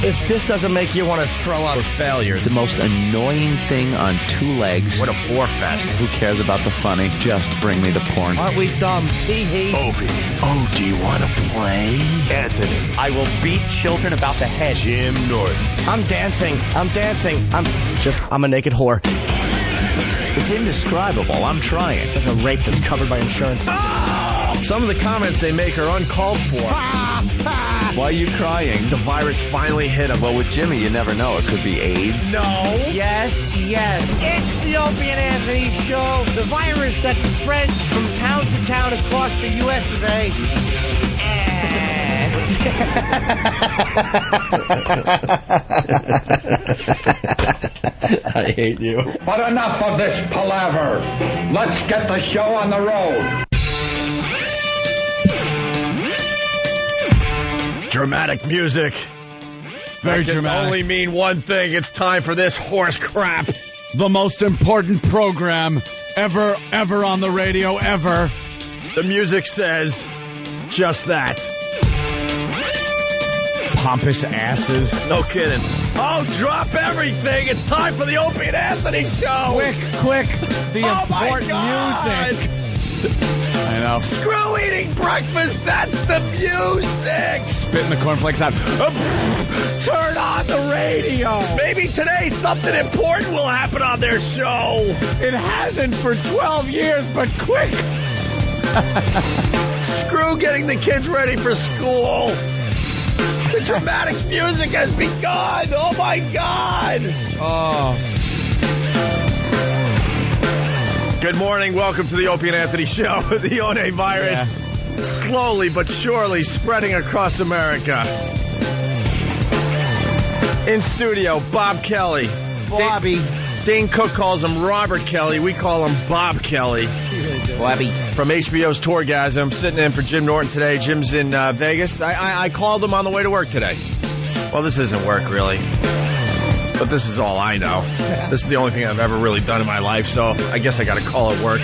If this doesn't make you want to throw up, we're failures. The most annoying thing on two legs. What a bore fest. Who cares about the funny? Just bring me the porn. Aren't we dumb? Hee. Opie. Oh, do you want to play? Anthony. I will beat children about the head. Jim Norton. I'm dancing. I'm a naked whore. It's indescribable. I'm trying. It's like a rape that's covered by insurance. Some of the comments they make are uncalled for. Why are you crying? The virus finally hit him. Well, with Jimmy, you never know. It could be AIDS. No. Yes. It's the Opie and Anthony Show. The virus that spreads from town to town across the U.S. of A. I hate you. But enough of this palaver. Let's get the show on the road. Dramatic music. Very that can dramatic. only mean one thing. It's time for this horse crap. The most important program ever on the radio, ever. The music says just that. Pompous asses. No kidding. Oh, drop everything. It's time for the Opie and Anthony Show. Quick. The important music. I know. Screw eating breakfast. That's the music. Spitting the cornflakes out. Turn on the radio. Maybe today something important will happen on their show. It hasn't for 12 years, but quick. Screw getting the kids ready for school. The dramatic music has begun. Oh, my God. Oh. Good morning. Welcome to the Opie and Anthony Show. The One virus slowly but surely spreading across America. In studio, Bob Kelly. Bobby. Dane Cook calls him Robert Kelly. We call him Bob Kelly. Bobby. From HBO's Tourgasm. Sitting in for Jim Norton today. Jim's in Vegas. I called him on the way to work today. Well, this isn't work, really. But this is all I know. This is the only thing I've ever really done in my life, so I guess I got to call it work.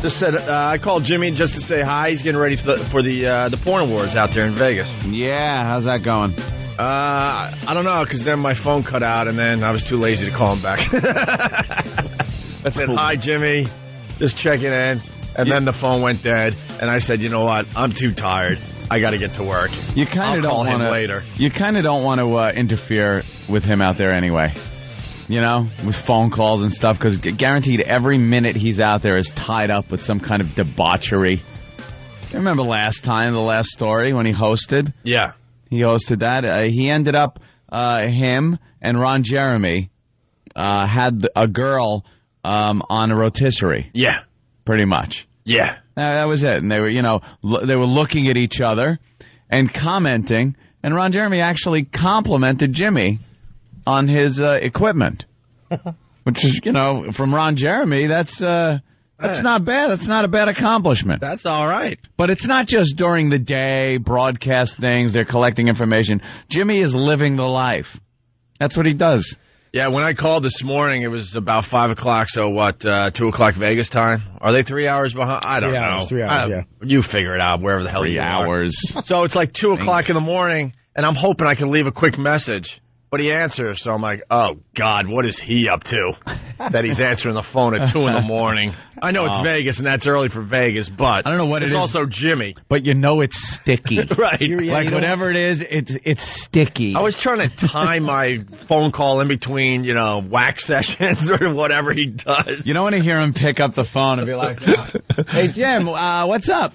Just said I called Jimmy just to say hi. He's getting ready for the porn awards out there in Vegas. Yeah, how's that going? I don't know, because then my phone cut out, and then I was too lazy to call him back. I said, hi, Jimmy. Just checking in. And then the phone went dead, and I said, you know what? I'm too tired. I got to get to work. You kind of don't want to later. You kind of don't want to interfere with him out there anyway. You know, with phone calls and stuff, because guaranteed every minute he's out there is tied up with some kind of debauchery. I remember the last story when he hosted. Yeah. He hosted that. He ended up, him and Ron Jeremy had a girl on a rotisserie. Yeah. Pretty much. Yeah. That was it. And they were, they were looking at each other and commenting. And Ron Jeremy actually complimented Jimmy on his equipment, which is, from Ron Jeremy, that's not bad. That's not a bad accomplishment. That's all right. But it's not just during the day, broadcast things, they're collecting information. Jimmy is living the life. That's what he does. Yeah, when I called this morning, it was about 5 o'clock, so what, 2 o'clock Vegas time? Are they 3 hours behind? I don't know. 3 hours, yeah. You figure it out, wherever the hell 3 you hours. are. So it's like 2 o'clock in the morning, and I'm hoping I can leave a quick message. But he answers, so I'm like, oh, God, what is he up to? That he's answering the phone at 2 in the morning. I know it's Vegas, and that's early for Vegas, but I don't know what it is. It's also Jimmy. But it's sticky. Right. Like, whatever it is, it's sticky. I was trying to time my phone call in between, wax sessions or whatever he does. You don't want to hear him pick up the phone and be like, hey, Jim, what's up?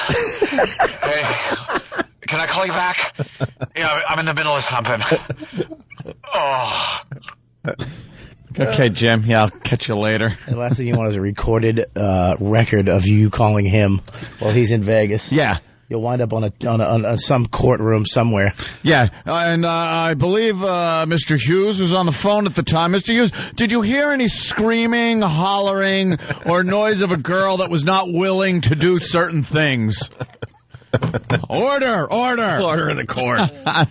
Hey, can I call you back? Yeah, I'm in the middle of something. Oh. Okay, Jim. Yeah, I'll catch you later. The last thing you want is a recorded record of you calling him while he's in Vegas. Yeah. You'll wind up on some courtroom somewhere. Yeah, and I believe Mr. Hughes was on the phone at the time. Mr. Hughes, did you hear any screaming, hollering, or noise of a girl that was not willing to do certain things? Order! Order in the court.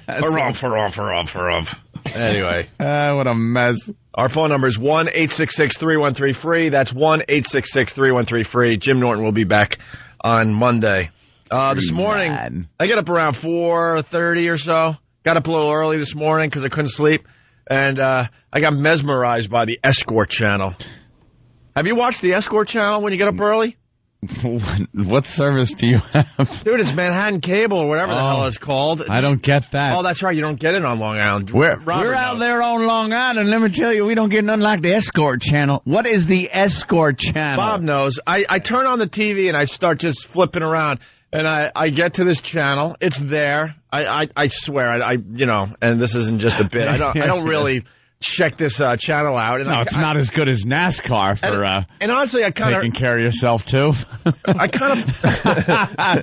Harumph. Anyway. What a mess. Our phone number is 1-866-313-FREE. That's 1-866-313-FREE. Jim Norton will be back on Monday. This morning, I got up around 4:30 or so. Got up a little early this morning because I couldn't sleep. And I got mesmerized by the Escort channel. Have you watched the Escort channel when you get up early? What service do you have? Dude, it's Manhattan Cable or whatever the hell it's called. I don't get that. Oh, that's right. You don't get it on Long Island. We're out there on Long Island. Let me tell you, we don't get nothing like the Escort channel. What is the Escort channel? Bob knows. I turn on the TV and I start just flipping around. And I get to this channel. It's there. I swear. And this isn't just a bit. I don't really check this channel out. And it's not as good as NASCAR for and honestly, I kind of taking care of yourself too. I kind of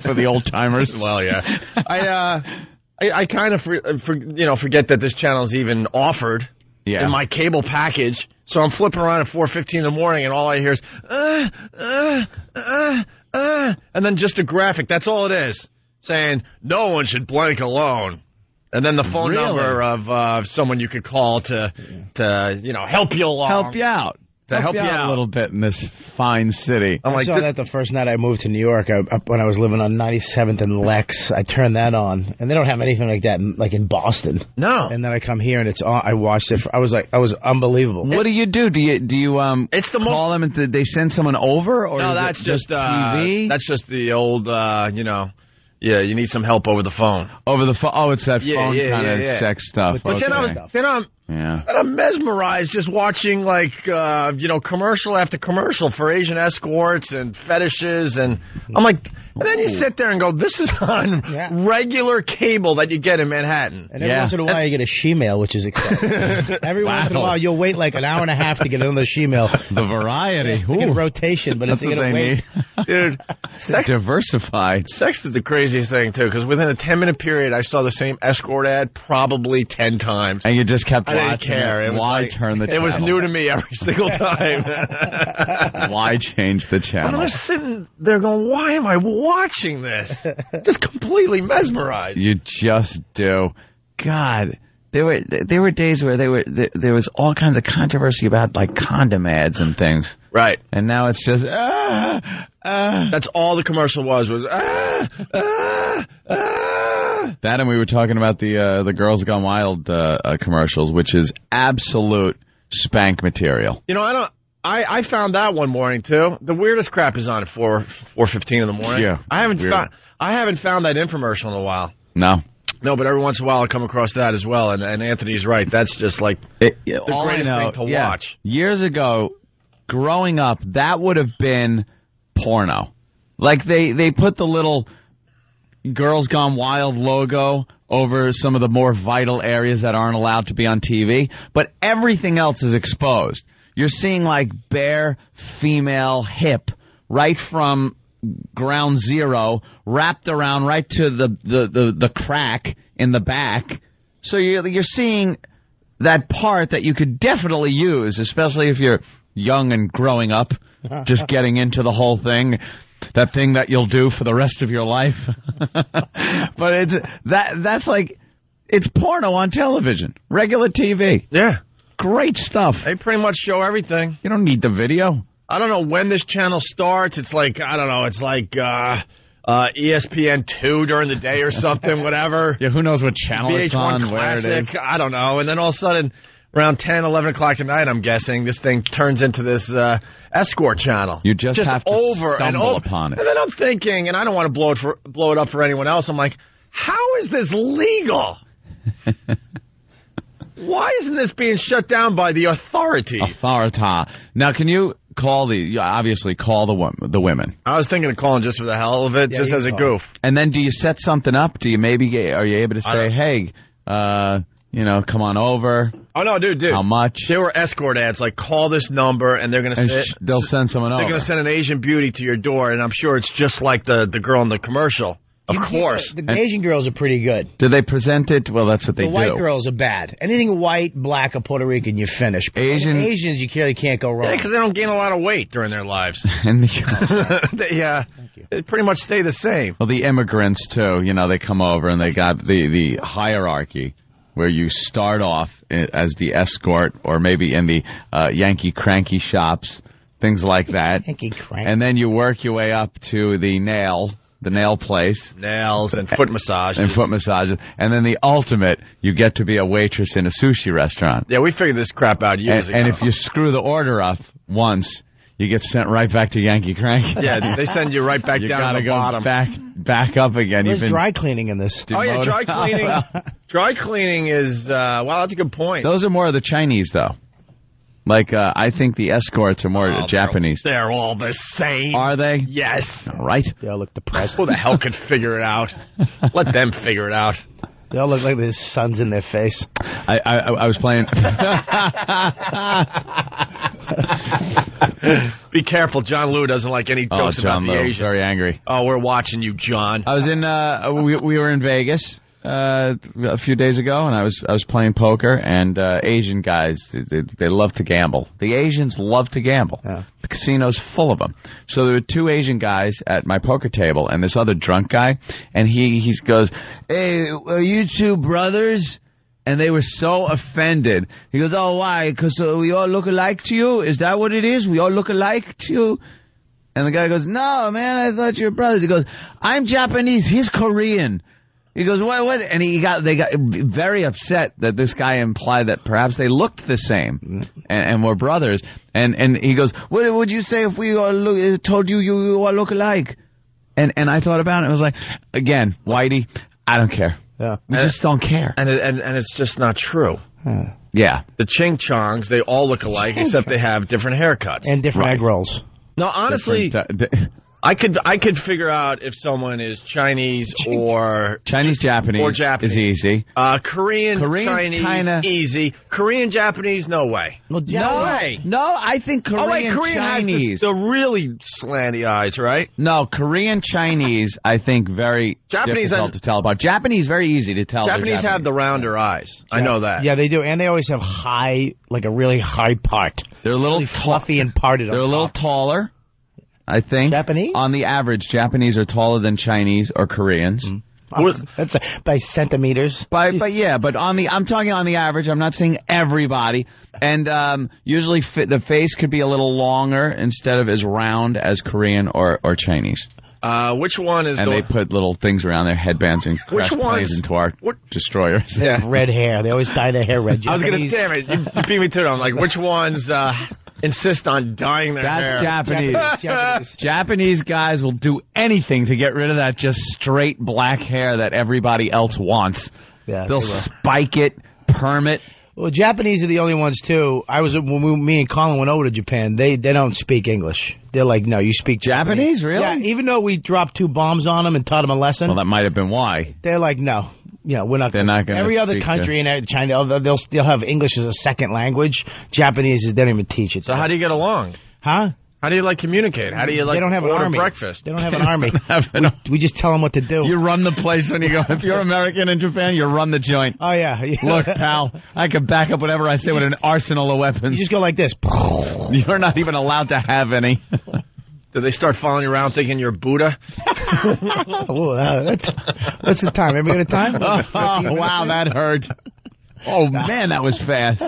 for the old timers. Well, yeah. I kind of forget that this channel is even offered in my cable package. So I'm flipping around at 4:15 in the morning, and all I hear is and then just a graphic. That's all it is, saying no one should blank alone. And then the phone number of someone you could call to help you along. Help you out. To help you out a little bit in this fine city. I saw that the first night I moved to New York when I was living on 97th and Lex. I turned that on, and they don't have anything like that in Boston. No. And then I come here and it's on. I watched it. I was unbelievable. What do you do? Do you it's the call them and they send someone over, or no? Is That's it just TV. That's just the old Yeah, you need some help over the phone. Over the phone? Oh, it's that phone kind of sex stuff. But then I'm mesmerized just watching commercial after commercial for Asian escorts and fetishes, and I'm like, and then you sit there and go, this is on regular cable that you get in Manhattan. And every once in a while you get a she-mail, which is exciting. Every once in a while you'll wait like an hour and a half to get another she-mail. The variety. It's a rotation, but that's it's what they need. Dude, diversified. Sex is the craziest thing, too, because within a 10-minute period, I saw the same escort ad probably 10 times. And you just kept I didn't care. It was new to me every single time. Why change the channel? I'm just sitting there going, why am I watching this? Just completely mesmerized. You just do. God, there were days where there was all kinds of controversy about like condom ads and things. Right. And now it's just That's all the commercial was That, and we were talking about the Girls Gone Wild commercials, which is absolute spank material. I found that one morning too. The weirdest crap is on at 4:15 in the morning. Yeah, I haven't found that infomercial in a while. No, but every once in a while I come across that as well. And Anthony's right. That's just like the greatest thing to watch. Years ago, growing up, that would have been porno. Like they put the little Girls Gone Wild logo over some of the more vital areas that aren't allowed to be on TV, but everything else is exposed. You're seeing like bare female hip right from ground zero wrapped around right to the crack in the back. So you're seeing that part that you could definitely use, especially if you're young and growing up, just getting into the whole thing. That thing that you'll do for the rest of your life. But that's like, it's porno on television. Regular TV. Yeah. Great stuff. They pretty much show everything. You don't need the video. I don't know when this channel starts. It's like, I don't know, it's like ESPN 2 during the day or something, whatever. Yeah, who knows what channel it's on, VH1 where it is. I don't know. And then all of a sudden, around 10, 11 o'clock at night, I'm guessing, this thing turns into this Escort channel. You just have to stumble upon it. And then I'm thinking, and I don't want to blow it up for anyone else, I'm like, how is this legal? Why isn't this being shut down by the authorities? Now, can you obviously call the women? I was thinking of calling just for the hell of it, just as a goof. And then do you set something up? Are you able to say, hey, come on over? Oh, no, dude. How much? There were escort ads, like, call this number, and they're going to they'll send someone over. They're going to send an Asian beauty to your door, and I'm sure it's just like the girl in the commercial. Of course. The Asian girls are pretty good. Do they present it? Well, that's what they do. The white girls are bad. Anything white, black, or Puerto Rican, you finish. Asians, you clearly can't go wrong. Yeah, because they don't gain a lot of weight during their lives. And they pretty much stay the same. Well, the immigrants, too, they come over, and they got the hierarchy where you start off as the escort, or maybe in the Yankee cranky shops, things like that. Yankee cranky. And then you work your way up to the nail the nail place. Nails and foot massages. And foot massages. And then the ultimate, you get to be a waitress in a sushi restaurant. Yeah, we figured this crap out years ago. And if you screw the order up once, you get sent right back to Yankee Crank. Yeah, they send you right back down to the bottom. Back up again. There's dry cleaning in this. Oh, yeah, dry cleaning. Dry cleaning is, wow, that's a good point. Those are more of the Chinese, though. Like, I think the escorts are more Japanese. They're all the same. Are they? Yes. All right. They all look depressed. Who the hell could figure it out? Let them figure it out. They all look like there's suns in their face. I was playing. Be careful, John Lou doesn't like any jokes about the Asians. Very angry. Oh, we're watching you, John. I was in. We were in Vegas a few days ago, and I was playing poker, and Asian guys they love to gamble. The Asians love to gamble. Yeah. The casino's full of them. So there were two Asian guys at my poker table, and this other drunk guy, and he goes, "Hey, are you two brothers?" And they were so offended. He goes, "Oh, why? Because we all look alike to you? Is that what it is? We all look alike to you?" And the guy goes, "No, man, I thought you were brothers." He goes, "I'm Japanese. He's Korean." He goes, what? And they got very upset that this guy implied that perhaps they looked the same and were brothers. And he goes, "What would you say if we all told you all look alike?" And I thought about it. I was like, again, Whitey, I don't care. Yeah. We just don't care. And it's just not true. Yeah. The Ching Chongs, they all look alike, except they have different haircuts. And different egg rolls. No, honestly, I could figure out if someone is Chinese or Japanese or Japanese is easy. Korean, Korean's Chinese, easy. Korean, Japanese, no way. Well, No way. No, I think Korean Chinese. Has the really slanty eyes, right? No, Korean Chinese, I think very Japanese difficult to tell about. Japanese, very easy to tell. Japanese have the rounder eyes. I know that. Yeah, they do. And they always have a really high part. They're a little really fluffy and parted. They're a little taller, I think. Japanese? On the average, Japanese are taller than Chinese or Koreans. That's by centimeters. But I'm talking on the average. I'm not saying everybody. And usually the face could be a little longer instead of as round as Korean or Chinese. Which one is? And they put little things around their headbands and crash planes into our destroyers. Yeah. Red hair. They always dye their hair red. I was gonna, damn it, you beat me to it. I'm like, which ones insist on dyeing their hair? That's Japanese. Japanese guys will do anything to get rid of that just straight black hair that everybody else wants. Yeah, They'll spike it, perm it. Well, Japanese are the only ones too. Me and Colin went over to Japan. They don't speak English. They're like, no, you speak Japanese, really? Yeah. Even though we dropped 2 bombs on them and taught them a lesson. Well, that might have been why. They're like, no, we're not. They're not going to. Every other country in China, they'll still have English as a second language. Japanese, they don't even teach it. So how do you get along? Huh? How do you communicate? How do you they don't have an order army. breakfast? They don't have an army. We just tell them what to do. You run the place when you go. If you're American in Japan, you run the joint. Oh yeah. Look, pal, I can back up whatever I say with an arsenal of weapons. You just go like this. You're not even allowed to have any. Do they start following you around thinking you're Buddha? What's the time? Everybody got a time? Oh, wow, that hurt. Oh, man, that was fast.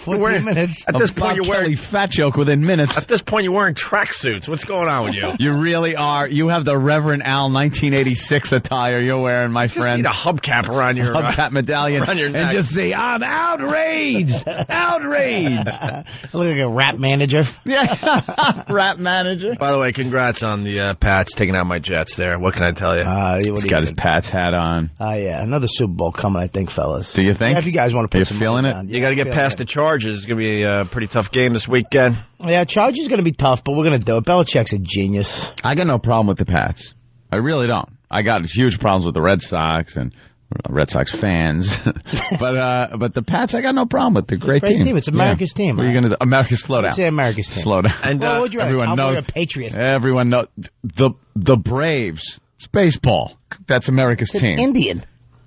14 minutes. At this point, you're wearing fat joke within minutes. At this point, you're wearing tracksuits. What's going on with you? You really are. You have the Reverend Al 1986 attire you're wearing, my friend. You need a hubcap around your hubcap medallion around your neck. and just say, "I'm outraged, outraged." I look like a rap manager. Yeah, rap manager. By the way, congrats on the Pats taking out my Jets. There, what can I tell you? He's got his Pats hat on. Yeah, another Super Bowl coming, I think, fellas. Do you think? Yeah, if you guys want to put some feeling it? on. You got to get past the Chargers. It's going to be a pretty tough game this weekend. Yeah, Chargers going to be tough, but we're going to do it. Belichick's a genius. I got no problem with the Pats. I really don't. I got huge problems with the Red Sox and Red Sox fans. but the Pats, I got no problem with. They're a great team. It's America's team. What are you going to do? America's slow down. Say America's team. Slow down. And what would you rather? Everyone knows. Patriots. Everyone knows. The Braves. It's baseball. That's America's team. Indian.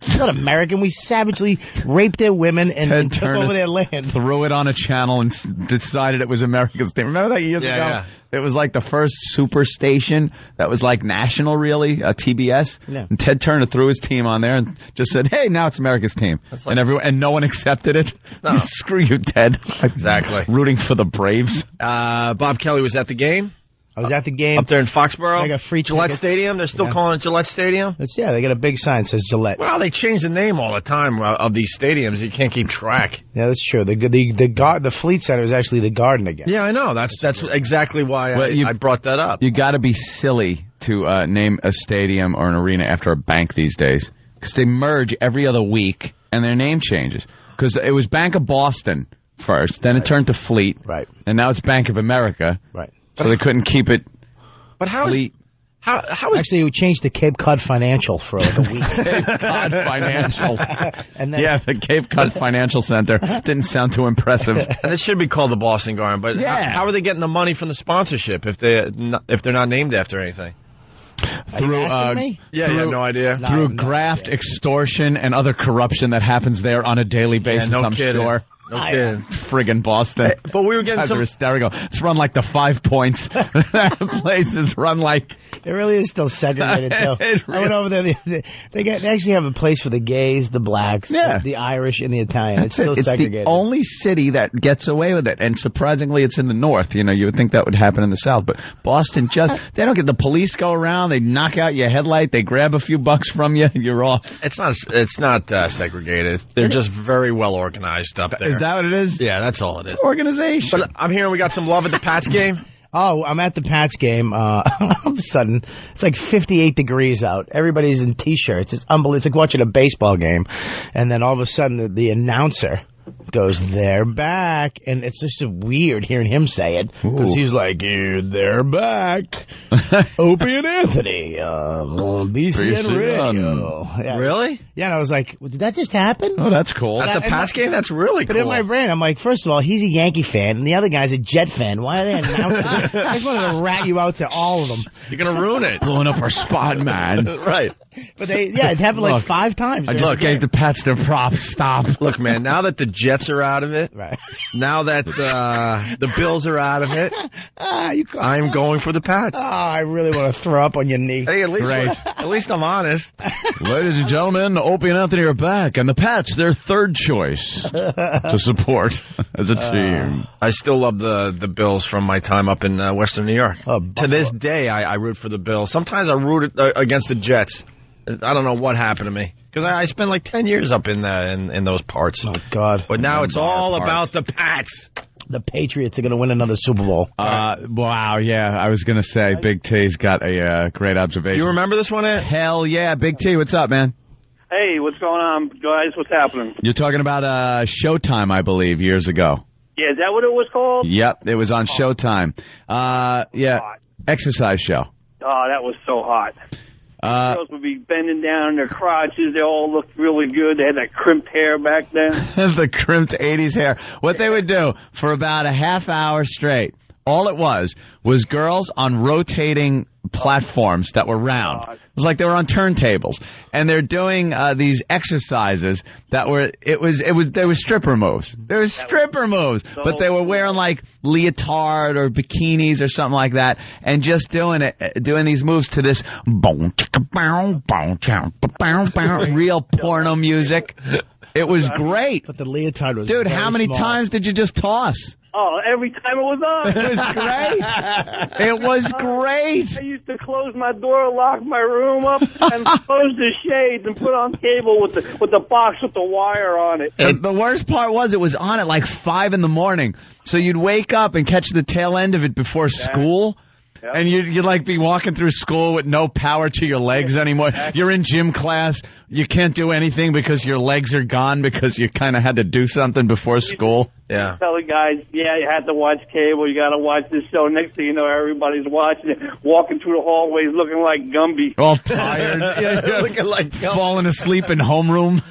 It's not American. We savagely raped their women and took over their land. Threw it on a channel and decided it was America's team. Remember that years ago? Yeah. It was like the first super station that was like national, really, TBS. Yeah. And Ted Turner threw his team on there and just said, "Hey, now it's America's team." And no one accepted it. No. Screw you, Ted. Exactly. Rooting for the Braves. Bob Kelly was at the game. I was at the game. Up there in Foxborough? I got free Gillette tickets. Stadium? They're still calling it Gillette Stadium? Yeah, they got a big sign that says Gillette. Well, they change the name all the time of these stadiums. You can't keep track. Yeah, that's true. The Fleet Center is actually the Garden again. Yeah, I know. That's exactly why I brought that up. You got to be silly to name a stadium or an arena after a bank these days, because they merge every other week and their name changes. Because it was Bank of Boston first, then it turned to Fleet, right, and now it's Bank of America, right. So they couldn't keep it. But how Fleet. How is actually we changed to Cape Cod Financial for like a week. Cape Cod Financial. And then, the Cape Cod Financial Center didn't sound too impressive. And it should be called the Boston Garden, but how are they getting the money from the sponsorship if they're not named after anything? Through you have no idea. Through graft, extortion, and other corruption that happens there on a daily basis. No I'm kidding. sure. No kidding. Friggin' Boston. Hey, but we were getting some hysterical. It's run like the 5 Points. That place is run like. It really is still segregated too. I went over there. They actually have a place for the gays, the blacks, the Irish, and the Italian. It's still segregated. It's the only city that gets away with it, and surprisingly, it's in the north. You know, you would think that would happen in the south, but Boston they don't get the police go around. They knock out your headlight. They grab a few bucks from you. You're off. It's not segregated. They're just very well organized up there. Is that what it is? Yeah, that's all it is. Organization. But I'm hearing we got some love at the Pats game. Oh, I'm at the Pats game. All of a sudden, it's like 58 degrees out. Everybody's in T-shirts. It's unbelievable. It's like watching a baseball game. And then all of a sudden, the announcer goes, "They're back." And it's just weird hearing him say it. Because he's like, "They're back." Opie and Anthony. BCN Radio. Yeah. Really? Yeah, and I was like, did that just happen? Oh, that's cool. At the Pats game? That's really cool. But in my brain, I'm like, first of all, he's a Yankee fan, and the other guy's a Jet fan. Why are they announcing it? I just wanted to rat you out to all of them. You're going to ruin it. Blowing up our spot, man. Right. But it happened like 5 times. I just gave the Pats their props. Stop. Look, man, now that the Jets are out of it, right. Now that the Bills are out of it, I'm going for the Pats. Oh, I really want to throw up on your knee. Hey, at least I'm honest. Ladies and gentlemen, Opie and Anthony are back, and the Pats, their third choice to support as a team. I still love the Bills from my time up in Western New York. To this day, I root for the Bills. Sometimes I root against the Jets. I don't know what happened to me. Because I spent like 10 years up in those parts. Oh, God. But now it's all about the Pats. The Patriots are going to win another Super Bowl. Wow, yeah. I was going to say, Big T's got a great observation. You remember this one, Ed? Hell yeah. Big T, what's up, man? Hey, what's going on, guys? What's happening? You're talking about Showtime, I believe, years ago. Yeah, is that what it was called? Yep, it was on Showtime. Yeah, hot. Exercise show. Oh, that was so hot. Girls would be bending down in their crotches. They all looked really good. They had that crimped hair back then. The crimped 80s hair. What they would do for about a half hour straight, all it was girls on rotating platforms that were round. It was like they were on turntables, and they're doing these exercises that were they were stripper moves. They were stripper moves, but they were wearing like leotard or bikinis or something like that, and just doing these moves to this real porno music. It was great. But the leotard was dude. How many times did you just toss? Oh, every time it was on. It was great. It was great. I used to close my door, lock my room up, and close the shades and put on cable with the box with the wire on it. The worst part was it was on at like 5 in the morning. So you'd wake up and catch the tail end of it before school. Yep. And you'd like be walking through school with no power to your legs anymore. You're in gym class. You can't do anything because your legs are gone because you kind of had to do something before school. Yeah. Tell the guys, you had to watch cable. You got to watch this show. Next thing you know, everybody's watching it, walking through the hallways looking like Gumby. All tired. Yeah, looking like Gumby. Falling asleep in homeroom.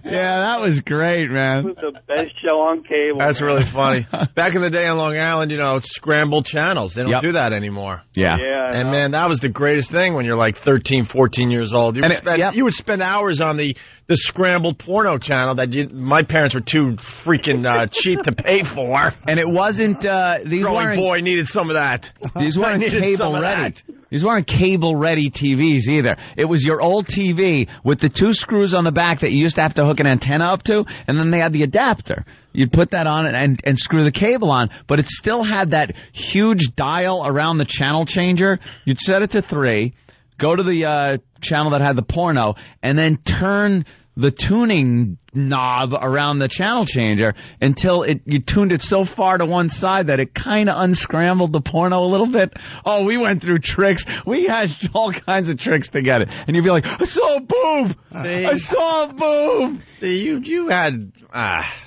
Yeah, that was great, man. It was the best show on cable. That's really funny. Back in the day on Long Island, it's scrambled channels. They don't do that anymore. Yeah. And, man, that was the greatest thing when you're like 13, 14 years old. You would spend hours on the scrambled porno channel that my parents were are too freaking cheap to pay for. And it wasn't these Growing weren't boy needed some of that. these weren't needed some cable of ready. that. These weren't cable ready TVs either. It was your old TV with the 2 screws on the back that you used to have to hook an antenna up to, and then they had the adapter. You'd put that on and screw the cable on, but it still had that huge dial around the channel changer. You'd set it to 3, go to the channel that had the porno, and then turn the tuning knob around the channel changer until you tuned it so far to one side that it kind of unscrambled the porno a little bit. Oh, we went through tricks. We had all kinds of tricks to get it. And you'd be like, I saw a boob! I saw a boob! See, you had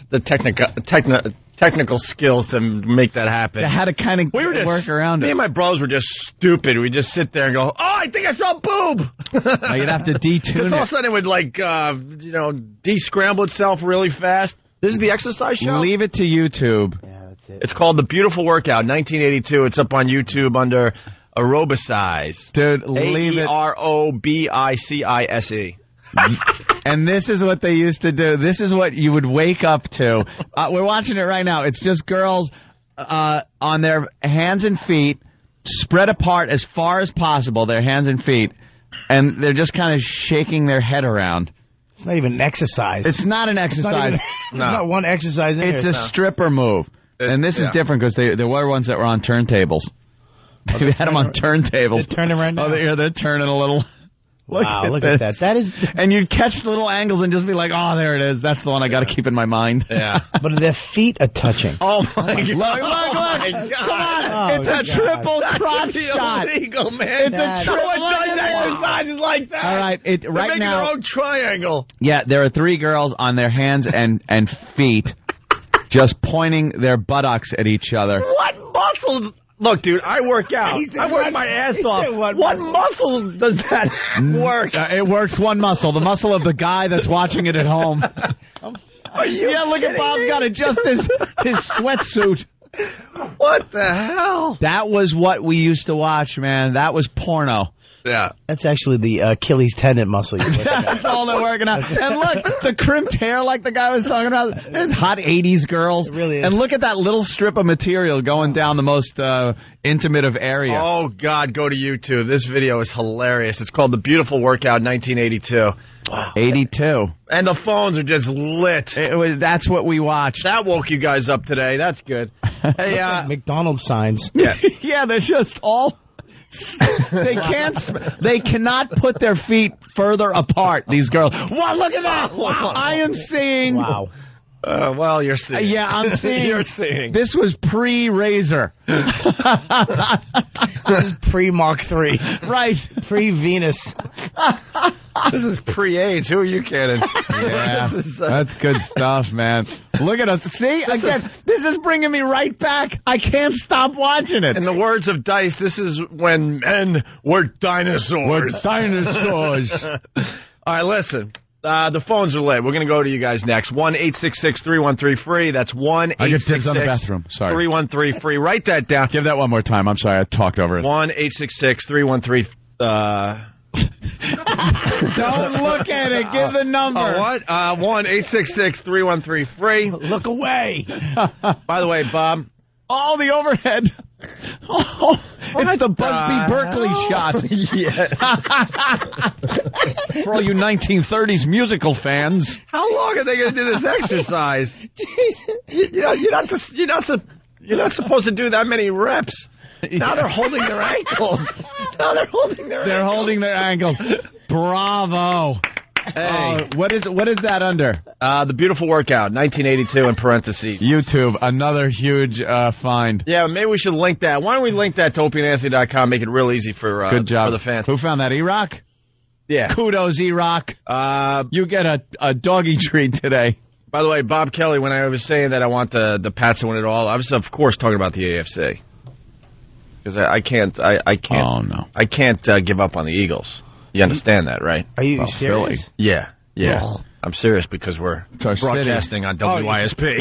the technical skills to make that happen. I had to kind of work around it. Me and my bros were just stupid. We'd just sit there and go, oh, I think I saw a boob! Now you'd have to detune Because all of it. a sudden it would, de-scramble itself really fast. This is the exercise show? Leave it to YouTube. Yeah, that's it. It's called The Beautiful Workout, 1982. It's up on YouTube under Aerobicize. Dude, leave it. Aerobicise. And this is what they used to do. This is what you would wake up to. We're watching it right now. It's just girls on their hands and feet, spread apart as far as possible, their hands and feet, and they're just kind of shaking their head around. It's not even an exercise. It's not an exercise. There's not one exercise in It's here. a stripper move. And this is different because there were ones that were on turntables. They had them on turntables. They're turning right now. Oh, they're turning a little. Look at that. That is. And you'd catch little angles and just be like, oh, there it is. That's the one I got to keep in my mind. Yeah. But their feet are touching. Oh, my God. Look. Come on. It's a triple crotch shot. Illegal, man. It's a triple. No one does exercises like that. All right. They're making now. their own triangle. Yeah, there are 3 girls on their hands and feet just pointing their buttocks at each other. What muscles? Look, dude, I work out. I work my ass off. What muscle does that work? It works one muscle, the muscle of the guy that's watching it at home. Are you Look at Bob's got it, just his sweatsuit. What the hell? That was what we used to watch, man. That was porno. Yeah. That's actually the Achilles tendon muscle. That's all they're working out. And look, the crimped hair like the guy was talking about. There's hot 80s girls. It really is. And look at that little strip of material going down the most intimate of area. Oh, God, go to YouTube. This video is hilarious. It's called The Beautiful Workout, 1982. 82. And the phones are just lit. That's what we watched. That woke you guys up today. That's good. Hey, McDonald's signs. yeah. Yeah, they're just all... They cannot put their feet further apart, these girls. Wow, look at that. Wow. I am seeing... Wow. Well, you're seeing. Yeah, I'm seeing... You're seeing. This was pre-Razor. This is pre-Mark III. Right. Pre-Venus. This is pre-AIDS. Who are you kidding? Yeah, This is, that's good stuff, man. Look at us. See, again, this is bringing me right back. I can't stop watching it. in the words of Dice, this is when men were dinosaurs. We're dinosaurs. All right, listen. The phones are lit. We're going to go to you guys next. 1-866-313-FREE. That's 1-866-313-FREE. I get tips on the bathroom. Sorry. Write that down. Give that one more time. I'm sorry. I talked over it. 1-866-313-FREE. Don't look at it. Give the number. Oh, what? 1-866-313-FREE. Look away. By the way, Bob. Oh, the overhead. Oh, it's the Busby Berkeley shot. Yeah. For all you 1930s musical fans. How long are they going to do this exercise? You're not supposed to do that many reps. Now they're holding their ankles. They're holding their ankles. Bravo. Hey. What is that under? The Beautiful Workout, 1982 in parentheses. YouTube, another huge find. Yeah, maybe we should link that. Why don't we link that to opieandanthony.com, make it real easy for Good job for the fans. Who found that? E-Rock? Yeah. Kudos, E-Rock. You get a doggy treat today. By the way, Bob Kelly, when I was saying that I want the Pats to win it all, I was, of course, talking about the AFC. Because I can't. Oh, no. I can't give up on the Eagles. You understand that, right? Are you serious? Philly. Yeah. Oh. I'm serious because we're our broadcasting on WYSP.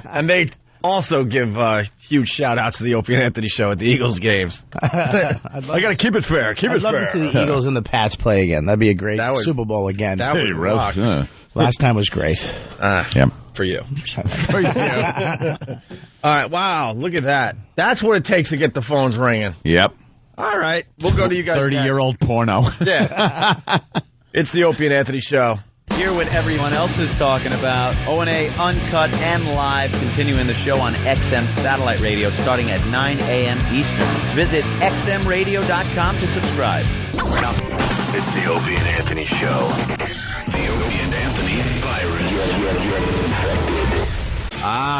And they also give huge shout-outs to the Opie and Anthony show at the Eagles games. I got to keep it fair. I'd love to see the Eagles and the Pats play again. That'd be a great Super Bowl again. That would rock. Last time was great. Yeah. For you. For you. All right, wow, look at that. That's what it takes to get the phones ringing. Yep. All right, we'll go to you guys. 30-year-old porno. Yeah. It's the Opie and Anthony Show. Hear what everyone else is talking about. O&A Uncut and Live, continuing the show on XM Satellite Radio starting at 9 a.m. Eastern. Visit xmradio.com to subscribe. It's the Opie and Anthony Show. The Opie and Anthony virus.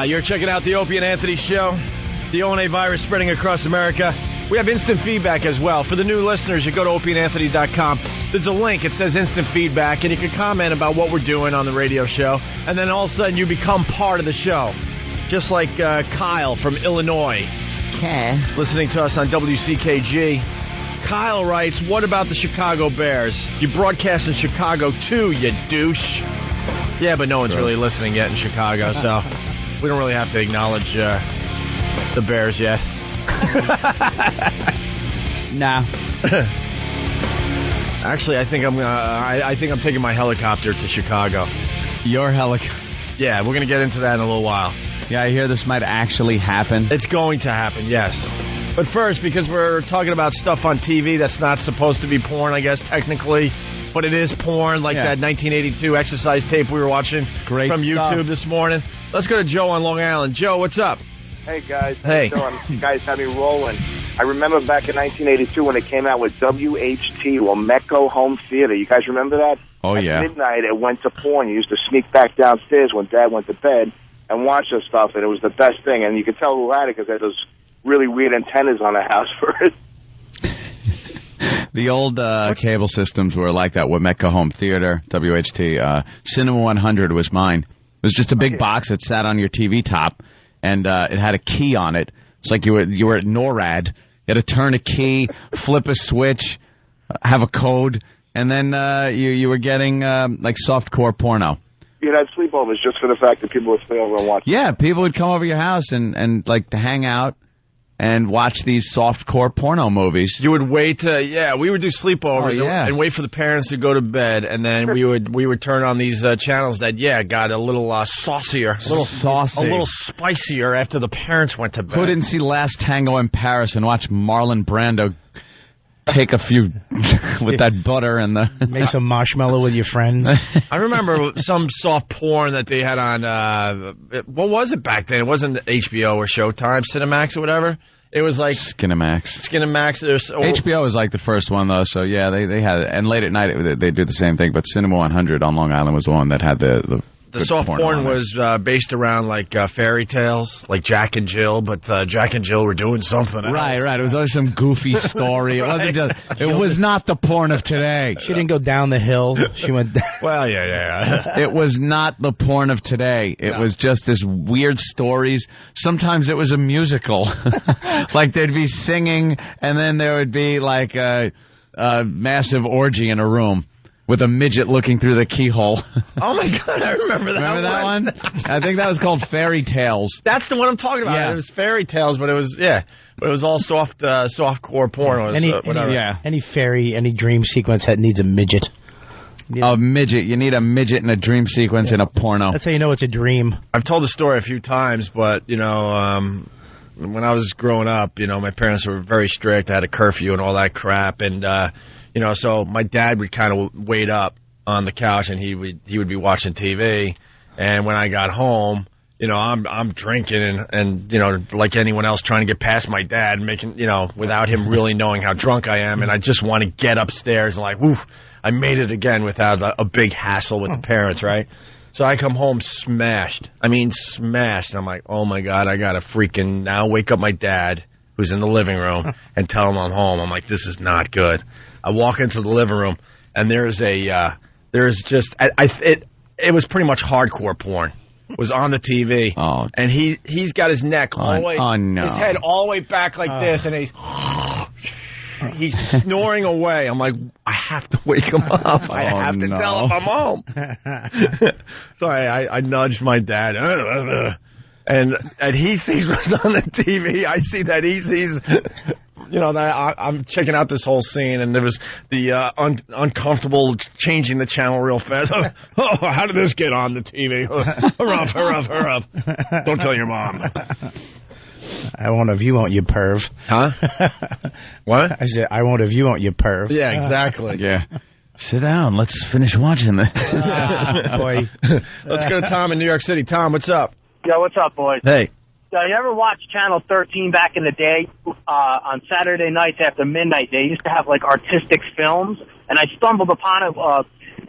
You're checking out the Opie and Anthony Show. The O&A virus spreading across America. We have instant feedback as well. For the new listeners, you go to opieandanthony.com. There's a link. It says instant feedback, and you can comment about what we're doing on the radio show. And then all of a sudden, you become part of the show. Just like Kyle from Illinois. Okay. Listening to us on WCKG. Kyle writes, what about the Chicago Bears? You broadcast in Chicago, too, you douche. Yeah, but no one's really listening yet in Chicago, so we don't really have to acknowledge the Bears yet. Nah. Actually, I think I'm taking my helicopter to Chicago. Your helicopter. Yeah, we're going to get into that in a little while. Yeah, I hear this might actually happen. It's going to happen, yes. But first, because we're talking about stuff on TV that's not supposed to be porn, I guess, technically, but it is porn, like that 1982 exercise tape we were watching Great from stuff. YouTube this morning. Let's go to Joe on Long Island. Joe, what's up? Hey, guys. Hey. You guys had me rolling. I remember back in 1982 when it came out with WHT, or Mecco Home Theater. You guys remember that? Oh, yeah. At midnight, it went to porn. You used to sneak back downstairs when Dad went to bed and watch this stuff, and it was the best thing. And you could tell who had it because they had those really weird antennas on the house for it. The old cable systems were like that with Mecca Home Theater, WHT. Cinema 100 was mine. It was just a big box that sat on your TV top, and it had a key on it. It's like you were at NORAD. You had to turn a key, flip a switch, have a code, and then you were getting like softcore porno. You'd have sleepovers just for the fact that people would stay over and watch. Yeah, people would come over your house and like to hang out and watch these softcore porno movies. You would wait we would do sleepovers and wait for the parents to go to bed, and then we would turn on these channels that got a little saucier, a little spicier after the parents went to bed. Who didn't see Last Tango in Paris and watch Marlon Brando take a few with that butter and the Make some marshmallow with your friends. I remember some soft porn that they had on, what was it back then? It wasn't HBO or Showtime, Cinemax or whatever. It was like Skinamax. HBO was like the first one, though, so yeah, they had it. And late at night, they do the same thing, but Cinema 100 on Long Island was the one that had the soft porn was based around like fairy tales, like Jack and Jill, but Jack and Jill were doing something else. Right. It was always some goofy story. It wasn't just. It was not the porn of today. She didn't go down the hill. She went down. Well, yeah. It was not the porn of today. It was just this weird stories. Sometimes it was a musical. Like they'd be singing, and then there would be like a massive orgy in a room with a midget looking through the keyhole. Oh, my God, I remember that Remember that one? I think that was called Fairy Tales. That's the one I'm talking about. Yeah. It was fairy tales, but it was all softcore porn. Any fairy, any dream sequence that needs a midget. A midget. You need a midget in a dream sequence in a porno. That's how you know it's a dream. I've told the story a few times, but, when I was growing up, my parents were very strict. I had a curfew and all that crap, and so my dad would kind of wait up on the couch, and he would be watching TV. And when I got home, I'm drinking and like anyone else, trying to get past my dad, making without him really knowing how drunk I am. And I just want to get upstairs and like, woof, I made it again without a big hassle with the parents, right? So I come home smashed. I mean, smashed. I'm like, oh my God, I gotta freaking now wake up my dad, who's in the living room, and tell him I'm home. I'm like, this is not good. I walk into the living room, and it was pretty much hardcore porn. It was on the TV. Oh. And he's got his neck all the way, his head all the way back like this, and he's snoring away. I'm like, I have to wake him up. I have to tell him I'm home. So I nudged my dad. And he sees what's on the TV. I see that he sees I'm checking out this whole scene, and there was the uncomfortable changing the channel real fast. Oh, how did this get on the TV? Hurry up. Don't tell your mom. I won't have you, won't you, perv? Huh? What? I said, I won't have you, won't you, perv? Yeah, exactly. Yeah. Sit down. Let's finish watching this. Boy. Let's go to Tom in New York City. Tom, what's up? Yo, what's up, boys? Hey. You ever watch Channel 13 back in the day? On Saturday nights after midnight, they used to have, like, artistic films, and I stumbled upon it,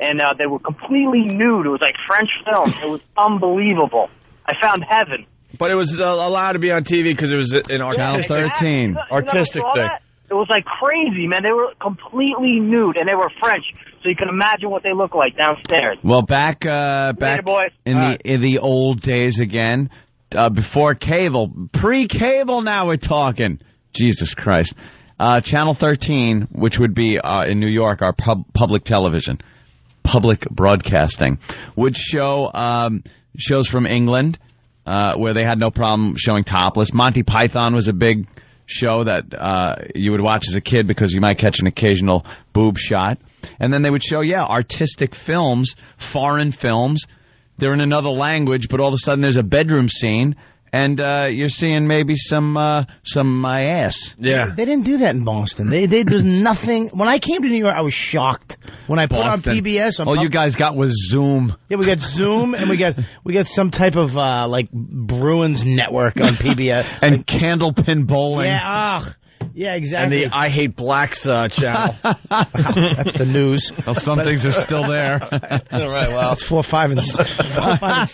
and they were completely nude. It was like French film. It was unbelievable. I found heaven. But it was allowed to be on TV because it was an artistic, Channel 13. artistic thing. It was like crazy, man. They were completely nude, and they were French, so you can imagine what they look like downstairs. Well, back Later, boys. in the old days again, before cable, pre-cable. Now we're talking. Jesus Christ. Channel 13, which would be in New York, our public television, public broadcasting, would show shows from England where they had no problem showing topless. Monty Python was a big show that you would watch as a kid because you might catch an occasional boob shot. And then they would show, artistic films, foreign films. They're in another language, but all of a sudden there's a bedroom scene, and you're seeing maybe some my ass. Yeah. They didn't do that in Boston. There's nothing. When I came to New York, I was shocked. When I put on PBS. All you guys got was Zoom. Yeah, we got Zoom, and we got some type of like Bruins network on PBS. And Candlepin Bowling. Yeah, yeah, exactly. And the I Hate Blacks channel. That's the news. Well, some things are still there. All right, well. It's 4, 5, and 7. 4, 5,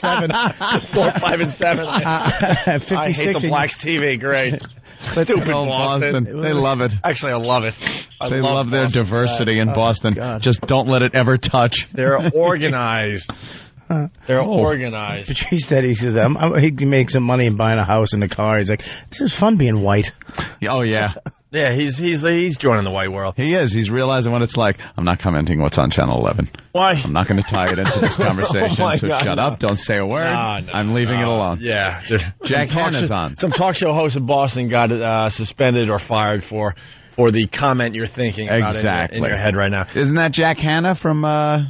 and 7. I Hate the Blacks TV. Great. Stupid Boston. They love it. Actually, I love it. They love their diversity in Boston. Just don't let it ever touch. They're organized. They're organized. Patrice said, he says, he makes some money buying a house and a car. He's like, this is fun being white. Oh, yeah. Yeah, he's joining the white world. He is. He's realizing what it's like. I'm not commenting what's on Channel 11. Why? I'm not going to tie it into this conversation, so God, shut up. Don't say a word. I'm leaving it alone. Yeah. Jack Hanna's on. Some talk show host in Boston got suspended or fired for the comment you're thinking about in your head right now. Isn't that Jack Hanna from the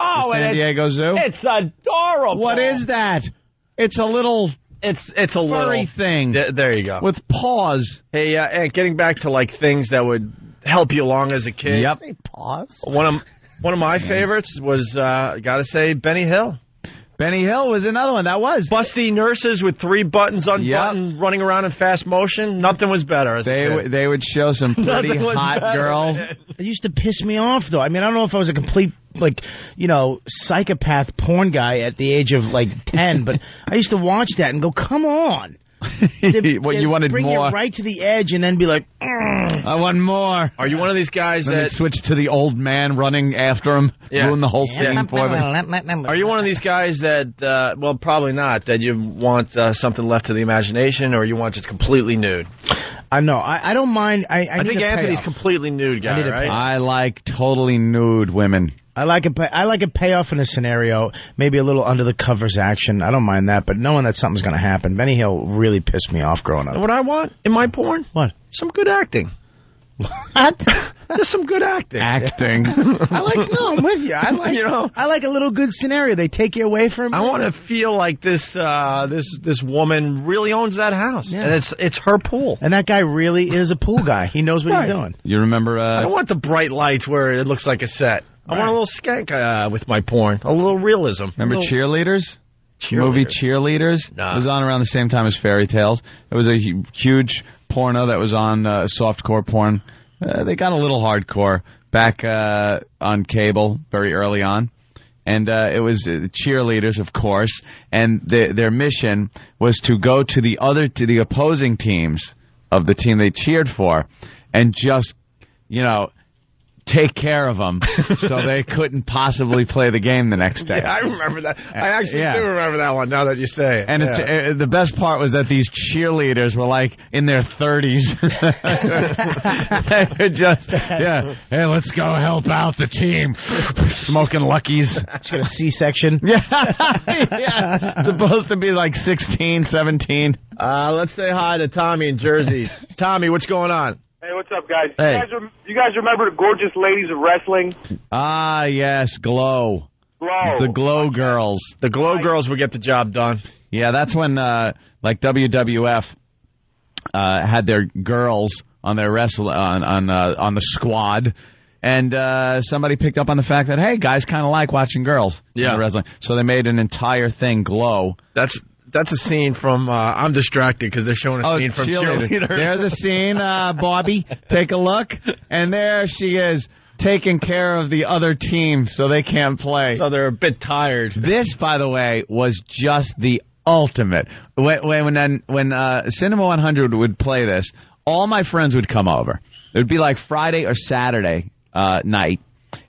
San Diego Zoo? It's adorable. What is that? It's a little... It's a furry little thing. There you go. With paws. Hey, getting back to like things that would help you along as a kid. Yep. Paws. One of my favorites was gotta say Benny Hill. Benny Hill was another one. That was busty nurses with 3 buttons unbuttoned, running around in fast motion. Nothing was better. They would show some pretty hot girls. It used to piss me off, though. I mean, I don't know if I was a complete, psychopath porn guy at the age of, 10, but I used to watch that and go, come on. You wanted bring more. Bring it right to the edge and then be like, I want more. Are you one of these guys that switch to the old man running after him, ruin the whole scene for them? Are you one of these guys that, well, probably not, that you want something left to the imagination, or you want just completely nude? No, I don't mind. I think Anthony's completely nude guy, right? I like totally nude women. I like a payoff in a scenario, maybe a little under the covers action. I don't mind that, but knowing that something's going to happen. Benny Hill really pissed me off growing up. And what I want in my porn? What? Some good acting. What? Just some good acting. I'm with you. I like a little good scenario. They take you away from. I want to feel like this woman really owns that house, and it's her pool. And that guy really is a pool guy. He knows what he's doing. You remember? I don't want the bright lights where it looks like a set. I want a little skank with my porn, a little realism. Remember Cheerleaders? Movie Cheerleaders? Nah. It was on around the same time as Fairy Tales. It was a huge porno that was on softcore porn. They got a little hardcore back on cable very early on. And it was cheerleaders, of course. And their mission was to go to the opposing teams of the team they cheered for and just, take care of them so they couldn't possibly play the game the next day. Yeah, I remember that. I actually do remember that one now that you say it. And it's, the best part was that these cheerleaders were like in their 30s. They were just, hey, let's go help out the team. Smoking Luckies. She got a C-section. Yeah. Supposed to be like 16, 17. Let's say hi to Tommy in Jersey. Tommy, what's going on? Hey, what's up, guys? Hey. You guys remember the gorgeous ladies of wrestling? Ah, yes, Glow. Glow. The Glow Girls. The Glow Girls would get the job done. Yeah, that's when, like WWF had their girls on their on the squad, and somebody picked up on the fact that, hey, guys kind of like watching girls in the wrestling, so they made an entire thing Glow. That's a scene from I'm distracted because they're showing a scene from Cheerleaders. There's a scene, Bobby. Take a look, and there she is taking care of the other team so they can't play. So they're a bit tired. This, by the way, was just the ultimate. When Cinema 100 would play this, all my friends would come over. It would be like Friday or Saturday night,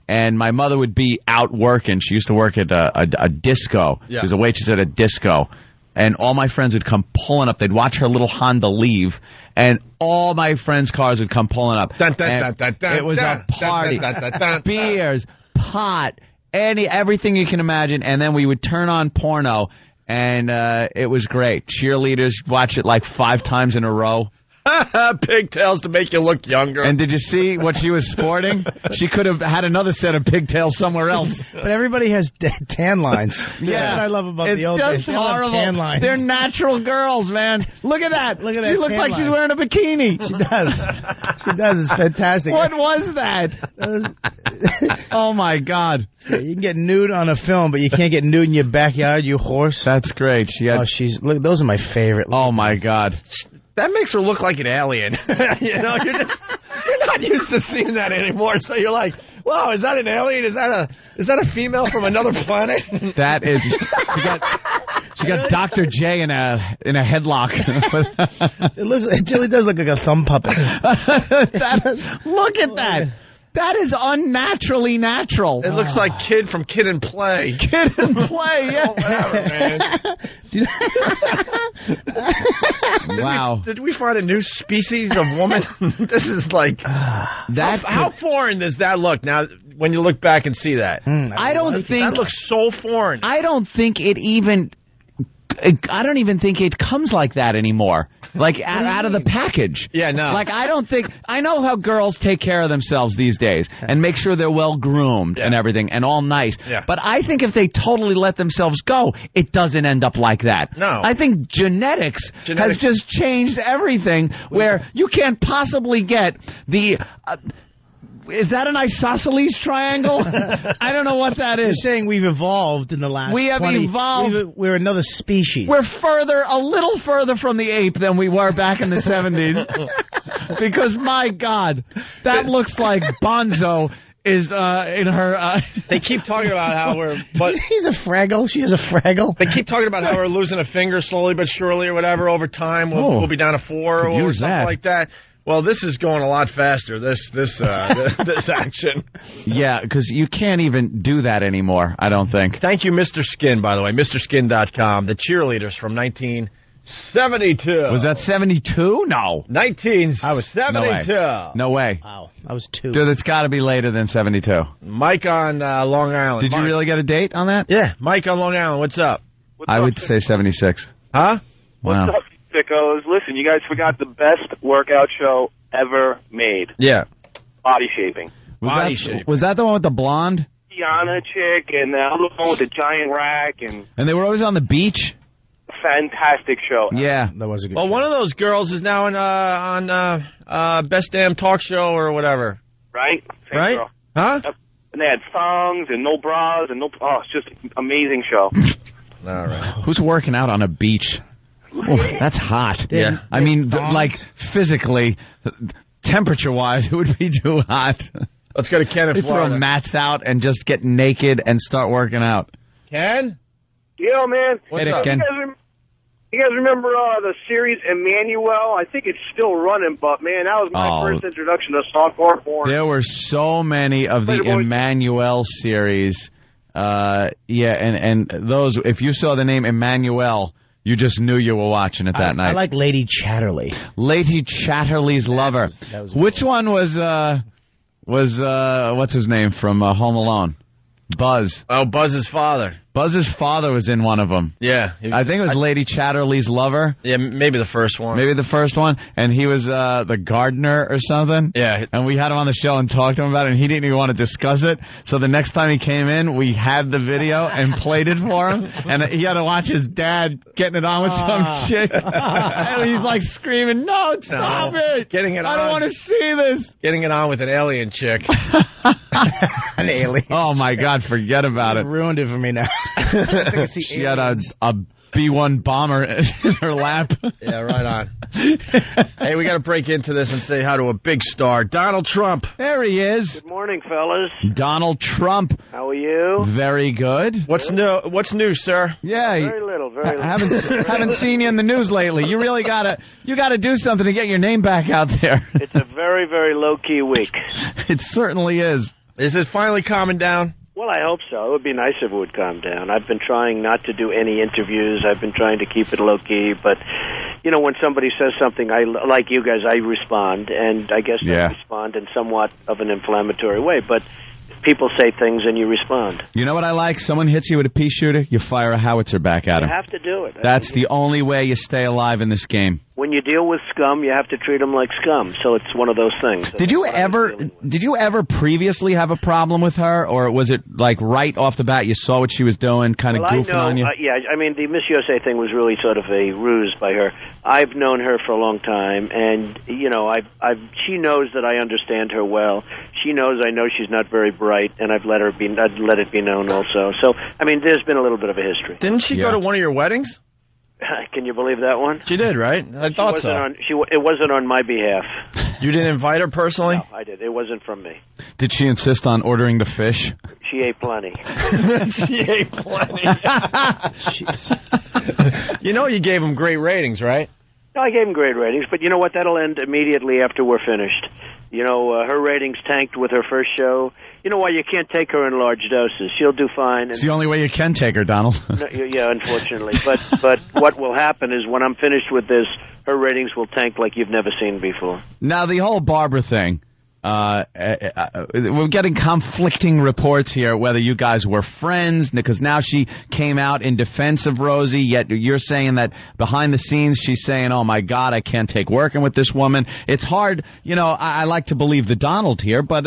and my mother would be out working. She used to work at a disco. She was a waitress at a disco. And all my friends would come pulling up. They'd watch her little Honda leave, and all my friends' cars would come pulling up. It was a party. Beers, pot, everything you can imagine. And then we would turn on porno, and it was great. Cheerleaders, watch it like 5 times in a row. Pigtails to make you look younger. And did you see what she was sporting? She could have had another set of pigtails somewhere else. But everybody has tan lines. Yeah. That's what I love about the old days. It's just horrible. Tan lines. They're natural girls, man. Look at that. Look at that. She looks like line. she's wearing a bikini. She does. She does. It's fantastic. What was that? Oh, my God. You can get nude on a film, but you can't get nude in your backyard, you horse. That's great. Look, those are my favorite. Oh, my God. That makes her look like an alien. You're not used to seeing that anymore. So you're like, wow, is that an alien? Is that a female from another planet? That is. She got Dr. J in a headlock. It really does look like a thumb puppet. Look at that. That is unnaturally natural. It looks like Kid from Kid and Play. Kid and Play, yeah. Oh, whatever, man. Wow. Did we find a new species of woman? This is like... How foreign does that look now when you look back and see that? I don't think... That looks so foreign. I don't think it even... I don't even think it comes like that anymore. Like, out of the package. Yeah, no. Like, I don't think... I know how girls take care of themselves these days and make sure they're well-groomed and everything and all nice. Yeah. But I think if they totally let themselves go, it doesn't end up like that. No. I think genetics has just changed everything where you can't possibly get the... is that an isosceles triangle? I don't know what that is. You're saying we've evolved in the last We have evolved. We're another species. We're a little further from the ape than we were back in the 70s. Because, my God, that looks like Bonzo is in her... They keep talking about how we're... But he's a Fraggle. She is a Fraggle. They keep talking about how we're losing a finger slowly but surely or whatever over time. We'll be down to 4 or something like that. Well, this is going a lot faster, this action. Yeah, because you can't even do that anymore, I don't think. Thank you, Mr. Skin, by the way, MrSkin.com, the cheerleaders from 1972. Was that 72? No. 1972. No way. Wow, I was 2. Dude, it's got to be later than 72. Mike on Long Island. Did you really get a date on that? Yeah, Mike on Long Island, what's up? I would say 76. Huh? Wow. What's up, sickos? Listen, you guys forgot the best workout show ever made. Yeah. Body shaping. Was that the one with the blonde? Tiana chick and the other one with the giant rack and they were always on the beach? Fantastic show. Yeah. That was a good show. One of those girls is now on Best Damn Talk Show or whatever. Right? Same right? Girl. Huh? Yep. And they had thongs and no bras and no... Oh, it's just an amazing show. All right. Who's working out on a beach? Oh, that's hot. Yeah. I mean, like, physically, temperature-wise, it would be too hot. Let's go to Ken in Florida. Throw mats out and just get naked and start working out. Ken? Yo, man. What's up, Ken? You guys remember the series Emmanuel? I think it's still running, but, man, that was my first introduction to softcore porn. There were so many of the Emmanuel series. And those, if you saw the name Emmanuel, you just knew you were watching it that night. I like Lady Chatterley. Lady Chatterley's lover. Which one was what's his name from Home Alone? Buzz. Oh, Buzz's father. Buzz's father was in one of them. Yeah. I think it was Lady Chatterley's lover. Yeah, maybe the first one. Maybe the first one. And he was the gardener or something. Yeah. And we had him on the show and talked to him about it, and he didn't even want to discuss it. So the next time he came in, we had the video and played it for him. And he had to watch his dad getting it on with some chick. And he's like screaming, no, stop it. Getting it on. I don't want to see this. Getting it on with an alien chick. An alien. Oh, my God. Forget about it. Ruined it for me now. She had a B-1 bomber in her lap. Yeah, right on. Hey, we got to break into this and say hi to a big star, Donald Trump. There he is. Good morning, fellas. Donald Trump. How are you? Very good. What's new, sir? Yeah, very little. Haven't seen you in the news lately. You really gotta do something to get your name back out there. It's a very, very low-key week. It certainly is. Is it finally calming down? Well, I hope so. It would be nice if it would calm down. I've been trying not to do any interviews. I've been trying to keep it low-key. But, you know, when somebody says something, like you guys, I respond. And I guess I respond in somewhat of an inflammatory way. But people say things and you respond. You know what I like? Someone hits you with a pea shooter, you fire a howitzer back at him. You have to do it. That's the only way you stay alive in this game. When you deal with scum, you have to treat them like scum. So it's one of those things. Did you ever previously have a problem with her, or was it like right off the bat you saw what she was doing, kind of goofing on you? Yeah, I mean the Miss USA thing was really sort of a ruse by her. I've known her for a long time, and you know, she knows that I understand her well. She knows I know she's not very bright, and I'd let it be known also. So I mean, there's been a little bit of a history. Didn't she go to one of your weddings? Can you believe that one? She did, right? I thought so. It wasn't on my behalf. You didn't invite her personally? No, I did. It wasn't from me. Did she insist on ordering the fish? She ate plenty. She ate plenty. You know you gave them great ratings, right? No, I gave them great ratings, but you know what? That'll end immediately after we're finished. You know, her ratings tanked with her first show. You know why? You can't take her in large doses. She'll do fine. It's the only way you can take her, Donald. No, yeah, unfortunately. But what will happen is when I'm finished with this, her ratings will tank like you've never seen before. Now, the whole Barbara thing, we're getting conflicting reports here whether you guys were friends, because now she came out in defense of Rosie, yet you're saying that behind the scenes she's saying, oh my God, I can't take working with this woman. It's hard, you know, I like to believe the Donald here, but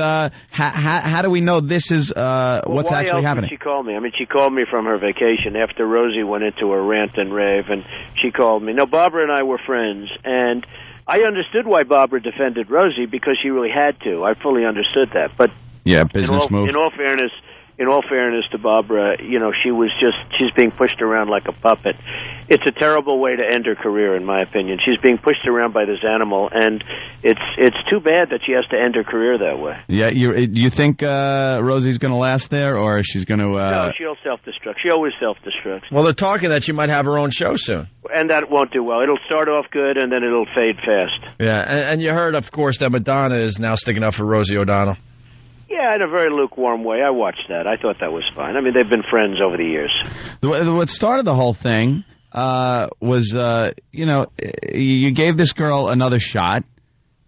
how do we know this is what's actually happening? She called me. I mean, she called me from her vacation after Rosie went into her rant and rave, and she called me. No, Barbara and I were friends, and I understood why Barbara defended Rosie because she really had to. I fully understood that. But yeah, business move. In all fairness to Barbara, you know, she's being pushed around like a puppet. It's a terrible way to end her career, in my opinion. She's being pushed around by this animal, and it's too bad that she has to end her career that way. Yeah, you think Rosie's going to last there, or she's going to? No, she'll self-destruct. She always self-destructs. Well, they're talking that she might have her own show soon. And that won't do well. It'll start off good, and then it'll fade fast. Yeah, and you heard, of course, that Madonna is now sticking up for Rosie O'Donnell. Yeah, in a very lukewarm way. I watched that. I thought that was fine. I mean, they've been friends over the years. What started the whole thing was, you know, you gave this girl another shot,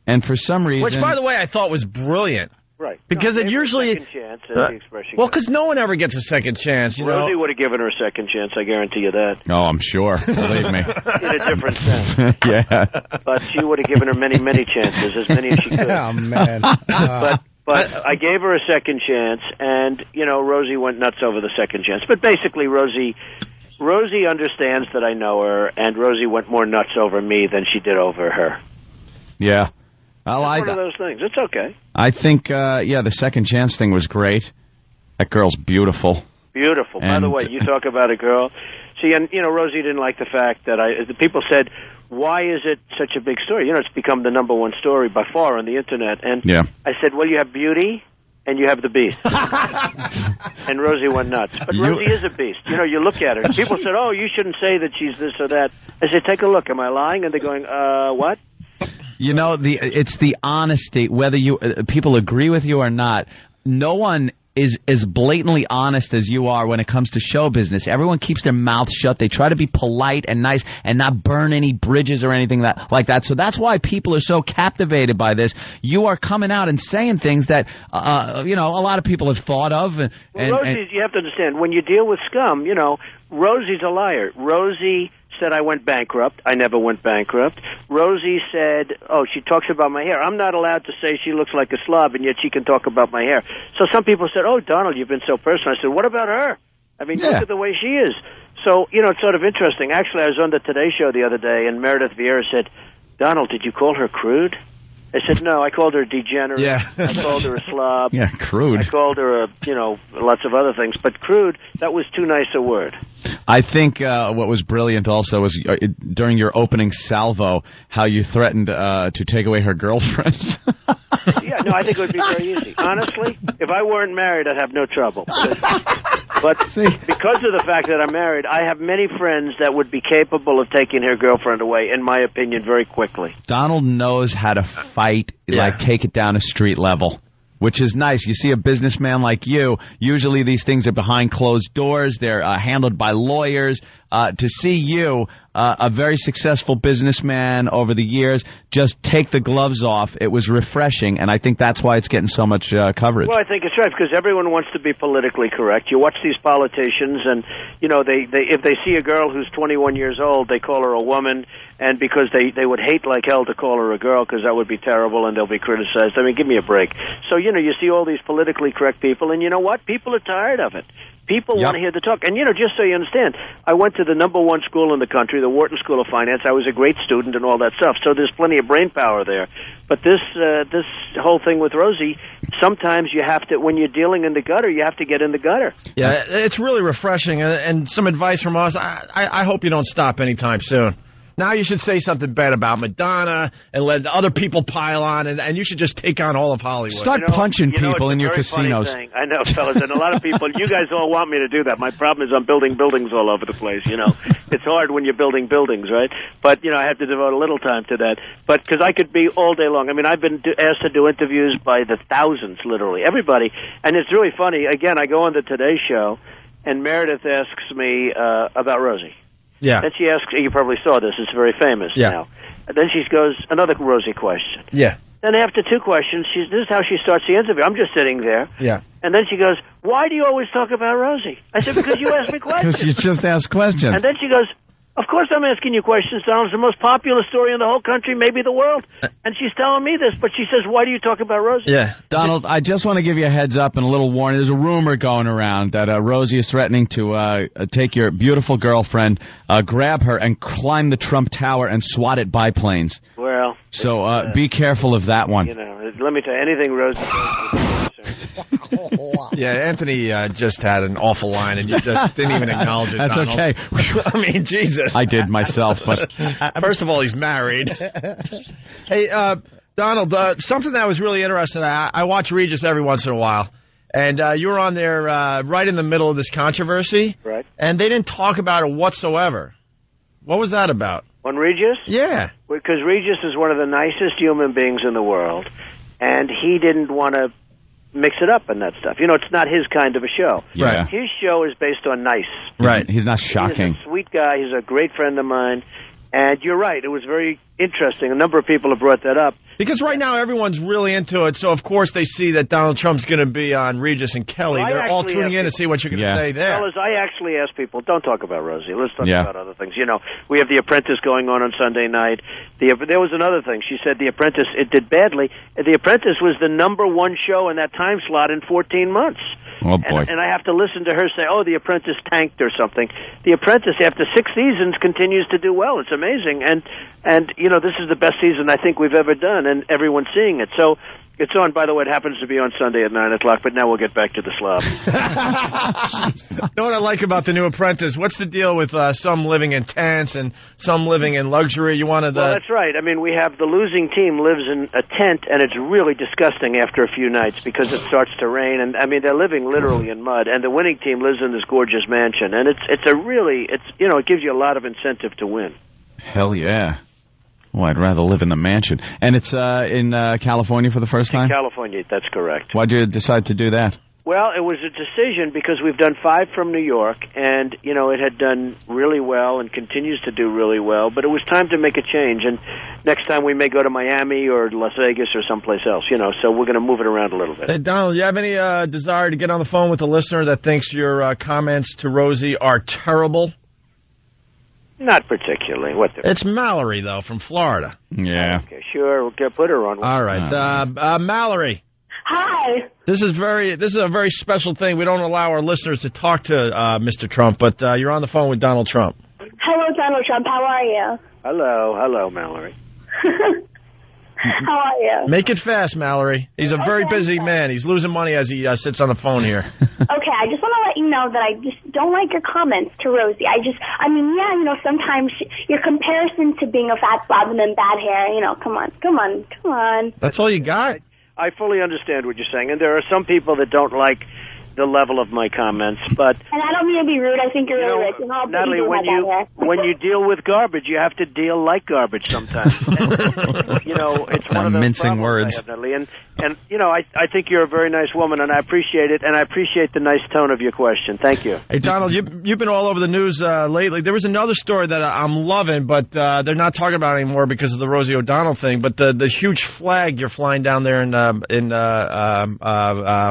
and for some reason... Which, by the way, I thought was brilliant. Right. Because it usually... Second chance, as the expression well, because no one ever gets a second chance, you know. Rosie would have given her a second chance, I guarantee you that. Oh, I'm sure. Believe me. In a different sense. Yeah. But she would have given her many, many chances, as many as she could. Oh, man. But I gave her a second chance, and, you know, Rosie went nuts over the second chance. But basically, Rosie understands that I know her, and Rosie went more nuts over me than she did over her. Yeah. It's one of those things. It's okay. I think, the second chance thing was great. That girl's beautiful. Beautiful. By the way, you talk about a girl. See, and, you know, Rosie didn't like the fact that the people said, why is it such a big story? You know, it's become the #1 story by far on the Internet. And I said, well, you have beauty and you have the beast. And Rosie went nuts. But Rosie is a beast. You know, you look at her. People said, oh, you shouldn't say that she's this or that. I said, take a look. Am I lying? And they're going, what? You know, it's the honesty, whether people agree with you or not. No one is as blatantly honest as you are when it comes to show business. Everyone keeps their mouth shut. They try to be polite and nice and not burn any bridges or anything like that. So that's why people are so captivated by this. You are coming out and saying things that, a lot of people have thought of. Rosie's, you have to understand, when you deal with scum, Rosie's a liar. Rosie said I went bankrupt. I never went bankrupt. Rosie said, she talks about my hair. I'm not allowed to say she looks like a slob, and yet she can talk about my hair. So some people said, Donald, you've been so personal. I said, what about her? I mean, look at the way she is. So, it's sort of interesting. Actually, I was on the Today Show the other day, and Meredith Vieira said, Donald, did you call her crude? I said, no, I called her a degenerate. Yeah. I called her a slob. Yeah, crude. I called her lots of other things. But crude, that was too nice a word. I think what was brilliant also was during your opening salvo, how you threatened to take away her girlfriend. Yeah, no, I think it would be very easy. Honestly, if I weren't married, I'd have no trouble. But because of the fact that I'm married, I have many friends that would be capable of taking her girlfriend away, in my opinion, very quickly. Donald knows how to fight, take it down a street level, which is nice. You see a businessman like you, usually these things are behind closed doors. They're handled by lawyers. To see you, a very successful businessman over the years, just take the gloves off, it was refreshing, and I think that's why it's getting so much coverage. Well, I think it's right, because everyone wants to be politically correct. You watch these politicians, and, they if they see a girl who's 21 years old, they call her a woman, and because they would hate like hell to call her a girl, because that would be terrible, and they'll be criticized. I mean, give me a break. So, you see all these politically correct people, and you know what? People are tired of it. People want to hear the talk. And, just so you understand, I went to the #1 school in the country, the Wharton School of Finance. I was a great student and all that stuff. So there's plenty of brain power there. But this whole thing with Rosie, sometimes you have to, when you're dealing in the gutter, you have to get in the gutter. Yeah, it's really refreshing. And some advice from us, I hope you don't stop anytime soon. Now you should say something bad about Madonna and let other people pile on, and you should just take on all of Hollywood. Start punching people in your casinos. I know, fellas, and a lot of people, you guys all want me to do that. My problem is I'm building buildings all over the place, It's hard when you're building buildings, right? But, I have to devote a little time to that. But because I could be all day long. I mean, I've been asked to do interviews by the thousands, literally, everybody. And it's really funny. Again, I go on the Today Show, and Meredith asks me about Rosie. Yeah. Then she asks, you probably saw this, it's very famous now. And then she goes, another Rosie question. Yeah. Then after 2 questions, this is how she starts the interview. I'm just sitting there. Yeah. And then she goes, why do you always talk about Rosie? I said, because you ask me questions. Because you just ask questions. And then she goes, of course I'm asking you questions, Donald. It's the most popular story in the whole country, maybe the world. And she's telling me this, but she says, why do you talk about Rosie? Yeah. Donald, I just want to give you a heads up and a little warning. There's a rumor going around that Rosie is threatening to take your beautiful girlfriend, grab her, and climb the Trump Tower and swat it biplanes. Well. So be careful of that one. Let me tell you, anything Rosie does. Yeah, Anthony just had an awful line, and you just didn't even acknowledge it, That's Donald. okay. I mean, Jesus. I did myself, but... First of all, he's married. Hey, Donald, something that was really interesting, I watch Regis every once in a while, and you were on there right in the middle of this controversy, right? And they didn't talk about it whatsoever. What was that about? On Regis? Yeah. Because Regis is one of the nicest human beings in the world, and he didn't want to mix it up and that stuff. It's not his kind of a show. Yeah. His show is based on nice. Right. He's not shocking. He's a sweet guy. He's a great friend of mine. And you're right. It was very interesting. A number of people have brought that up. Because right now everyone's really into it, so of course they see that Donald Trump's going to be on Regis and Kelly. Well, they're all tuning in to see what you're going to say there. Fellas, I actually ask people, don't talk about Rosie. Let's talk about other things. We have The Apprentice going on Sunday night. There was another thing. She said The Apprentice, it did badly. The Apprentice was the #1 show in that time slot in 14 months. Oh, boy. And I have to listen to her say, The Apprentice tanked or something. The Apprentice, after 6 seasons, continues to do well. It's amazing. And this is the best season I think we've ever done, and everyone's seeing it. So it's on, by the way, it happens to be on Sunday at 9 o'clock, but now we'll get back to the slob. You know what I like about the new Apprentice? What's the deal with some living in tents and some living in luxury? Well, that's right. I mean, we have the losing team lives in a tent, and it's really disgusting after a few nights because it starts to rain. And, I mean, they're living literally in mud. And the winning team lives in this gorgeous mansion. And it gives you a lot of incentive to win. Hell yeah. Well, I'd rather live in the mansion. And it's in California for the first time? In California, that's correct. Why'd you decide to do that? Well, it was a decision because we've done 5 from New York, and, it had done really well and continues to do really well, but it was time to make a change, and next time we may go to Miami or Las Vegas or someplace else, so we're going to move it around a little bit. Hey, Donald, you have any desire to get on the phone with a listener that thinks your comments to Rosie are terrible? Not particularly. It's Mallory, though, from Florida. Yeah. Okay, sure. We'll put her on. All right. Mallory. Hi. This is a very special thing. We don't allow our listeners to talk to Mr. Trump, but you're on the phone with Donald Trump. Hello, Donald Trump. How are you? Hello, Mallory. How are you? Make it fast, Mallory. He's a very busy man. He's losing money as he sits on the phone here. Okay, I just want to let you know that I just don't like your comments to Rosie. Sometimes your comparison to being a fat slob and then bad hair, come on. That's all you got? I fully understand what you're saying, and there are some people that don't like the level of my comments, but... And I don't mean to be rude. I think you're really rich. Natalie, when you deal with garbage, you have to deal like garbage sometimes. It's one of those mincing words. I have, Natalie. And I think you're a very nice woman, and I appreciate it, and I appreciate the nice tone of your question. Thank you. Hey, Donald, you've been all over the news lately. There was another story that I'm loving, but they're not talking about it anymore because of the Rosie O'Donnell thing, but the huge flag you're flying down there in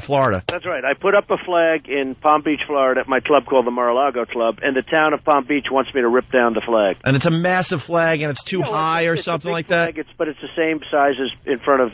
Florida. That's right. I put up a flag in Palm Beach, Florida, at my club called the Mar-a-Lago Club, and the town of Palm Beach wants me to rip down the flag. And it's a massive flag, and it's too high or something like that? But it's the same size as in front of,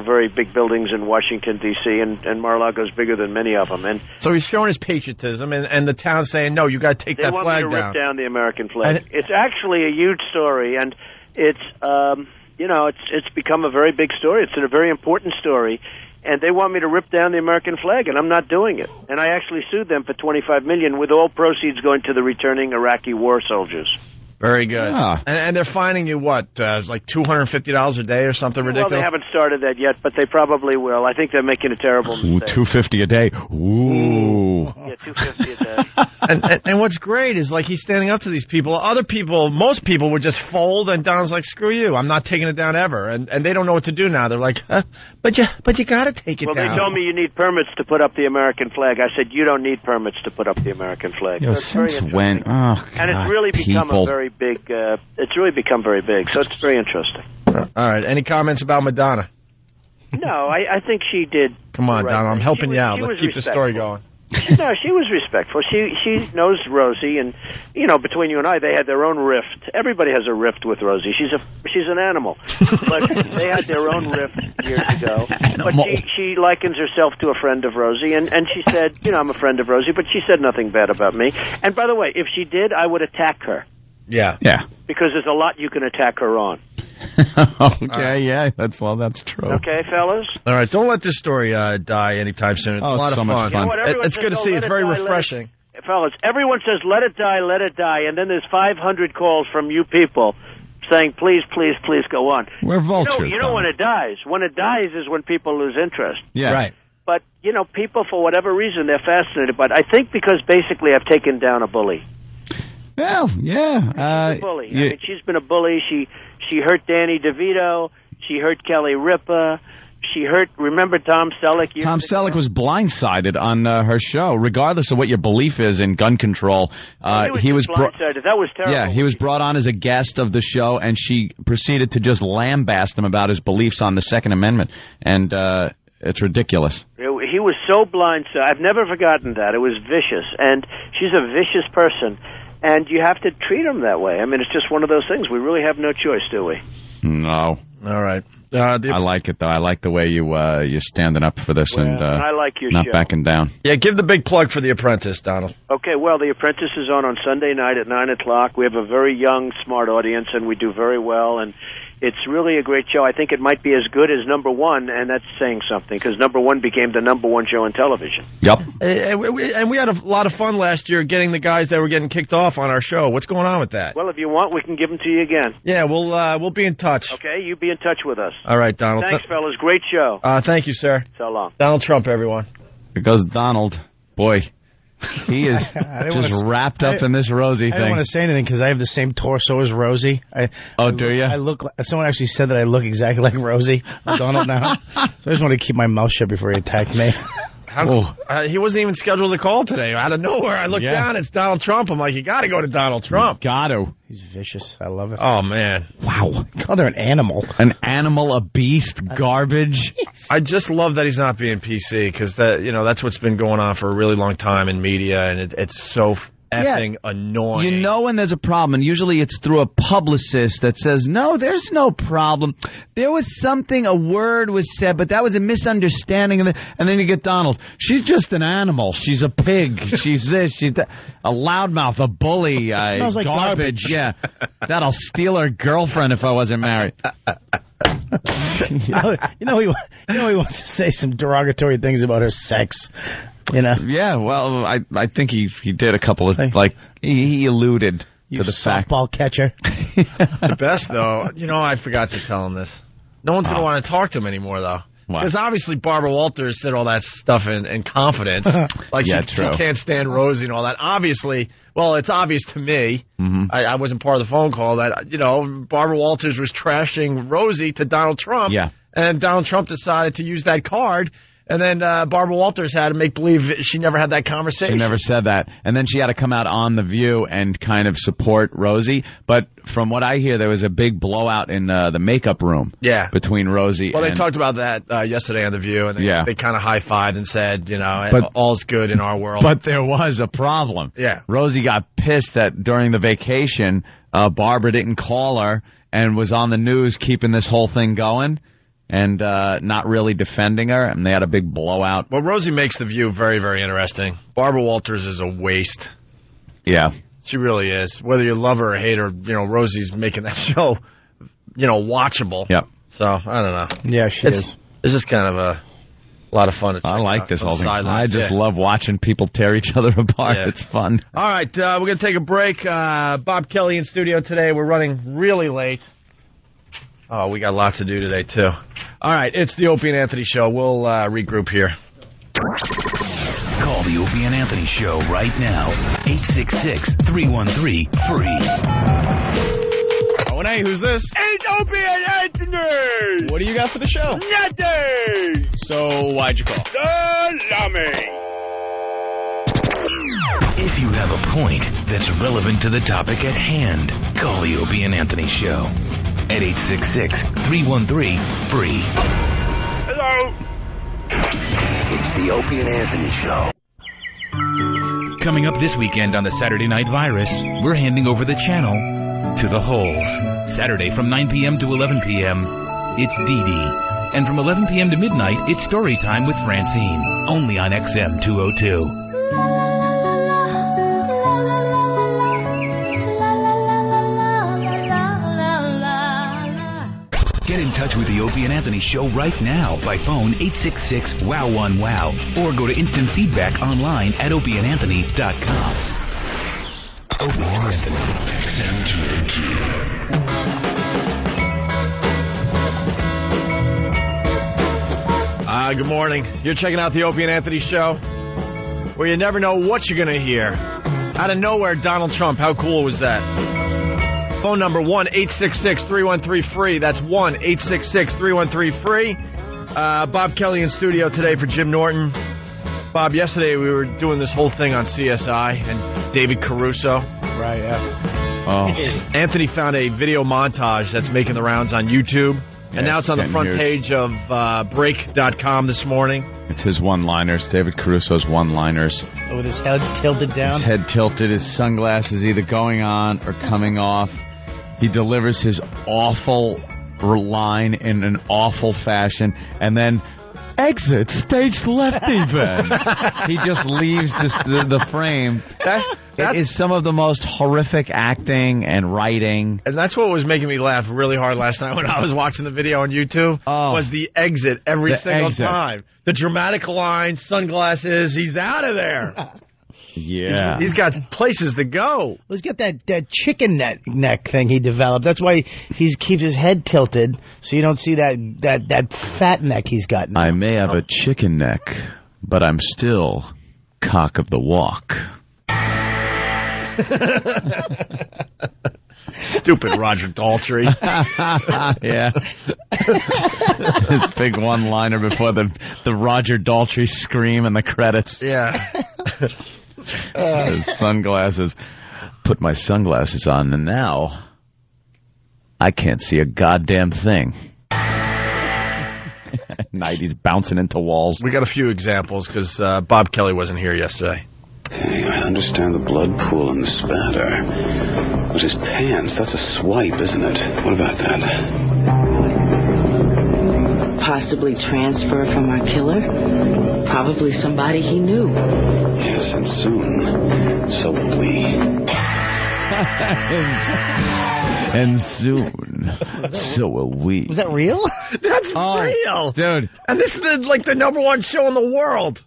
very big buildings in Washington, D.C., and Mar-a-Lago's bigger than many of them. And so he's showing his patriotism, and the town's saying, no, you got to take that flag down. They want me to rip down the American flag. It's actually a huge story, and it's, it's become a very big story. It's a very important story. And they want me to rip down the American flag, and I'm not doing it. And I actually sued them for $25 million, with all proceeds going to the returning Iraqi war soldiers. Very good. And they're fining you what, like $250 a day or something ridiculous? Well, they haven't started that yet, but they probably will. I think they're making a terrible mistake. $250 a day. Ooh. Yeah, $250 a day. and what's great is, like, he's standing up to these people. Most people would just fold, and Donald's like, screw you, I'm not taking it down ever. And they don't know what to do now. They're like, but you got to take it down. Well, they told me you need permits to put up the American flag. I said, you don't need permits to put up the American flag. Since when? Oh, God, and it's really become a very big, it's really become very big, so it's very interesting. All right. Any comments about Madonna? No, I think she did. Come on, Donald, I'm helping you out. Let's keep the story going. No, she was respectful. She knows Rosie, and between you and I, they had their own rift. Everybody has a rift with Rosie. She's an animal, but they had their own rift years ago. But she likens herself to a friend of Rosie, and she said, I'm a friend of Rosie, but she said nothing bad about me. And by the way, if she did, I would attack her. Yeah. Because there's a lot you can attack her on. Okay, yeah, that's true. Okay, fellas? All right, don't let this story die anytime soon. It's a lot of fun. You know It's good to see. It's very refreshing. Fellas, everyone says, let it die, and then there's 500 calls from you people saying, please go on. We're vultures. You know when it dies. When it dies is when people lose interest. Yeah. Right. But, people, for whatever reason, they're fascinated. But I think because basically I've taken down a bully. Well, yeah. She's a bully. I mean, she's been a bully. She hurt Danny DeVito. She hurt Kelly Ripa. She hurt, remember Tom Selleck? Tom Selleck was blindsided on her show, regardless of what your belief is in gun control. He was blindsided. That was terrible. Yeah, he was brought on as a guest of the show, and she proceeded to just lambast him about his beliefs on the Second Amendment. And it's ridiculous. He was so blindsided. I've never forgotten that. It was vicious. And she's a vicious person. And you have to treat them that way. I mean, it's just one of those things. We really have no choice, do we? No. All right. I like it, though. I like the way you're standing up for this and I like your not show. Backing down. Yeah, give the big plug for The Apprentice, Donald. Okay, well, The Apprentice is on Sunday night at 9 o'clock. We have a very young, smart audience, and we do very well. And it's really a great show. I think it might be as good as number one, and that's saying something, because number one became the number one show on television. Yep. And we had a lot of fun last year getting the guys that were getting kicked off on our show. What's going on with that? Well, if you want, we can give them to you again. Yeah, we'll be in touch. Okay, you be in touch with us. All right, Donald. Thanks, fellas. Great show. Thank you, sir. So long. Donald Trump, everyone. Because Donald, boy, He is just wrapped up in this Rosie thing. I don't want to say anything because I have the same torso as Rosie. Do you? I look. Someone actually said that I look exactly like Rosie Donald now. So I just want to keep my mouth shut before he attacked me. He wasn't even scheduled to call today. Out of nowhere, I look down. It's Donald Trump. I'm like, you got to go to Donald Trump. Got to. He's vicious. I love it. Oh man! Wow. Called her an animal. An animal, a beast, garbage. I just love that he's not being PC because that's what's been going on for a really long time in media, and it's so effing annoying. You know when there's a problem, and usually it's through a publicist that says, no, there's no problem. There was something, a word was said, but that was a misunderstanding. And then you get Donald. She's just an animal. She's a pig. She's this. She's that. A loudmouth, a bully, smells like garbage. Yeah. That'll steal her girlfriend if I wasn't married. He wants to say some derogatory things about her sex. Yeah, well, I think he did a couple of, he alluded to the fact. Softball catcher. The best, though, I forgot to tell him this. No one's going to want to talk to him anymore, though. Because obviously Barbara Walters said all that stuff in confidence. She can't stand Rosie and all that. Obviously, it's obvious to me. Mm-hmm. I wasn't part of the phone call that, Barbara Walters was trashing Rosie to Donald Trump. Yeah. And Donald Trump decided to use that card. And then Barbara Walters had to make believe she never had that conversation. She never said that. And then she had to come out on The View and kind of support Rosie. But from what I hear, there was a big blowout in the makeup room between Rosie Well, they talked about that yesterday on The View, and they kind of high-fived and said, all's good in our world. But there was a problem. Yeah. Rosie got pissed that during the vacation, Barbara didn't call her and was on the news keeping this whole thing going. And not really defending her, and they had a big blowout. Well, Rosie makes The View very, very interesting. Barbara Walters is a waste. Yeah. She really is. Whether you love her or hate her, Rosie's making that show, watchable. Yep. So, I don't know. Yeah, she is. It's just kind of a lot of fun. I like this whole thing. I just love watching people tear each other apart. Yeah. It's fun. All right, we're going to take a break. Bob Kelly in studio today. We're running really late. Oh, we got lots to do today, too. All right, it's the Opie and Anthony Show. We'll regroup here. Call the Opie and Anthony Show right now. 866-313-FREE. Oh, and hey, who's this? It's Opie and Anthony! What do you got for the show? Nothing! So, why'd you call? Salami! If you have a point that's relevant to the topic at hand, call the Opie and Anthony Show. At 866-313-FREE. Hello. It's the Opie and Anthony Show. Coming up this weekend on the Saturday Night Virus, we're handing over the channel to the Holes. Saturday from 9 p.m. to 11 p.m., it's Dee Dee. And from 11 p.m. to midnight, it's Story Time with Francine. Only on XM 202. Get in touch with the Opie and Anthony Show right now by phone 866-WOW1-WOW or go to instant feedback online at opieandanthony.com. Opie and Anthony, XM 202. Good morning. You're checking out the Opie and Anthony Show, where you never know what you're going to hear. Out of nowhere, Donald Trump. How cool was that? Phone number 1-866-313-FREE. That's 1-866-313-FREE. Bob Kelly in studio today for Jim Norton. Bob, yesterday we were doing this whole thing on CSI and David Caruso. Right, yeah. Oh. Anthony found a video montage that's making the rounds on YouTube. Yeah, and now it's on the front page of break.com this morning. It's his one-liners, David Caruso's one-liners. With his head tilted down. His head tilted, his sunglasses either going on or coming off. He delivers his awful line in an awful fashion, and then exit stage left even. He just leaves the frame. That is some of the most horrific acting and writing. And that's what was making me laugh really hard last night when I was watching the video on YouTube, was the exit every single time. The dramatic line, sunglasses, he's out of there. Yeah. He's got places to go. Let's get that chicken neck thing he developed. That's why he keeps his head tilted, so you don't see that fat neck he's got now. I may have a chicken neck, but I'm still cock of the walk. Stupid Roger Daltrey. Yeah. His big one-liner before the Roger Daltrey scream in the credits. Yeah. His sunglasses. Put my sunglasses on, and now I can't see a goddamn thing. At night, he's bouncing into walls. We got a few examples because Bob Kelly wasn't here yesterday. Hey, I understand the blood pool and the spatter. But his pants, that's a swipe, isn't it? What about that? Possibly transfer from our killer? Probably somebody he knew. Yes, and soon, so will we. And soon, so will we. Was that real? That's real. Dude. And this is the #1 show in the world.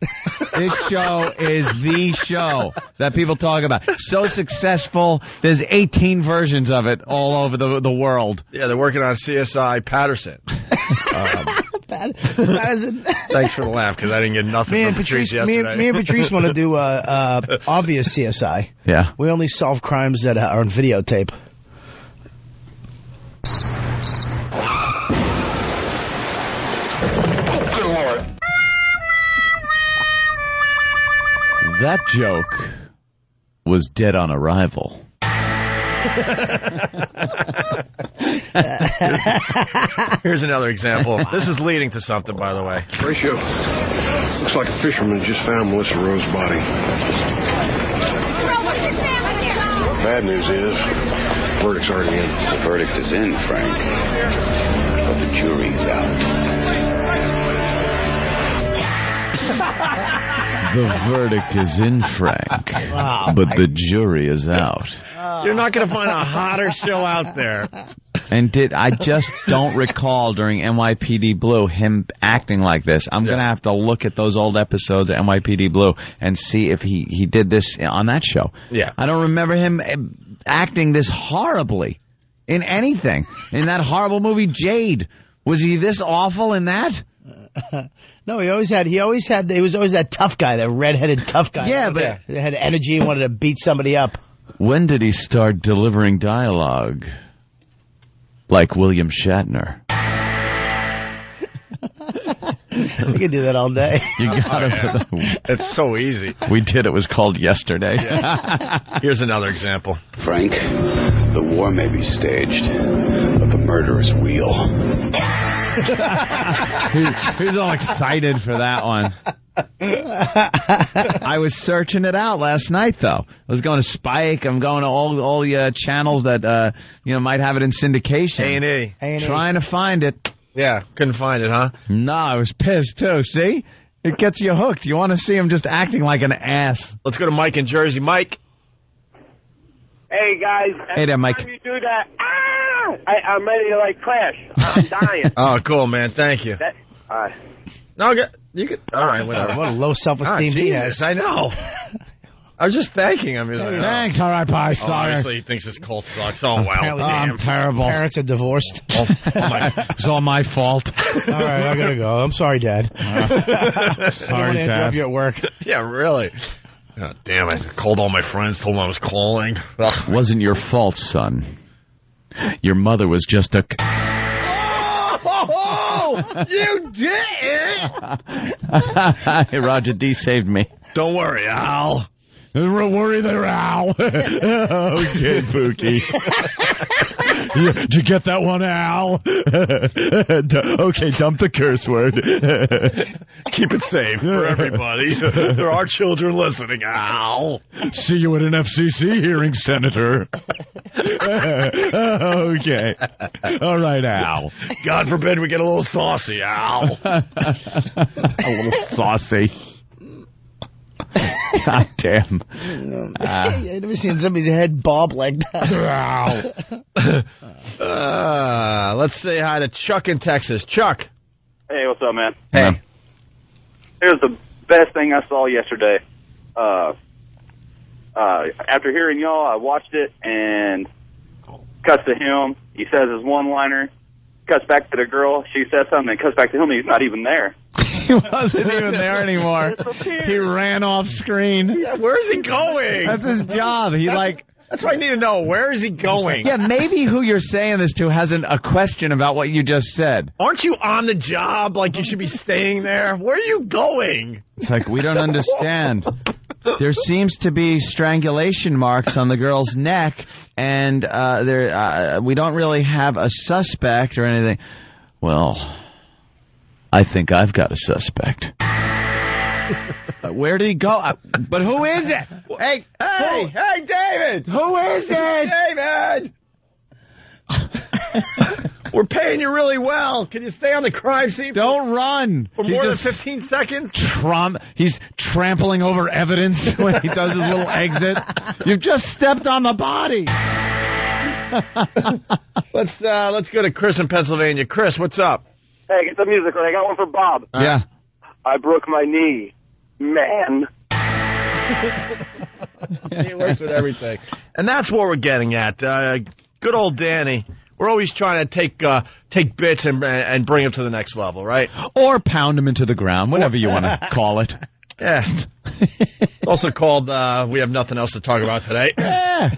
This show is the show that people talk about. So successful, there's 18 versions of it all over the world. Yeah, they're working on CSI Patterson. Patterson. Thanks for the laugh, because I didn't get nothing from Patrice yesterday. Me and Patrice want to do obvious CSI. Yeah. We only solve crimes that are on videotape. That joke was dead on arrival. Here's another example. This is leading to something, by the way. Ratio. Looks like a fisherman just found Melissa Rose's body. Bad news is, verdict's already in. The verdict is in, Frank. But the jury's out. The verdict is in, Frank, but the jury is out. You're not going to find a hotter show out there. And I just don't recall during NYPD Blue him acting like this. I'm going to have to look at those old episodes of NYPD Blue and see if he did this on that show. Yeah. I don't remember him acting this horribly in anything. In that horrible movie, Jade. Was he this awful in that? No, he was always that tough guy, that red-headed tough guy. Yeah, but he had energy and wanted to beat somebody up. When did he start delivering dialogue like William Shatner? You can do that all day. You got it. It's so easy. We did. It was called Yesterday. Yeah. Here's another example. Frank, the war may be staged, but the murder is real. Who's all excited for that one? I was searching it out last night, though. I was going to Spike. I'm going to all the channels that might have it in syndication. A&E. Trying to find it. Yeah, couldn't find it, huh? No, I was pissed, too. See? It gets you hooked. You want to see him just acting like an ass. Let's go to Mike in Jersey. Mike. Hey, guys. Hey there, Mike. Every time you do that, I'm ready to, crash. I'm dying. Oh, cool, man. Thank you. No, you could. All right, whatever. What a low self-esteem he has. I know. I was just thanking him. Thanks. All right, bye. Sorry. Obviously, he thinks his cult sucks. Oh, well. I'm terrible. Parents are divorced. It's all my fault. All right, I gotta go. I'm sorry, Dad. Sorry, Dad. Interrupt you at work. Yeah, really. Oh, damn it. I called all my friends, told them I was calling. Ugh. Wasn't your fault, son. Your mother was just a... Oh, you did! Hey, Roger D saved me. Don't worry, Al. Don't worry there, Al. Okay, Pookie. Did you get that one, Al? Okay, dump the curse word. Keep it safe for everybody. There are children listening, Al. See you at an FCC hearing, Senator. Okay. All right, Al. God forbid we get a little saucy, Al. A little saucy. God damn. I've never seen somebody's head bob like that. Let's say hi to Chuck in Texas. Chuck. Hey, what's up, man? Hey. Here's the best thing I saw yesterday. After hearing y'all, I watched it and cuts to him. He says his one-liner. Cuts back to the girl. She says something and cuts back to him. He's not even there. He wasn't even there anymore. He ran off screen. Yeah, where is he going? That's his job. That's what I need to know. Where is he going? Yeah, maybe who you're saying this to hasn't a question about what you just said. Aren't you on the job? Like you should be staying there? Where are you going? It's like, we don't understand. There seems to be strangulation marks on the girl's neck, and we don't really have a suspect or anything. Well, I think I've got a suspect. Where did he go? But who is it? Hey, David! Who is it? David! We're paying you really well. Can you stay on the crime scene? Don't run. For more than 15 seconds? He's trampling over evidence when he does his little exit. You've just stepped on the body. Let's go to Chris in Pennsylvania. Chris, what's up? Hey, get the music ready. I got one for Bob. Yeah. I broke my knee. Man. He works with everything. And that's what we're getting at. Good old Danny. We're always trying to take bits and bring them to the next level, right? Or pound them into the ground, whatever you want to call it. Yeah. Also called, we have nothing else to talk about today. Yeah.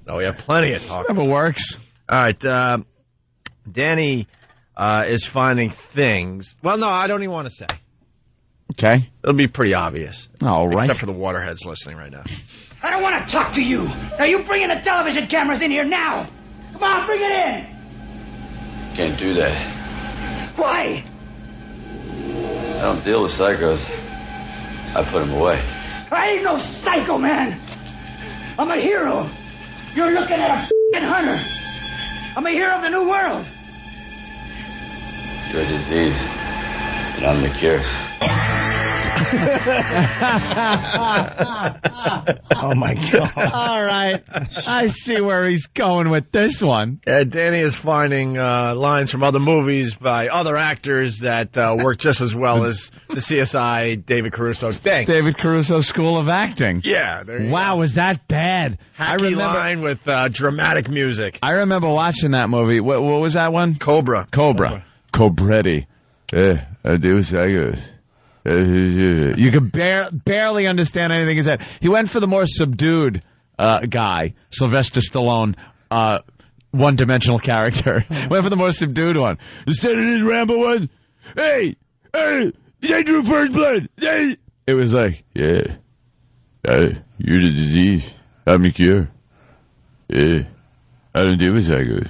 No, we have plenty of talk. Whatever works. All right. Danny is finding things. Well, no, I don't even want to say. Okay. It'll be pretty obvious. All right. Except for the waterheads listening right now. I don't want to talk to you. Now you bring in the television cameras in here now. Come on, bring it in. Can't do that. Why? I don't deal with psychos. I put them away. I ain't no psycho, man. I'm a hero. You're looking at a f***ing hunter. I'm a hero of the new world. You're a disease, and I'm the cure. Oh, my God. All right. I see where he's going with this one. Danny is finding lines from other movies by other actors that work just as well as the CSI David Caruso thing. David Caruso School of Acting. Yeah. Wow, was that bad? Hacky line with dramatic music. I remember watching that movie. What was that one? Cobra. Cobretti. I do psychos. You could barely understand anything he said. He went for the more subdued guy, Sylvester Stallone, one-dimensional character. Went for the more subdued one. Instead of this Rambo one, hey, they drew first blood. Hey. It was like, yeah, you're the disease. I'm the cure. Yeah, I don't deal with psychos.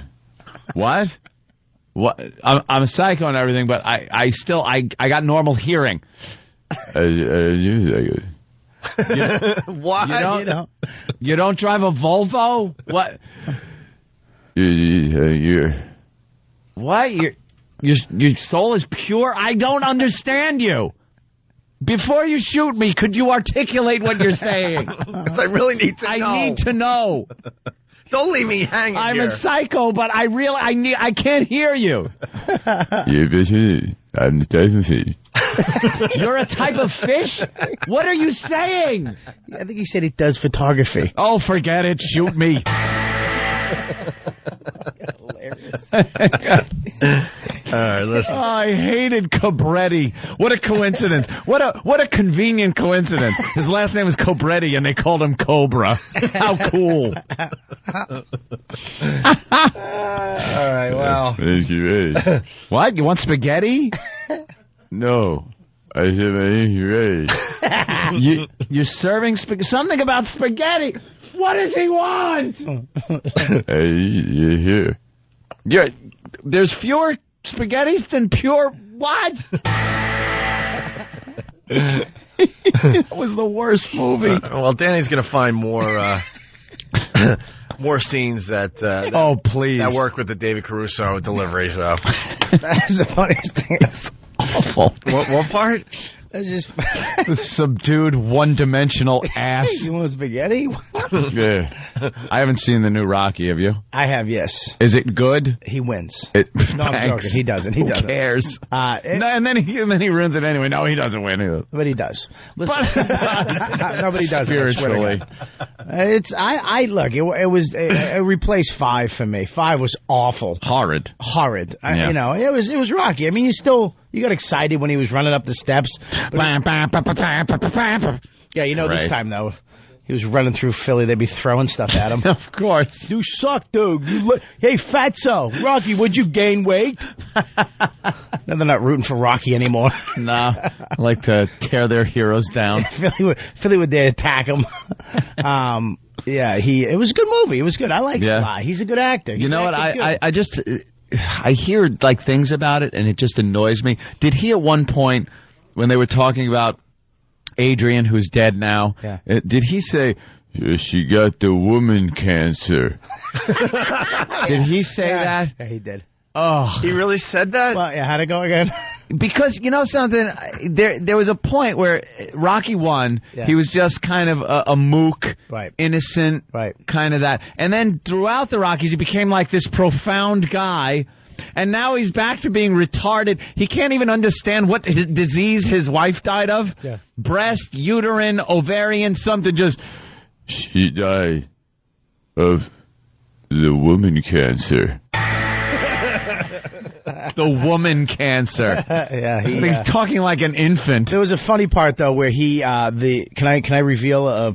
What? What? I'm a psycho and everything, but I got normal hearing. Why? You don't drive a Volvo? What? What? Your soul is pure? I don't understand you. Before you shoot me, could you articulate what you're saying? Because I really need to know. I need to know. Don't leave me hanging. I'm a psycho, but I can't hear you. I'm the type of fish. You're a type of fish? What are you saying? I think he said he does photography. Oh, forget it. Shoot me. Hilarious. All right, listen. Oh, I hated Cobretti. What a coincidence. What a convenient coincidence. His last name was Cobretti, and they called him Cobra. How cool. All right, well. What? You want spaghetti? No. I said my name's Ray. You're serving something about spaghetti. What does he want? You're here. There's fewer spaghettis than pure what? That was the worst movie. Well, Danny's going to find more more scenes that oh, please, that work with the David Caruso delivery. So that's the funniest thing. It's awful. What part? It's just the subdued, one-dimensional ass. You want spaghetti? Yeah. I haven't seen the new Rocky, have you? I have, yes. Is it good? He wins. No, I'm joking. He doesn't. He doesn't. Who cares? And then he ruins it anyway. No, he doesn't win either. But he does. Listen, nobody does. Spiritually. It replaced 5 for me. 5 was awful. Horrid. Yeah. It was Rocky. I mean, you got excited when he was running up the steps. Yeah, this time though, he was running through Philly. They'd be throwing stuff at him. Of course. You suck, dude. Hey, fatso. Rocky, would you gain weight? Now they're not rooting for Rocky anymore. Nah. I like to tear their heroes down. Philly would dare attack him. Yeah, it was a good movie. It was good. I like Sly. He's a good actor. You know what? I hear like things about it, and it just annoys me. Did he at one point, when they were talking about Adrian, who's dead now, did he say, she got the woman cancer? Did he say that? Yeah, he did. Oh, he really said that? Well, yeah, how'd it go again? Because you know something, there was a point where Rocky won. Yeah. He was just kind of a mook, innocent, kind of that. And then throughout the Rockies, he became like this profound guy. And now he's back to being retarded. He can't even understand what disease his wife died of. Yeah. Breast, uterine, ovarian, something. Just she died of the woman cancer. The woman cancer. Yeah, he's talking like an infant. There was a funny part though where he can I reveal a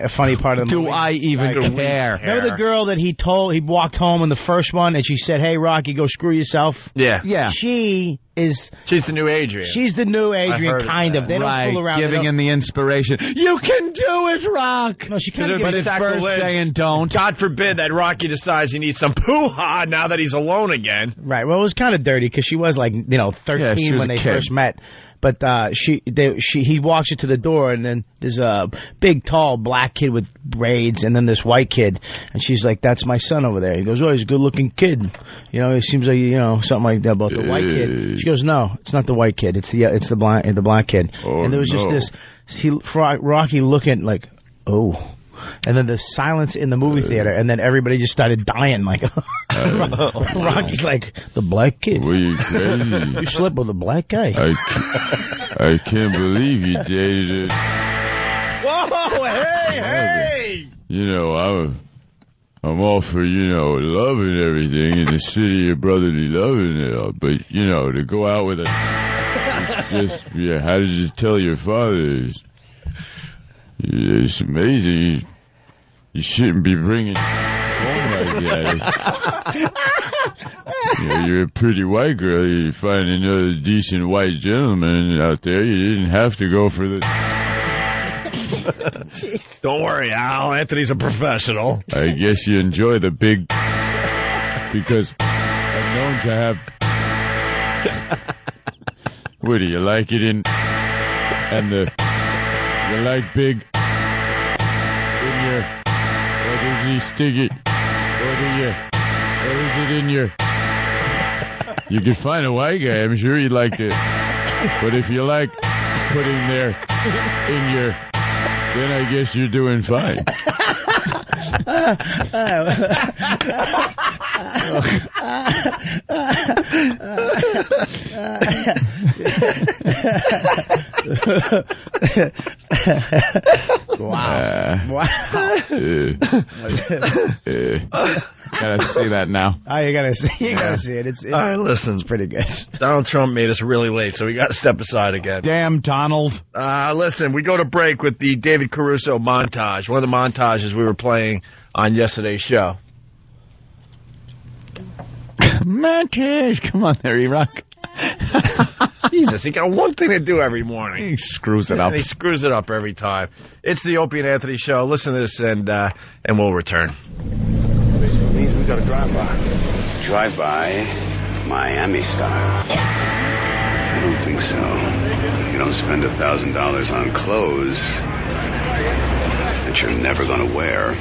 funny part of the movie? Do I even care? Remember the girl that he walked home in the first one and she said, "Hey Rocky, go screw yourself." Yeah. She's the new Adrian. She's the new Adrian, kind of. They don't fool around. Giving him the inspiration. You can do it, Rock. No, she kind of gives sacrilege saying don't. God forbid that Rocky decides he needs some poo-ha now that he's alone again. Right. Well, it was kind of dirty because she was like 13 when they first met. But he walks her to the door, and then there's a big, tall black kid with braids, and then this white kid, and she's like, "That's my son over there." He goes, "Oh, he's a good-looking kid." It seems like something like that about the white kid. She goes, "No, it's not the white kid. It's the black kid." And there was just this Rocky looking like, "Oh." And then the silence in the movie theater, and then everybody just started dying. Like, Rocky's like, "The black kid? Were you crazy? You slept with a black guy?" I can't believe you dated it. Whoa, hey! I'm all for, love and everything in the city of brotherly love and all, but, to go out with it's just, how did you tell your father? It's amazing. You shouldn't be bringing home like that. You're a pretty white girl. You find another decent white gentleman out there. You didn't have to go for the... Don't worry, Al. Anthony's a professional. I guess you enjoy the big... Because I'm known to have... What do you like it in... And you like big... In your... Or does he stick it? Or is it in your... You could find a white guy, I'm sure he'd like to. But if you like putting there in your... Then I guess you're doing fine. Wow. Gotta see that now. Oh, you gotta see it. It's all right, listen. It's pretty good. Donald Trump made us really late, so we got to step aside again. Damn, Donald. Listen, we go to break with the David Caruso montage, one of the montages we were playing on yesterday's show. Montage. Come on there, E-Rock. Jesus, he got one thing to do every morning. He screws it up. He screws it up every time. It's the Opie and Anthony show. Listen to this, and we'll return. Basically means we got to drive by. Drive by, Miami style. I don't think so. You don't spend $1,000 on clothes that you're never going to wear.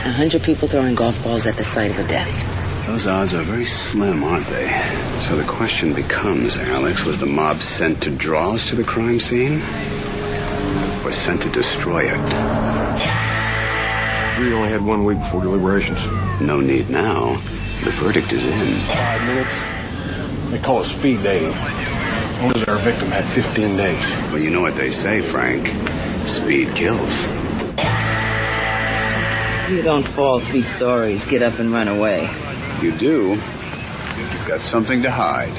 100 people throwing golf balls at the site of a death. Those odds are very slim, aren't they? So the question becomes, Alex, was the mob sent to draw us to the crime scene? Or sent to destroy it? We only had 1 week before deliberations. No need now. The verdict is in. 5 minutes. They call it speed dating. Only our victim had 15 days. Well, you know what they say, Frank. Speed kills. You don't fall 3 stories, get up and run away. You do. You've got something to hide.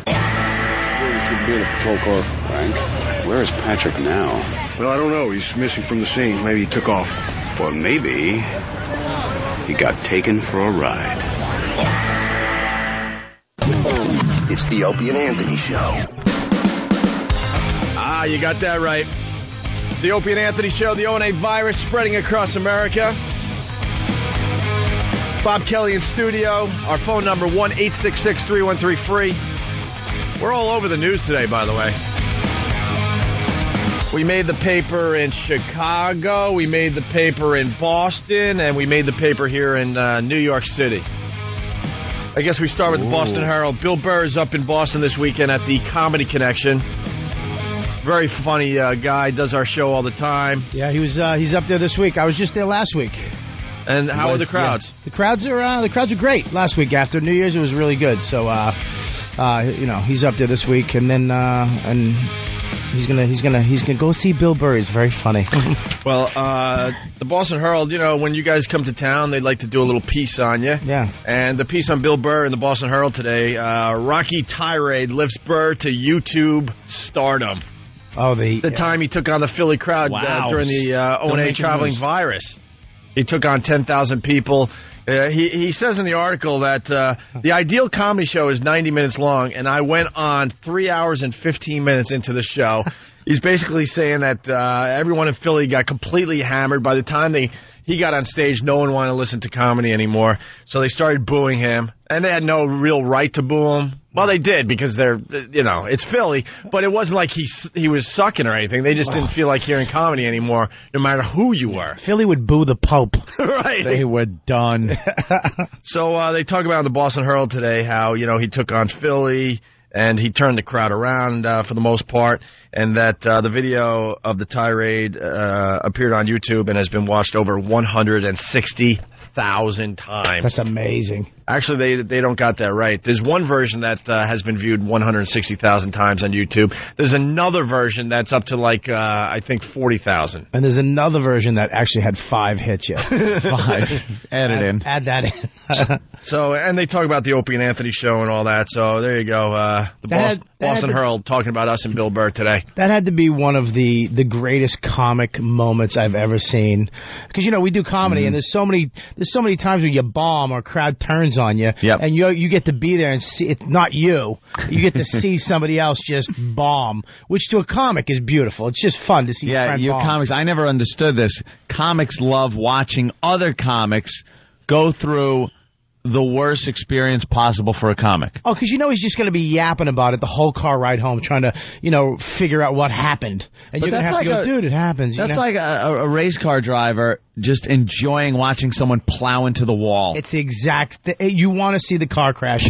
We should be in a patrol car. Frank, where is Patrick now? Well, I don't know. He's missing from the scene. Maybe he took off. Or maybe he got taken for a ride. It's the Opie and Anthony Show. Ah, you got that right. The Opie and Anthony Show, the O&A virus spreading across America. Bob Kelly in studio. Our phone number, 1-866-313-FREE. We're all over the news today, by the way. We made the paper in Chicago, we made the paper in Boston, and we made the paper here in New York City. I guess we start with the Boston Herald. Bill Burr is up in Boston this weekend at the Comedy Connection. Very funny guy, does our show all the time. Yeah, he's up there this week. I was just there last week. And how are the crowds? Yeah. The crowds are great. Last week after New Year's, it was really good. So, he's up there this week, and then and he's gonna go see Bill Burr. He's very funny. Well, the Boston Herald, when you guys come to town, they'd like to do a little piece on you. Yeah. And the piece on Bill Burr in the Boston Herald today, Rocky tirade lifts Burr to YouTube stardom. Oh, the time he took on the Philly crowd during the O&A traveling virus. He took on 10,000 people. He says in the article that the ideal comedy show is 90 minutes long, and I went on 3 hours and 15 minutes into the show. He's basically saying that everyone in Philly got completely hammered. By the time he got on stage, no one wanted to listen to comedy anymore, so they started booing him, and they had no real right to boo him. Well, they did because it's Philly, but it wasn't like he was sucking or anything. They just didn't feel like hearing comedy anymore, no matter who you were. Philly would boo the Pope. Right. They were done. So they talk about in the Boston Herald today how, he took on Philly and he turned the crowd around for the most part, and that the video of the tirade appeared on YouTube and has been watched over 160,000 times. That's amazing. Actually, they don't got that right. There's one version that has been viewed 160,000 times on YouTube. There's another version that's up to I think 40,000. And there's another version that actually had 5 hits yet. 5. Add it in. Add that in. So, and they talk about the Opie and Anthony Show and all that. So there you go. The Boston Herald talking about us and Bill Burr today. That had to be one of the greatest comic moments I've ever seen. Because, we do comedy, and there's so many times when you bomb or a crowd turns on you, and you get to be there and see, it's not you. You get to see somebody else just bomb, which to a comic is beautiful. It's just fun to see your friend bomb. Comics, I never understood this. Comics love watching other comics go through the worst experience possible for a comic. Oh, because he's just going to be yapping about it the whole car ride home, trying to, figure out what happened. And you're going to have to go, dude, it happens. That's like a race car driver just enjoying watching someone plow into the wall. It's the exact you want to see the car crash.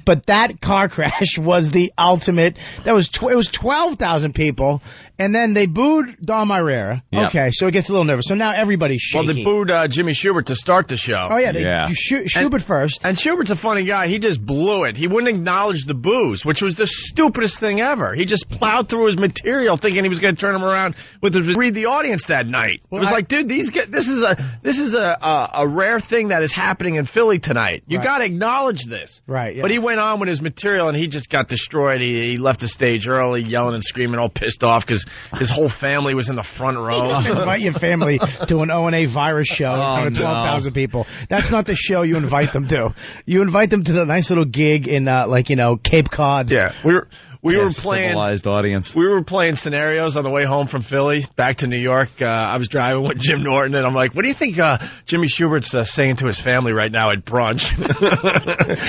But that car crash was the ultimate. It was 12,000 people. And then they booed Dom Irrera. Yep. Okay, so it gets a little nervous. So now everybody's shaky. Well, they booed Jimmy Schubert to start the show. Oh, yeah. Schubert first. And Schubert's a funny guy. He just blew it. He wouldn't acknowledge the boos, which was the stupidest thing ever. He just plowed through his material thinking he was going to turn him around read the audience that night. It was like, dude, this is a rare thing that is happening in Philly tonight. You got to acknowledge this. Right, yeah. But he went on with his material, and he just got destroyed. He left the stage early, yelling and screaming, all pissed off because his whole family was in the front row. Invite your family to an O&A virus show in front of 12,000 people. That's not the show you invite them to. You invite them to the nice little gig in, Cape Cod. Yeah, We were playing civilized audience. We were playing scenarios on the way home from Philly back to New York. I was driving with Jim Norton, and I'm like, "What do you think Jimmy Schubert's saying to his family right now at brunch?"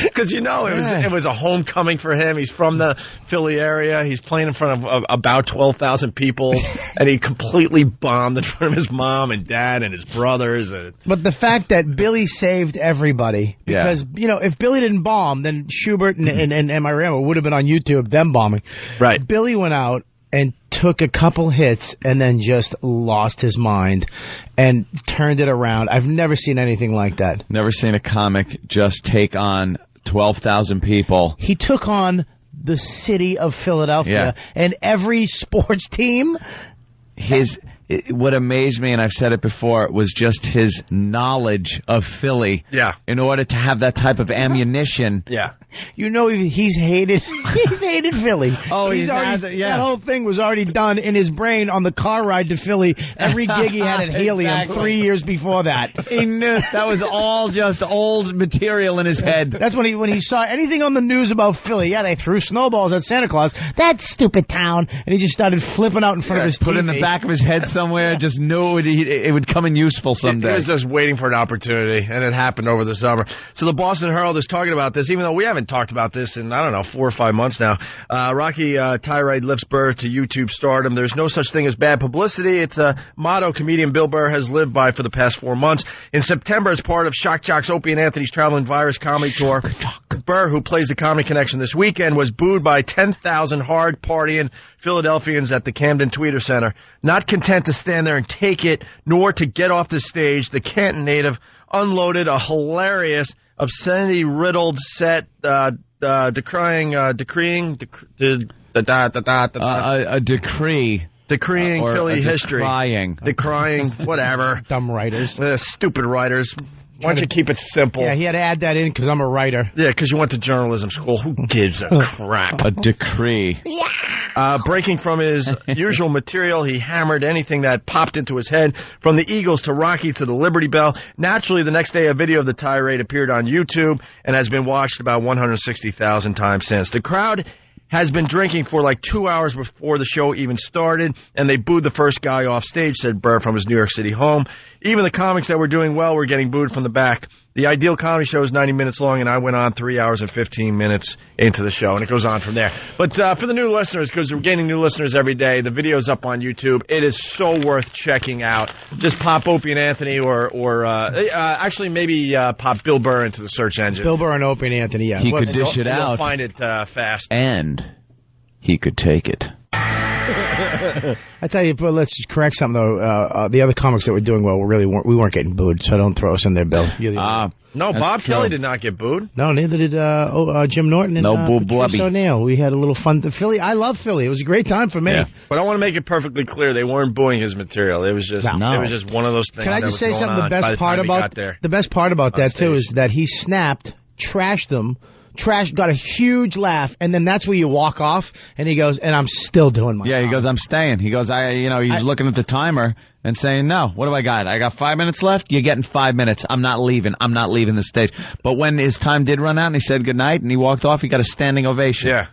Because it was a homecoming for him. He's from the Philly area. He's playing in front of about 12,000 people, and he completely bombed in front of his mom and dad and his brothers. But the fact that Billy saved everybody, because if Billy didn't bomb, then Schubert and Marino would have been on YouTube, them bombing. Right. Billy went out and took a couple hits and then just lost his mind and turned it around. I've never seen anything like that. Never seen a comic just take on 12,000 people. He took on the city of Philadelphia and every sports team. What amazed me, and I've said it before, was just his knowledge of Philly. Yeah. In order to have that type of ammunition. Yeah. He's hated Philly. Oh, that whole thing was already done in his brain on the car ride to Philly. Every gig he had at Helium 3 years before that. He knew that was all just old material in his head. That's when he saw anything on the news about Philly. Yeah, they threw snowballs at Santa Claus. That stupid town. And he just started flipping out in front of his Put TV. it in the back of his head somewhere. Just knew it would come in useful someday. He was just waiting for an opportunity, and it happened over the summer. So the Boston Herald is talking about this, even though we haven't talked about this in, 4 or 5 months now. Rocky tirade lifts Burr to YouTube stardom. There's no such thing as bad publicity. It's a motto comedian Bill Burr has lived by for the past 4 months. In September, as part of Shock Jock's Opie and Anthony's Traveling Virus comedy tour, Burr, who plays the Comedy Connection this weekend, was booed by 10,000 hard-partying Philadelphians at the Camden Tweeter Center. Not content to stand there and take it, nor to get off the stage, the Canton native unloaded a hilarious, obscenity-riddled set decreeing Philly history. Decrying whatever. Dumb writers. Stupid writers. Why don't you keep it simple? Yeah, he had to add that in because I'm a writer. Yeah, because you went to journalism school. Who gives a crap? A decree. Breaking from his usual material, he hammered anything that popped into his head, from the Eagles to Rocky to the Liberty Bell. Naturally, the next day, a video of the tirade appeared on YouTube and has been watched about 160,000 times since. The crowd has been drinking for like 2 hours before the show even started, and they booed the first guy off stage, said Burr from his New York City home. Even the comics that were doing well were getting booed from the back. The ideal comedy show is 90 minutes long, and I went on 3 hours and 15 minutes into the show, and it goes on from there. But for the new listeners, because we're gaining new listeners every day, the video's up on YouTube. It is so worth checking out. Just pop Opie and Anthony or actually maybe pop Bill Burr into the search engine. Bill Burr and Opie and Anthony, yeah. He could dish it out. You'll find it fast. And he could take it. I tell you, but let's correct something though. The other comics that were doing well we weren't getting booed, so don't throw us in there, Bill. No, Bob Kelly did not get booed. No, neither did Jim Norton and Patrice O'Neill. We had a little fun to Philly. I love Philly. It was a great time for me. Yeah. But I want to make it perfectly clear, they weren't booing his material. It was just it was just one of those things. Can I just say something? The best part about that too is that he snapped, trashed them. Got a huge laugh, and then that's where you walk off, and he goes, and I'm still doing my he goes, I'm staying. He goes, he's looking at the timer and saying, no, what do I got? I got 5 minutes left? You're getting 5 minutes. I'm not leaving the stage. But when his time did run out and he said goodnight and he walked off, he got a standing ovation. Yeah.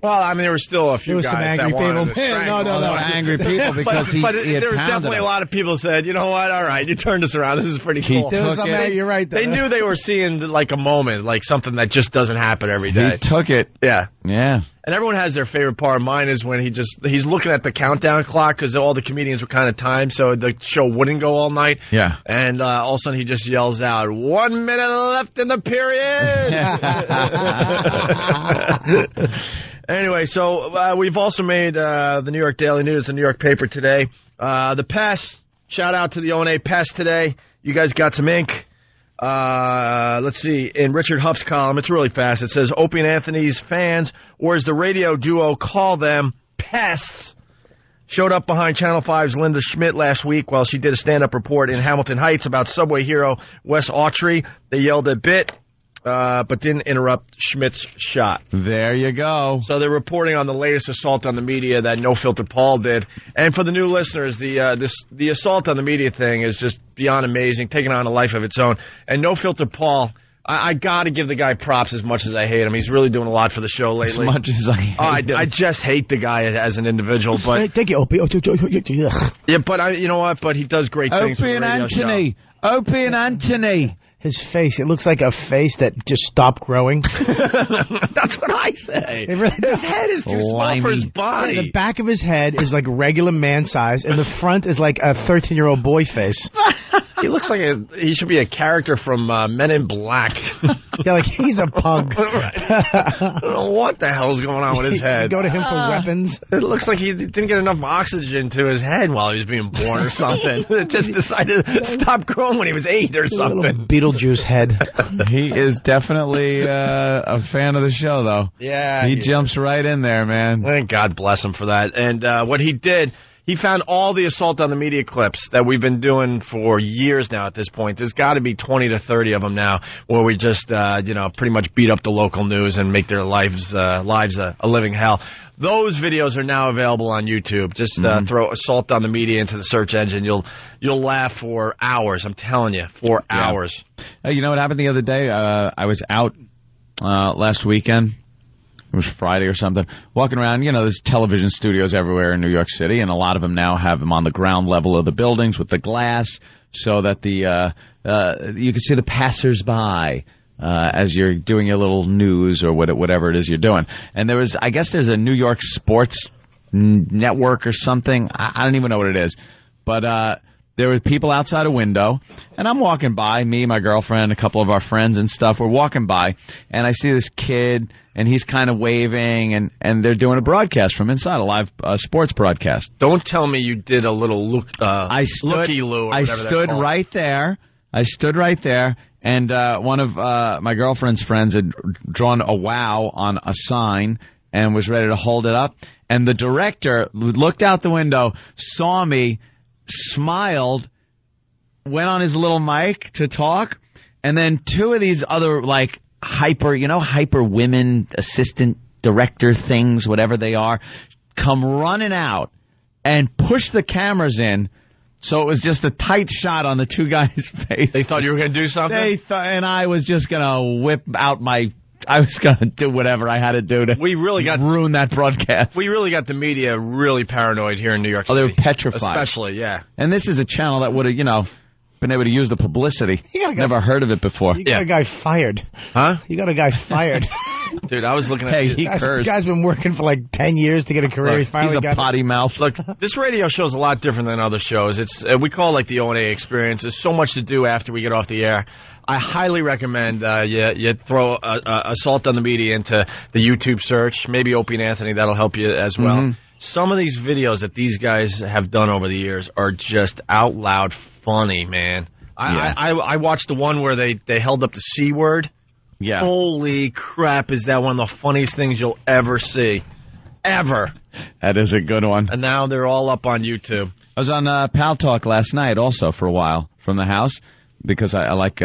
Well, I mean, there were still a few guys that wanted to strangle. No, angry people because but he there was definitely him. A lot of people said, you know what, all right, you turned us around. This is pretty cool. You're right. They knew they were seeing like a moment, like something that just doesn't happen every day. He took it. Yeah. And everyone has their favorite part. Mine is when he's looking at the countdown clock because all the comedians were kind of timed, so the show wouldn't go all night. Yeah. And all of a sudden he just yells out, 1 minute left in the period! Anyway, so we've also made the New York Daily News, the New York paper today. The Pest, shout out to the O&A Pest today. You guys got some ink. Let's see, in Richard Huff's column, it's really fast. It says, Opie and Anthony's fans, or as the radio duo call them, pests, showed up behind Channel 5's Linda Schmidt last week while she did a stand-up report in Hamilton Heights about Subway hero Wes Autry. They yelled a bit, but didn't interrupt Schmidt's shot. There you go. So they're reporting on the latest assault on the media that No Filter Paul did. And for the new listeners, the assault on the media thing is just beyond amazing, taking on a life of its own. And No Filter Paul, I got to give the guy props as much as I hate him. He's really doing a lot for the show lately. As much as I hate him. I just hate the guy as an individual. But thank you, Opie. Yeah, but you know what? But he does great things. Opie and Anthony. Opie and Anthony. His face, it looks like a face that just stopped growing. That's what I say. It really does. His head is too small for his body. The back of his head is like regular man size, and the front is like a 13-year-old boy face. He looks like he should be a character from Men in Black. Yeah, like he's a pug. I don't know what the hell's going on with his head. Go to him for weapons. It looks like he didn't get enough oxygen to his head while he was being born or something. It just decided to stop growing when he was 8 or something. Beetlejuice head. He is definitely a fan of the show, though. Yeah. He jumps right in there, man. Thank God bless him for that. And what he did, he found all the Assault on the Media clips that we've been doing for years now at this point. There's got to be 20 to 30 of them now where we just, pretty much beat up the local news and make their lives a living hell. Those videos are now available on YouTube. Just throw Assault on the Media into the search engine. You'll laugh for hours. I'm telling you, for hours. You know what happened the other day? I was out last weekend. It was Friday or something. Walking around, there's television studios everywhere in New York City, and a lot of them now have them on the ground level of the buildings with the glass so that you can see the passers-by as you're doing your little news or whatever it is you're doing. And there's a New York sports network or something. I don't even know what it is. But there were people outside a window, and I'm walking by, me, my girlfriend, a couple of our friends and stuff. We're walking by, and I see this kid, and he's kind of waving, and they're doing a broadcast from inside, a live sports broadcast. Don't tell me you did a little looky-loo or whatever I stood right there. I stood right there, and one of my girlfriend's friends had drawn a wow on a sign and was ready to hold it up. And the director looked out the window, saw me, smiled, went on his little mic to talk, and then two of these other hyper women assistant director things, whatever they are, come running out and push the cameras in. So it was just a tight shot on the two guys' face. They thought you were going to do something? And I was just going to whip out I was going to do whatever I had to do to ruin that broadcast. We really got the media really paranoid here in New York City. Oh, they were petrified. Especially, yeah. And this is a channel that would have, been able to use the publicity. Never heard of it before. You got a guy fired. Huh? You got a guy fired. Dude, I was looking at he cursed. The guy's been working for like 10 years to get a career. Look, he's a potty mouth. Look, this radio show is a lot different than other shows. It's we call it like the O&A experience. There's so much to do after we get off the air. I highly recommend you throw Assault on the Media into the YouTube search. Maybe Opie and Anthony, that'll help you as well. Mm-hmm. Some of these videos that these guys have done over the years are just out loud funny, man. I watched the one where they held up the C word. Yeah. Holy crap, is that one of the funniest things you'll ever see. Ever. That is a good one. And now they're all up on YouTube. I was on Pal Talk last night also for a while from the house because I like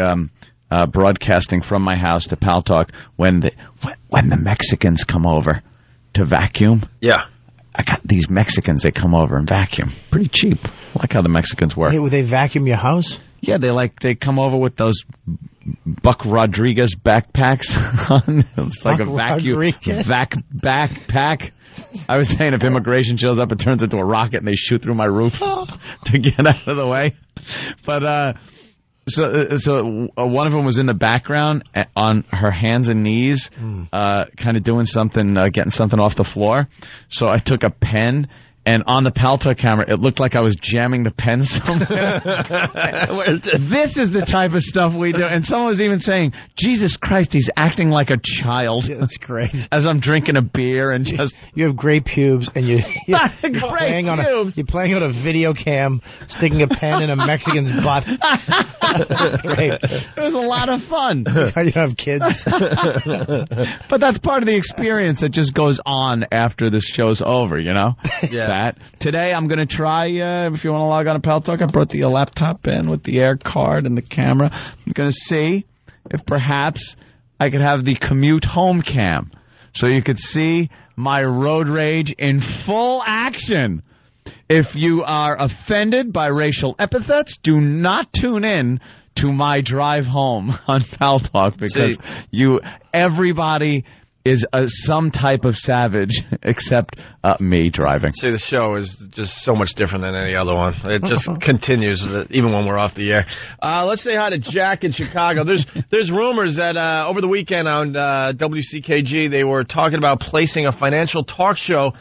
broadcasting from my house to Pal Talk when the Mexicans come over to vacuum. Yeah. I got these Mexicans, they come over and vacuum. Pretty cheap. I like how the Mexicans work. Hey, would they vacuum your house? Yeah, they come over with those Buck Rodriguez backpacks on. It's like a vacuum backpack. I was saying if immigration shows up, it turns into a rocket and they shoot through my roof to get out of the way. But so one of them was in the background on her hands and knees, kind of doing something, getting something off the floor. So I took a pen. And on the Paltalk camera, it looked like I was jamming the pen somewhere. This is the type of stuff we do. And someone was even saying, Jesus Christ, he's acting like a child. Yeah, that's great. As I'm drinking a beer and just... You have great pubes, and you're playing on a video cam, sticking a pen in a Mexican's butt. That's great. It was a lot of fun. You have kids. But that's part of the experience that just goes on after this show's over, you know? Yeah. Today I'm going to try, if you want to log on to Pal Talk, I brought the laptop in with the air card and the camera. I'm going to see if perhaps I could have the commute home cam so you could see my road rage in full action. If you are offended by racial epithets, do not tune in to my drive home on Pal Talk because everybody is some type of savage except me driving. See, the show is just so much different than any other one. It just continues even when we're off the air. Let's say hi to Jack in Chicago. There's rumors that over the weekend on WCKG they were talking about placing a financial talk show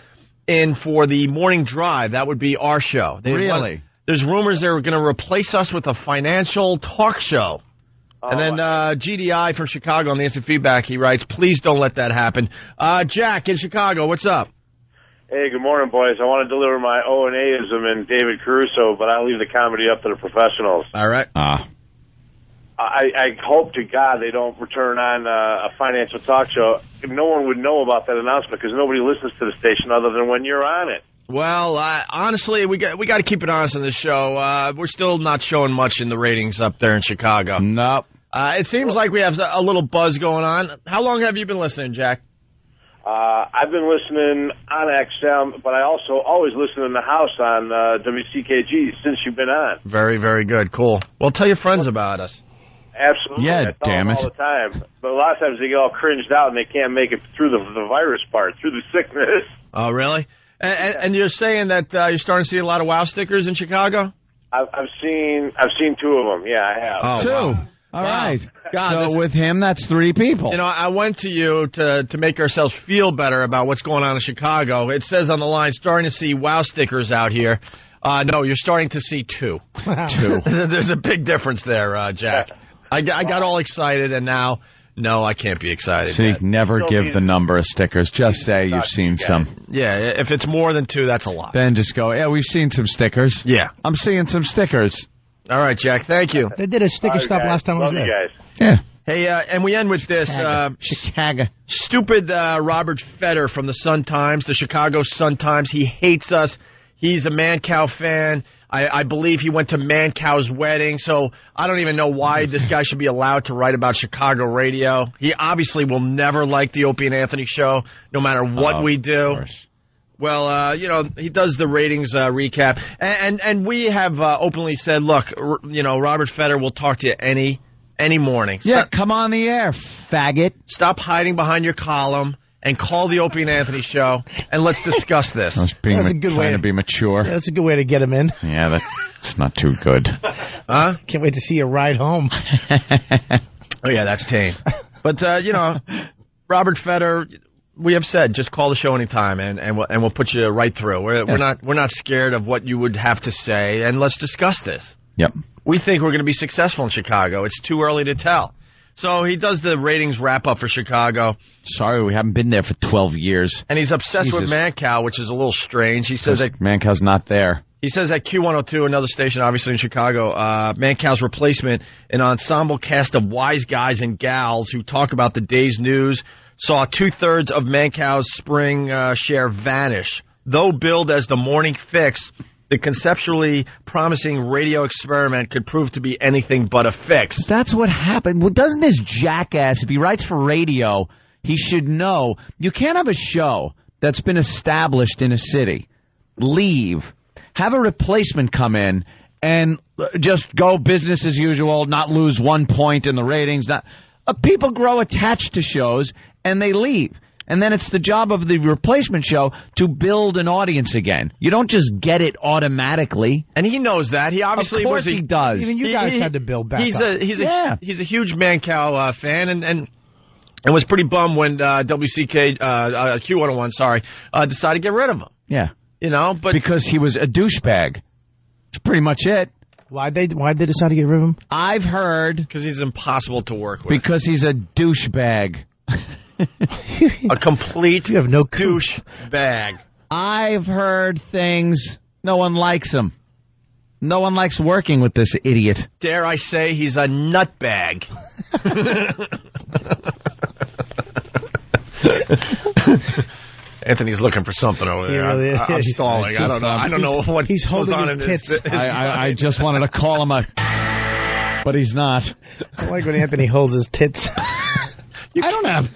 in for the morning drive. That would be our show. Really? There's rumors they're going to replace us with a financial talk show. And then GDI from Chicago on the Instant Feedback, he writes, please don't let that happen. Jack in Chicago, what's up? Hey, good morning, boys. I want to deliver my O&A-ism in David Caruso, but I'll leave the comedy up to the professionals. All right. I hope to God they don't return on a financial talk show. No one would know about that announcement because nobody listens to the station other than when you're on it. Well, honestly, we got to keep it honest on this show. We're still not showing much in the ratings up there in Chicago. Nope. It seems like we have a little buzz going on. How long have you been listening, Jack? I've been listening on XM, but I also always listen in the house on WCKG since you've been on. Very, very good. Cool. Well, tell your friends about us. Absolutely. Yeah, I tell damn them it. all the time. But a lot of times they get all cringed out and they can't make it through the virus part, through the sickness. Oh, really? And you're saying that you're starting to see a lot of WOW stickers in Chicago? I've seen 2 of them. Yeah, I have. Oh, 2. Wow. All right. God, so with him, that's 3 people. You know, I went to you to make ourselves feel better about what's going on in Chicago. It says on the line, starting to see WOW stickers out here. No, you're starting to see 2. 2. There's a big difference there, Jack. I got all excited, and now, no, I can't be excited. So you never give the number of stickers. Just say you've seen some. Yeah, if it's more than 2, that's a lot. Then just go, yeah, we've seen some stickers. Yeah. I'm seeing some stickers. All right, Jack, thank you. They did a sticker stop last time I was Love there. you guys. Yeah. Hey, and we end with this. Chicago. Stupid Robert Fetter from the Sun-Times, the Chicago Sun-Times. He hates us. He's a Mancow fan. I believe he went to Mancow's wedding, so I don't even know why this guy should be allowed to write about Chicago radio. He obviously will never like the Opie and Anthony show, no matter what we do. Well, he does the ratings recap, and we have openly said, look, Robert Fetter will talk to you any morning. Yeah, come on the air, faggot. Stop hiding behind your column and call the Opie and Anthony show, and let's discuss this. That's a good way to be mature. Yeah, that's a good way to get him in. Yeah, that's not too good. Huh? Can't wait to see you ride home. Oh, yeah, that's tame. But, Robert Fetter, we have said, just call the show anytime, and we'll put you right through. We're not scared of what you would have to say, and let's discuss this. Yep. We think we're going to be successful in Chicago. It's too early to tell. So he does the ratings wrap-up for Chicago. Sorry, we haven't been there for 12 years. And he's obsessed with Mancow, which is a little strange. He says that Mancow's not there. He says at Q102, another station obviously in Chicago, Mancow's replacement, an ensemble cast of wise guys and gals who talk about the day's news, saw 2/3 of Mancow's spring share vanish. Though billed as the morning fix, the conceptually promising radio experiment could prove to be anything but a fix. That's what happened. Well, doesn't this jackass, if he writes for radio, he should know you can't have a show that's been established in a city, leave, have a replacement come in, and just go business as usual, not lose 1 point in the ratings. People grow attached to shows, and they leave. And then it's the job of the replacement show to build an audience again. You don't just get it automatically. And he knows that. He obviously of course he does. Even you guys had to build back up. He's a huge Mancow fan, and was pretty bummed when Q101 decided to get rid of him. Yeah, but because he was a douchebag. That's pretty much it. Why'd they decide to get rid of him? I've heard because he's impossible to work with. Because he's a douchebag. A complete douche bag. I've heard things. No one likes him. No one likes working with this idiot. Dare I say he's a nutbag. Anthony's looking for something over there. Really I'm stalling. I don't know what he's holding on his tits. I just wanted to call him but he's not. I like when Anthony holds his tits. I don't have.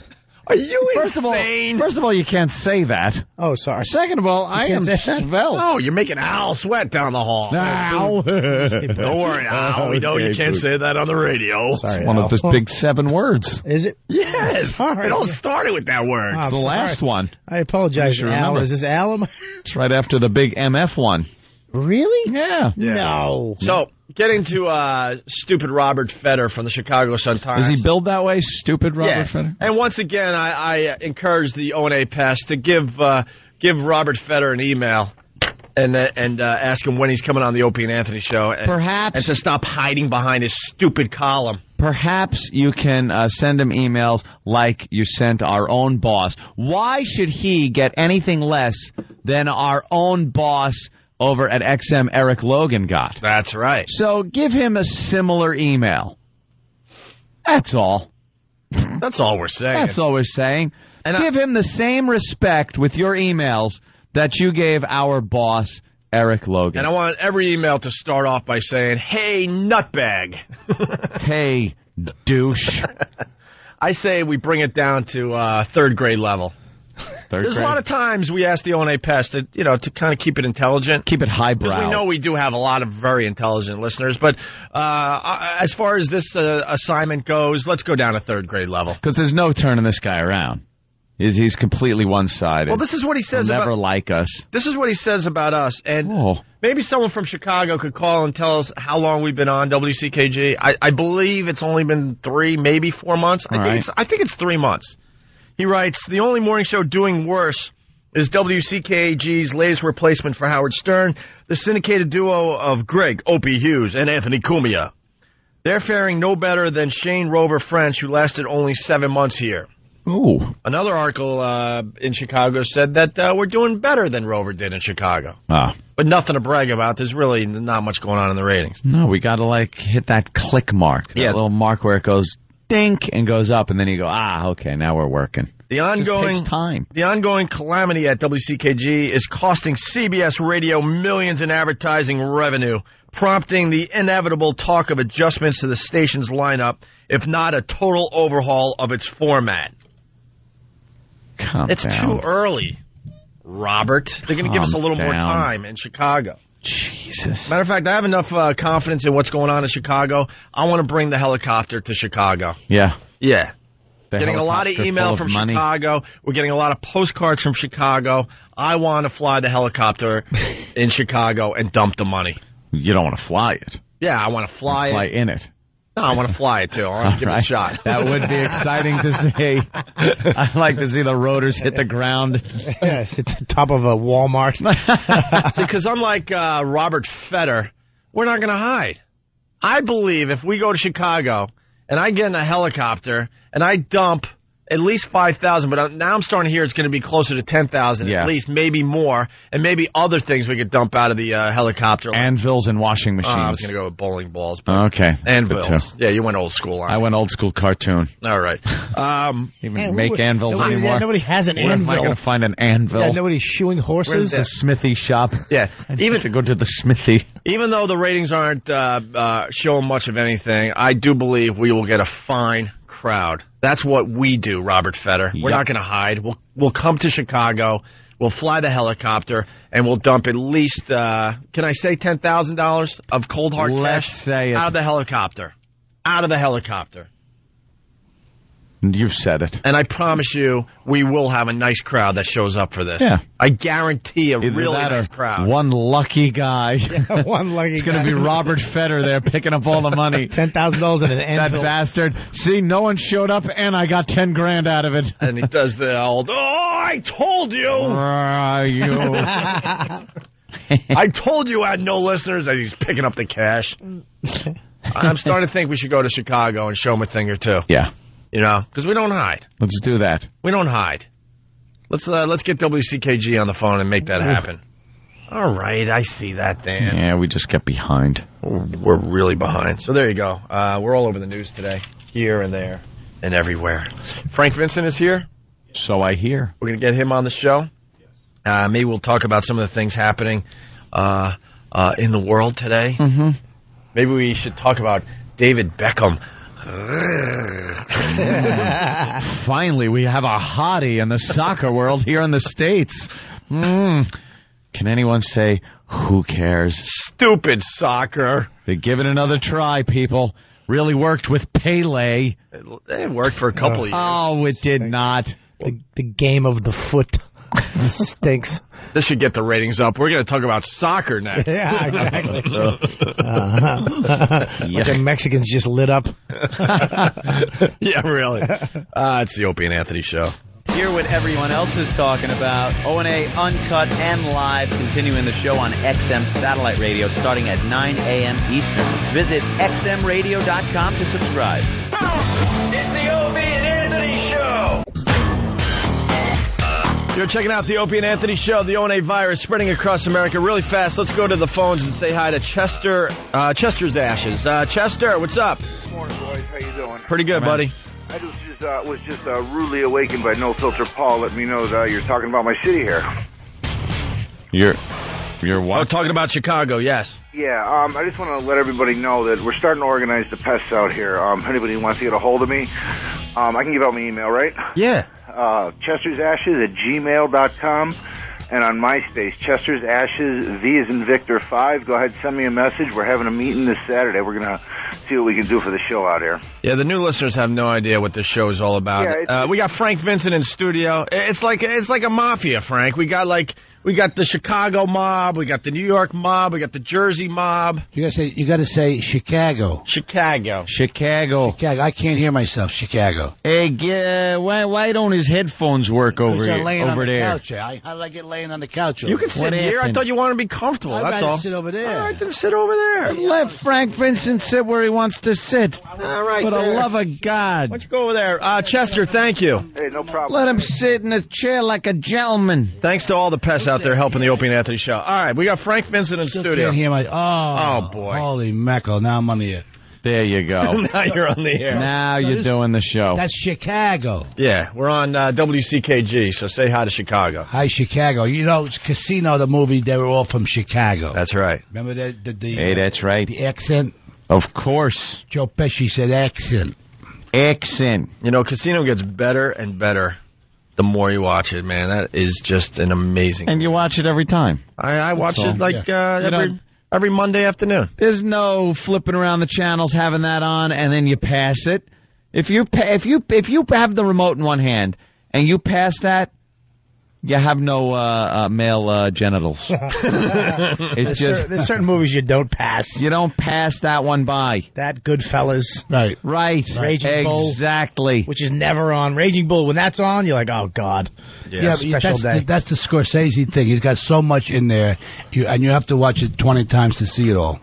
Are you First of all, you can't say that. Oh, sorry. Second of all, I am svelte. Oh, you're making Al sweat down the hall. Al. Don't worry, Al. We know you can't say that on the radio. Sorry, one of the big 7 words. Is it? Yes. Sorry. It all started with that word. It's the last one. I apologize, Al. Remember. Is this Al? It's right after the big MF one. Really? Yeah. No. So, getting to stupid Robert Fetter from the Chicago Sun-Times. Is he billed that way, stupid Robert Yeah. Fetter? And once again, I encourage the O&A Pest to give Robert Fetter an email and ask him when he's coming on the Opie and Anthony show. And to stop hiding behind his stupid column. Perhaps you can send him emails like you sent our own boss. Why should he get anything less than our own boss over at XM, Eric Logan, got? That's right. So give him a similar email. That's all. That's all we're saying. That's all we're saying. And give him the same respect with your emails that you gave our boss, Eric Logan. And I want every email to start off by saying, "Hey, nutbag." Hey, douche. I say we bring it down to third grade level. There's a lot of times we ask the O&A Pest to kind of keep it intelligent. Keep it highbrow. We know we do have a lot of very intelligent listeners, but as far as this assignment goes, let's go down to third grade level. Because there's no turning this guy around. He's completely one-sided. Well, this is what he says He'll about... never like us. This is what he says about us, and maybe someone from Chicago could call and tell us how long we've been on WCKG. I believe it's only been 3, maybe 4 months. I think it's 3 months. He writes, the only morning show doing worse is WCKG's latest replacement for Howard Stern, the syndicated duo of Greg Opie Hughes and Anthony Cumia. They're faring no better than Shane Rover French, who lasted only 7 months here. Ooh. Another article in Chicago said that we're doing better than Rover did in Chicago. But nothing to brag about. There's really not much going on in the ratings. No, we got to, hit that click mark. That little mark where it goes dink and goes up, and then you go, okay, now we're working. The ongoing takes time. The ongoing calamity at WCKG is costing CBS Radio millions in advertising revenue, prompting the inevitable talk of adjustments to the station's lineup, if not a total overhaul of its format. It's too early, Robert. They're going to give us a little more time in Chicago. Jesus. Matter of fact, I have enough confidence in what's going on in Chicago. I want to bring the helicopter to Chicago. Yeah. Yeah. The getting a lot of email from Chicago. We're getting a lot of postcards from Chicago. I want to fly the helicopter in Chicago and dump the money. You don't want to fly it. Yeah, I want to fly in it. No, I want to fly it, too. I want to give it a shot. That would be exciting to see. I'd like to see the rotors hit the ground. Yeah, it's the top of a Walmart. See, because unlike Robert Fetter, we're not going to hide. I believe if we go to Chicago and I get in a helicopter and I dump at least 5,000, but now I'm starting to hear it's going to be closer to 10,000 at least, maybe more, and maybe other things we could dump out of the helicopter. Anvils and washing machines. I was going to go with bowling balls. But okay. Anvils. Yeah, you went old school on it. I went old school cartoon. All right. Even make anvils anymore. Yeah, nobody has an anvil. Where am I going to find an anvil? Yeah, nobody's shoeing horses. Where's the smithy shop? Yeah. Even to go to the smithy. Even though the ratings aren't showing much of anything, I do believe we will get a fine crowd. That's what we do, Robert Fetter. We're not going to hide. We'll come to Chicago. We'll fly the helicopter, and we'll dump at least, can I say $10,000 of cold hard cash? Say it. Out of the helicopter. Out of the helicopter. You've said it. And I promise you, we will have a nice crowd that shows up for this. Yeah. I guarantee a Either really that nice or crowd. One lucky guy. Yeah, one lucky It's going to be Robert Fetter there picking up all the money. $10,000 in an anvil. That bastard. See, no one showed up, and I got $10,000 out of it. And he does the old, I told you. I told you I had no listeners, and he's picking up the cash. I'm starting to think we should go to Chicago and show him a thing or two. Yeah. You know, because we don't hide. Let's do that. We don't hide. Let's get WCKG on the phone and make that happen. All right, I see that, Dan. Yeah, we just get behind. We're really behind. So there you go. We're all over the news today, here and there and everywhere. Frank Vincent is here. So I hear. We're going to get him on the show. Maybe we'll talk about some of the things happening in the world today. Mm-hmm. Maybe we should talk about David Beckham Finally, we have a hottie in the soccer world here in the States. Can anyone say, who cares? Stupid soccer. They give it another try, people. Really worked with Pele. It worked for a couple of years. Oh, it did not. The game of the foot stinks. This should get the ratings up. We're going to talk about soccer next. Yeah, exactly. Bunch of Mexicans just lit up. Yeah, really. It's the Opie and Anthony Show. Hear what everyone else is talking about. O&A Uncut and Live, continuing the show on XM Satellite Radio starting at 9 a.m. Eastern. Visit xmradio.com to subscribe. It's the Opie and Anthony Show. You're checking out the Opie and Anthony Show. The O&A virus spreading across America really fast. Let's go to the phones and say hi to Chester. Chester's Ashes. Chester, what's up? Good morning, boys. How you doing? Pretty good, buddy. I was just rudely awakened by No Filter Paul letting me know that you're talking about my city here. You're what? Oh, talking about Chicago, yes. Yeah, I just want to let everybody know that we're starting to organize the pests out here. If anybody wants to get a hold of me, I can give out my email, right? Yeah. Chester'sAshes@gmail.com. And on MySpace, Chester's Ashes, V as in Victor 5. Go ahead, send me a message. We're having a meeting this Saturday. We're going to see what we can do for the show out here. Yeah, the new listeners have no idea what this show is all about. Yeah, we got Frank Vincent in studio. It's like a mafia, Frank. We got the Chicago mob, we got the New York mob, we got the Jersey mob. You got to say Chicago. Chicago. I can't hear myself. Chicago. Hey, why don't his headphones work over Because I'm laying on the there? couch. I like it laying on the couch. You can sit here. I thought you wanted to be comfortable. That's all. Sit over there. All right, then sit over there. Let Frank Vincent sit where he wants to sit. All right. For the love of God. Why don't you go over there? Chester, thank you. Hey, no problem. Let him sit in a chair like a gentleman. Thanks to all the pests out there helping the Opie and Anthony Show. All right, we got Frank Vincent in studio. Can't hear my. Oh, boy. Holy mackerel! Now I'm on the air. There you go. Now you're on the air. Now you're doing the show. That's Chicago. Yeah, we're on WCKG, so say hi to Chicago. Hi, Chicago. You know, it's Casino, the movie, they were all from Chicago. That's right. Remember the Hey, that's right. the accent? Of course. Joe Pesci said accent. Accent. You know, Casino gets better and better the more you watch it, man. That is just an amazing And you watch it every time. I watch it like every Monday afternoon. There's no flipping around the channels, having that on, and then you pass it. If you have the remote in one hand and you pass that, you have no male genitals. It's just there's certain movies you don't pass. You don't pass that one by. That Goodfellas. Right. Raging Bull. Exactly. Which is never on. Raging Bull, when that's on, you're like, oh, God. Yeah, special day. That's the Scorsese thing. He's got so much in there, and you have to watch it 20 times to see it all.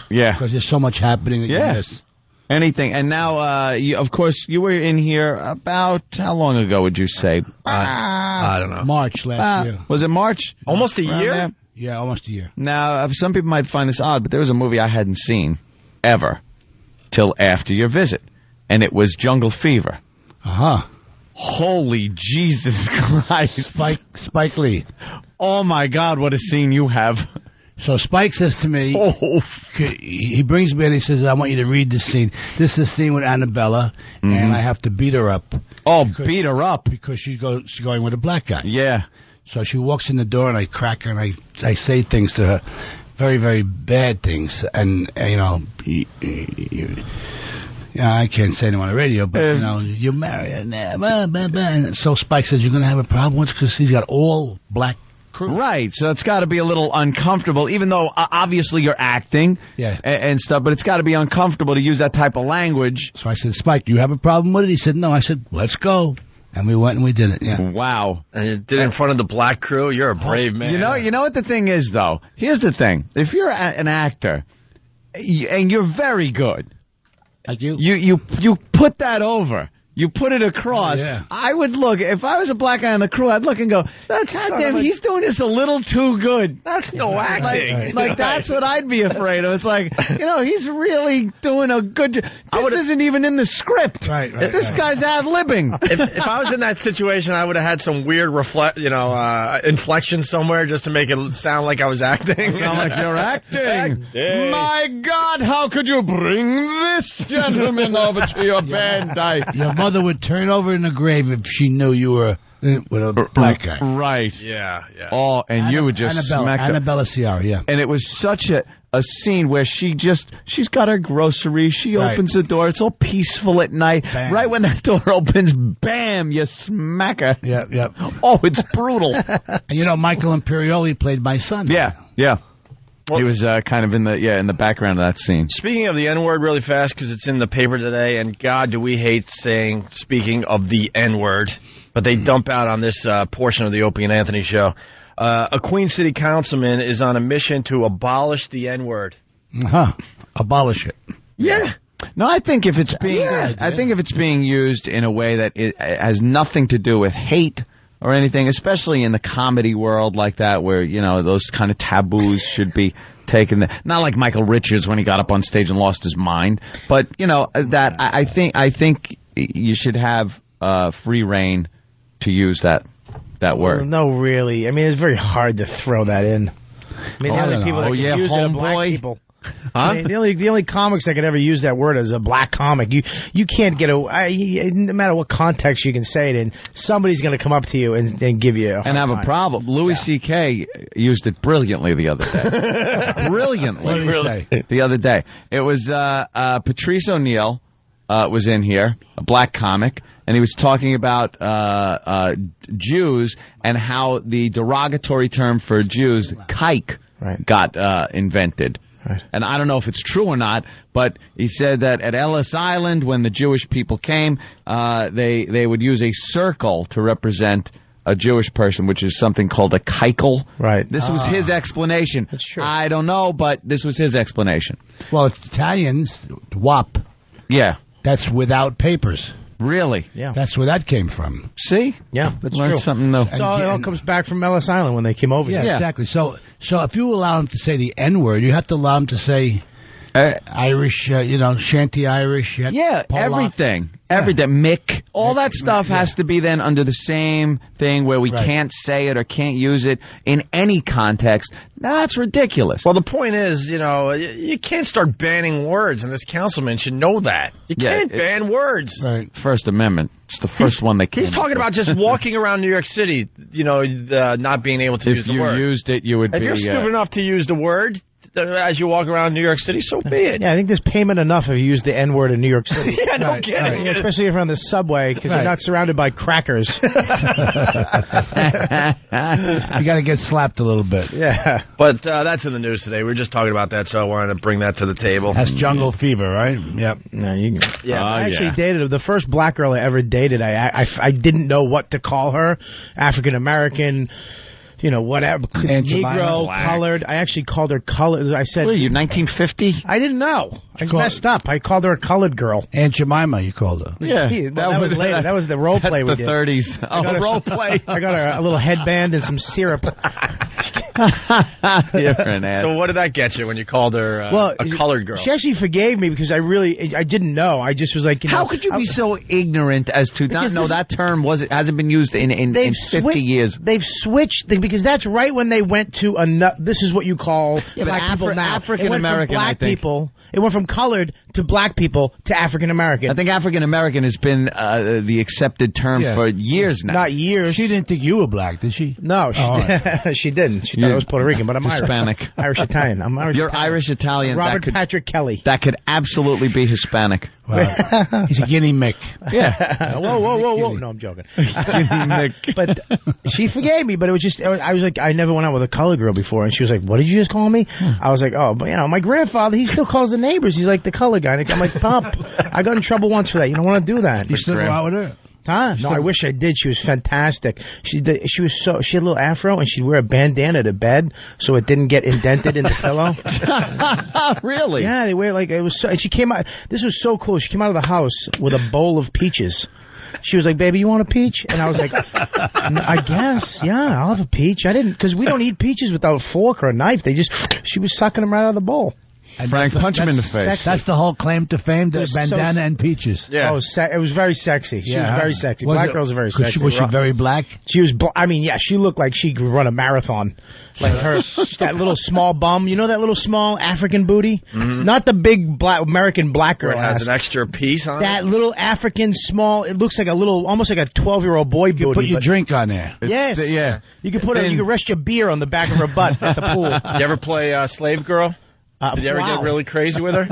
Yeah. Because there's so much happening that you miss. Anything. And now, of course, you were in here about, how long ago would you say? I don't know. March last year. Was it March? Almost a year? There? Yeah, almost a year. Now, some people might find this odd, but there was a movie I hadn't seen ever till after your visit. And it was Jungle Fever. Uh-huh. Holy Jesus Christ. Spike Lee. Oh, my God, what a scene you have. So Spike says to me, he brings me in, he says, I want you to read this scene. This is the scene with Annabella, and I have to beat her up. Oh, beat her up? Because she's going with a black guy. Yeah. So she walks in the door, and I crack her, and I say things to her, very, very bad things. And, you know, I can't say them on the radio, but, you know, you marry her. And so Spike says, you're going to have a problem with it because he's got all black crew. Right, so it's got to be a little uncomfortable, even though obviously you're acting and stuff, but it's got to be uncomfortable to use that type of language. So I said, Spike, do you have a problem with it? He said, no. I said, let's go. And we went and we did it, yeah. Wow. And you did it in front of the black crew? You're a brave man. You know what the thing is, though? Here's the thing. If you're an actor, and you're very good, like you put that over You put it across. Yeah. I would look, if I was a black guy on the crew, I'd look and go, God damn, he's doing this a little too good. That's no acting. Like that's what I'd be afraid of. It's like, he's really doing a good job. This isn't even in the script. Right. This guy's ad-libbing. If I was in that situation, I would have had some weird inflection somewhere just to make it sound like I was acting. Sound like you're acting. My God, how could you bring this gentleman over to your bed? Your mother would turn over in the grave if she knew you were with a black guy. Right. Yeah. Oh, and you would just smack Annabella Ciara, yeah. And it was such a scene where she's got her groceries. She opens the door. It's all peaceful at night. Bam. Right when that door opens, bam, you smack her. Yep. Oh, it's brutal. And Michael Imperioli played my son. Yeah. He was kind of in the background of that scene. Speaking of the N-word really fast, because it's in the paper today, and God, do we hate speaking of the N-word, but they dump out on this portion of the Opie and Anthony show. A Queen City councilman is on a mission to abolish the N-word. Abolish it. Yeah. No, I think if it's being used in a way that it has nothing to do with hate or anything, especially in the comedy world like that, where those kind of taboos should be taken. Not like Michael Richards when he got up on stage and lost his mind, but that I think you should have free reign to use that word. Well, no, really. I mean, it's very hard to throw that in. I mean, the only people that can use it are black people. Huh? I mean, the only comics that could ever use that word is a black comic. You can't get no matter what context you can say it in, somebody's going to come up to you and give you and have a problem. Louis C.K. used it brilliantly the other day. Brilliantly. What did he say? The other day. It was Patrice O'Neill was in here, a black comic, and he was talking about Jews and how the derogatory term for Jews, kike, got invented. Right. And I don't know if it's true or not, but he said that at Ellis Island, when the Jewish people came, they would use a circle to represent a Jewish person, which is something called a keikel. Right. This was his explanation. That's true. I don't know, but this was his explanation. Well, it's Italians, WAP. Yeah. That's without papers. Really? Yeah. That's where that came from. See? Yeah, that's Learned true. something new. So it all comes back from Ellis Island when they came over Yeah, here. exactly. So if you allow him to say the N-word, you have to allow him to say Irish, Shanty Irish. Yeah, everything. Everything. Mick. All that stuff has to be then under the same thing where we can't say it or can't use it in any context. That's ridiculous. Well, the point is, you can't start banning words, and this councilman should know that. You can't ban words. Right. First Amendment. It's the first one they came He's talking about just walking around New York City, not being able to use the word. If you used it, you would if be... you're stupid enough to use the word as you walk around New York City, so be it. Yeah, I think there's payment enough if you use the N-word in New York City. Yeah, no kidding. Yeah, especially if you're on the subway, because you're not surrounded by crackers. You got to get slapped a little bit. Yeah. But that's in the news today. We were just talking about that, so I wanted to bring that to the table. That's jungle fever, right? Yep. No, I actually dated the first black girl I ever dated. I didn't know what to call her. African American. Whatever, Negro, colored. I actually called her colored. I said, "What are you, 1950?" I didn't know. I messed up. I called her a colored girl. Aunt Jemima, you called her. Yeah, that was later. That was the role play we did. That's the 30s. Oh, role play. I got her a little headband and some syrup. You're an ass. So what did that get you when you called her a colored girl? She actually forgave me because I didn't know. I just was like, how could you be so ignorant as to not know that term hasn't been used in 50 years? They've switched because that's right when they went to this is what you call black people now. African American, black people. It went from colored to black people to African American. I think African American has been the accepted term for years now. Not years. She didn't think you were black, did she? No, she didn't. She thought I was Puerto Rican, but I'm Hispanic. Irish Italian. I'm Irish. You're Irish Italian. Robert Patrick Kelly. That could absolutely be Hispanic. Wow. He's a guinea Mick. Yeah. Whoa. No, I'm joking. But she forgave me, but it was just, I was like, I never went out with a colored girl before, and she was like, what did you just call me? I was like, oh, but my grandfather, he still calls the neighbors. He's like the colored guy. I'm like, Pop, I got in trouble once for that. You don't want to do that. You still go out with her? Huh? No, I wish I did. She was fantastic. She had a little afro, and she'd wear a bandana to bed so it didn't get indented in the pillow. Really? Yeah, they wear it was so, and she came out, this was so cool. She came out of the house with a bowl of peaches. She was like, baby, you want a peach? And I was like, I guess, yeah, I'll have a peach. I didn't, because we don't eat peaches without a fork or a knife. She was sucking them right out of the bowl. And Frank, punch him in the face. Sexy. That's the whole claim to fame, the It was bandana and peaches. Yeah. Oh, it was very sexy. She was very sexy. Black girls are very sexy. Was she very black? She was, she looked like she could run a marathon. Like that little small bum. You know that little small African booty? Mm-hmm. Not the big American black girl. Where it has an extra piece on that little African small, it looks like almost like a 12-year-old boy booty. You put your drink on there. Yes. Yeah. You can you can rest your beer on the back of her butt at the pool. You ever play Slave Girl? Did you ever get really crazy with her?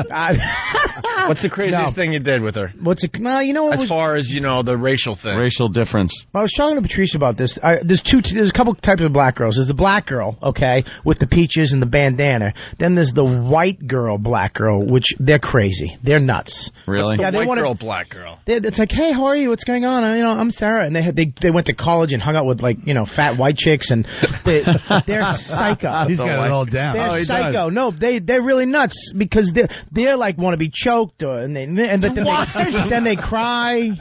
What's the craziest thing you did with her? As far as, the racial thing. Racial difference. I was talking to Patrice about this. There's a couple types of black girls. There's the black girl, okay, with the peaches and the bandana. Then there's the white girl, black girl, which they're crazy. They're nuts. Really? What's the white girl, black girl? It's like, hey, how are you? What's going on? I'm Sarah. And they went to college and hung out with, fat white chicks, and they're psycho. He's got it all down. They're psycho. No, they're really nuts because they're like want to be choked, then they cry,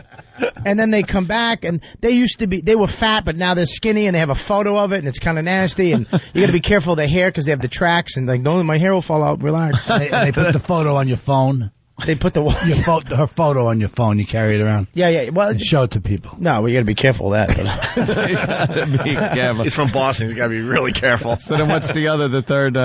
and then they come back, and they were fat, but now they're skinny, and they have a photo of it, and it's kind of nasty, and you got to be careful of their hair because they have the tracks, and like, don't, my hair will fall out. Relax. They put the photo on your phone. They put her photo on your phone. You carry it around. Yeah. Well, and show it to people. No, we got to be careful of that. Be careful. He's from Boston. He's got to be really careful. So then, what's the third?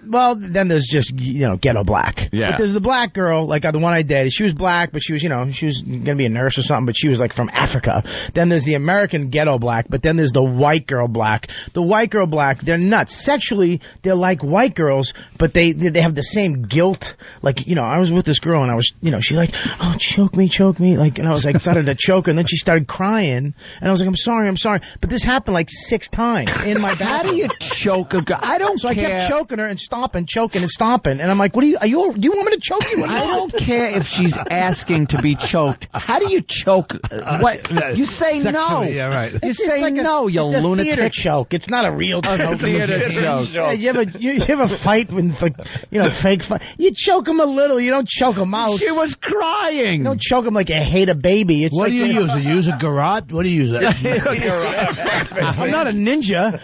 Well, then there's just ghetto black. Yeah. But there's the black girl, like the one I dated. She was black, but she was gonna be a nurse or something. But she was like from Africa. Then there's the American ghetto black. But then there's the white girl black. The white girl black, they're nuts. Sexually, they're like white girls, but they have the same guilt. Like I was with this girl. And I was, she's like, oh, choke me. Like, and I was like, started to choke her, and then she started crying, and I was like, I'm sorry. But this happened like 6 times in my bathroom. How do you choke a girl? I don't care. I kept choking her and stomping, choking and stomping, and I'm like, do you want me to choke you? I don't care if she's asking to be choked. How do you choke? What? You say no. Yeah, right. You say like no, you lunatic. It's a theater choke. It's not a real choke. Theater choke. Yeah, you ever fight with, fake fight? You choke them a little. You don't choke them out. She was crying. You don't choke them like you hate a baby. It's what like do you use? You use a garrote? What do you use? I'm not a ninja.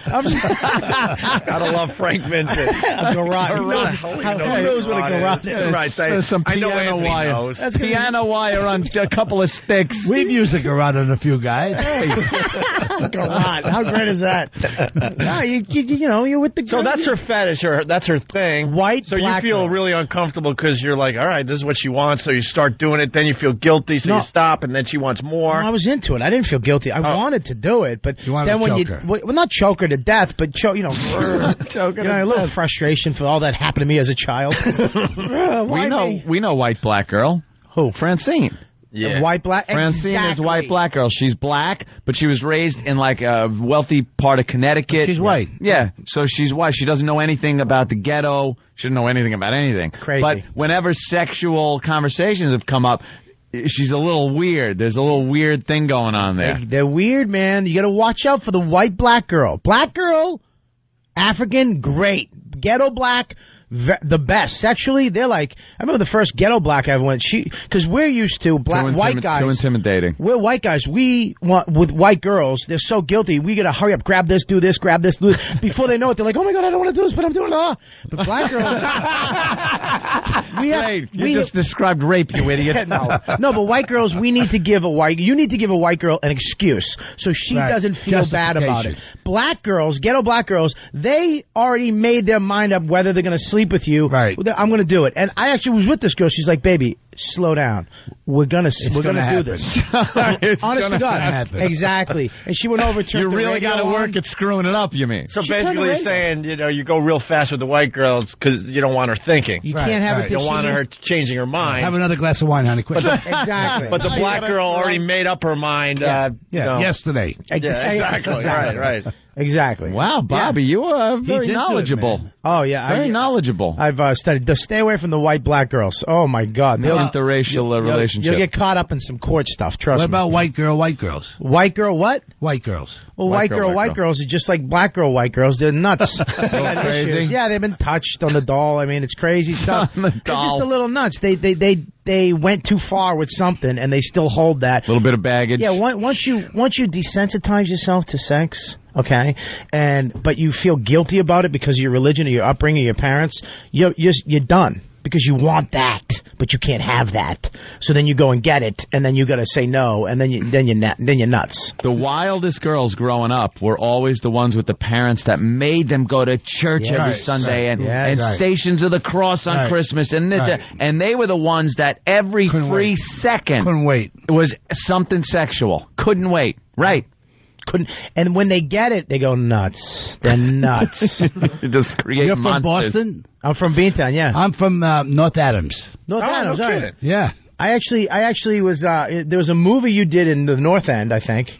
Gotta love Frank Vincent. A garrote. Who knows what a garrote is? Right. Some piano wire. That's piano wire on a couple of sticks. We've used a garrote on a few guys. Hey. Garrote. How great is that? No, you're with the girl. So that's her fetish, or that's her thing. White, so black you feel girl. really uncomfortable because you're like, all right, this is what she wants, so you start doing it, then you feel guilty, so you stop, and then she wants more. No, I was into it. I didn't feel guilty. I wanted to do it, but then when choke her. Well, not choke her to death, but choke her a little frustration for all that happened to me as a child. We know white black girl. Who? Francine. Yeah. White black. Francine is white black girl. She's black, but she was raised in like a wealthy part of Connecticut. She's white. Yeah, so she's white. She doesn't know anything about the ghetto. She doesn't know anything about anything. Crazy. But whenever sexual conversations have come up, she's a little weird. There's a little weird thing going on there. They're weird, man. You got to watch out for the white black girl. Black girl, African, great. Ghetto black, the best. Sexually, they're like, I remember the first ghetto black I ever went, because we're used to white guys. Too intimidating. We're white guys. We want, with white girls, they're so guilty. We got to hurry up, grab this, do this, grab this, do this. Before they know it, they're like, oh my God, I don't want to do this, but I'm doing it. But black girls. You just described rape, you idiot. No, but white girls, you need to give a white girl an excuse so she doesn't feel bad about it. Black girls, ghetto black girls, they already made their mind up whether they're going to sleep with you. Right. I'm going to do it. And I actually was with this girl. She's like, baby, slow down. We're gonna do this. Honest to God. Exactly. And she went over to You really got to work at screwing it up, you mean? So basically you're saying, you go real fast with the white girls because you don't want her thinking. You can't have it. You don't want her changing her mind. Have another glass of wine, honey, quick. Exactly. But the black girl already made up her mind. Yesterday. Exactly. Right. Exactly. Wow, Bobby, you are very knowledgeable. Oh, yeah. Very knowledgeable. I've studied. Stay away from the white black girls. Oh, my God. They'll interracial relationship. You'll get caught up in some court stuff, trust me. What about white girl, white girls? White girl what? White girls. Well, white girl, white girls are just like black girl, white girls. They're nuts. They got crazy? issues. Yeah, they've been touched on the doll. I mean, it's crazy stuff. On the They're doll. just a little nuts. They went too far with something, and they still hold that. A little bit of baggage. Yeah, once you desensitize yourself to sex, okay, but you feel guilty about it because of your religion or your upbringing, your parents, you're done. Because you want that, but you can't have that. So then you go and get it, and then you got to say no, and then you're nuts. The wildest girls growing up were always the ones with the parents that made them go to church every Sunday and Stations of the Cross on Christmas, and and they were the ones that every free second couldn't wait. It was something sexual. Couldn't wait. Right. Couldn't, and when they get it, they go nuts. They're nuts. Just create You're from monsters. Boston? I'm from Beantown, yeah. I'm from North Adams. North Adams, no all right. kidding. Yeah. I actually was. There was a movie you did in the North End, I think.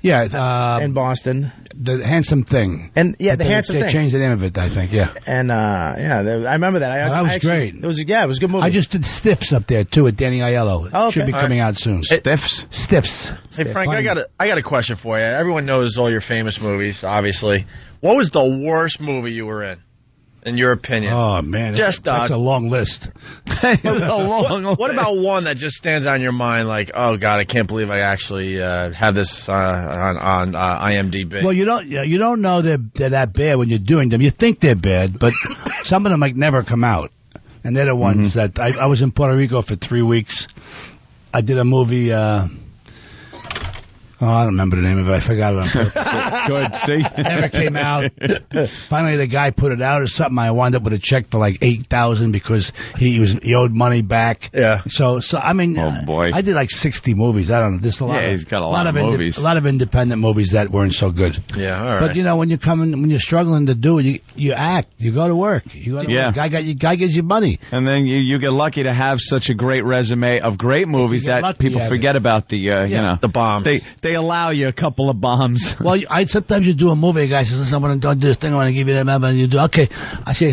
Yeah, in Boston. The Handsome Thing. And the Handsome Thing. They changed the name of it, I think. Yeah. And I remember that. That was great. It was a good movie. I just did Stiffs up there too with Danny Aiello. Oh, okay. Should be coming out soon. Stiffs. Hey Frank, I got a question for you. Everyone knows all your famous movies, obviously. What was the worst movie you were in your opinion? Oh man, that's a long list. What about one that just stands out in your mind? Like, oh god, I can't believe I actually have this on IMDb. Well, you don't know they're that bad when you're doing them. You think they're bad, but some of them like never come out, and they're the ones that I was in Puerto Rico for 3 weeks. I did a movie. I don't remember the name of it. I forgot it on purpose. Good, see? Never came out. Finally, the guy put it out or something. I wound up with a check for like $8,000 because he owed money back. Yeah. So I mean, oh boy, I did like 60 movies. I don't know. There's a lot. Yeah, he's got a lot of movies. A lot of independent movies that weren't so good. Yeah, all right. But you know, when you're struggling to do it, you act. You go to work. You go to work. Guy gives you money. And then you get lucky to have such a great resume of great movies that people forget about the the bombs. They allow you a couple of bombs. Well, sometimes you do a movie, a guy says, listen, I want to do this thing, I want to give you that, and you do, okay. I say,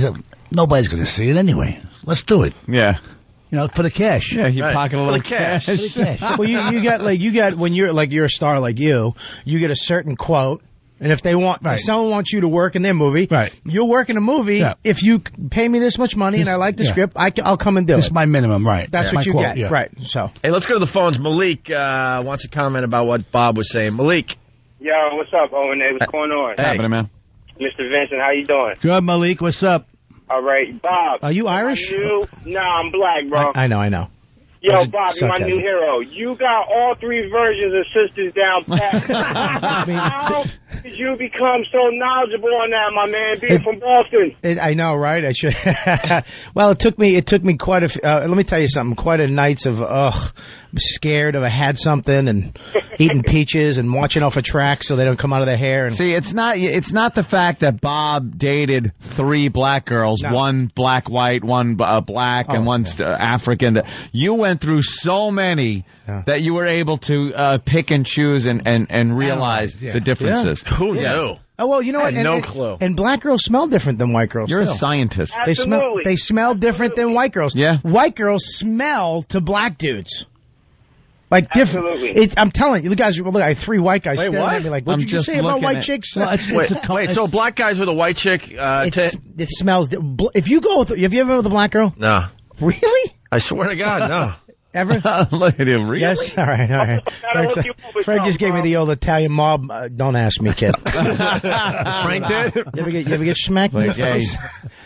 nobody's going to see it anyway. Let's do it. Yeah. You know, for the cash. Yeah, you pocket a little cash. Well, you get when you're a star like you get a certain quote. And if if someone wants you to work in their movie, you'll work in a movie. Yeah. If you pay me this much money and I like the script, I'll come and do it. It's my minimum, right? That's what you quote, get, right? So, hey, let's go to the phones. Malik wants to comment about what Bob was saying. Malik, yo, what's up, Owen? What's going on? What's happening, man? Mr. Vincent, how you doing? Good, Malik. What's up? All right, Bob. Are you Irish? Nah, I'm black, bro. I know. Yo, Bob, you're my new hero. You got all 3 versions of Sisters down pat. How did you become so knowledgeable on that, my man, being from Boston? I know, right? I should. Well, it took me quite let me tell you something. Quite a nights of I'm scared if I had something and eating peaches and watching off a track so they don't come out of their hair. And see, it's not the fact that Bob dated 3 black girls, one black, white, one black, and one African. You went through so many that you were able to pick and choose and realize the differences. Yeah. Who knew? Oh, well, you know what? No clue. And black girls smell different than white girls. You're a scientist. They smell different than white girls. Yeah. White girls smell to black dudes. Like different. I'm telling you, guys. Look, I have 3 white guys staring at me like, "What did you say about white chicks?" Wait. So black guys with a white chick? It smells. If you go, have you ever been with a black girl? No. Really? I swear to God, no. Ever? Look at him, really? Yes? All right. Frank just gave me the old Italian mob. Don't ask me, kid. Frank did? You ever get smacked in the face?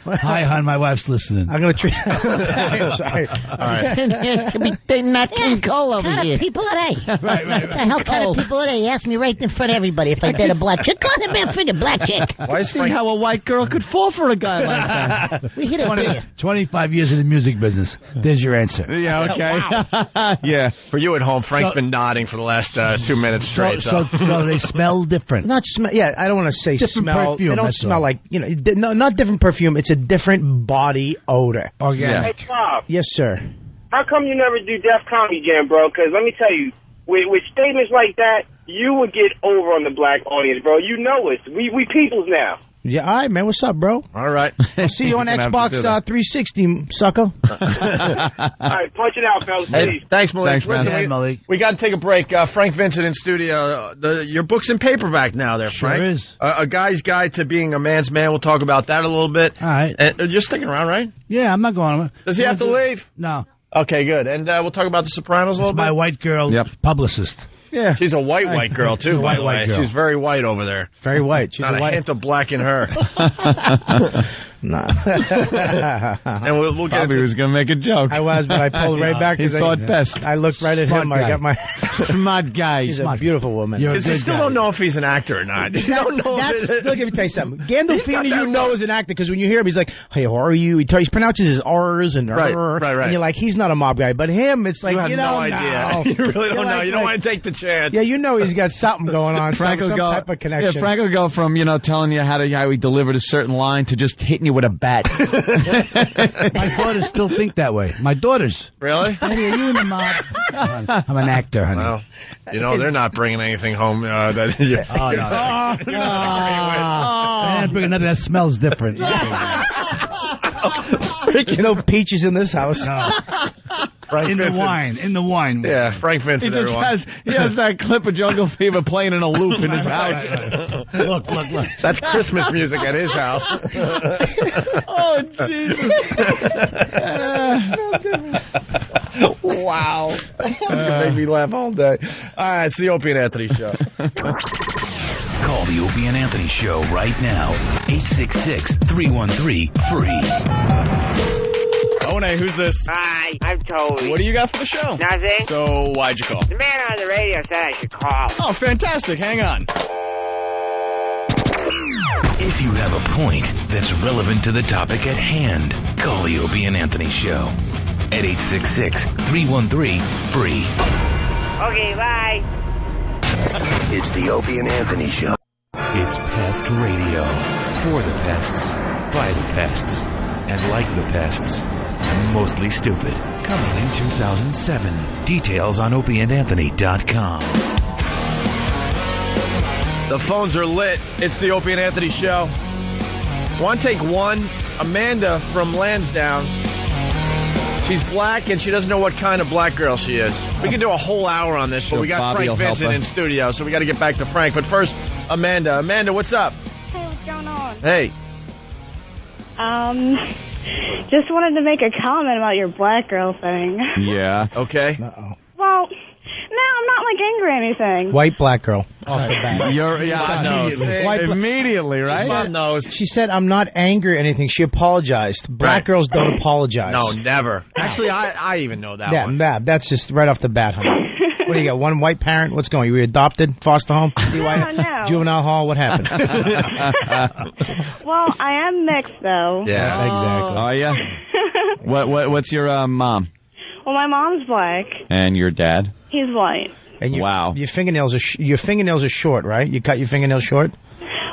Hi, hon, my wife's listening. I'm going to treat... I'm sorry. All right. There should be Nat King Cole over here. People are they? Right. What the hell kind of people are they? He asked me right in front of everybody if I did a black chick. Go on, man, figure black chick. Why see how a white girl could fall for a guy like that? We hit it there. 25 years in the music business. There's your answer. Yeah, okay. Wow. Yeah. For you at home, Frank's been nodding for the last 2 minutes straight. So they smell different. Not smell. Yeah, I don't want to say different smell. Perfume, they don't smell like No, not different perfume. It's a different body odor. Organic. Hey, Bob. Yes, sir. How come you never do Def Comedy Jam, bro? Because let me tell you, with statements like that, you would get over on the black audience, bro. You know us. We peoples now. Yeah, all right, man. What's up, bro? All right. I'll see you on Xbox 360, sucker. All right, punch it out, fellas. Hey, thanks, Malik. Thanks, man. Listen, Malik. we got to take a break. Frank Vincent in studio. Your book's in paperback now there, Frank. Sure is. A Guy's Guide to Being a Man's Man. We'll talk about that a little bit. All right. And you're sticking around, right? Yeah, I'm not going. Does he have to leave? No. Okay, good. And we'll talk about the Sopranos a little bit. My white girl publicist. Yeah. She's a white girl, too, by the way. girl. She's very white over there. Very white. She's Not a hint of black in her. Nah. And we'll get Bobby was going to make a joke. I was, but I pulled right back. He thought best. I looked right at Smart him. guy. I got my... Smart guy. She's a beautiful woman. You're a You good still guy. don't know if he's an actor or not. You don't know. Look, let me tell you something. Gandolfini, you know, is an actor because when you hear him, he's like, "Hey, how are you?" He pronounces his R's and Right. And you're like, he's not a mob guy, but him, it's like You have you no don't idea. know. You really don't You're know. like- You don't want to take the chance. Yeah, you know he's got something going on. Frank will some go. type of connection. Yeah, Frank will go from telling you how he delivered a certain line to just hitting you with a bat. My daughters still think that way. My daughters. Really? Honey, are you in the mob? I'm an actor, honey. Well, they're not bringing anything home. That you, Oh, no. I didn't bring another that smells different. Peaches in this house. Frank In the Vincent. wine. Yeah, Frank Vincent, everyone. He has that clip of Jungle Fever playing in a loop in his house. Look. That's Christmas music at his house. Oh, Jesus. Wow. That's going to make me laugh all day. All right, it's the Opie and Anthony Show. Call the Opie and Anthony Show right now. 866-313-FREE. One, who's this? Hi, I'm Toby. What do you got for the show? Nothing. So, why'd you call? The man on the radio said I should call. Oh, fantastic. Hang on. If you have a point that's relevant to the topic at hand, call the Opie and Anthony Show at 866-313-FREE. Okay, bye. It's the Opie and Anthony Show. It's Pest Radio. For the pests, by the pests, and like the pests. Mostly stupid. Coming in 2007. Details on opieandanthony.com. The phones are lit. It's the Opie and Anthony Show. Want to take one? Amanda from Lansdowne. She's black, and she doesn't know what kind of black girl she is. We can do a whole hour on this, but Sure, we got Bobby will Frank help Vincent her. in studio, so we got to get back to Frank. But first, Amanda. Amanda, what's up? Hey, what's going on? Hey. Just wanted to make a comment about your black girl thing. Yeah. Okay. Uh-oh. Well, no, I'm not like angry or anything. White black girl. Off the bat. I know. Immediately, right? Mom knows. She said, "I'm not angry or anything." She apologized. Black girls don't apologize. No, never. Actually, I even know that one. Yeah, that's just right off the bat, honey. What do you got? One white parent? What's going? You were adopted? Foster home? No. Juvenile hall? What happened? Well, I am mixed, though. Yeah, exactly. Oh, yeah. What's your mom? Well, my mom's black. And your dad? He's white. And Wow. Your fingernails are short, right? You cut your fingernails short?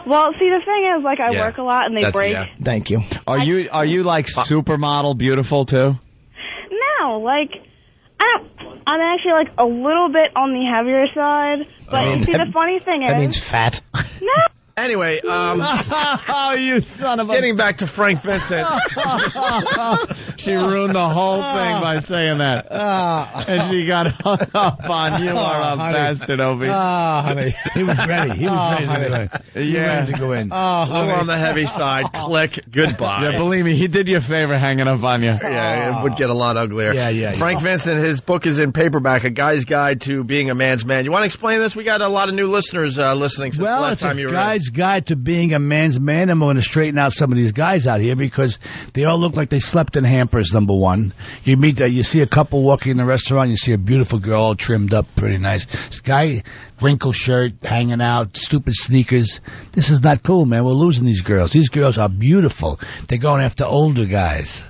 Well, see, the thing is, like, I Yeah. work a lot and they break. Yeah. Thank you. Are you like supermodel beautiful too? No, like, I'm actually, like, a little bit on the heavier side. But, see, the funny thing is... That means fat. No. Anyway, Oh, you son of a... getting back to Frank Vincent. She ruined the whole thing by saying that. And she got hung up on you are a bastard, Opie. Honey. He was ready. He was ready to go in. A little on the heavy side. Click. Goodbye. Yeah, believe me, he did you a favor hanging up on you. Yeah, it would get a lot uglier. Yeah. Frank Vincent, his book is in paperback, A Guy's Guide to Being a Man's Man. You want to explain this? We got a lot of new listeners listening since the last it's time a you were guy's guide to being a man's man. I'm going to straighten out some of these guys out here because they all look like they slept in hampers, number one. You see a couple walking in the restaurant, you see a beautiful girl all trimmed up, pretty nice. This guy, wrinkled shirt, hanging out, stupid sneakers. This is not cool, man. We're losing these girls. These girls are beautiful. They're going after older guys.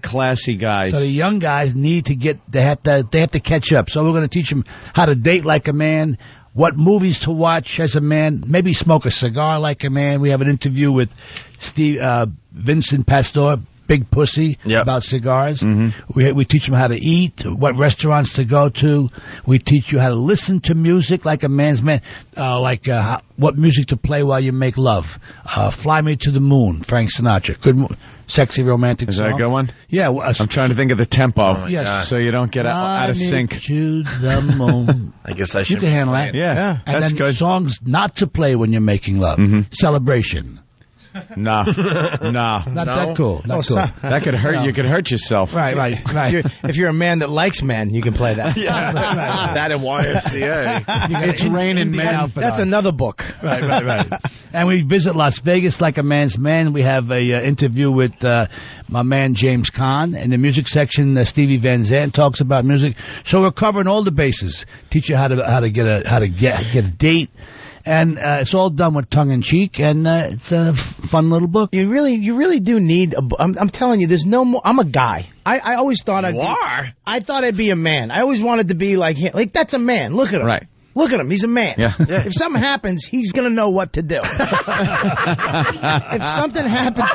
Classy guys. So the young guys need to they have to catch up. So we're going to teach them how to date like a man, what movies to watch as a man, maybe smoke a cigar like a man. We have an interview with Vincent Pastor, big pussy about cigars. We teach them how to eat, what restaurants to go to. We teach you how to listen to music like a man's man, what music to play while you make love. Fly Me to the Moon, Frank Sinatra. Good, sexy, romantic song. Is that a good one? Yeah. Well, I'm trying to think of the tempo. Yes. So you don't get out of sync. To the moon. I guess I should. You can handle that. Yeah. And That's then good. songs not to play when you're making love. Celebration. No. Not that cool. Not cool. That could hurt. You could hurt yourself. Right. If you're a man that likes men, you can play that. That and YMCA. It's raining men outfit. That's another book. Right. And we visit Las Vegas like a man's man. We have a interview with my man James Caan. In the music section, Stevie Van Zandt talks about music. So we're covering all the bases. Teach you how to get a date. And it's all done with tongue in cheek, and it's a fun little book. You really do need. I'm telling you, there's no more. I'm a guy. I always thought I thought I'd be a man. I always wanted to be like him. Like that's a man. Look at him. Right. Look at him. He's a man. Yeah. If something happens, he's gonna know what to do. If something happened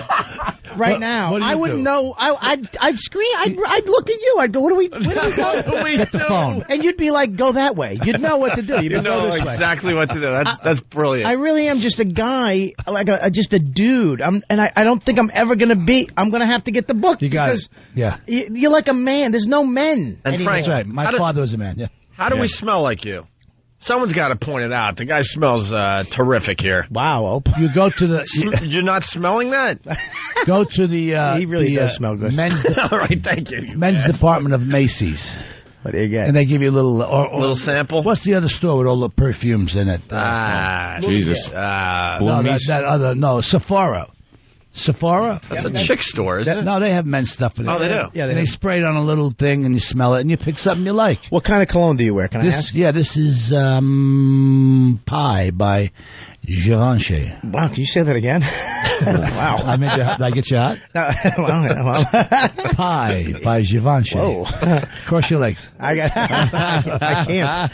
right now, I wouldn't know. I'd scream. I'd look at you. I'd go, what do we do? Get the phone. And you'd be like, go that way. You'd know what to do. You know this exactly what to do. That's brilliant. I really am just a guy, like just a dude. I don't think I'm ever gonna be. I'm gonna have to get the book. You got because it. Yeah. You're like a man. There's no men. And anymore. Frank, That's right. My father was a man. Yeah. How do we smell like you? Someone's got to point it out. The guy smells terrific here. Wow. You go to the... You're not smelling that? Go to the... he really does smell good. All right, thank you. Men's department of Macy's. What do you get? And they give you a little... little sample? What's the other store with all the perfumes in it? Jesus. Sephora. Sephora? That's a chick store, isn't it? No, they have men's stuff in it. Oh, they do? Yeah, they spray it on a little thing, and you smell it, and you pick something you like. What kind of cologne do you wear? Can I ask? Yeah, this is Pie by Givenchy. Wow, can you say that again? Wow. Did I get you hot? Pie by Givenchy. Whoa. Cross your legs. I can't.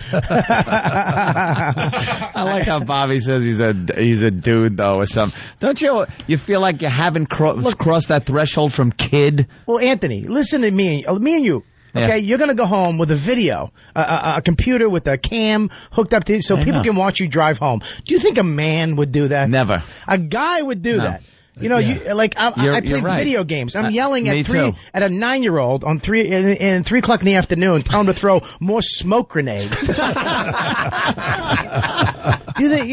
I like how Bobby says he's a dude though or something. Don't you feel like you haven't crossed that threshold from kid? Well, Anthony, listen to me and you. Okay, you're going to go home with a video, a computer with a cam hooked up to it so people can watch you drive home. Do you think a man would do that? Never. A guy would do that. You know, I play video games. I'm yelling at a 9-year-old on 3 o'clock in the afternoon, telling him to throw more smoke grenades. You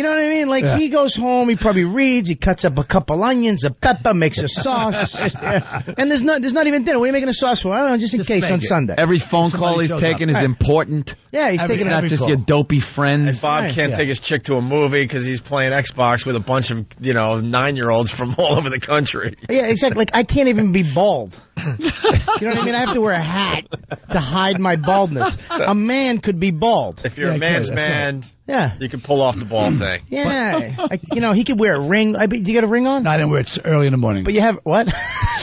know what I mean? Like he goes home, he probably reads, he cuts up a couple onions, a pepper, makes a sauce, and there's not even dinner. What are you making a sauce for? I don't know, just in case on Sunday. Every phone call he's taking is important. Yeah, he's taking not just your dopey friends. And Bob can't take his chick to a movie because he's playing Xbox with a bunch of 9-year-olds from all over the country. Yeah, exactly. Like I can't even be bald. You know what I mean? I have to wear a hat to hide my baldness. A man could be bald. If you're a man's man, you can pull off the bald thing. Yeah, he could wear a ring. Do you get a ring on? No, I didn't wear it early in the morning. But you have what?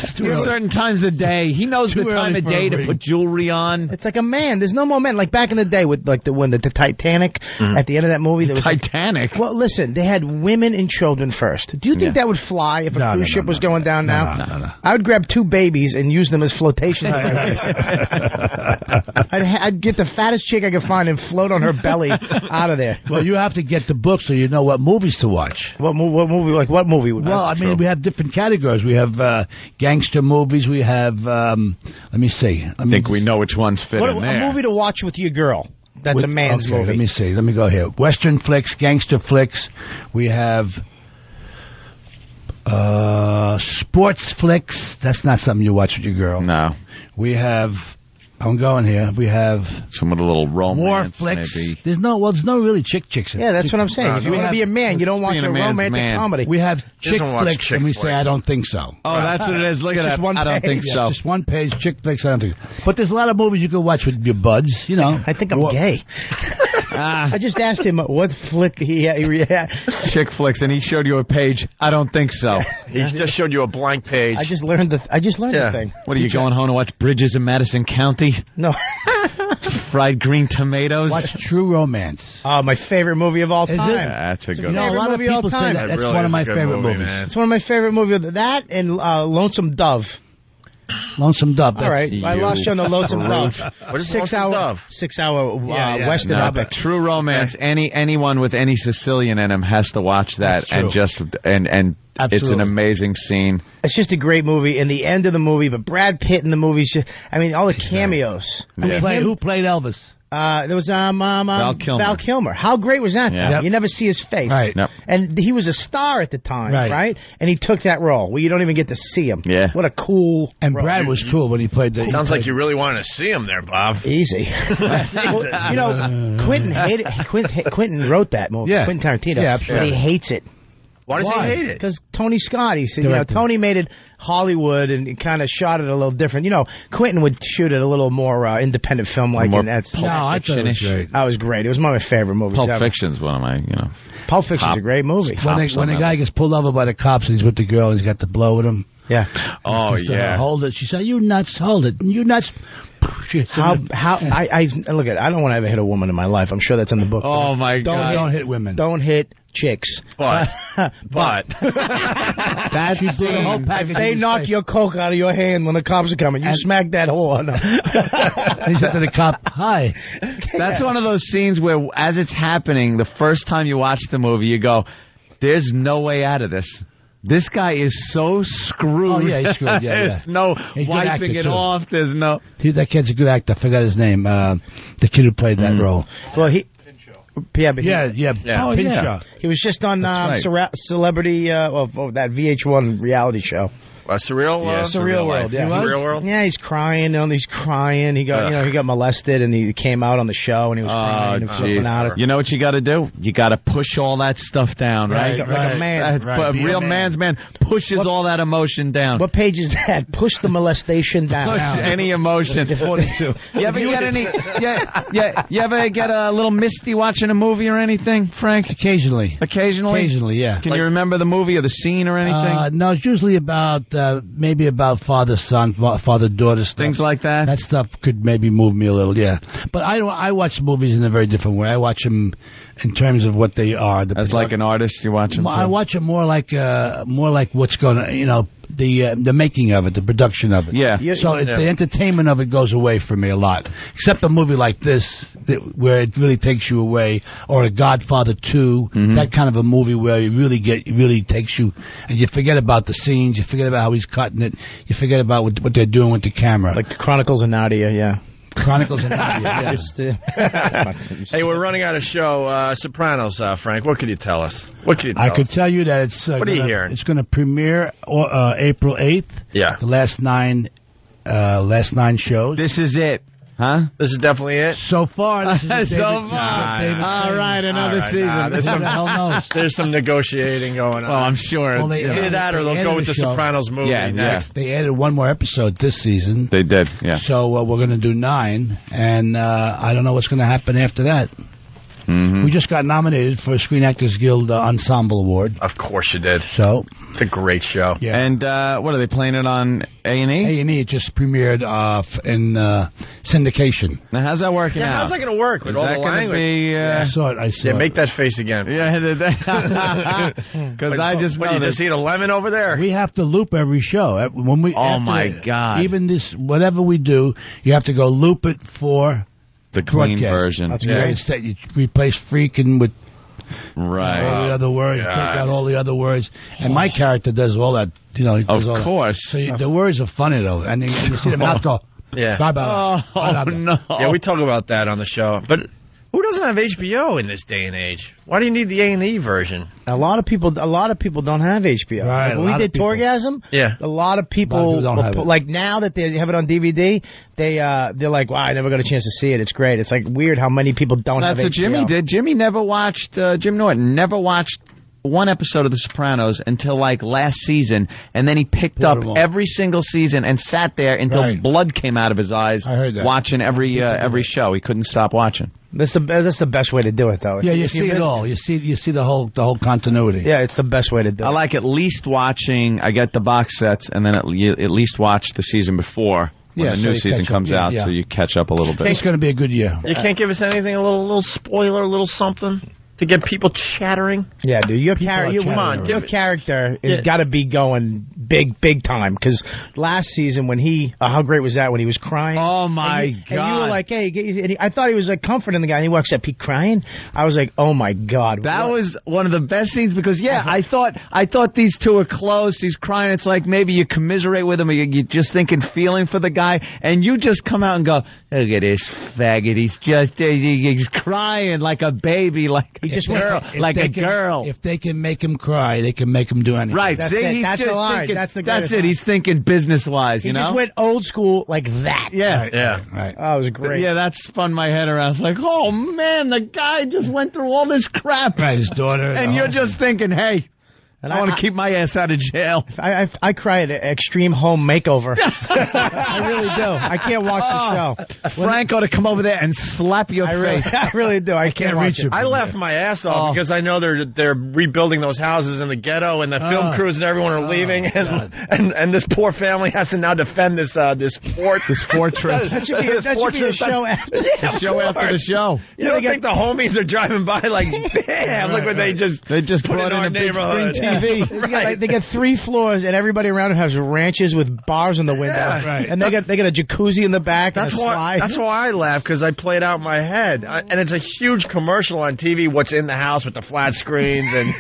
Certain times of day. He knows the time of day to put jewelry on. It's like a man. There's no more men. Like back in the day with when the Titanic at the end of that movie. There was Titanic. Well, listen, they had women and children first. Do you think that would fly if a cruise ship was going down now? No. I would grab 2 babies and use them as flotation devices. I'd get the fattest chick I could find and float on her belly out of there. Well, you have to get the book so you know what movies to watch. What movie? Like what movie would? Well, I mean, we have different categories. We have gangster movies. We have. Let me see. I think we know which ones fit in there. A movie to watch with your girl. That's a man's movie. Let me see. Let me go here. Western flicks, gangster flicks. We have sports flicks. That's not something you watch with your girl. No. We have. I'm going here. We have some of the little romance. War flicks. Maybe. There's no really chick chicks. Yeah, that's what I'm saying. If you want to be a man, you don't watch a romantic comedy. We have chick flicks, and we say, I don't think so. Oh, that's what it is. Look at that. I don't think so. Just one page, chick flicks, I don't think so. But there's a lot of movies you can watch with your buds, you know. I think I'm gay. I just asked him what flick he had. Chick flicks, and he showed you a page. I don't think so. He just showed you a blank page. I just learned the thing. What are you going home to watch Bridges in Madison County? No. Fried green tomatoes. Watch True Romance. Oh, my favorite movie of all time. Is it? That's a good one. A lot of people say that's really one of my favorite movies. It's one of my favorite movies. That and Lonesome Dove. Lonesome Dove. All right, I lost you on the Lonesome Dove. What is 6 hour? 6 hour Western No, epic. but True Romance. Anyone with any Sicilian in him has to watch that, and it's an amazing scene. It's just a great movie. In the end of the movie, but Brad Pitt in the movie, all the cameos. Who played Elvis? There was Val Kilmer. How great was that? Yeah. You never see his face. Right. Yep. And he was a star at the time, right? And he took that role where you don't even get to see him. Yeah. What a cool And role. Brad was cool when he played the... Sounds like you really wanted to see him there, Bob. Easy. Well, Quentin hated Quentin wrote that movie. Yeah. Quentin Tarantino. Yeah, absolutely. But he hates it. Why does he hate it? Because Tony Scott, he said, Tony made it Hollywood and kind of shot it a little different. Quentin would shoot it a little more independent film-like. More and that's Pulp I thought it was great. That was great. It was one of my favorite movies Pulp ever. Fiction's one of my, Pulp Fiction's a great movie. When a guy gets pulled over by the cops and he's with the girl and he's got the blow with him. Yeah. Oh, She said, yeah. hold it. She said, you nuts, hold it. You nuts. I don't want to ever hit a woman in my life. I'm sure that's in the book. Oh, my God. Don't hit women. Don't hit chicks. But That's the whole package. They knock your coke out of your hand when the cops are coming. You smack that whore. No. He said to the cop, hi. That's one of those scenes where, as it's happening, the first time you watch the movie, you go, there's no way out of this. This guy is so screwed. Oh, yeah, he's screwed. Yeah, There's no he's a good wiping actor, it too. off. There's no... That kid's a good actor. I forgot his name. The kid who played that role. Well, he... Yeah. Oh, yeah. He was just on That's right. Celebrity, that VH1 reality show. Surreal World. Yeah, Surreal World. Yeah, he's crying. He's crying. He got, he got molested, and he came out on the show, and he was crying and flipping out. You know what you got to do? You got to push all that stuff down, right? Like a man. A real man's man pushes all that emotion down. What page is that? Push the molestation down. Push any emotion. 42. You ever get any? You ever get a little misty watching a movie or anything, Frank? Occasionally, yeah. Can you remember the movie or the scene or anything? No, it's usually about maybe about father-son, father-daughter stuff. Things like that? That stuff could maybe move me a little, yeah. But I watch movies in a very different way. I watch them in terms of what they are. As like an artist, you watch them too? I watch it more like what's going on, the making of it, the production of it. Yeah. So the entertainment of it goes away from me a lot. Except a movie like this, where it really takes you away, or a Godfather 2, that kind of a movie where it really takes you, and you forget about the scenes, you forget about how he's cutting it, you forget about what they're doing with the camera. Like the Chronicles of Nadia, yeah. Chronicles of Nadia, yeah. Hey, we're running out of show. Sopranos, Frank. What could you tell us? I could tell you that it's. What are you hearing? It's going to premiere April 8th. Yeah. The last nine shows. This is it. Huh? This is definitely it? So far. This is All right, another season. There's some negotiating going on. Oh, I'm sure. Well, either that or they'll go with the Sopranos movie next. They added one more episode this season. They did, yeah. So we're going to do 9, and I don't know what's going to happen after that. Mm-hmm. We just got nominated for a Screen Actors Guild Ensemble Award. Of course you did. So it's a great show. Yeah. And what are they playing it on A&E? A&E just premiered in syndication. Now, how's that working out? How's that going to work with all the language? I saw it. Yeah, make that face again. Yeah, because I just you just eat a lemon over there? We have to loop every show. When we, my God. Even this, whatever we do, you have to go loop it for the clean broadcast. version. That's great. Instead, you replace freaking with all the other words. God. Take out all the other words. And my character does all that. He does all of course. That. So the words are funny, though. And you see the mouth go, yeah. No. Yeah, we talk about that on the show. But who doesn't have HBO in this day and age? Why do you need the A&E version? A lot of people don't have HBO. Right, like when we did Torgasm, A a lot of people lot of people don't have it. like now that they have it on DVD, they're like, wow, I never got a chance to see it. It's great. It's like weird how many people don't have HBO. That's what Jimmy did. Jimmy never watched, Jim Norton never watched one episode of The Sopranos until like last season, and then he picked up every single season and sat there until blood came out of his eyes watching every show. He couldn't stop watching. That's the best way to do it, though. Yeah, you see it all. You see the whole continuity. Yeah, it's the best way to do it. I like at least watching. I get the box sets, and then at least watch the season before when the new season comes out, so you catch up a little bit. It's going to be a good year. You can't give us anything, a little spoiler, a little something. to get people chattering. Yeah, dude, your character has got to be going big time. Because last season when how great was that when he was crying? Oh my God! And you were like, hey, I thought he was like comforting the guy. And he walks up, he crying. I was like, oh my God, that was one of the best scenes because I thought these two are close. He's crying. It's like maybe you commiserate with him, or you're just thinking feeling for the guy, and you just come out and go, look at this faggot. He's crying like a baby, like a girl. If they can make him cry, they can make him do anything. Right. That's the line. That's it. He's thinking business-wise, He just went old school like that. Yeah. Right. Oh, it was great. Yeah, that spun my head around. It's like, oh, man, the guy just went through all this crap. Right, his daughter. And you're just thinking, hey, I want to keep my ass out of jail. I cry at Extreme Home Makeover. I really do. I can't watch the show. Frank ought to come over there and slap your face. I really do. I can't reach it. I laughed my ass off because I know they're rebuilding those houses in the ghetto, and the film crews and everyone are leaving, and this poor family has to now defend this fortress. That should be a show after the show. You don't think the homies are driving by like, damn, look what they just put brought in our in a big neighborhood. screen TV. They get 3 floors, and everybody around it has ranches with bars in the window. Yeah, right. And they got a jacuzzi in the back. That's and a slide. That's why I laugh, because I played out in my head, and it's a huge commercial on TV. What's in the house with the flat screens and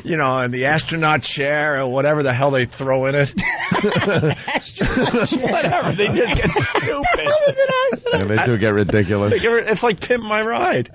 and the astronaut chair or whatever the hell they throw in it. Whatever, they just get stupid. And they do get ridiculous. It's like Pimp My Ride.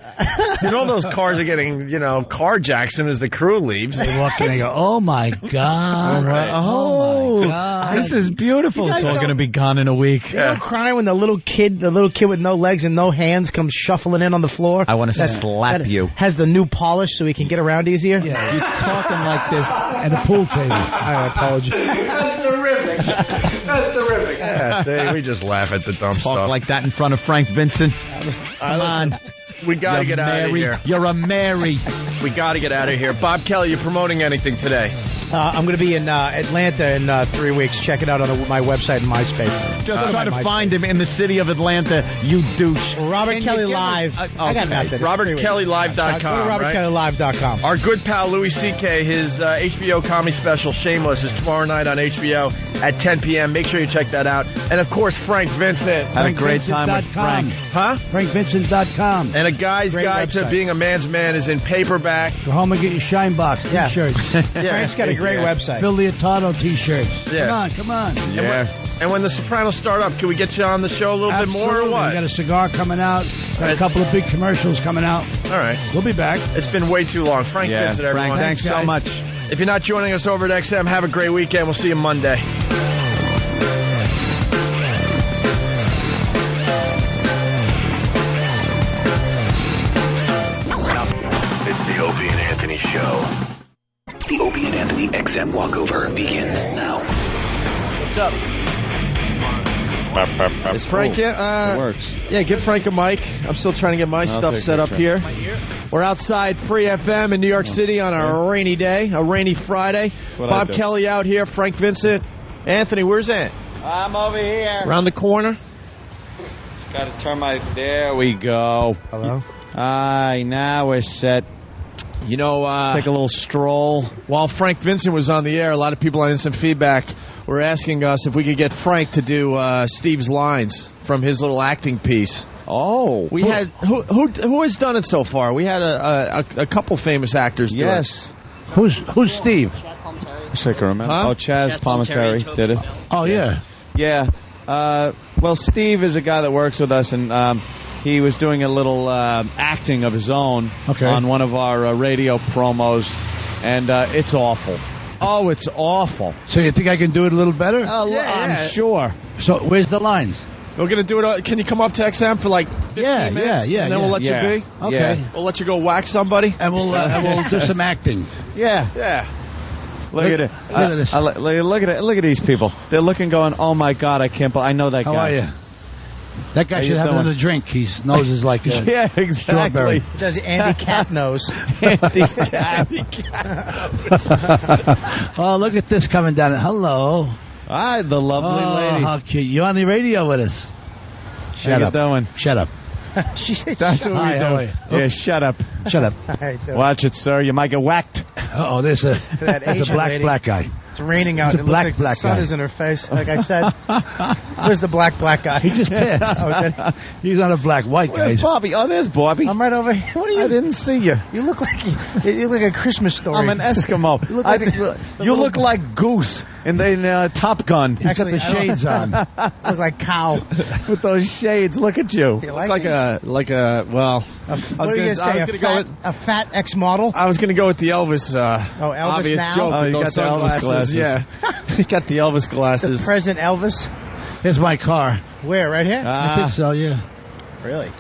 Those cars are getting carjacked as soon as the crew leaves. They walk in and go, oh my God. Oh my God. This is beautiful. It's all going to be gone in a week. You don't cry when the little kid with no legs and no hands comes shuffling in on the floor. I want to slap you. Has the new polish so he can get around easier. Yeah, you're talking like this and a pool table. I apologize. That's terrific. Yeah, see, we just laugh at the dumb stuff. Talk like that in front of Frank Vincent. Come on. We got to get out of here. You're a Mary. We got to get out of here. Bob Kelly, you promoting anything today? I'm going to be in Atlanta in 3 weeks. Check it out on my website and MySpace. Just try to find him in the city of Atlanta, you douche. Robert Kelly Live. I got nothing. RobertKellyLive.com. Go to RobertKellyLive.com. Our good pal Louis C.K., his HBO comedy special, Shameless, is tomorrow night on HBO at 10 p.m. Make sure you check that out. And, of course, Frank Vincent. Had a great time with Frank. Huh? FrankVincent.com. And a guy's guide to being a man's man is in paperback. Go home and get your Shine Box T-shirts. Frank's got a great website. Phil Leotardo T-shirts. Yeah. Come on. Yeah. And when the Sopranos start up, can we get you on the show a little bit more or what? We got a cigar coming out. Got a couple of big commercials coming out. All right. We'll be back. It's been way too long. Frank Vincent, everyone. Frank, thanks so much. If you're not joining us over at XM, have a great weekend. We'll see you Monday. It's the Opie and Anthony Show. The Opie and Anthony XM walkover begins now. What's up? Is Frank it works. Yeah, give Frank a mic. I'm still trying to get my stuff set up here. We're outside Free FM in New York City on a rainy day, a rainy Friday. Bob Kelly out here, Frank Vincent. Anthony, where's Ant? I'm over here. Around the corner. Just got to turn my... There we go. Hello? Now we're set. Take a little stroll. While Frank Vincent was on the air, a lot of people on Instant Feedback were asking us if we could get Frank to do Steve's lines from his little acting piece. Oh, we had who has done it so far? We had a couple famous actors. Yes. Do it. Who's Steve? I can remember. Huh? Oh, Chaz Palminteri did it. Oh yeah. Yeah. Well, Steve is a guy that works with us, and he was doing a little acting of his own on one of our radio promos, and it's awful. Oh, it's awful. So you think I can do it a little better? I'm sure. So where's the lines? We're going to do it. Can you come up to XM for like 15 minutes? Yeah. And then we'll let you be? Okay. Yeah. We'll let you go whack somebody? And we'll do some acting. Yeah. Look at it. Look at this. Look at it. Look at these people. They're looking going, oh, my God, I can't believe I know that guy. How are you? That guy should have another drink. His nose is like a yeah, exactly. strawberry. Does Andy Cat nose? Andy Cat. Oh, look at this coming down. Hello. Hi, the lovely ladies. How cute. You're on the radio with us. Shut up. Shut up. She said, That's what we do. Yeah, shut up. Shut up. Watch it, sir. You might get whacked. Uh-oh, there's a Asian lady. black guy. It's raining out. It's a It black looks like the sun guy. is in her face. Like I said, where's the black guy? He just passed. He's not a black-white guy. Where's Bobby? Oh, there's Bobby. I'm right over here. What are you? I didn't see you. You look like a Christmas story. I'm an Eskimo. You look like Goose in Top Gun. He's got the shades on. Look like cow with those shades. Look at you. You like a what are you gonna say? A fat ex-model? I was going to go with the Elvis. Elvis obvious now? joke. Oh, with you those got the Elvis sunglasses. glasses. Yeah, he got the Elvis glasses. The present Elvis. Here's my car. Where? Right here? I think so. Yeah. Really?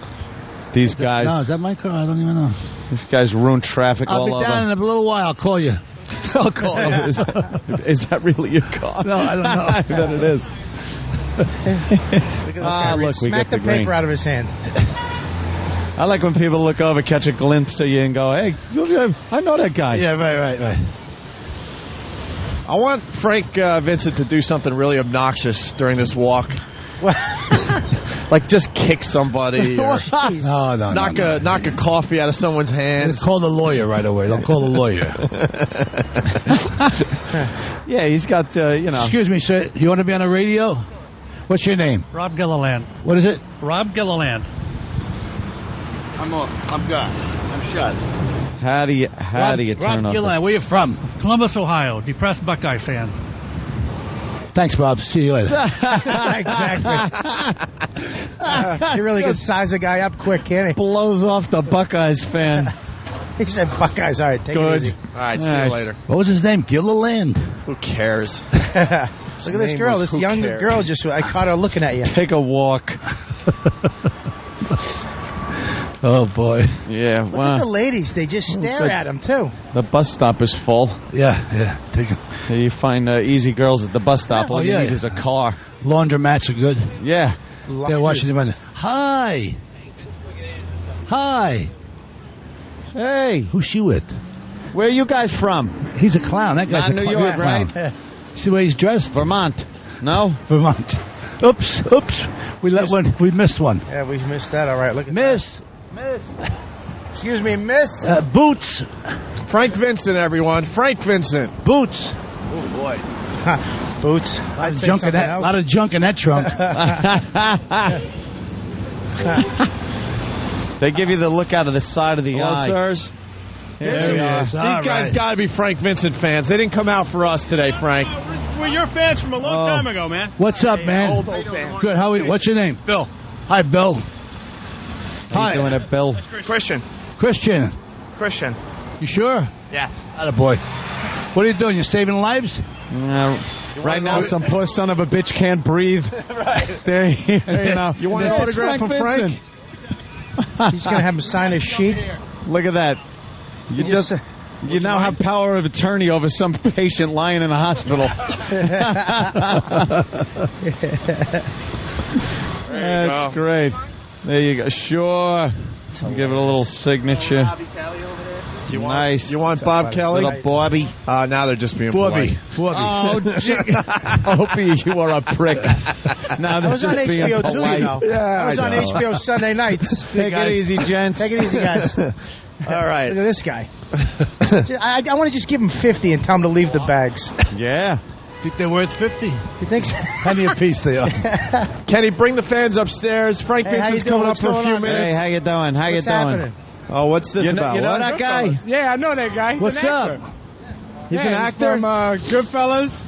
These guys. No, is that my car? I don't even know. These guys ruin traffic I'll all be over. down in a little while. I'll call you. I'll call you. Is that really your car? No, I don't know. I bet it is. Look at this guy. Look, we Smack get the the paper green. out of his hand. I like when people look over, catch a glimpse of you, and go, "Hey, I know that guy." Yeah, right. I want Frank Vincent to do something really obnoxious during this walk. Like just kick somebody or No. knock a coffee out of someone's hand. Let's call the lawyer right away. Don't call the lawyer. Yeah, he's got, Excuse me, sir. You want to be on the radio? What's your name? Rob Gilliland. What is it? Rob Gilliland. I'm done. I'm shut. How do you turn Rob off? Gilliland, where you from? Columbus, Ohio. Depressed Buckeye fan. Thanks, Bob. See you later. Exactly. He really can size a guy up quick, can't he? Blows off the Buckeyes fan. He said Buckeyes. All right, take it easy. All right, see you later. What was his name? Gilliland. Who cares? Look at this girl. This young girl I caught her looking at you. Take a walk. Oh, boy. Yeah, Look at the ladies. They just stare at him, too. The bus stop is full. Yeah. Take it. You find easy girls at the bus stop. All you need is a car. Laundromats are good. Yeah. They're watching them. Hi. Hey. Who's she with? Where are you guys from? He's a clown. That guy's Not a New clown. York, right? See the way he's dressed? Vermont. No? Vermont. Oops. We missed one. Yeah, we missed that. All right, look at Miss. Excuse me, miss. Boots. Frank Vincent, everyone. Frank Vincent. Boots. Oh, boy. Boots. A lot of junk in that trunk. They give you the look out of the side of the eye. Sirs. There he is. These guys got to be Frank Vincent fans. They didn't come out for us today, Frank. We're your fans from a long time ago, man. What's up, man? Old fan. Good. What's your name? Bill. Hi, Bill. How you doing it, Bill? Christian. You sure? Yes. Attaboy. What are you doing? You saving lives? Right now, some poor son of a bitch can't breathe. Right. There, you know. You want an autograph from Frank? He's going to have him sign his sheet. Look at that. You now have power of attorney over some patient lying in a hospital. That's great. There you go. Sure. I'll give it a little signature. Nice. You want Bob Kelly? Little Bobby. Now they're just being polite. Oh, gee. Opie, you are a prick. Now I was on HBO too, you know. Yeah, I was on HBO Sunday nights. Take it easy, gents. Take it easy, guys. All right. Look at this guy. I want to just give him 50 and tell him to leave the bags. Yeah. Think they're worth 50? You think so? Penny a piece they are. Kenny, bring the fans upstairs. Frank Vincent's coming up for a few minutes. Hey, how you doing? What's happening? Oh, what's this about? You know What? that guy? Yeah, I know that guy. What's up? He's an actor? From Goodfellas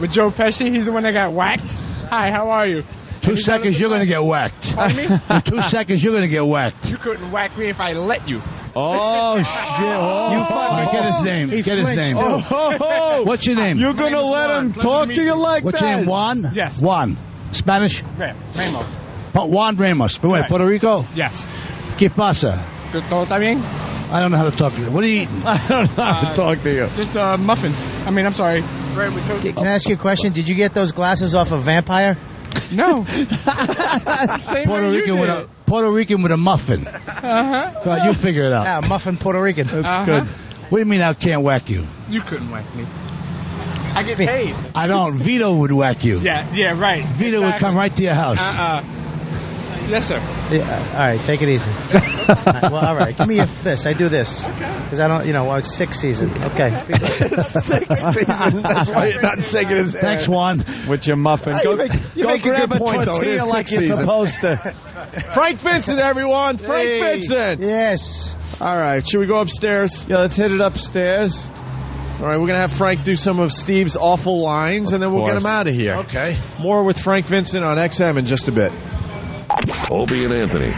with Joe Pesci. He's the one that got whacked. Hi, how are you? 2 seconds, you're going to get whacked. Pardon me? In 2 seconds, you're going to get whacked. You couldn't whack me if I let you. Oh, shit. Oh, Get his name. Get his name. What's your name? You're going to let him talk to you like What's that? your name? Juan? Yes. Juan. Spanish? Ramos. Juan Ramos. From where? Right. Puerto Rico? Yes. ¿Qué pasa? ¿Todo está bien? I don't know how to talk to you. What are you eating? I don't know how to talk to you. Just a muffin. I'm sorry. Bread with toast. Can I ask you a question? Did you get those glasses off of Vampire? No. Puerto Rican with a muffin. Well, you figure it out. Yeah, muffin Puerto Rican. That's good. What do you mean I can't whack you? You couldn't whack me. I get paid. I don't. Vito would whack you. Yeah, right. Vito would come right to your house. Yes, sir. Yeah, all right, take it easy. All right. Give me this. I do this. Because I don't, it's sixth season. Okay. Sixth season. That's why you're not shaking his hand. Next one. With your muffin. Go grab a tortilla like you're supposed to. Frank Vincent, everyone. Frank Vincent. Yes. All right. Should we go upstairs? Yeah, let's hit it upstairs. All right, we're going to have Frank do some of Steve's awful lines, and then we'll get him out of here. Okay. More with Frank Vincent on XM in just a bit. Opie and Anthony.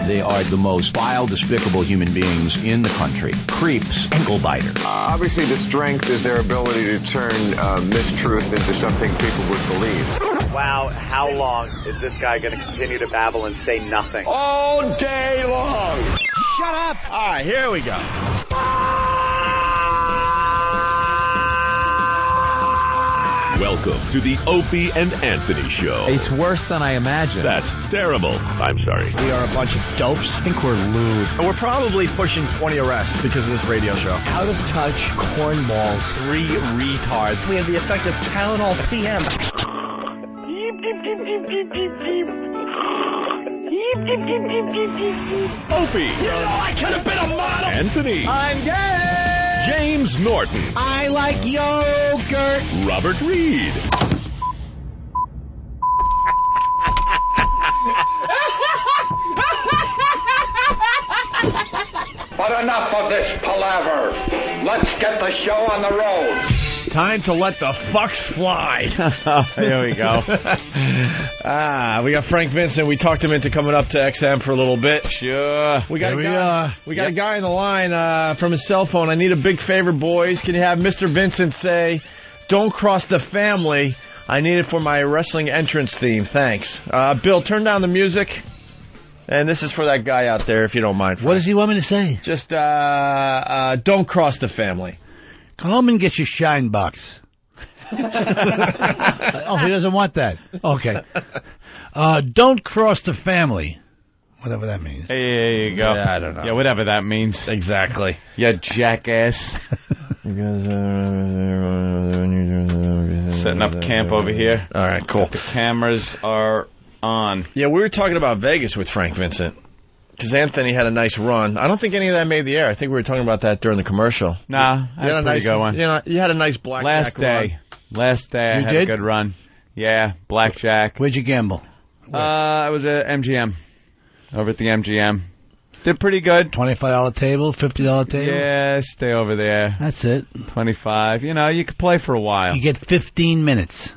They are the most vile, despicable human beings in the country. Creeps, ankle biter. Obviously, the strength is their ability to turn mistruth into something people would believe. Wow, how long is this guy going to continue to babble and say nothing? All day long. Shut up! All right, here we go. Welcome to the Opie and Anthony Show. It's worse than I imagined. That's terrible. I'm sorry. We are a bunch of dopes. I think we're lewd. And we're probably pushing 20 arrests because of this radio show. Out of touch cornballs. 3 retards. We have the effect of Tylenol PM. Opie. You know I could have been a model. Anthony. I'm gay. James Norton. I like yogurt. Robert Reed. But enough of this palaver. Let's get the show on the road. Time to let the fucks fly. Here we go. We got Frank Vincent. We talked him into coming up to XM for a little bit. Sure. We got a guy on the line from his cell phone. I need a big favor, boys. Can you have Mr. Vincent say, "Don't cross the family"? I need it for my wrestling entrance theme. Thanks. Bill, turn down the music. And this is for that guy out there, if you don't mind. Frank. What does he want me to say? Just don't cross the family. Come home and get your shine box. Oh, he doesn't want that. Okay. Don't cross the family. Whatever that means. Hey, there you go. Yeah, I don't know. Yeah, whatever that means. Exactly. Yeah, jackass. Setting up camp over here. All right, cool. The cameras are on. Yeah, we were talking about Vegas with Frank Vincent. Because Anthony had a nice run. I don't think any of that made the air. I think we were talking about that during the commercial. Nah, I had a pretty good one. You had a nice blackjack run. Last day, I had a good run. Yeah, blackjack. Where'd you gamble? I was at MGM. Over at the MGM. Did pretty good. $25 table, $50 table? Yeah, stay over there. That's it. 25. You know, you could play for a while. You get 15 minutes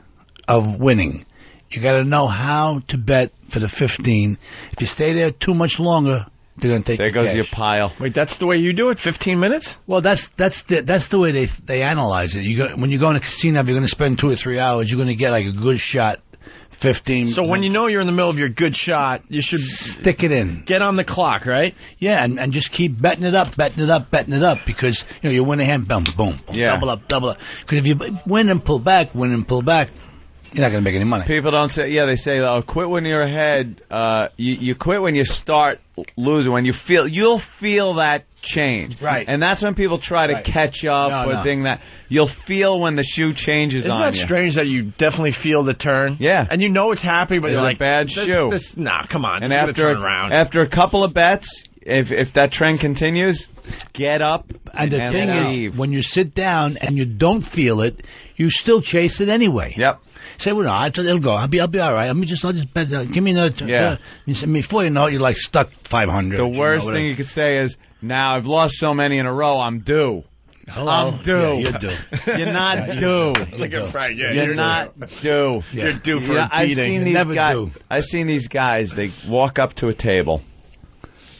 of winning. You got to know how to bet for the 15. If you stay there too much longer, they're going to take there your goes cash. your pile. Wait, that's the way you do it? 15 minutes? Well, that's the way they analyze it. When you go in a casino, if you're going to spend 2 or 3 hours, you're going to get like a good shot. 15. So when you know you're in the middle of your good shot, you should stick it in. Get on the clock, right? Yeah, and just keep betting it up, because you win a hand, boom, boom, yeah. double up. Because if you win and pull back, you're not going to make any money. People don't say, they say, quit when you're ahead. You quit when you start losing. When you'll feel that change. Right. And that's when people try to catch up thing that you'll feel when the shoe changes on you. Isn't that strange that you definitely feel the turn? Yeah. And you know it's happening, but you're like, a bad shoe. Nah, come on. And after a couple of bets, if that trend continues, get up and the thing is, when you sit down and you don't feel it, you still chase it anyway. Yep. Say, well, no, it'll go. I'll be all right. I'll just bet. Give me another. Yeah. Before you know it, you're like stuck 500. The worst thing you could say is, now I've lost so many in a row, I'm due. Hello? I'm due. Yeah, you're due. You're not due. Look at Frank. Yeah, you're not due. Yeah. You're due for a beating. I've seen these guys. They walk up to a table.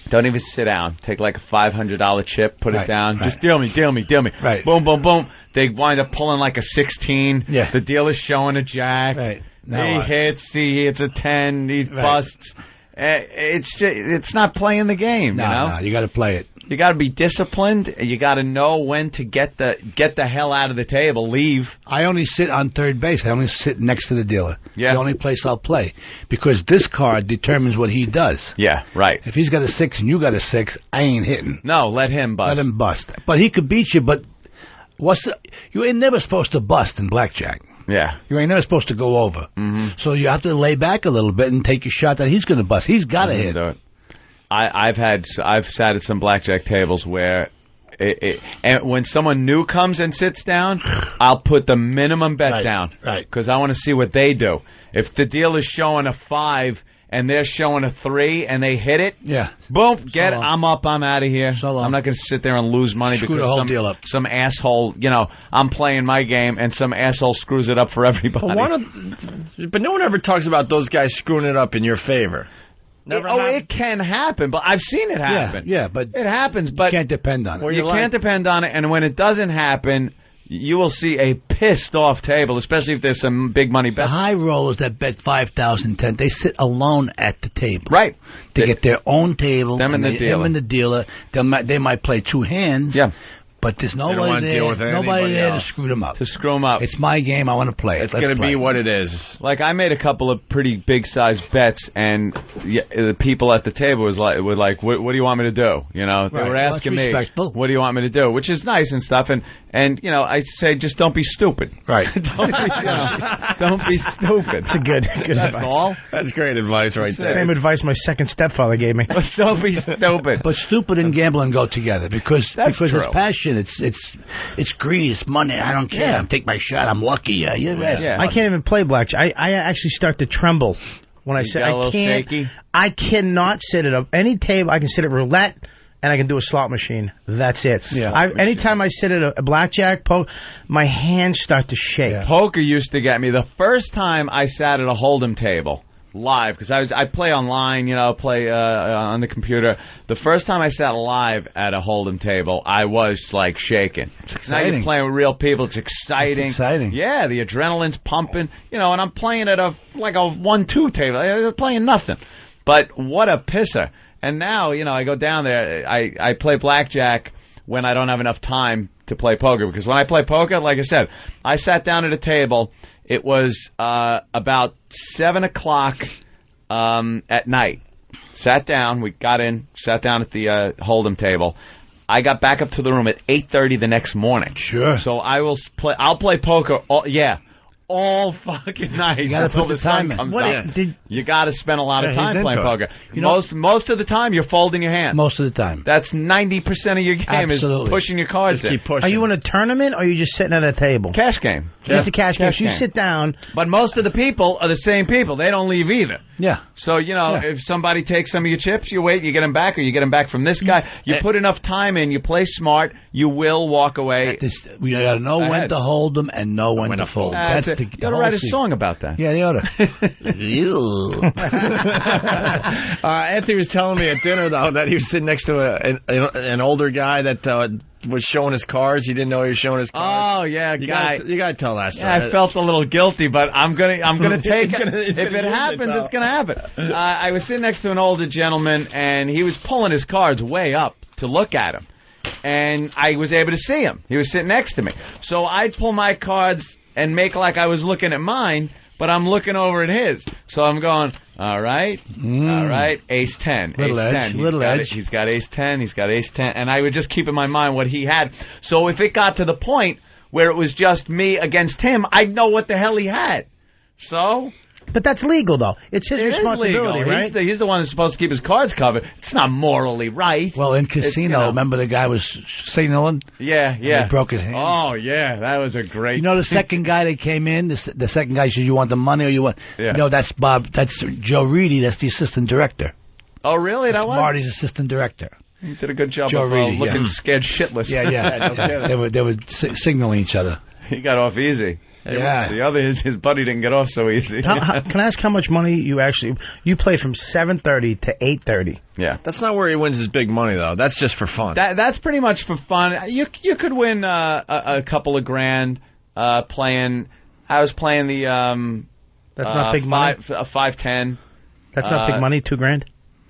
Don't even sit down. Take like a $500 chip, put it down. Right. Just deal me. Right. Boom, boom, boom. They wind up pulling like a 16. Yeah. The dealer's showing a jack. Right. He hits a 10. He busts. It's not playing the game. No, you got to play it. You got to be disciplined. You got to know when to get the hell out of the table. Leave. I only sit on third base. I only sit next to the dealer. Yeah. The only place I'll play, because this card determines what he does. Yeah, right. If he's got a 6 and you got a 6, I ain't hitting. No, let him bust. Let him bust. But he could beat you. But you ain't never supposed to bust in blackjack. Yeah. You ain't never supposed to go over. Mm-hmm. So you have to lay back a little bit and take your shot that he's going to bust. He's got to hit. Do it. I've sat at some blackjack tables where and when someone new comes and sits down, I'll put the minimum bet down. Right. Because I want to see what they do. If the deal is showing a 5 and they're showing a 3 and they hit it, boom, I'm up, I'm out of here. I'm not going to sit there and lose money Screw because the whole deal up. Some asshole, I'm playing my game and some asshole screws it up for everybody. But no one ever talks about those guys screwing it up in your favor. It can happen, but I've seen it happen. Yeah, but it happens. But you can't depend on it. You can't depend on it, and when it doesn't happen, you will see a pissed off table, especially if there's some big money bets. The high rollers that bet 5,000, 10, they sit alone at the table. Right. They get their own table. Them and the dealer. They might play 2 hands. Yeah. But there's nobody there to screw them up. It's my game. I want to play it. It's going to be what it is. Like, I made a couple of pretty big-sized bets, and the people at the table were like, what do you want me to do? They were asking me, what do you want me to do? Which is nice and stuff, and I say, just don't be stupid. Right. Don't be stupid. It's a good That's advice. all. That's great advice right there. Same advice my second stepfather gave me. Don't be stupid. But stupid and gambling go together because it's passion. It's greed. It's money. I don't care. I take my shot. I'm lucky. I can't even play blackjack. I actually start to tremble when I say I can't. shaky. I cannot sit at any table. I can sit at roulette and I can do a slot machine. That's it. Yeah. Anytime I sit at a blackjack, my hands start to shake. Yeah. Poker used to get me. The first time I sat at a hold'em table live, because I play online, play on the computer. The first time I sat live at a hold'em table, I was like shaking. Now you're playing with real people. It's exciting. It's exciting. Yeah, the adrenaline's pumping. And I'm playing at a 1-2 table. I'm playing nothing. But what a pisser. And now, I go down there. I play blackjack when I don't have enough time to play poker. Because when I play poker, like I said, I sat down at a table. It was about 7 o'clock at night. Sat down. We got in. Sat down at the hold'em table. I got back up to the room at 8:30 the next morning. Sure. So I'll play poker. All fucking night. You got to put the time in. Comes out. You got to spend a lot of time playing poker. Most of the time, you're folding your hand. Most of the time. That's 90% of your game is pushing your cards in. Are you in a tournament, or are you just sitting at a table? Cash game. Just a cash game. You sit down. But most of the people are the same people. They don't leave either. Yeah. So, if somebody takes some of your chips, you wait, you get them back, or you get them back from this guy. You put enough time in, you play smart, you will walk away. We got to know when to hold them and know when to fold. That's it. You ought to write a song about that. Yeah, they ought to. Anthony was telling me at dinner, though, that he was sitting next to an older guy that was showing his cards. He didn't know he was showing his cards. Oh, yeah, you gotta tell that story. Yeah, I felt a little guilty, but I'm gonna take it. If it happens, it's gonna happen. I was sitting next to an older gentleman, and he was pulling his cards way up to look at him. And I was able to see him. He was sitting next to me. So I'd pull my cards and make like I was looking at mine, but I'm looking over at his. So I'm going, all right, ace 10. Little edge. He's got ace 10, he's got ace 10. And I would just keep in my mind what he had. So if it got to the point where it was just me against him, I'd know what the hell he had. So... But that's legal, though. It's his responsibility, right? He's the one who's supposed to keep his cards covered. It's not morally right. Well, in casino, remember the guy was signaling? Yeah. He broke his hand. Oh, yeah, that was a great... the second guy that came in, the second guy said, you want the money or you want... Yeah. No, that's Bob. That's Joe Reedy. That's the assistant director. Oh, really? That was? Marty's assistant director. He did a good job Joe of Reedy, looking scared shitless. Yeah. They were signaling each other. He got off easy. Yeah. The other, his buddy didn't get off so easy. Can I ask how much money you play from 7:30 to 8:30? Yeah. That's not where he wins his big money, though. That's just for fun. That's pretty much for fun. You could win a couple of grand playing. I was playing the that's not big money. 5-10. That's not big money. $2,000.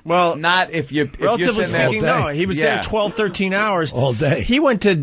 Well, not if you're relatively sitting there. speaking, no. He was there 12, 13 hours. All day. He went to,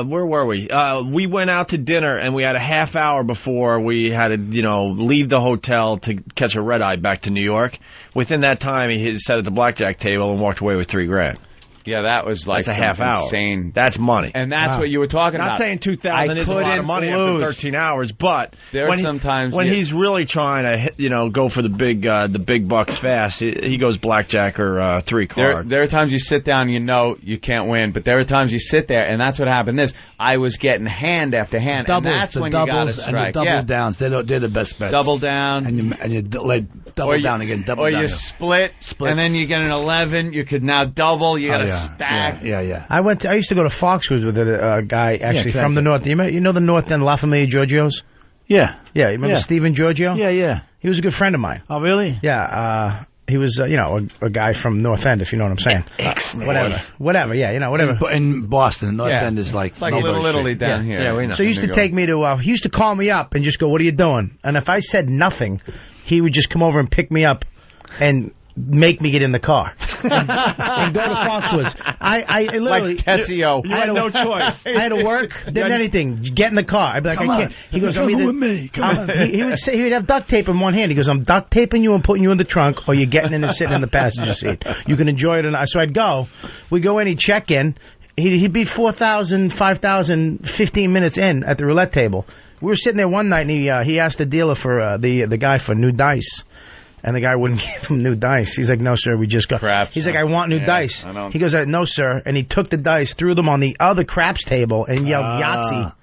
where were we? We went out to dinner, and we had a half hour before we had to, leave the hotel to catch a red-eye back to New York. Within that time, he sat at the blackjack table and walked away with $3,000. Yeah, that was like that's a half hour. Insane. That's money. And that's what you were talking about. Not saying 2,000 is a lot of money after 13 hours, but when he's really trying to hit, go for the big bucks fast, he goes blackjack or 3-card. There are times you sit down, you can't win, but there are times you sit there, and that's what happened. I was getting hand after hand, and that's when you got to strike. And the double downs, they're the best bets. Double down, and you double down again. Double down. Or you split, and then you get an 11. You could now double. You got to stack. Yeah. I used to go to Foxwoods with a guy actually from the north. You know the North End, La Familia Giorgio's? Yeah. Yeah, you remember Stephen Giorgio? Yeah. He was a good friend of mine. Oh, really? Yeah, he was, a guy from North End, if you know what I'm saying. Whatever, yeah, whatever. In Boston, North End is like... It's like Little Italy down here. Yeah, we know. So he used to take me to, he used to call me up and just go, what are you doing? And if I said nothing, he would just come over and pick me up and make me get in the car and go to Foxwoods. I literally... Like Tessio. I had no choice. I had to work, didn't anything. Get in the car. I'd be like, I can't. He goes, come with me. He would have duct tape in one hand. He goes, I'm duct taping you and putting you in the trunk, or you're getting in and sitting in the passenger seat. You can enjoy it. So I'd go. We go in, he'd check in. He'd be 4,000, 5,000, 15 minutes in at the roulette table. We were sitting there one night, and he asked the dealer for the guy for new dice. And the guy wouldn't give him new dice. He's like, no, sir, we just got... Craps. He's like, I want new dice. He goes, no, sir. And he took the dice, threw them on the other craps table, and yelled, Yahtzee.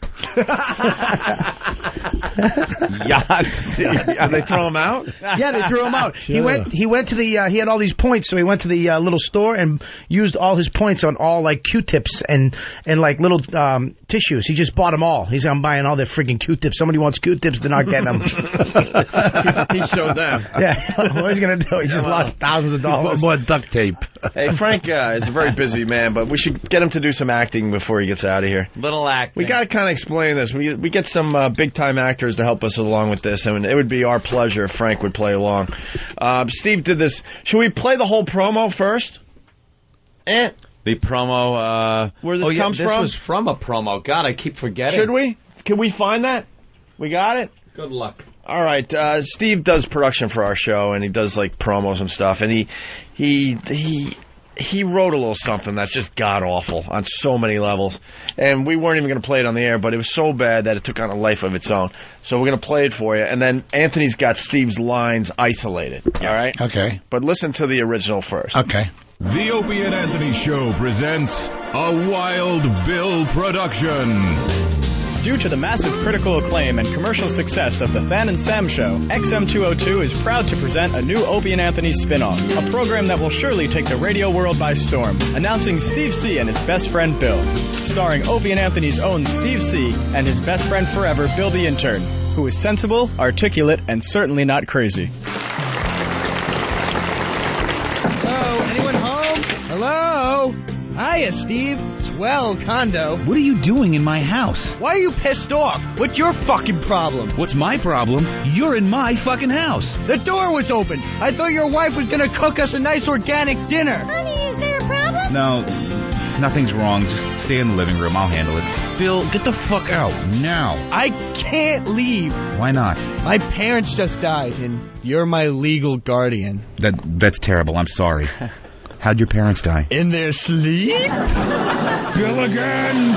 Yahtzee. So they throw him out? Yeah, they threw him out. Sure. He went to the he had all these points, so he went to the little store and used all his points on all like Q-tips and like little tissues. He just bought them all. He's I'm buying all their freaking Q-tips. Somebody wants Q-tips, they're not getting them. He showed them. Yeah, what he's gonna do? He just lost thousands of dollars. More duct tape. Hey, Frank is a very busy man, but we should get him to do some acting before he gets out of here. Little acting. We got to kind of explain this. We get some big-time actors to help us along with this, and it would be our pleasure if Frank would play along. Steve did this. Should we play the whole promo first? The promo, where this comes from? This was from a promo. God, I keep forgetting. Should we? Can we find that? We got it? Good luck. All right. Steve does production for our show, and he does like promos and stuff, and he wrote a little something that's just god-awful on so many levels. And we weren't even going to play it on the air, but it was so bad that it took on a life of its own. So we're going to play it for you. And then Anthony's got Steve's lines isolated. All right? Okay. But listen to the original first. Okay. The Opie and Anthony Show presents a Wild Bill production. Due to the massive critical acclaim and commercial success of The Fan and Sam Show, XM202 is proud to present a new Opie and Anthony spin-off, a program that will surely take the radio world by storm, announcing Steve C. and his best friend Bill. Starring Opie and Anthony's own Steve C. and his best friend forever, Bill the Intern, who is sensible, articulate, and certainly not crazy. Hello, anyone home? Hello? Hiya, Steve. Swell condo. What are you doing in my house? Why are you pissed off? What's your fucking problem? What's my problem? You're in my fucking house. The door was open. I thought your wife was gonna cook us a nice organic dinner. Honey, is there a problem? No, nothing's wrong. Just stay in the living room. I'll handle it. Bill, get the fuck out now. I can't leave. Why not? My parents just died, and you're my legal guardian. That's terrible. I'm sorry. How'd your parents die? In their sleep? Bill again!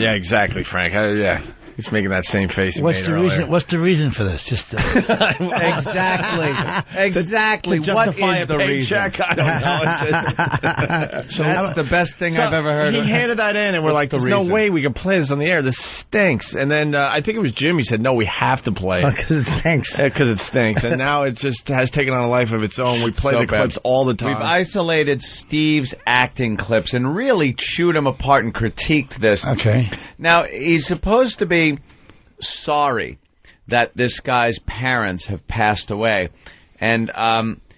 Yeah, exactly, Frank. Yeah. He's making that same face he made earlier. What's the reason for this? Just Exactly. What is the reason? I don't know. So that's the best thing I've ever heard. He handed that in, and we're like, "There's no way we can play this on the air. This stinks." And then I think it was Jim. He said, "No, we have to play it because it stinks." Because it stinks, and now it just has taken on a life of its own. We play the clips all the time. We've isolated Steve's acting clips and really chewed him apart and critiqued this. Okay. Now he's supposed to be sorry that this guy's parents have passed away, and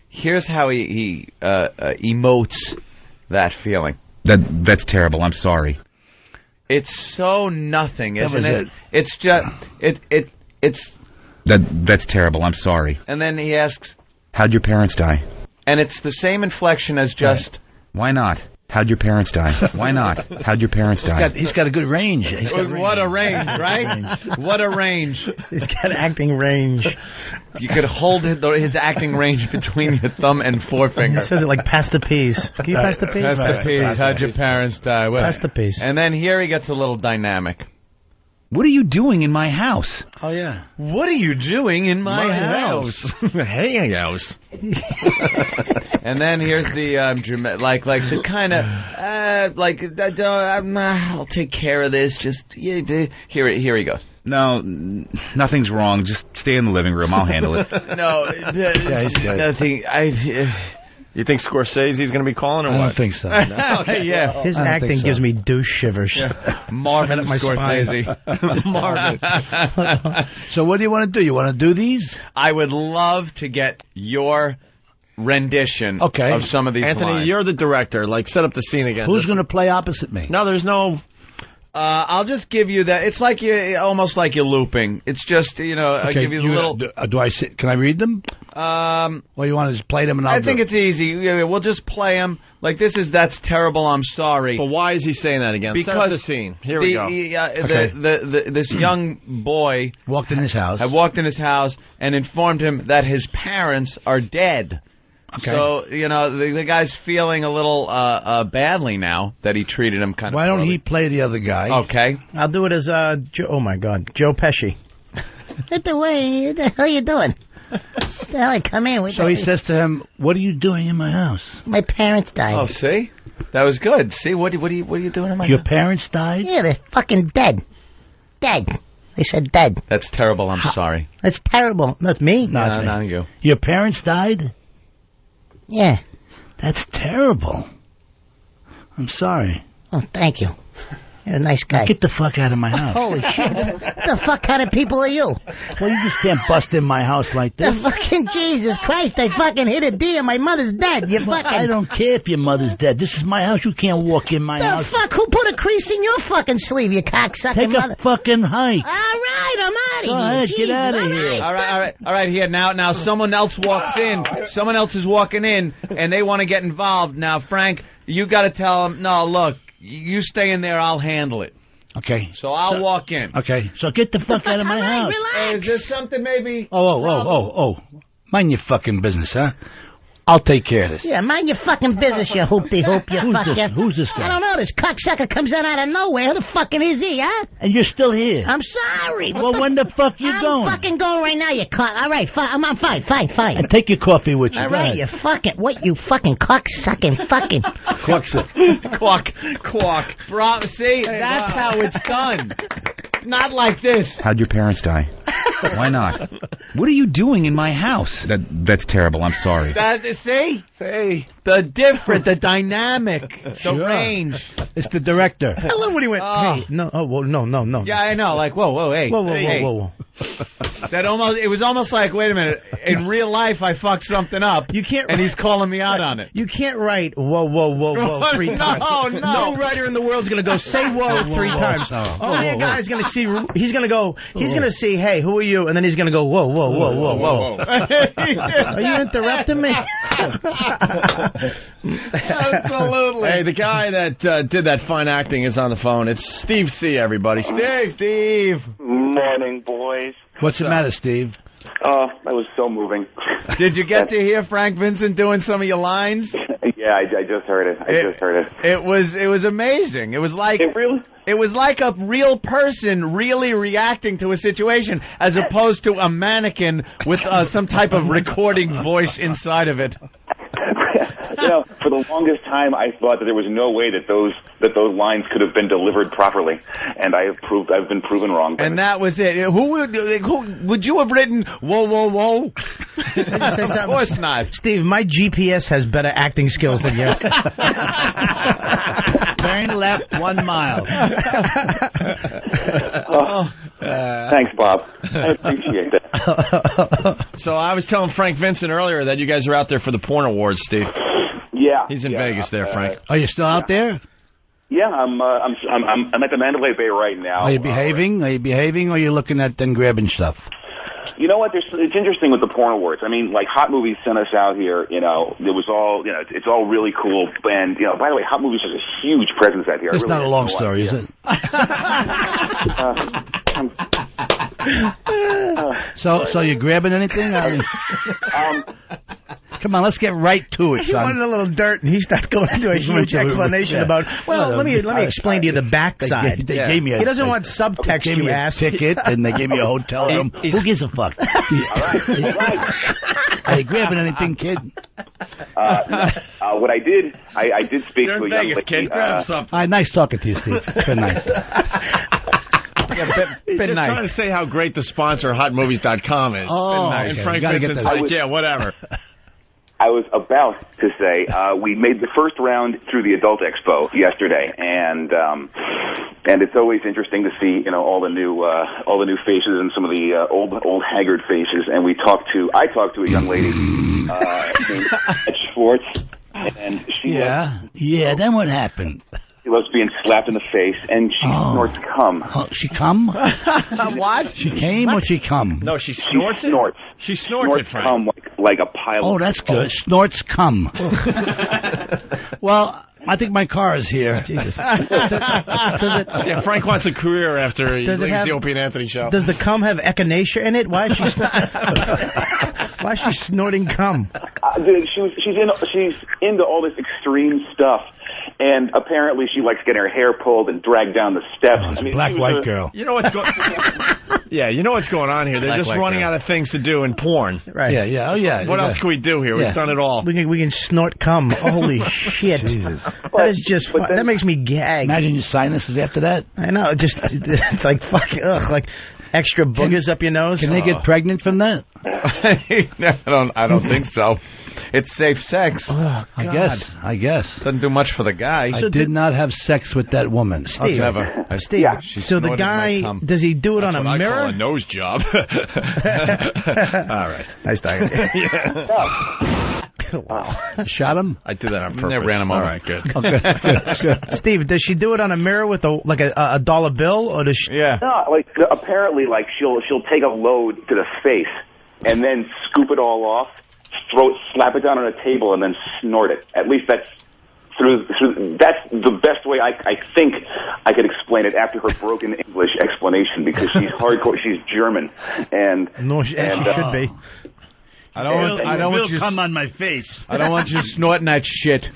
here's how he emotes that feeling. That's terrible. I'm sorry. It's so nothing, isn't it? It's just it's that's terrible. I'm sorry. And then he asks, "How'd your parents die?" And it's the same inflection as just, "Why not? How'd your parents die?" Why not? How'd your parents die? He's got a good range. What a range, right? What a range. He's got acting range. You could hold his acting range between your thumb and forefinger. He says it like pass the peas. Can you pass the peas? Pass the peas. How'd your parents die? Pass the peas. And then here he gets a little dynamic. What are you doing in my house? Oh, yeah. What are you doing in my house? Hey, house. And then here's the like the kind of I'll take care of this. Just here he goes. No, nothing's wrong. Just stay in the living room. I'll handle it. No, he's good. nothing. You think Scorsese's going to be calling or what? I don't think so. Yeah. His acting gives me douche shivers. Yeah. Marvin at my Scorsese. Marvin. So what do you want to do? You want to do these? I would love to get your rendition of some of these Anthony, lines. you're the director. Like, set up the scene again. Who's going to play opposite me? No, there's no... I'll just give you that. It's like almost like you're looping. It's just, I'll give you the little... Do I sit? Can I read them? Or you want to just play them and I think it's easy. We'll just play them. Like, that's terrible, I'm sorry. But why is he saying that again? Because set up the scene. Here we go. This young boy... walked in his house. Had walked in his house and informed him that his parents are dead. Okay. So, the guy's feeling a little badly now that he treated him kind of Why don't poorly. he play the other guy? Okay. I'll do it as, oh my God, Joe Pesci. What the hell are you doing? What the hell I come in with? So he says to him, "What are you doing in my house?" My parents died. Oh, see? That was good. See, what are you doing in my Your house? parents died? Yeah, they're fucking dead. Dead. They said dead. That's terrible. I'm sorry. That's terrible. That's me. No, it's me. not you. Your parents died? Yeah. That's terrible. I'm sorry. Oh, thank you. You're a nice guy. Now get the fuck out of my house. Holy shit. The fuck kind of people are you? Well, you just can't bust in my house like The this. fucking Jesus Christ, I fucking hit a deer. My mother's dead. You fucking... I don't care if your mother's dead. This is my house. You can't walk in my house. The fuck? Who put a crease in your fucking sleeve, you cocksucking Take mother? a fucking hike. All right, I'm out of Go here. ahead, Jesus, get out of all here. right. All right. Here now, someone else walks in. Someone else is walking in, and they want to get involved. Now, Frank, you got to tell them. No, look, you stay in there. I'll handle it. Okay. So I'll walk in. Okay, so get the fuck out of my house. Relax. Hey, is there something maybe? Oh. Mind your fucking business, huh? I'll take care of this. Yeah, mind your fucking business, you hoop-de-hoop, you fucker. Who's this guy? I don't know. This cocksucker comes in out of nowhere. Who the fucking is he, huh? And you're still here. I'm sorry. Well, when the fuck you going? I'm fucking going right now, you cock. All right, fine. I'm fine. And take your coffee with you. All right, you fucking... What, you fucking cocksucking fucking... Quack. Bro, see, that's how it's done. Not like this. How'd your parents die? Why not? What are you doing in my house? That's terrible. I'm sorry. See, the dynamic, the range. It's the director. I love when he went, hey, no, no. Yeah, I know. Like, whoa, hey. Whoa. It was almost like, wait a minute. In real life, I fucked something up. You can't, and he's calling me out on it. You can't write whoa 3 times. No writer in the world's gonna go say whoa 3 times. The guy's gonna see. He's gonna go. He's gonna see. Hey, who are you? And then he's gonna go whoa. Are you interrupting me? Absolutely. Hey, the guy that did that fine acting is on the phone. It's Steve C. Everybody, Steve. Morning, boys. What's the matter, Steve? That was so moving. Did you get to hear Frank Vincent doing some of your lines? Yeah, I just heard it. It was amazing. It was like It was like a real person really reacting to a situation, as opposed to a mannequin with some type of recording voice inside of it. You know, for the longest time, I thought that there was no way that those lines could have been delivered properly, and I've been proven wrong. And that was it. Who would you have written? Whoa? Of course not, Steve. My GPS has better acting skills than you. Turn left 1 mile. Thanks, Bob. I appreciate that. So I was telling Frank Vincent earlier that you guys are out there for the Porn Awards, Steve. Yeah, he's in Vegas there, Frank. Are you still out there? Yeah, I'm at the Mandalay Bay right now. Are you behaving? Or are you looking at and grabbing stuff? You know what? It's interesting with the Porn Awards. I mean, like, Hot Movies sent us out here. You know, it was all, you know, it's all really cool. And, you know, by the way, Hot Movies has a huge presence out here. It's not a long story, is it? So you grabbing anything? Come on, let's get right to it, He son. wanted a little dirt, and he started going into a huge explanation about. Well, let me explain to you the backside. They gave me he doesn't want subtext. They gave me a ticket, and they gave me a hotel room. Who gives a fuck? All right. Are you grabbing anything, kid? What I did speak to a young lady. Kid, grab something. Nice talking to you, Steve. Been nice. He's just trying to say how great the sponsor, HotMovies.com, is. Oh, and okay. Frank Vincent's like, yeah, whatever. I was about to say we made the first round through the Adult Expo yesterday, and it's always interesting to see, you know, all the new faces and some of the old haggard faces. And I talked to a young lady named Schwartz, and she Then what happened? She was being slapped in the face, and she snorts cum. She cum? What? She came or she cum? No, she snorts. She snorts it, Frank. Cum like a pile. Oh, that's good. Snorts cum. Well, I think my car is here. Jesus. Yeah, Frank wants a career after he leaves the Opie and Anthony show. Does the cum have echinacea in it? Why is she snorting cum? Dude, she's into all this extreme stuff, and apparently she likes getting her hair pulled and dragged down the steps. I mean, black-white girl. You know what's going? Yeah, you know what's going on here. They're just running out of things to do in porn. Right. Yeah. Oh, yeah. What else can we do here? We've done it all. We can snort cum. Holy shit! That is just. That makes me gag. Imagine your sinuses after that. I know. It's like fuck. Ugh. Like extra boogers up your nose. Can they get pregnant from that? I don't think so. It's safe sex. Oh, I guess. Doesn't do much for the guy. I did not have sex with that woman. Steve. Never. Steve. So the guy, does he do it on a mirror? I call a nose job. All right. Nice talking to you. Wow. Shot him? I did that on purpose. Never ran him over. All right, good. Okay. Steve, does she do it on a mirror with a dollar bill, or does she? Yeah. No, apparently, she'll take a load to the face and then scoop it all off, slap it down on a table, and then snort it. At least that's that's the best way I think I could explain it after her broken English explanation, because she's hardcore. She's German, and she should be. I don't want you come on my face. I don't want you snorting that shit.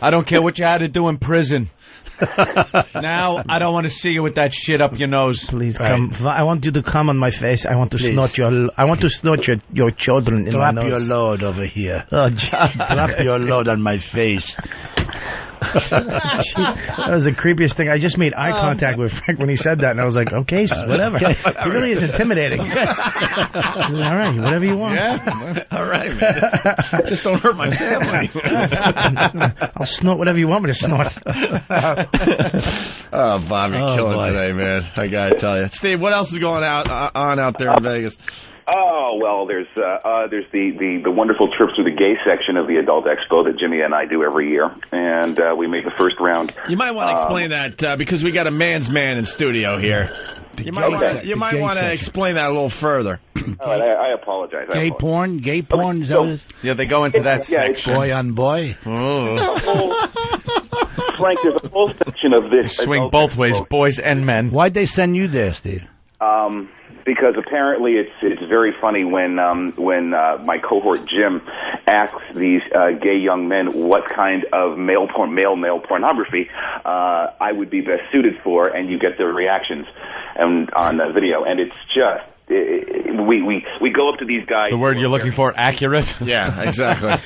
I don't care what you had to do in prison. Now I don't want to see you with that shit up your nose. Please come. I want you to come on my face. I want to snort your children in my nose. Drop your load over here. Oh, drop your load on my face. That was the creepiest thing. I just made eye contact with Frank when he said that, and I was like, okay, whatever. He really is intimidating. All right, whatever you want. Yeah? All right, man. Just don't hurt my family. I'll snort whatever you want me to snort. Oh, Bobby, killing it today, man. I gotta tell you. Steve, what else is going on out there in Vegas? Oh, well, there's the wonderful trip through the gay section of the Adult Expo that Jimmy and I do every year, and we make the first round. You might want to explain that because we got a man's man in studio here. You might want to explain that a little further. All right, I apologize. Gay porn? Is that what it is? Yeah, they go into that section. Boy on boy? Frank, there's a whole section of this. Swing both ways, boys and men. Why'd they send you there, Steve? Because apparently it's very funny when my cohort Jim asks these gay young men what kind of male pornography I would be best suited for, and you get their reactions on the video, and it's just. We go up to these guys. The word you're looking for, accurate? Yeah, exactly.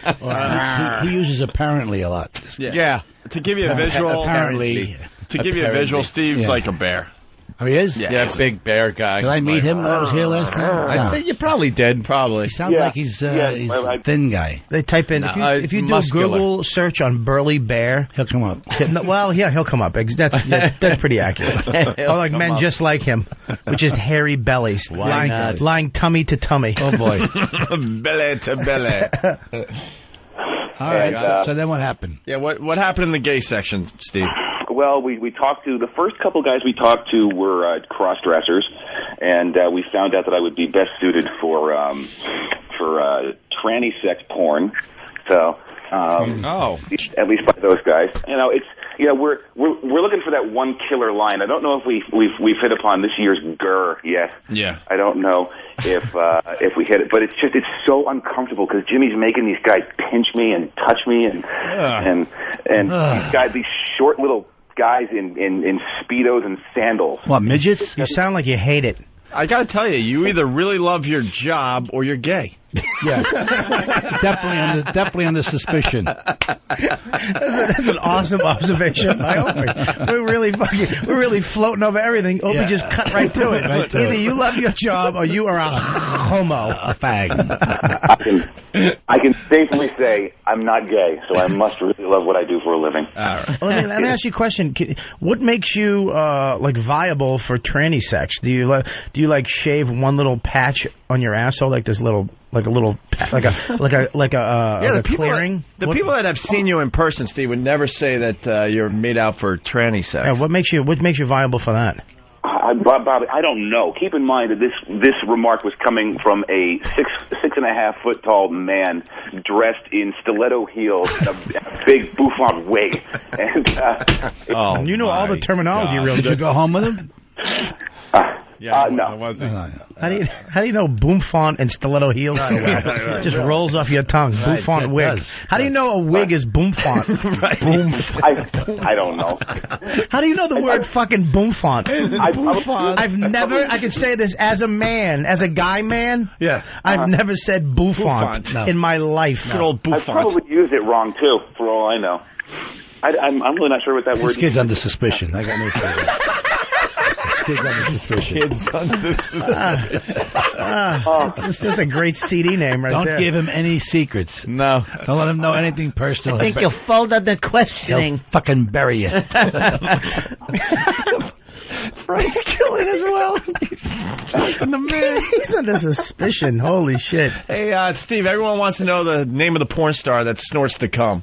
He uses apparently a lot. Yeah. To give you a visual, apparently. To give you a visual, Steve's like a bear. Oh, he is? Yeah, big bear guy. Did I meet him when I was here last time? I think you probably did, probably. He sounds like he's a thin guy. They type in, if you do a Google search on burly bear, he'll come up. Well, yeah, he'll come up. That's pretty accurate. Or like men up. Just like him, which is hairy bellies. Lying tummy to tummy. Oh, boy. Belly to belly. All right, so then what happened? Yeah, what happened in the gay section, Steve? Well, we talked to, the first couple guys we talked to were cross-dressers, and we found out that I would be best suited for tranny sex porn. So, at least by those guys. We're looking for that one killer line. I don't know if we've hit upon this year's grr yet. Yeah. I don't know if we hit it, but it's so uncomfortable because Jimmy's making these guys pinch me and touch me and these short little guys in Speedos and sandals. What, midgets? You sound like you hate it. I gotta tell you, you either really love your job or you're gay. Yeah, definitely under suspicion. That's an awesome observation. We're really floating over everything. We just cut right to it. Either you love your job or you are a homo, a fag. I can safely say I'm not gay, so I must really love what I do for a living. All right. Well, let me ask you a question. What makes you viable for tranny sex? Do you shave one little patch on your asshole, like this little. Like a clearing. The people that have seen you in person, Steve, would never say that you're made out for tranny sex. Yeah, what makes you viable for that? Bobby, I don't know. Keep in mind that this remark was coming from a 6.5 foot tall man dressed in stiletto heels and a big bouffant wig. And you know all the terminology. Did you go home with him? No. It wasn't. How do you know Boomfont and stiletto heels? It just rolls off your tongue. Right, Boomfont it wig. does. How do you know a wig is Boomfont? Boomfont. I don't know. How do you know the word fucking Boomfont? I can say this as a man, as a guy man. Yeah. I've never said Bouffant No. in my life. Good old I Bouffant. probably used it wrong too, for all I know. I'm really not sure what that word This kid's under suspicion. I got no clue. This kid's under suspicion. Kids under suspicion. That's a great CD name right Don't there. give him any secrets. No. Don't let him know anything personal. I think you'll fold under He'll questioning. fucking bury you. Frank's killing as well. He's under suspicion. Holy shit. Hey, Steve, everyone wants to know the name of the porn star that snorts the cum.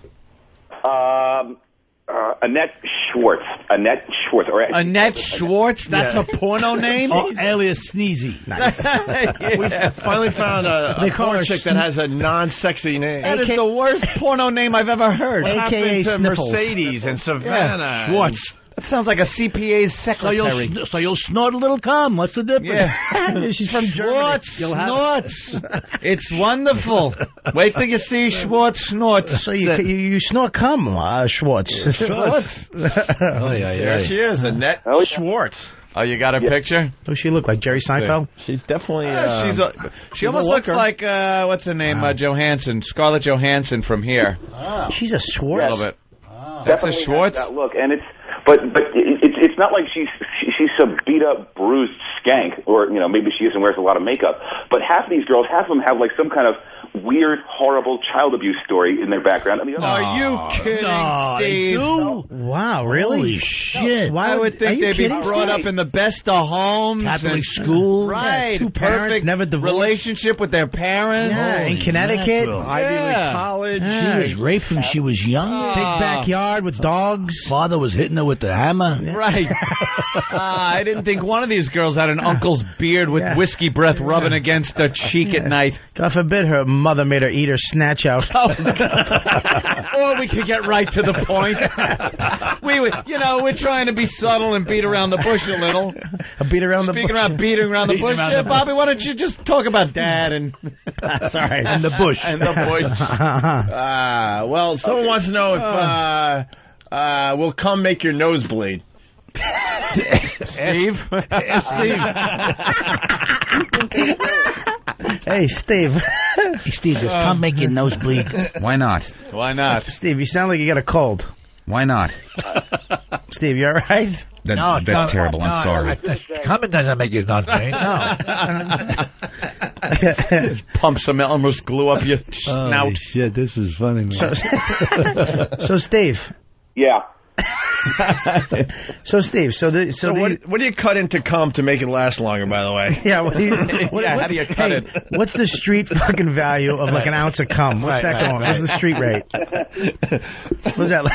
Annette Schwartz. Annette Schwartz. Or Annette Schwartz? That's a porno name? Oh, alias Sneezy. Nice. We finally found They a call porn her chick that has a non-sexy name. That is the worst porno name I've ever heard. What AKA happened to Sniffles. Mercedes and Savannah? Schwartz. That sounds like a CPA's secretary. So you'll snort a little cum. What's the difference? Yeah. She's from Germany. Schwartz snorts. It's wonderful. Wait till you see Schwartz snorts. So you snort cum, Schwartz. Schwartz. There she is, Annette Schwartz. Oh, you got her picture? Who she look like? Jerry Seinfeld? She's definitely. She almost looks like what's her name? Johansson, Scarlett Johansson from here. She's a Schwartz. A little bit. That's a definitely Schwartz. has that look, and it's not like she's some beat up, bruised skank, or maybe she is and wears a lot of makeup. But half these girls, half of them have like some kind of weird, horrible child abuse story in their background. I mean, Are you kidding, Steve? Wow, really? Holy shit. Why I would think they'd be brought up in the best of homes. Catholic school. Right. Yeah, two parents, perfect never divorced. relationship with their parents. Yeah, in Connecticut. Ivy League college. She was raped when she was young. Big backyard with dogs. Father was hitting her with the hammer. Right. I didn't think one of these girls had an uncle's beard with whiskey breath rubbing against her cheek at night. God forbid her mother made her eat her snatch out. Or we could get right to the point. We're trying to be subtle and beat around the bush a little. Beat around the Speaking bush. about beating around the bush, Bobby, why don't you just talk about Dad and Sorry. And the bush. and the bush? Well, someone wants to know if will cum make your nose bleed. Steve? Hey, Steve. Hey, Steve, does cum make your nose bleed? Why not? Why not? Steve, you sound like you got a cold. Why not? Steve, you all right? That's terrible. I'm sorry. Cum doesn't make your nose bleed. No. Pump some Elmer's glue up your snout. Holy shit, this was funny, man. So Steve. Yeah. So Steve, what do you cut into cum to make it last longer? By the way, yeah. How do you cut it? What's the street fucking value of like an ounce of cum? What's that going? What's the street rate? What's that?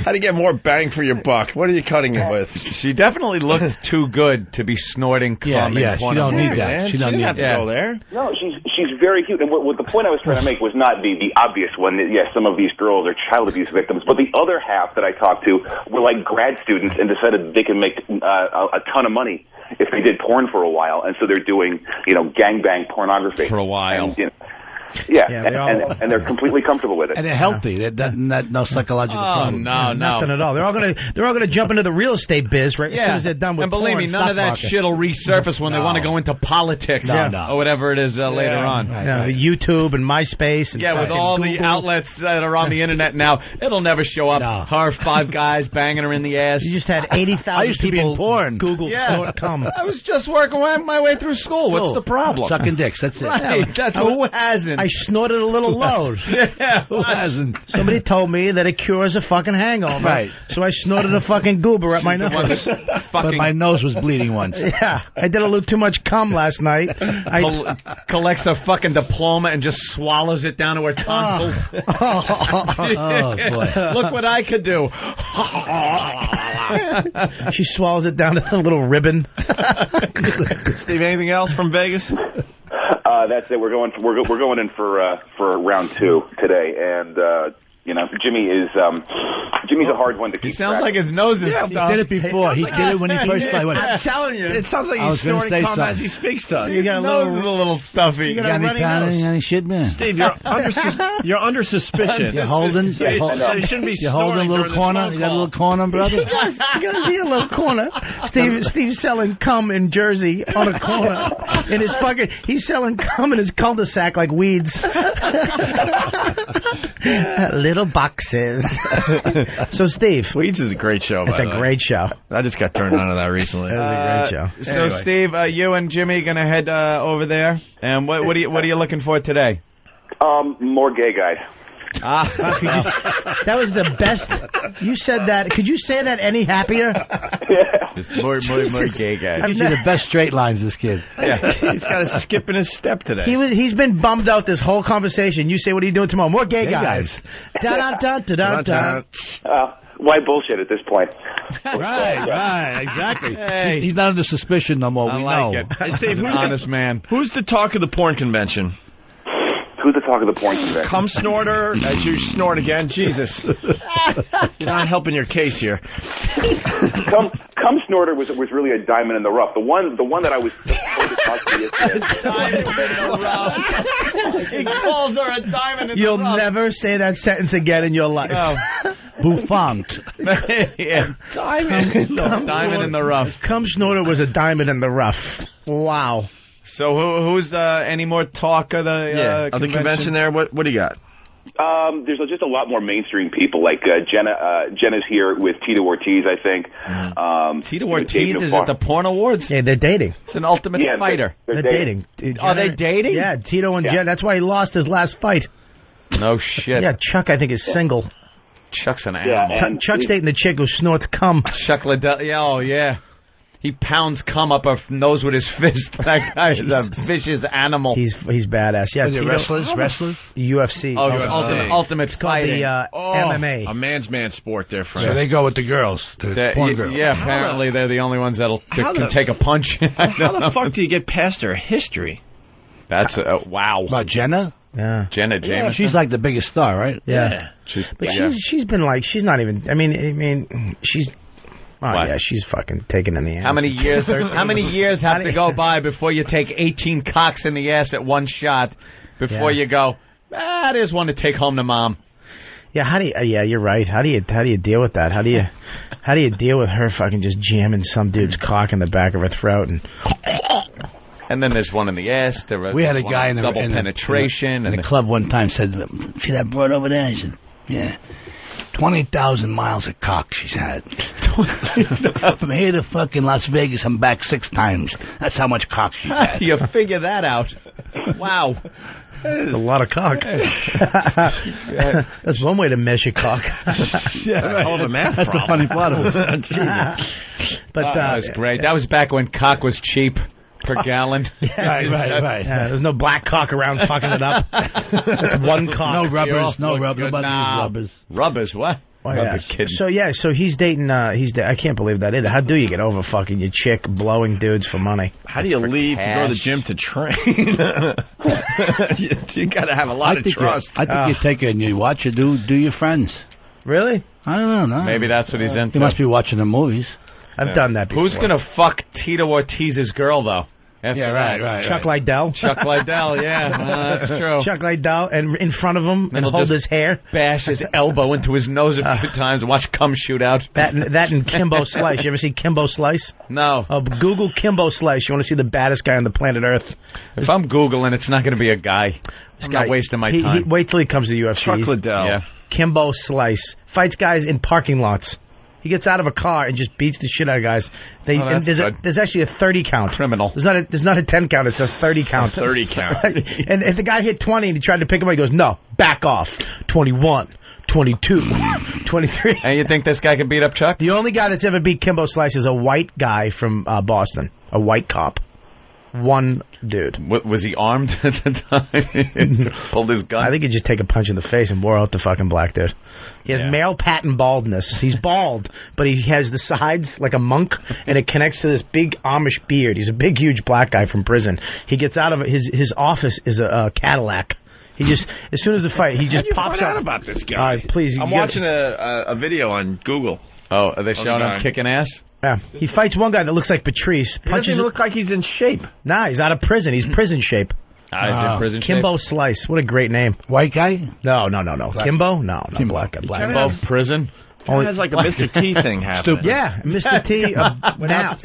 How do you get more bang for your buck? What are you cutting it with? She definitely looked too good to be snorting cum. Yeah, she don't need that. She don't need have to go there. No, she's very cute. And what the point I was trying to make was not the obvious one that, yes, some of these girls are child abuse victims, but the other half that I talked to were like grad students and decided they can make a ton of money if they did porn for a while, and so they're doing gangbang pornography for a while. And, and they're completely comfortable with it. And they're healthy. They're no psychological problem. No, nothing at all. They're all gonna jump into the real estate biz right as soon as they're done with and believe porn, me, none of that stock shit will resurface when they want to go into politics or whatever it is later on. market. YouTube and MySpace. And with all the outlets that are on the internet now, it'll never show up. Her 5 guys banging her in the ass. You just had 80,000 people porn. Google cum. I was just working my way through school. What's the problem? Sucking dicks. That's it. Right. That's who hasn't. I snorted a little load. Who hasn't? Somebody told me that it cures a fucking hangover. Right. So I snorted a fucking goober at my nose. But my nose was bleeding once. Yeah. I did a little too much cum last night. Collects a fucking diploma and just swallows it down to her tonsils. Oh, boy. Look what I could do. She swallows it down to a little ribbon. Steve, anything else from Vegas? That's it. We're going in for round 2 today, and Jimmy is Jimmy's a hard one to keep. He sounds like his nose is stuffed. He did it before. He did it when he first started. I'm telling you, it sounds like he's snorting cum as he speaks to us. You got a little stuffy. You got a runny nose. Any shit, man? Steve, you're under suspicion. You're holding. You shouldn't be You're holding a little corner. You got a little corner, brother. You got to be a little corner. Steve's selling cum in Jersey on a corner. In his fucking, he's selling cum in his cul-de-sac like weeds. Little boxes. So, Steve. Weeds is a great show, It's a great show. I just got turned on to that recently. It was a great show. So, Anyway. Steve, you and Jimmy going to head over there? And what are you looking for today? More gay guys. That was the best. You said that. Could you say that any happier? Just more gay guys. Gives you the best straight lines, this kid. Yeah. He's got a skip in his step today. He's been bummed out this whole conversation. You say, what are you doing tomorrow? More gay guys. Da-da-da-da-da-da. Why bullshit at this point? Right, exactly. Hey. He's not under suspicion no more. I We like know. it. Hey, Steve, He's an honest man. Who's the talk of the porn convention? Who's the talk of the porn convention? Cum snorter, as you snort again. Jesus. You're not helping your case here. Cum snorter was really a diamond in the rough. The one that I was supposed to talk to yesterday. Diamond in the rough. He calls her a diamond in the rough. You'll never say that sentence again in your life. No. Bouffant. Yeah. Diamond in the rough. Cum snorter was a diamond in the rough. Wow. So who's any more talk of the of the convention there? What do you got? There's just a lot more mainstream people. Like Jenna's here with Tito Ortiz, I think. Tito Ortiz is at the Porn Awards. Yeah, they're dating. It's an ultimate fighter. They're dating. Are they dating? Yeah, Tito and Jen. That's why he lost his last fight. No shit. Yeah, Chuck, I think, is single. Chuck's an animal. Chuck's dating the chick who snorts cum. Chuck Liddell. Yeah, oh, yeah. He pounds cum up her nose with his fist. That guy is a vicious animal. He's badass. Yeah, Tito, wrestlers? UFC. Ultimate fighting. The MMA. A man's man sport there, friend. So they go with the girls, the porn girls. Yeah, apparently they're the only ones that can take a punch. How the fuck do you get past her history? That's wow. About Jenna? Yeah. Jenna Jameson. She's like the biggest star, right? Yeah. But she's been like, she's not even, I mean, she's, yeah, she's fucking taken in the ass. How many years have to go by before you take 18 cocks in the ass at one shot before you go, I just want to take home to mom? Yeah, yeah, you're right. How do you deal with that? How do you deal with her fucking just jamming some dude's cock in the back of her throat and then there's one in the ass. We had a guy in the double penetration in the club one time said, "See that broad over there?" I said, "Yeah." 20,000 miles of cock she's had. From here to fucking Las Vegas and back 6 times. That's how much cock she's had. You figure that out. Wow. That's a lot of cock. That's one way to measure cock. All the math. That's the funny part of it. But that was great. That was back when cock was cheap. Per gallon. Right. Yeah, there's no black cock around fucking it up. It's one cock. No rubbers. Rubbers. Rubbers, what? Oh, yeah. So he's dating, I can't believe that either. How do you get over fucking your chick blowing dudes for money? How do you leave to go to the gym to train? you got to have a lot of trust. I think you take it and you watch it, do your friends. Really? I don't know. Maybe that's what he's into. You must be watching the movies. I've done that before. Who's going to fuck Tito Ortiz's girl, though? Right. Chuck Liddell. Chuck Liddell, yeah. That's true. Chuck Liddell, and in front of him, and hold his hair. Bash his elbow into his nose a few times and watch cum shoot out. That and Kimbo Slice. You ever see Kimbo Slice? No. Google Kimbo Slice. You want to see the baddest guy on the planet Earth. If I'm Googling, it's not going to be a guy. I'm not wasting my time. Wait till he comes to the UFC. Chuck Liddell. Yeah. Kimbo Slice. Fights guys in parking lots. He gets out of a car and just beats the shit out of guys. There's actually a 30 count. Criminal. There's not a 10 count. It's a 30 count. 30 count. And if the guy hit 20 and he tried to pick him up, he goes, no, back off. 21, 22, 23. And you think this guy can beat up Chuck? The only guy that's ever beat Kimbo Slice is a white guy from Boston. A white cop. One dude. Was he armed at the time? Pulled his gun? I think he'd just take a punch in the face and wore out the fucking black dude. He has male pattern baldness. He's bald, but he has the sides like a monk, and it connects to this big Amish beard. He's a big, huge black guy from prison. He gets out of it. His office is a Cadillac. He just, as soon as the fight, he just pops out. About this guy. All right, please. I'm watching a video on Google. Oh, are they showing him kicking ass? Yeah. He fights one guy that looks like Patrice. He doesn't look like he's in shape. Nah, he's out of prison. He's prison shape. He's in prison Kimbo shape? Slice. What a great name. White guy? No. Kimbo? No, black guy. Kimbo prison? He has like a Mr. T thing happening. Yeah, Mr. T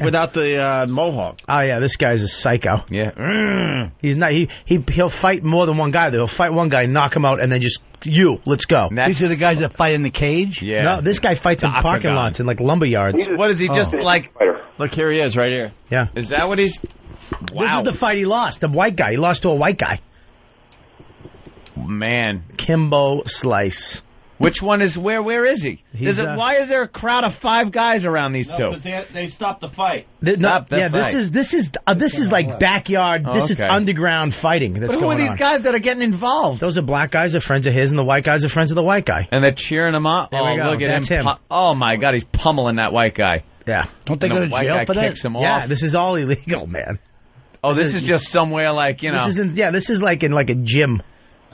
without the mohawk. Oh yeah, this guy's a psycho. Yeah, he's not. He'll fight more than one guy. He'll fight one guy, knock him out, and then just let's go. These are the guys that fight in the cage. Yeah. No, this guy fights in parking lots and like lumber yards. What is he just like? Look, here he is, right here. Yeah. Is that what he's? Wow. This is the fight he lost. The white guy. He lost to a white guy. Man, Kimbo Slice. Which one is where is he? Why is there a crowd of 5 guys around these two? Because they stopped the fight. This is like backyard. This is underground fighting. That's but who are these guys that are getting involved? Those are black guys. They're friends of his, and the white guys are friends of the white guy. And they're cheering him up. There we go. Look at That's him. Oh my God, he's pummeling that white guy. Yeah. Don't they go to jail for that? Kicks him Yeah, off. this is all illegal, man. Oh, this is just somewhere like This is like in like a gym.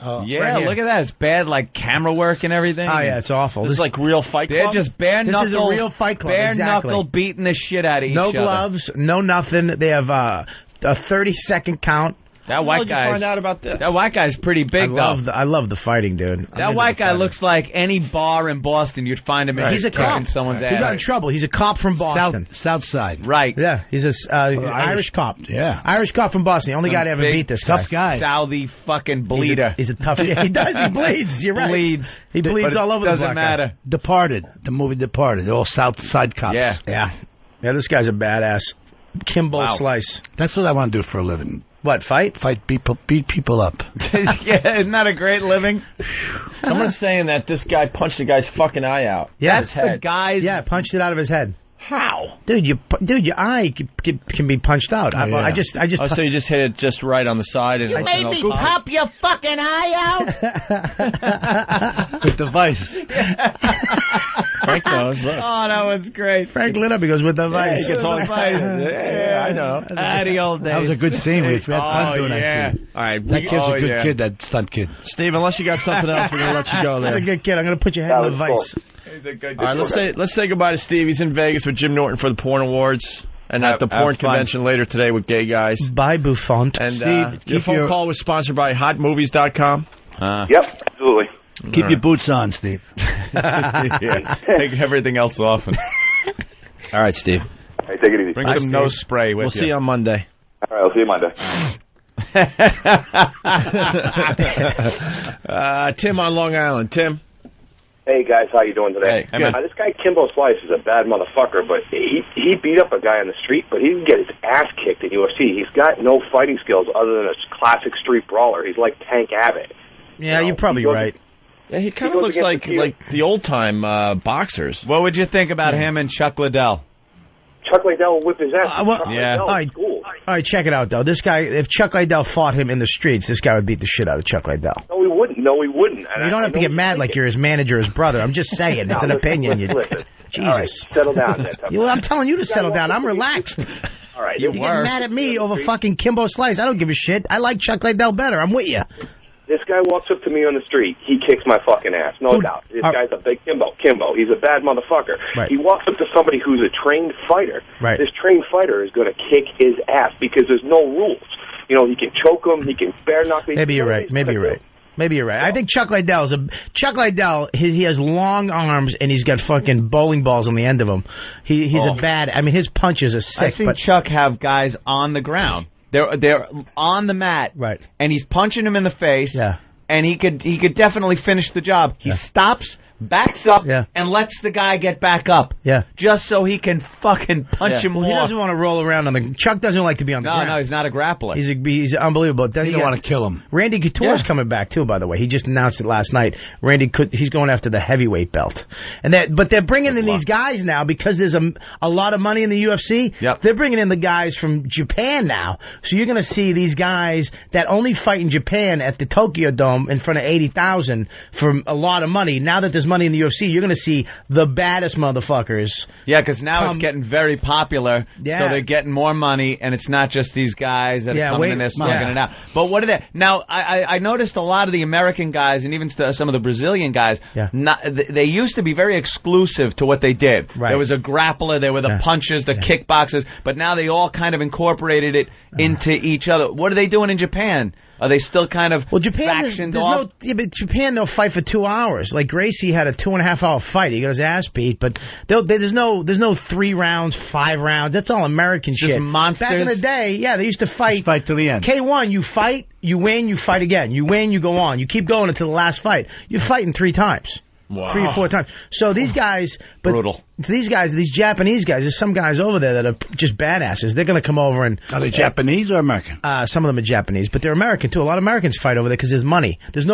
Oh, yeah, look at that. It's bad, like camera work and everything. Oh yeah, it's awful. This is like real fight club. They're just bare knuckle. This is a real fight club. Bare knuckle beating the shit out of each other. No gloves, no nothing. They have a 30-second count. That white guy. Find out about this. That white guy's pretty big, I love the fighting, dude. That white guy looks like any bar in Boston you'd find him in. Right. He's a cop. Someone's ass. He got in trouble. He's a cop from Boston. South side. Right. Yeah, he's a Irish cop. Yeah. Irish cop from Boston. The only guy to ever beat this tough guy. Southie fucking bleeder. He's a tough guy. He does. He bleeds. You're right. He bleeds all over the place. Doesn't matter. Departed. The movie Departed. All South Side cops. Yeah. Yeah, this guy's a badass. Kimbo Slice. That's what I want to do for a living. What, fight? Beat people up. Yeah, isn't that a great living? Someone's saying that this guy punched the guy's fucking eye out. Yeah, that's the guy's. Yeah, punched it out of his head. How? Dude, your eye can be punched out. Oh, I just. so you just hit it just right on the side, and you made me pop your fucking eye out. With the vice. Frank knows. Look. Oh, that was great. Frank lit up. He goes with the vice. He gets all excited. Yeah, I know. The old days. That was a good scene. We had fun doing yeah. that scene. All right, that kid's a good kid. That stunt kid. Steve, unless you got something else, we're gonna let you go there. That's a good kid. I'm gonna put your head in the vice. He's a good All right, let's say goodbye to Steve. He's in Vegas with Jim Norton for the Porn Awards and at the porn convention later today with gay guys. Bye, Buffon. And Steve, your phone call was sponsored by hotmovies.com. Yep, absolutely. Keep your boots on, Steve. Take everything else off. All right, Steve. Hey, take it easy. Bring some nose spray with We'll see you on Monday. All right, I'll see you Monday. Tim on Long Island. Tim. Hey guys, how you doing today? Hey, this guy Kimbo Slice is a bad motherfucker, but he beat up a guy on the street, but he didn't get his ass kicked in UFC. He's got no fighting skills other than a classic street brawler. He's like Tank Abbott. Yeah, you're probably right. Yeah, he kind of looks like the old time boxers. What would you think about him and Chuck Liddell? Chuck Liddell will whip his ass. Chuck All right, check it out though. This guy, if Chuck Liddell fought him in the streets, this guy would beat the shit out of Chuck Liddell. No, he wouldn't. And you don't have to get mad like you're his manager, or his brother. I'm just saying, it's an opinion. Listen. Jesus, all right, settle down. I'm telling you to settle down. I'm relaxed. All right, you get mad at me over fucking Kimbo Slice. I don't give a shit. I like Chuck Liddell better. I'm with you. This guy walks up to me on the street. He kicks my fucking ass, no doubt. This guy's a big Kimbo. He's a bad motherfucker. Right. He walks up to somebody who's a trained fighter. Right. This trained fighter is going to kick his ass because there's no rules. You know, he can choke him. He can bare knock him. Maybe you're right. I think Chuck Liddell he has long arms and he's got fucking bowling balls on the end of him. He's a bad. I mean, his punches are sick. I think Chuck have guys on the ground. They're on the mat, right? And he's punching him in the face. Yeah. And he could definitely finish the job. He stops, backs up, and lets the guy get back up. Yeah. Just so he can fucking punch him more. He doesn't want to roll around on the... Chuck doesn't like to be on the ground. No, he's not a grappler. He's unbelievable. You don't want to kill him. Randy Couture's coming back, too, by the way. He just announced it last night. He's going after the heavyweight belt. But they're bringing in these guys now because there's a lot of money in the UFC. Yep. They're bringing in the guys from Japan now. So you're going to see these guys that only fight in Japan at the Tokyo Dome in front of 80,000 for a lot of money. Now that there's money in the UFC, you're going to see the baddest motherfuckers. Yeah, because now it's getting very popular. Yeah. So they're getting more money, and it's not just these guys that are coming in there slugging it out. But what are they? Now, I noticed a lot of the American guys, and even some of the Brazilian guys, they used to be very exclusive to what they did. Right. There was a grappler, there were the punchers, the kickboxers, but now they all kind of incorporated it into each other. What are they doing in Japan? Are they still kind of factioned off? But Japan, they'll fight for 2 hours. Like Gracie had a 2.5-hour fight. He got his ass beat, but there's no 3 rounds, 5 rounds. That's all American shit. Just monsters. Back in the day, they used to fight to the end. K1, you fight, you win, you fight again. You win, you go on. You keep going until the last fight. You're fighting 3 times. Wow. 3 or 4 times. So these guys, brutal. These guys, these Japanese guys, there's some guys over there that are just badasses. They're going to come over and... Are they Japanese or American? Some of them are Japanese, but they're American too. A lot of Americans fight over there because there's money. There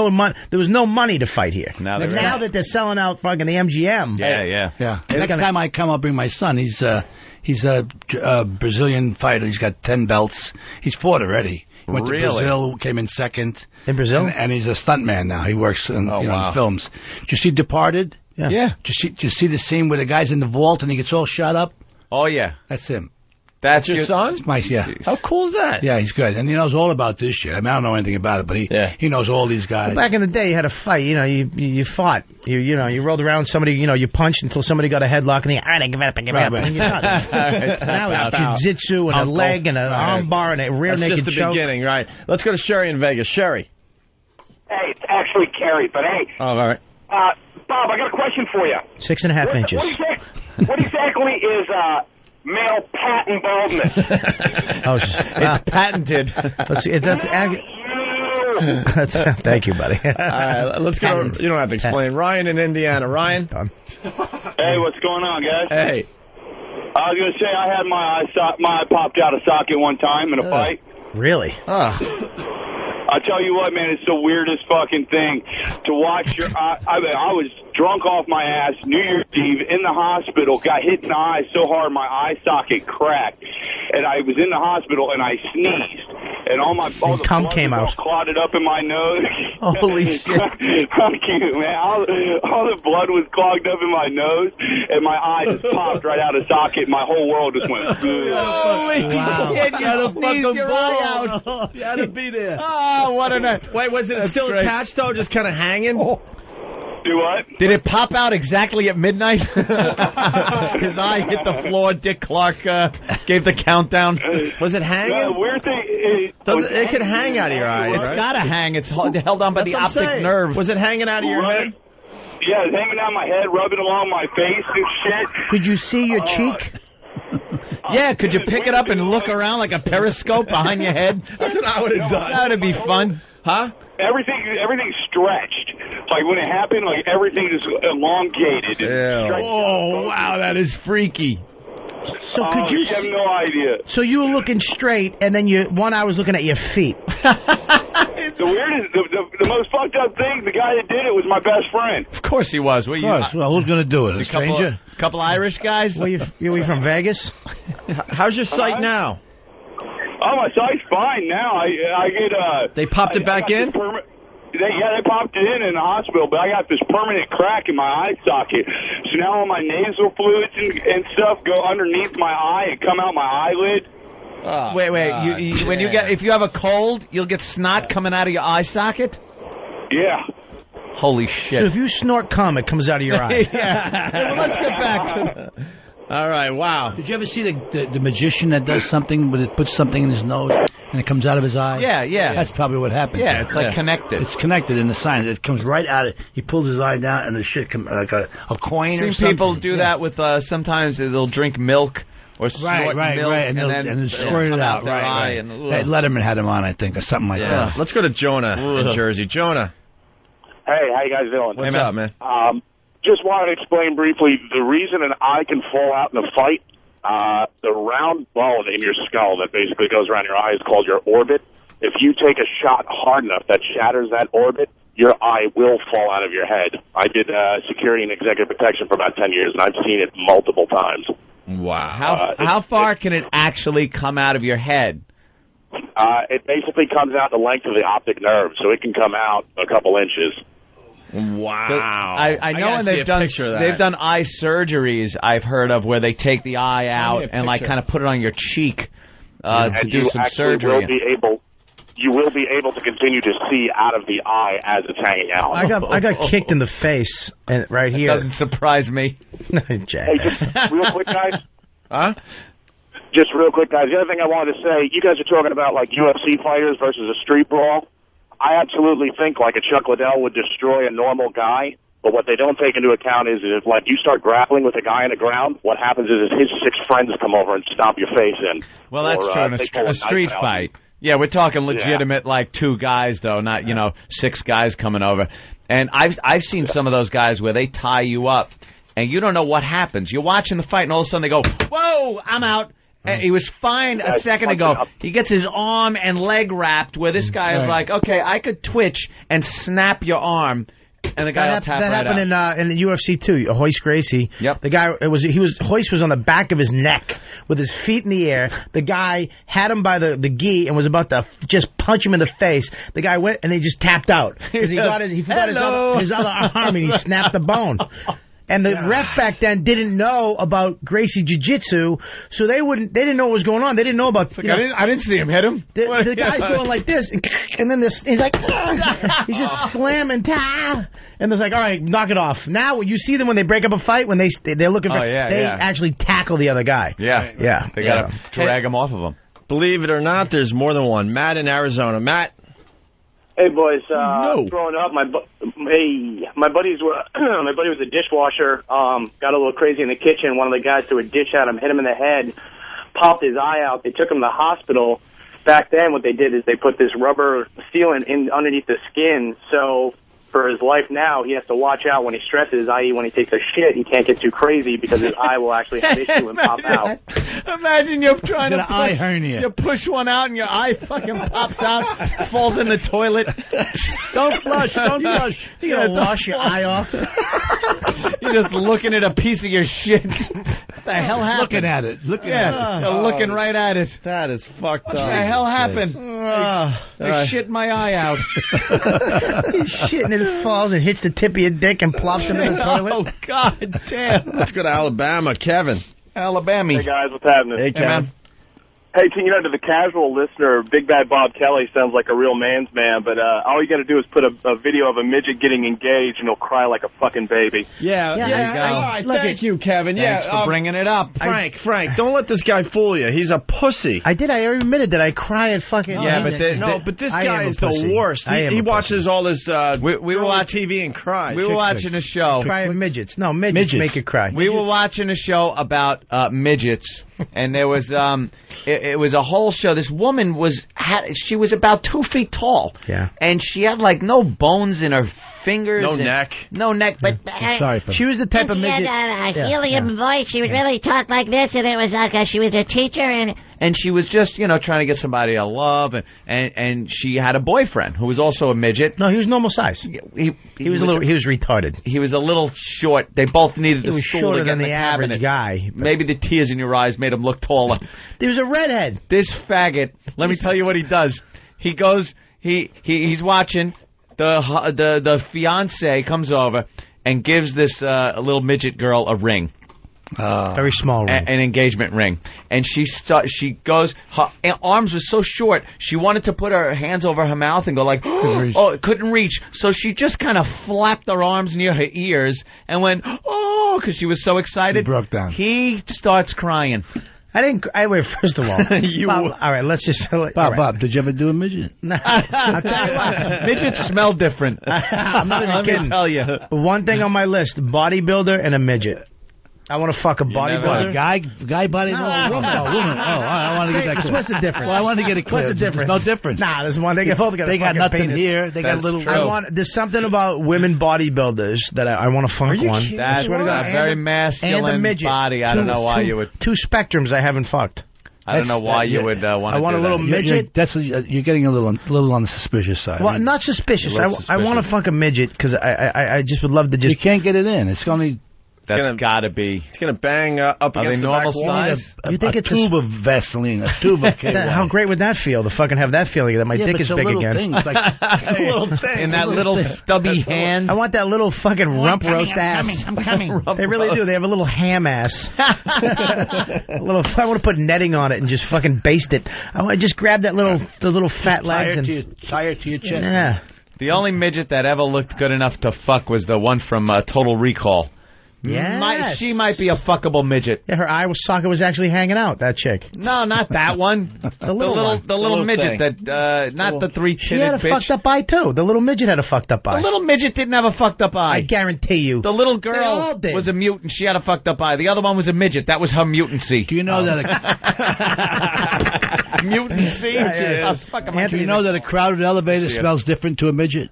was no money to fight here. Now that they're selling out fucking the MGM. Yeah. Next time I come, I'll bring my son. He's a Brazilian fighter. He's got 10 belts. He's fought already. He went to Brazil, came in second. In Brazil? And he's a stuntman now. He works in, in films. Did you see Departed? Yeah. Did you see the scene where the guy's in the vault and he gets all shot up? Oh, yeah. That's him. That's your son? It's my, How cool is that? Yeah, he's good. And he knows all about this shit. I mean, I don't know anything about it, but he knows all these guys. Well, back in the day, you had a fight. You fought. You rolled around somebody, you punched until somebody got a headlock, and you, all right, I give up, and you're done. Now it's jiu-jitsu and a leg and an arm bar and a rear naked choke. That's just the beginning, right? Let's go to Sherry in Vegas. Sherry. Hey, it's actually Carrie, but hey. Oh, all right. Bob, I got a question for you. 6.5 inches. What exactly is male patent baldness? It's patented. Thank you, buddy. Let's go. You don't have to explain. Ryan in Indiana. Ryan. Hey, what's going on, guys? Hey. I was going to say I had my eye popped out of socket one time in a fight. Really? I tell you what, man, it's the weirdest fucking thing to watch your eye. I was drunk off my ass New Year's Eve in the hospital, got hit in the eye so hard my eye socket cracked, and I was in the hospital and I sneezed, and all the blood came out, clotted up in my nose. Holy shit! Fuck you, man! All the blood was clogged up in my nose, and my eye just popped right out of socket. My whole world just went. Holy shit! You sneezed your eye out. You had to be there. Oh, what a night! Wait, was it still attached though, just kind of hanging? Do what? Did it pop out exactly at midnight? His eye hit the floor. Dick Clark gave the countdown. Was it hanging? The weird thing is... It can hang out of your eye, It's got to hang. It's held on by the optic nerve. Was it hanging out of your head? Yeah, it's hanging out of my head, rubbing along my face and shit. Could you see your cheek? Yeah, could you pick it up and look around like a periscope behind your head? That's what I would have done. That would be fun. Huh? Everything's stretched. Like when it happened, like everything is elongated. Oh, wow, that is freaky. So could you have no idea. So you were looking straight, and then one eye was looking at your feet. The weirdest, the most fucked up thing, the guy that did it was my best friend. Of course he was. Well, who's going to do it? A stranger? Couple Irish guys? Were you from Vegas? How's your sight now? Oh, my sight's fine now. I get They popped it back in? They popped it in the hospital, but I got this permanent crack in my eye socket. So now all my nasal fluids and stuff go underneath my eye and come out my eyelid. Oh, wait. If you have a cold, you'll get snot coming out of your eye socket? Yeah. Holy shit. So if you snort cum, it comes out of your eye. Yeah. Well, let's get back to All right, wow. Did you ever see the magician that does something, but it puts something in his nose and it comes out of his eye? Yeah. That's probably what happened. Yeah, it's like connected. It's connected in the sign. It comes right out. He pulls his eye down and the shit comes like a coin or something. People do that with, sometimes they'll drink milk or snort milk. And then squirt it out. Right. Letterman had him on, I think, or something like that. Let's go to Jonah in Jersey. Jonah. Hey, how you guys doing? What's up, man? Just wanted to explain briefly the reason an eye can fall out in a fight. The round bone in your skull that basically goes around your eye is called your orbit. If you take a shot hard enough that shatters that orbit, your eye will fall out of your head. I did security and executive protection for about 10 years, and I've seen it multiple times. Wow. How far can it actually come out of your head? It basically comes out the length of the optic nerve, so it can come out a couple inches. Wow. I know when they've done eye surgeries, I've heard of, where they take the eye out and like kind of put it on your cheek to do some surgery. You will be able to continue to see out of the eye as it's hanging out. I got kicked in the face right here. Doesn't surprise me. Hey, just real quick, guys. Huh? Just real quick, guys. The other thing I wanted to say, you guys are talking about like UFC fighters versus a street brawl. I absolutely think like a Chuck Liddell would destroy a normal guy. But what they don't take into account is if like you start grappling with a guy on the ground, what happens is his 6 friends come over and stomp your face in. Well, that's true. A street fight. Yeah, we're talking legitimate, like 2 guys, though, not, 6 guys coming over. And I've seen some of those guys where they tie you up, and you don't know what happens. You're watching the fight, and all of a sudden they go, whoa, I'm out. And he was fine a second ago. He gets his arm and leg wrapped, where this guy is like, okay, I could twitch and snap your arm. And the guy will tap that right happened out. in the UFC too. Hoist Gracie. Yep. The guy Hoist was on the back of his neck with his feet in the air. The guy had him by the gi and was about to just punch him in the face. The guy went and he just tapped out because he forgot his other arm and he snapped the bone. And the ref back then didn't know about Gracie Jiu-Jitsu, so they didn't know what was going on. They didn't know about. I didn't see him hit him. The guy's going like this, and then he's like, he's just slamming, and it's like, all right, knock it off. Now you see them when they break up a fight, when they're looking for, they actually tackle the other guy. Yeah. They got to drag him off of him. Believe it or not, there's more than one. Matt in Arizona. Matt. Hey boys, growing up, my buddy was a dishwasher. Got a little crazy in the kitchen. One of the guys threw a dish at him, hit him in the head, popped his eye out. They took him to the hospital. Back then, what they did is they put this rubber sealant in underneath the skin. So for his life now, he has to watch out when he stresses, i.e. when he takes a shit, he can't get too crazy because his eye will actually have issue and pop out. Imagine you're trying to eye hernia. You push one out and your eye fucking pops out, falls in the toilet. Don't flush, don't flush. You're going to wash your eye off. You're just looking at a piece of your shit. What the hell happened? Looking at it. You're looking right at it. That is fucked up. What the hell happened? I shit my eye out. He's shitting and it falls and hits the tip of your dick and plops into the toilet. Oh, God damn. Let's go to Alabama. Kevin. Alabama. Hey, guys, what's happening? Hey, Kevin. Hey, to the casual listener, Big Bad Bob Kelly sounds like a real man's man, but all you got to do is put a video of a midget getting engaged, and he'll cry like a fucking baby. Yeah. Thank you, Kevin. Thanks for bringing it up. Frank, don't let this guy fool you. He's a pussy. I admitted that I cry at fucking... but this guy is the worst. He watches all this we were watching TV and cries. We were watching a show. Cry at midgets. No, midgets make you cry. We were watching a show about midgets, and there was... It was a whole show. This woman she was about 2 feet tall. Yeah. And she had like no bones in her fingers. No neck. But sorry for she was the type of midget. She had a helium voice. She would really talk like this, and it was like she was a teacher. And she was just, trying to get somebody to love. And she had a boyfriend who was also a midget. No, he was normal size. He was retarded. He was a little short. They both needed the school to get than the average guy. Maybe the tears in your eyes made him look taller. He was a redhead. This faggot, let me tell you what he does. He goes, he's watching, the fiance comes over and gives this little midget girl a ring. Very small ring. An engagement ring. And she goes, her arms were so short, she wanted to put her hands over her mouth and go like, couldn't reach. So she just kind of flapped her arms near her ears and went, because she was so excited. He broke down. He starts crying. Wait, first of all. All right, let's just... Bob, did you ever do a midget? I'll tell you what. Midgets smell different. I'm not even kidding. Tell you. One thing on my list, bodybuilder and a midget. I want to fuck a bodybuilder. Guy bodybuilder? Woman. I want to get that clear. What's the difference? Well, I want to get it clear. What's the difference? No difference. Nah, there's one. They got nothing penis. Here. They got a little... There's something about women bodybuilders that I want to fuck one. That's a very masculine body. I don't know why you would... 2 spectrums I haven't fucked. I don't know why you would want to do that. I want a little midget. You're getting a little on the suspicious side. Well, not suspicious. I want to fuck a midget because I just would love to just... You can't get it in. It's only... That's got to be. It's going to bang up against the back wall. You think it's a tube of Vaseline, a tube of KY. How great would that feel to fucking have that feeling that my dick is big again? Thing. It's like a little thing. In that little stubby hand. I want that little fucking rump roast ass. I'm coming. They really do. They have a little ham ass. I want to put netting on it and just fucking baste it. I just grab that the little fat legs and tie it to your chest. Yeah. The only midget that ever looked good enough to fuck was the one from Total Recall. Yes. She might be a fuckable midget. Yeah, her eye socket was actually hanging out, that chick. No, not that one. The little midget thing. that, not the three-titted She had a bitch. fucked up eye, too. The little midget had a fucked up eye. The little midget didn't have a fucked up eye. I guarantee you. The little They all girl did. was a mutant. She had a fucked up eye. The other one was a midget. That was her mutancy. Do you know that? Mutancy? Yeah. Do you know that a crowded elevator smells different to a midget?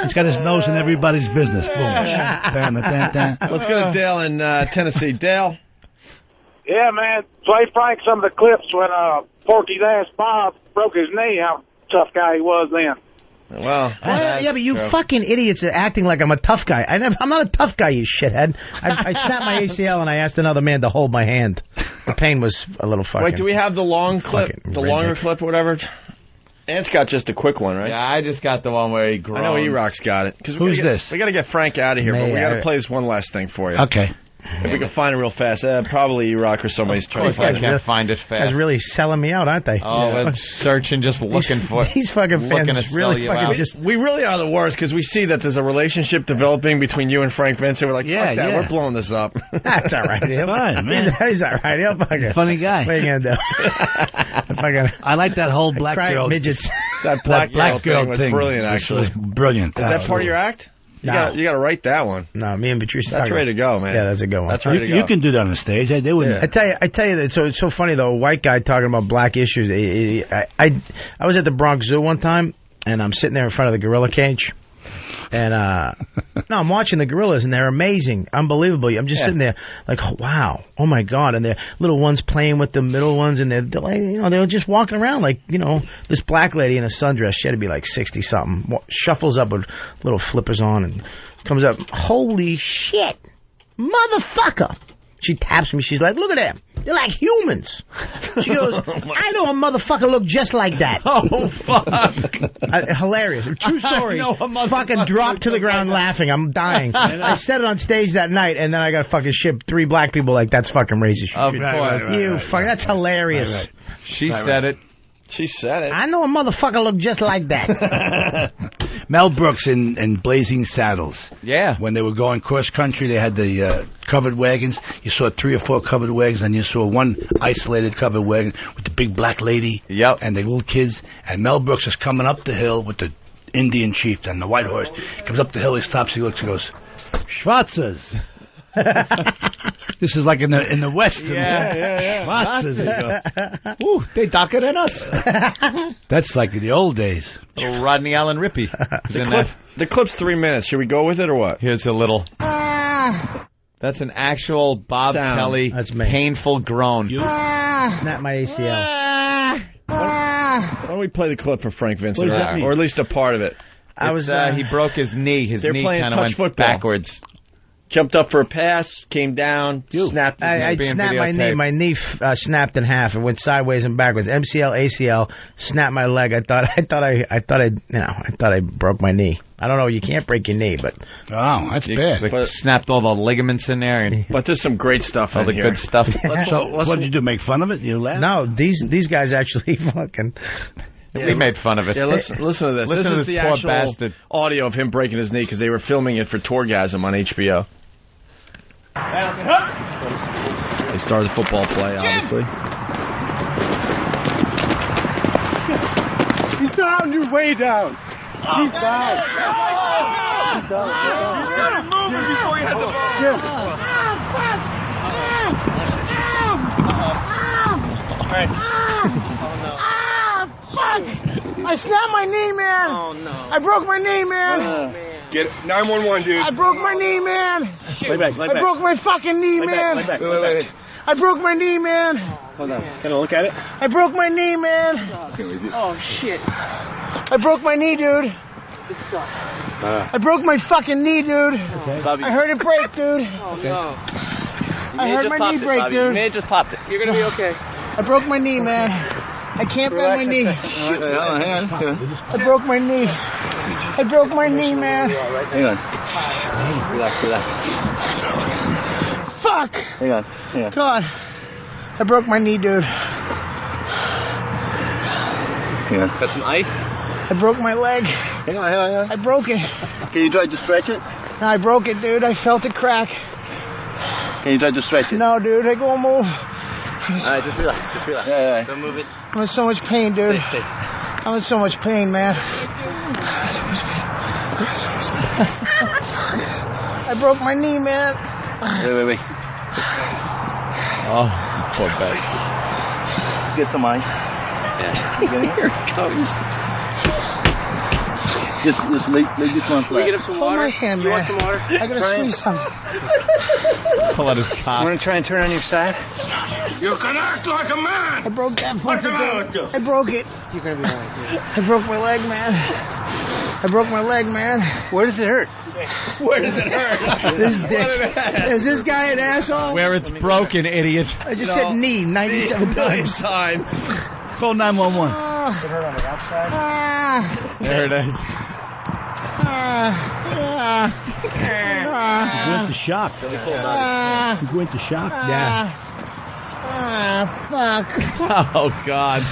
He's got his nose in everybody's business. Boom. Let's go to Dale in Tennessee. Dale. Yeah, man. Play Frank some of the clips when Porky's ass Bob broke his knee. How tough guy he was then. Well, yeah, but you fucking idiots are acting like I'm a tough guy. I'm not a tough guy, you shithead. I snapped my ACL and I asked another man to hold my hand. The pain was a little fucking... Wait, do we have the long clip? The longer clip or whatever? Ant's got just a quick one, right? Yeah, I just got the one where he groans. I know E-Rock's got it. Who's this? We got to get Frank out of here, but we got to play this one last thing for you. Okay. If we can find it real fast. Probably E-Rock or somebody's trying to find it. I can't find it fast. Guys really selling me out, aren't they? Oh, they're searching, just looking for these fucking fans really fucking just... We really are the worst because we see that there's a relationship developing between you and Frank Vincent. We're like, fuck that, we're blowing this up. That's all right. It's fine, man. He's all right. He'll fucking... Funny guy. What are you going to do? I like that whole black girl. Midgets. That black girl thing was brilliant, actually. Was brilliant. Is that part of your act? You got to write that one. No, me and Patrice. That's ready to go, man. Yeah, that's a good one. That's ready to go. You can do that on the stage. They wouldn't. I tell you that. So it's so funny though. A white guy talking about black issues. I was at the Bronx Zoo one time, and I'm sitting there in front of the gorilla cage, and no, I'm watching the gorillas, and they're amazing, unbelievable. I'm just sitting there like, oh, wow, oh my god, and the little ones playing with the middle ones, and they're like, they were just walking around like, this black lady in a sundress. She had to be like 60 something. Shuffles up with little flippers on and comes up. Holy shit, motherfucker! She taps me. She's like, look at them. They're like humans. She goes, I know a motherfucker look just like that. Oh, fuck. Hilarious. True story. Fucking dropped to the ground laughing. I'm dying. I said it on stage that night, and then I got fucking shipped 3 black people like, that's fucking racist. That's hilarious. Right. She said it. She said it. I know a motherfucker look just like that. Mel Brooks in Blazing Saddles. Yeah. When they were going cross country, they had the covered wagons. You saw 3 or 4 covered wagons, and you saw one isolated covered wagon with the big black lady and the little kids. And Mel Brooks is coming up the hill with the Indian chief and the white horse. He comes up the hill, he stops, he looks, he goes, Schwarzers. This is like in the West. Yeah. Schwarzers. Ooh, they darker than us. That's like the old days. Little Rodney Allen Rippey. The clip's 3 minutes. Should we go with it or what? Here's a little. That's an actual Bob Kelly painful groan. Snap my ACL. Why don't we play the clip for Frank Vincent, or at least a part of it? He broke his knee. His knee kind of went backwards. Jumped up for a pass, came down, snapped his knee. I snapped my knee. My knee snapped in half. It went sideways and backwards. MCL, ACL, snapped my leg. I thought I broke my knee. I don't know. You can't break your knee, but that's bad. But snapped all the ligaments in there, but there's some great stuff. All the good stuff. What did you do? Make fun of it? You laugh? No, these guys actually fucking. We made fun of it. Yeah, listen to this. Listen to this is the poor actual bastard. audio of him breaking his knee because they were filming it for Tourgasm on HBO. They started the football play, obviously. He's down. You're way down. He's down. He's down. He's got to move it before he has the ball. Fuck! I snapped my knee, man. Oh no! I broke my knee, man. Get it. 911, dude. I broke my knee, man. Lay back. I broke my fucking knee, man. Wait. I broke my knee, man. Hold on. Can I look at it? I broke my knee, man. Oh shit! I broke my knee, dude. I broke my fucking knee, dude. I heard it break, dude. Oh, no. I heard my knee break, dude. You may have just popped it. You're going to be okay. I broke my knee, man. I can't bend my knee. I broke my knee. I broke my knee, man. Hang on. Relax. Fuck. Hang on. God. I broke my knee, dude. Hang on. Got some ice? I broke my leg. Hang on. I broke it. Can you try to stretch it? No, I broke it, dude. I felt it crack. Can you try to stretch it? No, dude. I go move. Alright, just relax. Yeah. Don't move it. I'm in so much pain, dude. Stay. I'm in so much pain, man. I broke my knee, man. Wait. Oh, poor back. Get some ice. Yeah. Here it comes. Just lay this one Can we flat. get him some water? Hold my hand, You want man. some water? I gotta squeeze some. Pull out his top. Want to try and turn on your side? You can act like a man. I broke that fucking thing. I broke it. You're going to be alright, dude. I broke my leg, man. I broke my leg, man. Where does it hurt? Where does it hurt? This dick. Is this guy an asshole? Where it's broken, idiot. I just said knee 97 times. Call 911. Does it hurt on the outside? There it is. You went to shock. You went to shock. Fuck. Oh, God.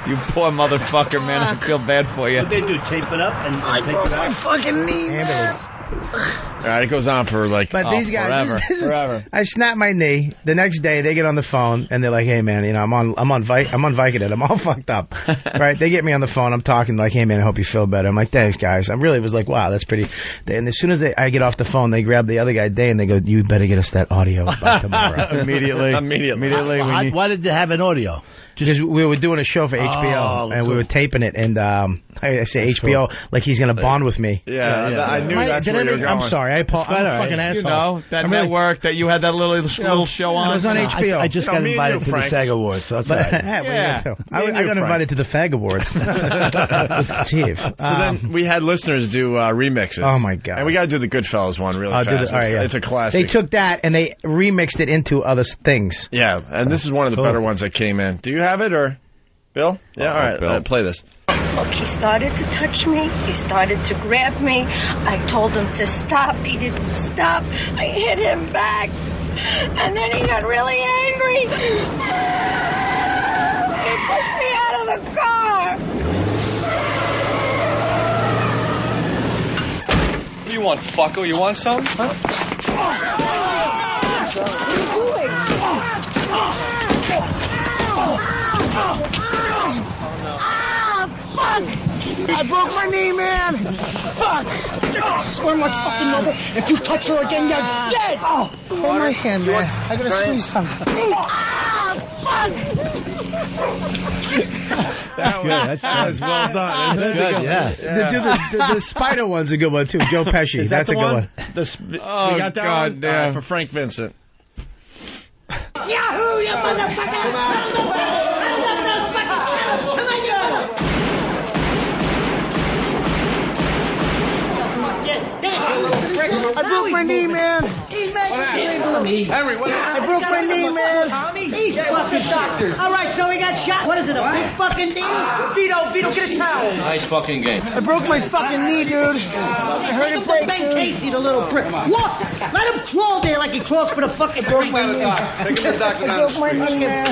You poor motherfucker, man. I feel bad for you. What they do, tape it up and take it out? Fucking knee, man. All right, it goes on for like these guys, forever. I snapped my knee. The next day, they get on the phone and they're like, "Hey, man, I'm on Vicodin. I'm all fucked up." Right? They get me on the phone. I'm talking like, "Hey, man, I hope you feel better." I'm like, "Thanks, guys." I really was like, "Wow, that's pretty." And as soon as I get off the phone, they grab the other guy, Day, and they go, "You better get us that audio by tomorrow." Immediately. Why did they have an audio? Because we were doing a show for HBO, and we were taping it, and I say that's HBO, cool. Like he's going to bond with me. Yeah. I knew that's where you were going. I'm sorry, I'm a fucking asshole. You know, that network that you had that little show on. It was on HBO. I just got invited to the SAG Awards, so that's all right. I got invited to the Fag Awards. Steve. So then we had listeners do remixes. Oh, my God. And we got to do the Goodfellas one really fast. It's a classic. They took that, and they remixed it into other things. Yeah, and this is one of the better ones that came in. Do you have it, or Bill? Yeah, all right. Bill. Play this. Look, he started to touch me. He started to grab me. I told him to stop. He didn't stop. I hit him back. And then he got really angry. He pushed me out of the car. What do you want, fucko? You want some? Huh? Fuck! I broke my knee, man! Fuck! I swear my fucking mother, if you touch her again, you're dead! Oh, hold my hand, man. I gotta squeeze some. That's good. That was well done. That's good, yeah. The spider one's a good one, too. Joe Pesci. That's a good one. We got that one for Frank Vincent. Yahoo, you motherfucker! I broke my knee, man. Henry, what happened? I broke my knee, man. These fucking doctors. All right, so he got shot. What is it, a big fucking knee? Vito, get a towel. Nice fucking game. I broke my fucking knee, dude. I heard it break, Ben Casey, the little prick. Look, let him crawl there like he crawls for the fucking broke my knee. Take him to the doctor now. I broke my knee, man.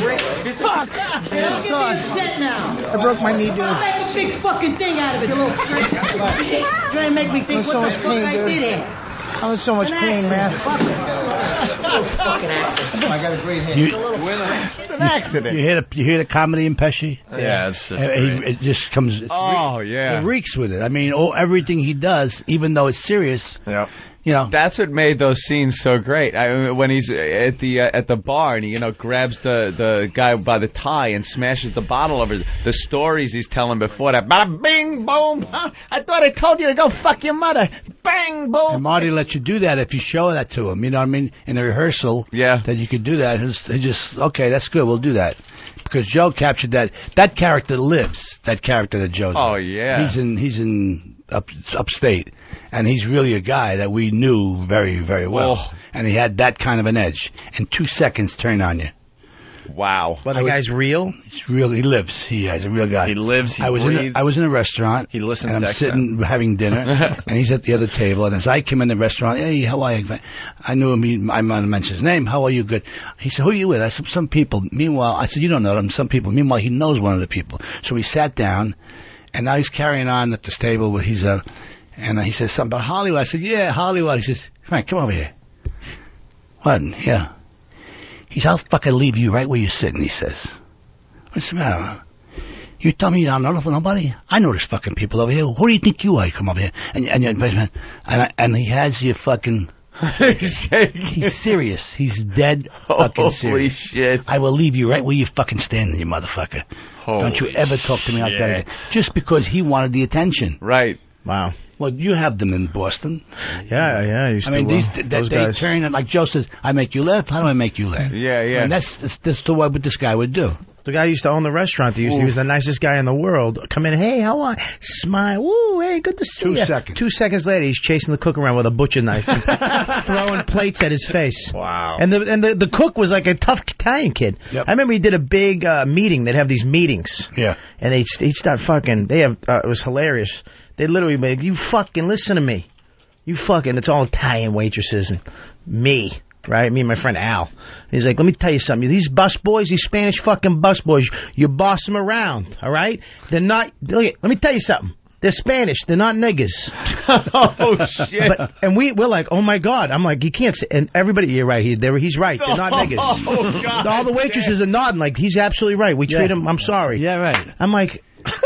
Fuck. Don't get me upset now. I broke my knee, dude. I'll make a big fucking thing out of it, you little prick. You're gonna make me think what the fuck I did here. I'm in so much pain, man. I got a great hand. It's an accident. You hear the comedy in Pesci? Yeah, it just comes. Yeah. It reeks with it. I mean, everything he does, even though it's serious. Yeah. You know, that's what made those scenes so great. When he's at the bar and he grabs the guy by the tie and smashes the bottle over the stories he's telling before that. Bada bing boom! I thought I told you to go fuck your mother. Bang boom! And Marty lets you do that if you show that to him. You know what I mean? In a rehearsal, that you could do that. He just okay, that's good. We'll do that. Because Joe captured that. That character lives. That character that Joe. Oh yeah. He's in upstate, and he's really a guy that we knew very, very well. Oh. And he had that kind of an edge. In 2 seconds, turn on you. Wow. Well, the guy's real? He's real. He lives. He's a real guy. He lives, he I breathes. was in a restaurant. He listens and to I'm sitting having dinner, and he's at the other table. And as I came in the restaurant, hey, how are you? I knew him. I'm going to mention his name. How are you? Good. He said, who are you with? I said, some people. Meanwhile, I said, you don't know them. Some people. Meanwhile, he knows one of the people. So he sat down, and now he's carrying on at this table where he's and he says something about Hollywood. I said, yeah, Hollywood. He says, Frank, come over here. What? Yeah. He says, I'll fucking leave you right where you're sitting, he says. What's the matter? You tell me you don't know nobody? I know there's fucking people over here. Who do you think you are? You come over here. And he has you fucking... He's serious. He's dead fucking serious. Holy shit. I will leave you right where you fucking standing, you motherfucker. Don't you ever talk to me like that. Just because he wanted the attention. Right. Wow. Well, you have them in Boston. Yeah. I mean, they turn it like Joe says. I make you laugh. How do I make you laugh? Yeah. And that's what this guy would do. The guy used to own the restaurant. He was the nicest guy in the world. Come in, hey, how are you? Smile. Woo, hey, good to see you. 2 seconds. 2 seconds later, he's chasing the cook around with a butcher knife, throwing plates at his face. Wow. And the cook was like a tough Italian kid. Yep. I remember he did a big meeting. They'd have these meetings. Yeah. And he'd start fucking. It was hilarious. They'd literally be like, you fucking listen to me. You fucking. It's all Italian waitresses and me. Right? Me and my friend Al. He's like, let me tell you something. These bus boys, these Spanish fucking bus boys, you boss them around, all right? They're not, look, let me tell you something. They're Spanish. They're not niggas. Oh, shit. And we're like, oh, my God. I'm like, you can't say, and everybody, you're right. He's right. They're not niggas. Oh, God. All the waitresses are nodding like, he's absolutely right. We treat him, I'm sorry. Yeah, right. I'm like...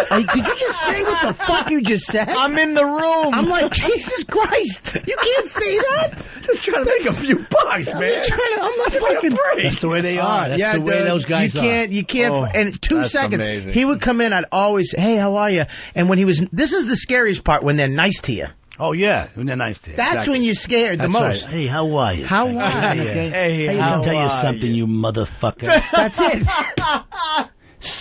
did you just say what the fuck you just said? I'm in the room. I'm like, Jesus Christ. You can't say that. Just trying to make a few bucks, man. I'm not fucking... That's the way they are. That's the way those guys are. You can't. Oh, and 2 seconds, amazing. he would come in, I'd always, hey, how are you? And when this is the scariest part, when they're nice to you. Oh, yeah, when they're nice to you. That's when you're scared the most. Right. Hey, how are you? How are you? Hey, I'll tell you something, you motherfucker. That's it.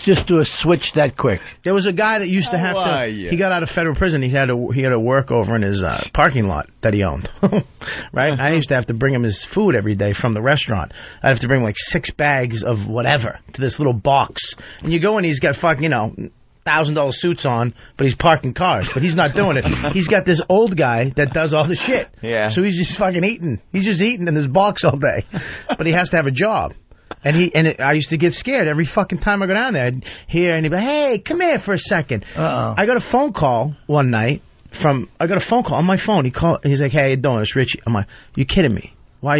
Just do a switch that quick. There was a guy that used to have to. He got out of federal prison. He had to work over in his parking lot that he owned. Right? I used to have to bring him his food every day from the restaurant. I'd have to bring him like 6 bags of whatever to this little box. And you go in, he's got fucking $1,000 suits on, but he's parking cars. But he's not doing it. He's got this old guy that does all the shit. Yeah. So he's just fucking eating. He's just eating in his box all day. But he has to have a job. I used to get scared every fucking time I go down there. I'd hear, and he'd be like, hey, come here for a second. I got a phone call one night I got a phone call on my phone. He's like, hey, how you doing? It's Richie. I'm like, you kidding me? Why?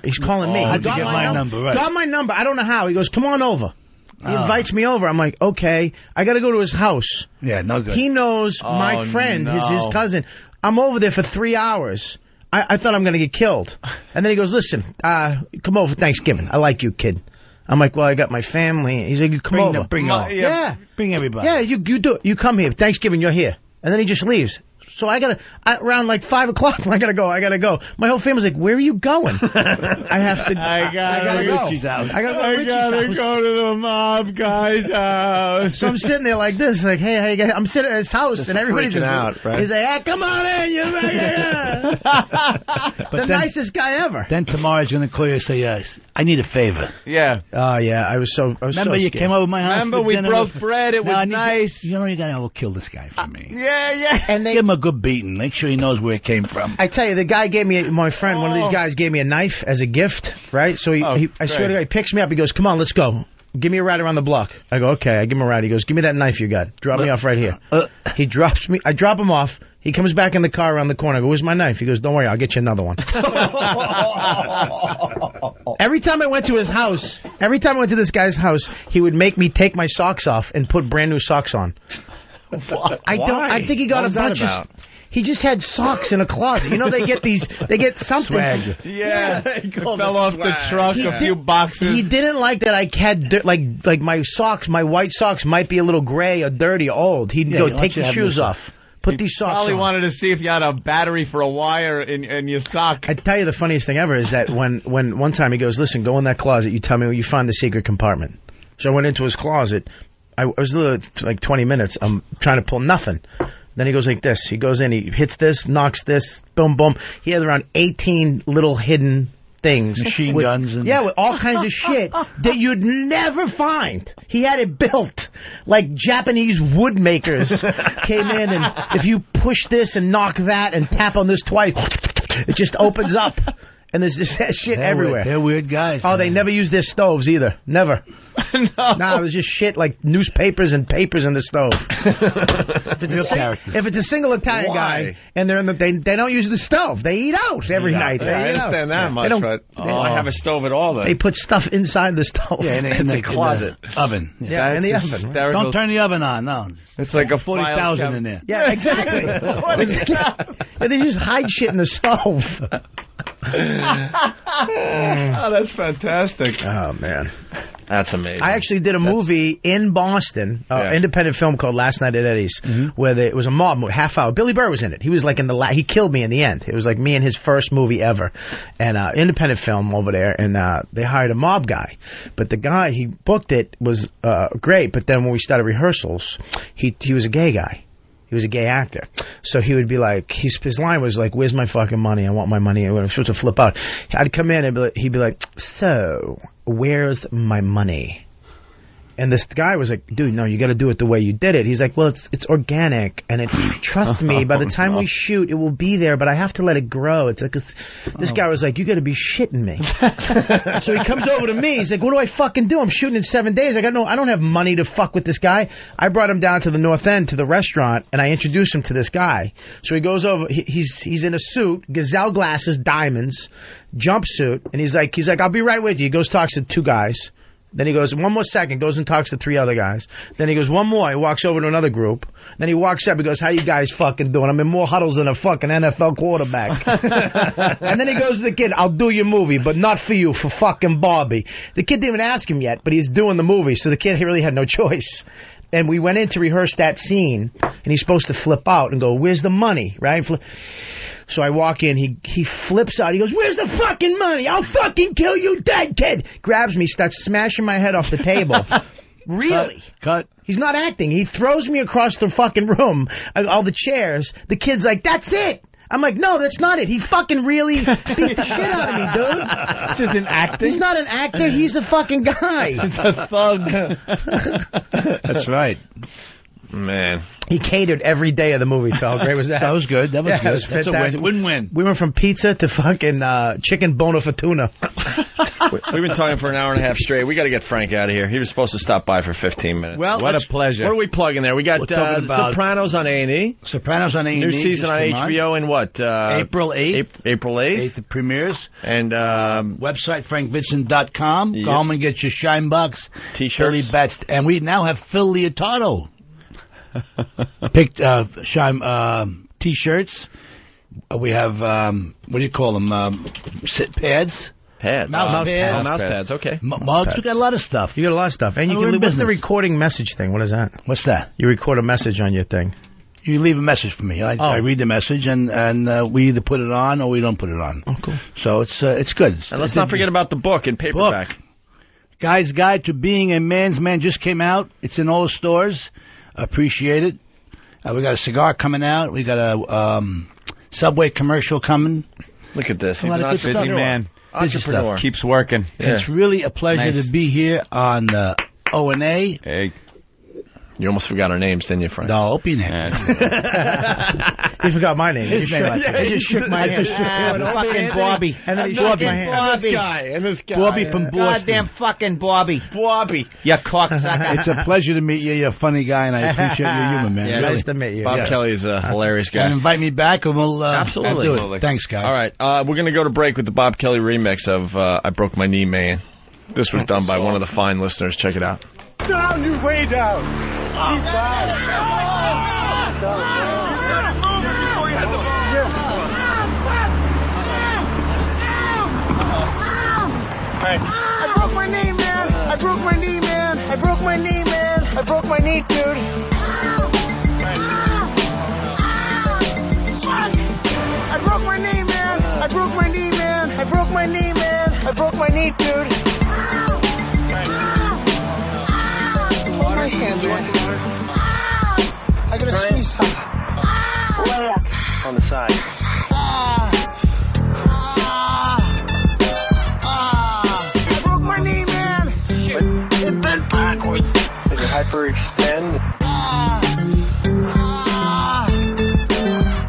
He's calling me. How'd you get my number? Right. Got my number. I don't know how. He goes, come on over. He invites me over. I'm like, okay. I got to go to his house. Yeah, no good. He knows my friend, his cousin. I'm over there for 3 hours. I thought I'm going to get killed. And then he goes, listen, come over for Thanksgiving. I like you, kid. I'm like, well, I got my family. He's like, you come over. Bring everybody. Yeah, you do it. You come here. Thanksgiving, you're here. And then he just leaves. So around like 5 o'clock, I gotta go. My whole family's like, where are you going? I gotta go. Richie's house. I gotta go to the mob guy's house. So I'm sitting there like this, like, hey, how you guys? I'm sitting at his house, just and everybody's just out, right? He's like, hey, come on in, you the nicest guy ever. Then tomorrow's gonna call you and say, I need a favor. Yeah. Oh yeah, I was so Remember you came over to my house. Remember we broke bread. It was nice. You know you gotta kill this guy for me. Yeah. And give him a good beating. Make sure he knows where it came from. I tell you, the guy gave me, my friend, one of these guys gave me a knife as a gift, right? So I swear to God, he picks me up. He goes, come on, let's go. Give me a ride around the block. I go, okay. I give him a ride. He goes, give me that knife you got. Drop me off right here. He drops me. I drop him off. He comes back in the car around the corner. I go, where's my knife? He goes, don't worry, I'll get you another one. Every time I went to his house, every time I went to this guy's house, he would make me take my socks off and put brand new socks on. I think he got a bunch of... He just had socks in a closet. You know, they get something. Swag. Yeah. He fell off the truck, a few boxes. He didn't like that I had, like my socks, my white socks might be a little gray or dirty or old. He'd go, take your shoes off. Put these socks on. Probably wanted to see if you had a battery for a wire in your sock. I tell you, the funniest thing ever is that when one time he goes, listen, go in that closet. You tell me where you find the secret compartment. So I went into his closet. I was like 20 minutes. I'm trying to pull nothing. Then he goes like this. He goes in, he hits this, knocks this, boom, boom. He has around 18 little hidden things. Machine guns. And... Yeah, with all kinds of shit that you'd never find. He had it built like Japanese wood makers came in, and if you push this and knock that and tap on this twice, it just opens up. And there's just that shit everywhere. They're weird guys. Oh, they never use their stoves either. Never. No, there's just shit like newspapers and papers in the stove. If it's a single Italian guy and they're in they don't use the stove. They eat out every night. I understand that much, but I have a stove at all. Then they put stuff inside the stove. Yeah, in the closet, oven. Yeah, in the oven. Don't turn the oven on. No, it's like a 40,000 in there. Yeah, exactly. They just hide shit in the stove. Oh, that's fantastic. Oh, man. That's amazing. I actually did a movie in Boston, independent film called Last Night at Eddie's, where it was a mob movie, half hour. Billy Burr was in it. He was like he killed me in the end. It was like me and his first movie ever. And independent film over there, and they hired a mob guy. But the guy, he booked it, was great, but then when we started rehearsals, he was a gay guy. He was a gay actor. So he would be like, his line was like, where's my fucking money? I want my money. I'm supposed to flip out. I'd come in and he'd be like, so, where's my money? And this guy was like, dude, no, you got to do it the way you did it. He's like, well, it's organic, and trust me, by the time we shoot, it will be there, but I have to let it grow. It's like this guy was like, you got to be shitting me. So he comes over to me. He's like, what do I fucking do? I'm shooting in 7 days. I don't have money to fuck with this guy. I brought him down to the North End to the restaurant, and I introduced him to this guy. So he goes over. He's in a suit, gazelle glasses, diamonds, jumpsuit, and he's like, I'll be right with you. He goes talks to two guys. Then he goes, one more second, goes and talks to three other guys. Then he goes, one more. He walks over to another group. Then he walks up. He goes, how you guys fucking doing? I'm in more huddles than a fucking NFL quarterback. And then he goes to the kid, I'll do your movie, but not for you, for fucking Bobby. The kid didn't even ask him yet, but he's doing the movie, so the kid really had no choice. And we went in to rehearse that scene, and he's supposed to flip out and go, where's the money, right? So I walk in, he flips out, he goes, where's the fucking money? I'll fucking kill you dead, kid! Grabs me, starts smashing my head off the table. Really? Cut. He's not acting. He throws me across the fucking room, all the chairs. The kid's like, that's it! I'm like, no, that's not it. He fucking really beat the shit out of me, dude. This isn't acting? He's not an actor, he's a fucking guy. He's a thug. That's right. Man. He catered every day of the movie, Phil. How great was that? That was good. That was good. It was That's fantastic. a win-win. We went from pizza to fucking chicken bona fortuna. We've been talking for an hour and a half straight. We got to get Frank out of here. He was supposed to stop by for 15 minutes. Well, what a pleasure. What are we plugging there? We got Sopranos on A&E. Sopranos on A&E. New season on HBO in what? April 8th. April 8th. 8th it premieres. And website, frankvincent.com. Yep. Go home and get your shine box. T-shirts. Philly Bats. And we now have Phil Leotardo. Picked T-shirts. We have, what do you call them? Pads? Pads. Mouse pads. Mouse pads, okay. Mugs. We got a lot of stuff. You got a lot of stuff. And you can what's the recording message thing? What is that? What's that? You record a message on your thing. You leave a message for me. I read the message, and we either put it on or we don't put it on. Oh, cool. So it's good. And let's not forget about the book in paperback. Book. Guy's Guide to Being a Man's Man just came out. It's in all the stores. Appreciate it. We got a cigar coming out. We got a Subway commercial coming. Look at this. He's an busy man. Entrepreneur. Keeps working. Yeah. It's really a pleasure to be here on O&A. Hey. You almost forgot our names, didn't you, Frank? No, Opie name. He forgot my name. His name. He just shook my hand. Fucking Bobby. And then he shook my hand. Bobby. This guy. Bobby from Boston. Goddamn fucking Bobby. Bobby. You cocksucker. It's a pleasure to meet you. You're a funny guy, and I appreciate your humor, man. Yeah, nice to meet you. Bob Kelly's a hilarious guy. And invite me back, and we'll Absolutely. do it. Thanks, guys. All right, we're going to go to break with the Bob Kelly remix of I Broke My Knee, Man. This was done by one of the fine listeners. Check it out. Down, you way down. Deep down. I broke my knee, man. I broke my knee, man. I broke my knee, man. I broke my knee, dude. I broke my knee, man. I broke my knee, man. I broke my knee, man. I broke my knee, dude. Hold my hand, man. I gotta squeeze some. Where? On the side. I broke my knee, man. Shit. It bent backwards. Did you hyperextend?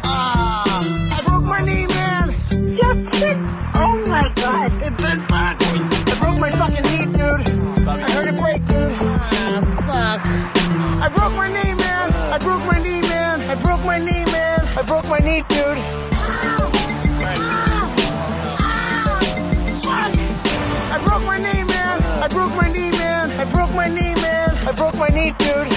I broke my knee, man. Just it. Oh my God. It bent backwards. I broke my fucking knee, dude. I heard it break, dude. Fuck. I broke my knee, man. I broke my knee, man. I broke my knee, man. I broke my knee, dude. I broke my knee, man. I broke my knee, man. I broke my knee, man. I broke my knee, dude.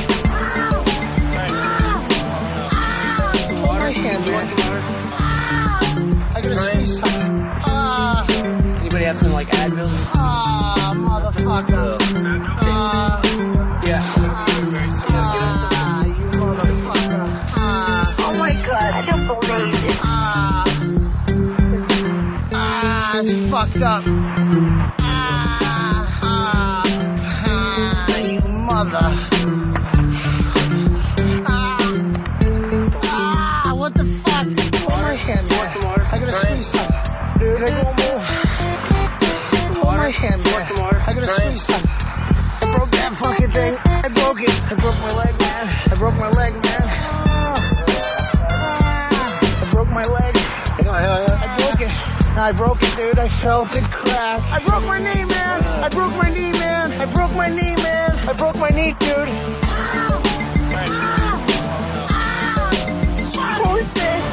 Hold my hand, man. I gotta squeeze something. Anybody have some, like, Advil? Motherfucker. Yeah. You motherfucker. Oh my God, I don't believe it. It's fucked up. You mother. What the fuck? Hold my hand, man. I gotta squeeze something. Dude, I don't move. Hold my hand, man. I gotta squeeze something. I broke that fucking thing. I broke it. I broke my leg, man. I broke my leg, man. I broke my leg. I broke it. I broke it, dude. I felt it crack. I broke my knee, man. I broke my knee, man. I broke my knee, man. I broke my knee, dude.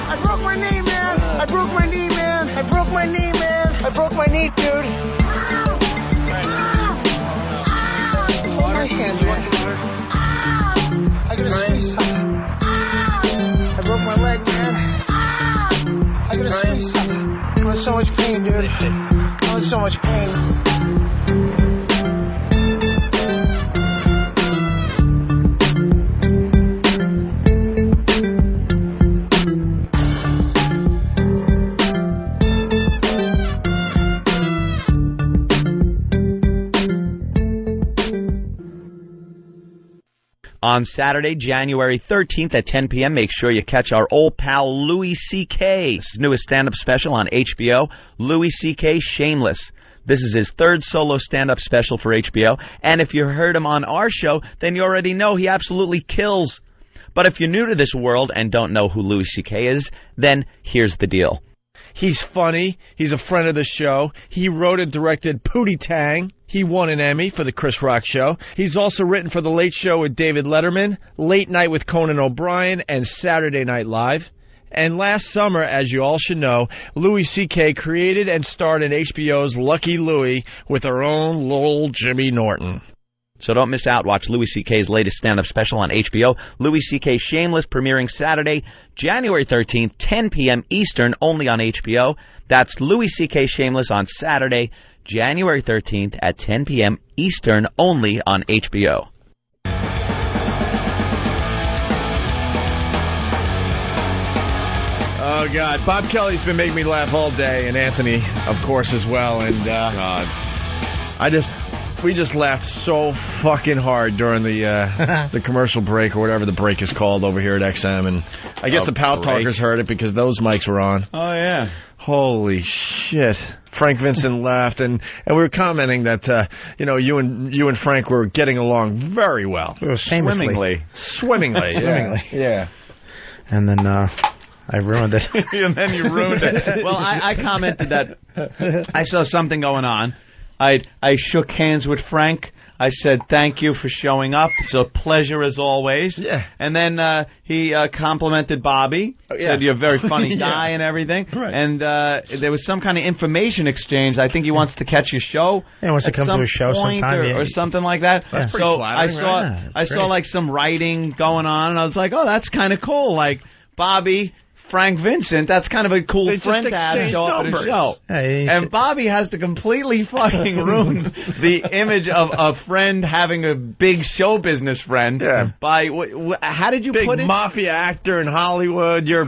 I broke my knee, man. I broke my knee, man. I broke my knee, man. I broke my knee, dude. Hold my hand, man. I gotta squeeze something. I broke my leg, man. I gotta squeeze something. I'm in so much pain, dude. I'm in so much pain. On Saturday, January 13th at 10 p.m., make sure you catch our old pal Louis C.K. His newest stand-up special on HBO, Louis C.K. Shameless. This is his third solo stand-up special for HBO, and if you heard him on our show, then you already know he absolutely kills. But if you're new to this world and don't know who Louis C.K. is, then here's the deal. He's funny. He's a friend of the show. He wrote and directed Pootie Tang. He won an Emmy for the Chris Rock Show. He's also written for The Late Show with David Letterman, Late Night with Conan O'Brien, and Saturday Night Live. And last summer, as you all should know, Louis C.K. created and starred in HBO's Lucky Louie with our own Lowell Jimmy Norton. So don't miss out. Watch Louis C.K.'s latest stand-up special on HBO, Louis C.K. Shameless, premiering Saturday, January 13th, 10 p.m. Eastern, only on HBO. That's Louis C.K. Shameless on Saturday, January 13th at 10 p.m. Eastern, only on HBO. Oh, God. Bob Kelly's been making me laugh all day, and Anthony, of course, as well. And, God. We just laughed so fucking hard during the commercial break or whatever the break is called over here at XM, and I guess the Pal Talkers heard it because those mics were on. Oh yeah! Holy shit! Frank Vincent laughed, and we were commenting that you and Frank were getting along very well, Swimmingly. Yeah. And then I ruined it. And then you ruined it. Well, I commented that I saw something going on. I shook hands with Frank. I said, thank you for showing up. It's a pleasure as always. Yeah. And then he complimented Bobby. Said you're a very funny guy and everything. Right. And there was some kind of information exchange. I think he wants to catch your show. He wants to come to a show sometime. Or something like that. That's pretty so flattering, I saw like some writing going on, and I was like, oh, that's kind of cool. Like, Bobby, Frank Vincent, that's kind of a cool friend to have show up at a show. And Bobby has to completely fucking ruin the image of a friend having a big show business friend. Yeah. By how did you big put it? Mafia actor in Hollywood. You're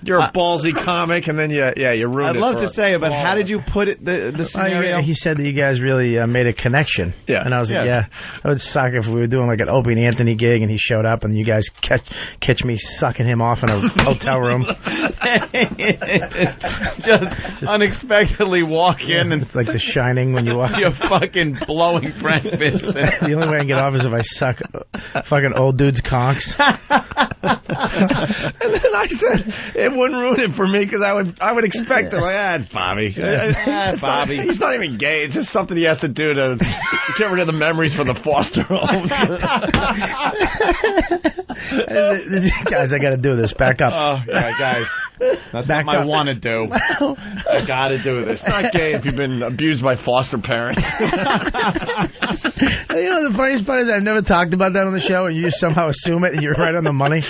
You're a ballsy comic, and then you ruined it. I'd love to say it, but how did you put it, the scenario? He said that you guys really made a connection. Yeah. And I was like, I would suck if we were doing like an Opie and Anthony gig, and he showed up, and you guys catch me sucking him off in a hotel room. Just unexpectedly walk in and it's like The Shining when you walk. You're fucking blowing Frank Vincent. The only way I can get off is if I suck fucking old dudes' cocks. And then I said it wouldn't ruin it for me because I would expect it. Like, Bobby. Bobby. He's not even gay. It's just something he has to do to get rid of the memories from the foster home. Guys, I got to do this. Back up. Oh, yeah, guys. That's Back what I up. want to do. I got to do this. It's not gay if you've been abused by foster parents. You know, the funniest part is I've never talked about that on the show, and you just somehow assume it, and you're right on the money.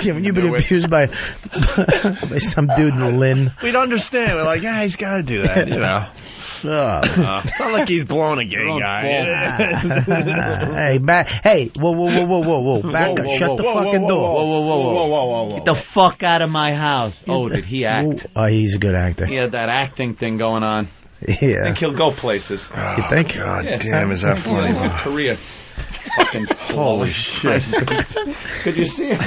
When you've been abused by some dude in Lynn. We'd understand. We're like, he's got to do that, you know. It's not like he's blowing a gay guy. Hey, whoa. Back up. Shut the fucking door. Whoa. Get the fuck out of my house. Oh, did he act? Oh, he's a good actor. He had that acting thing going on. Yeah. I think he'll go places. You think? God damn, is that funny? Korea. Fucking holy shit. Could you see it?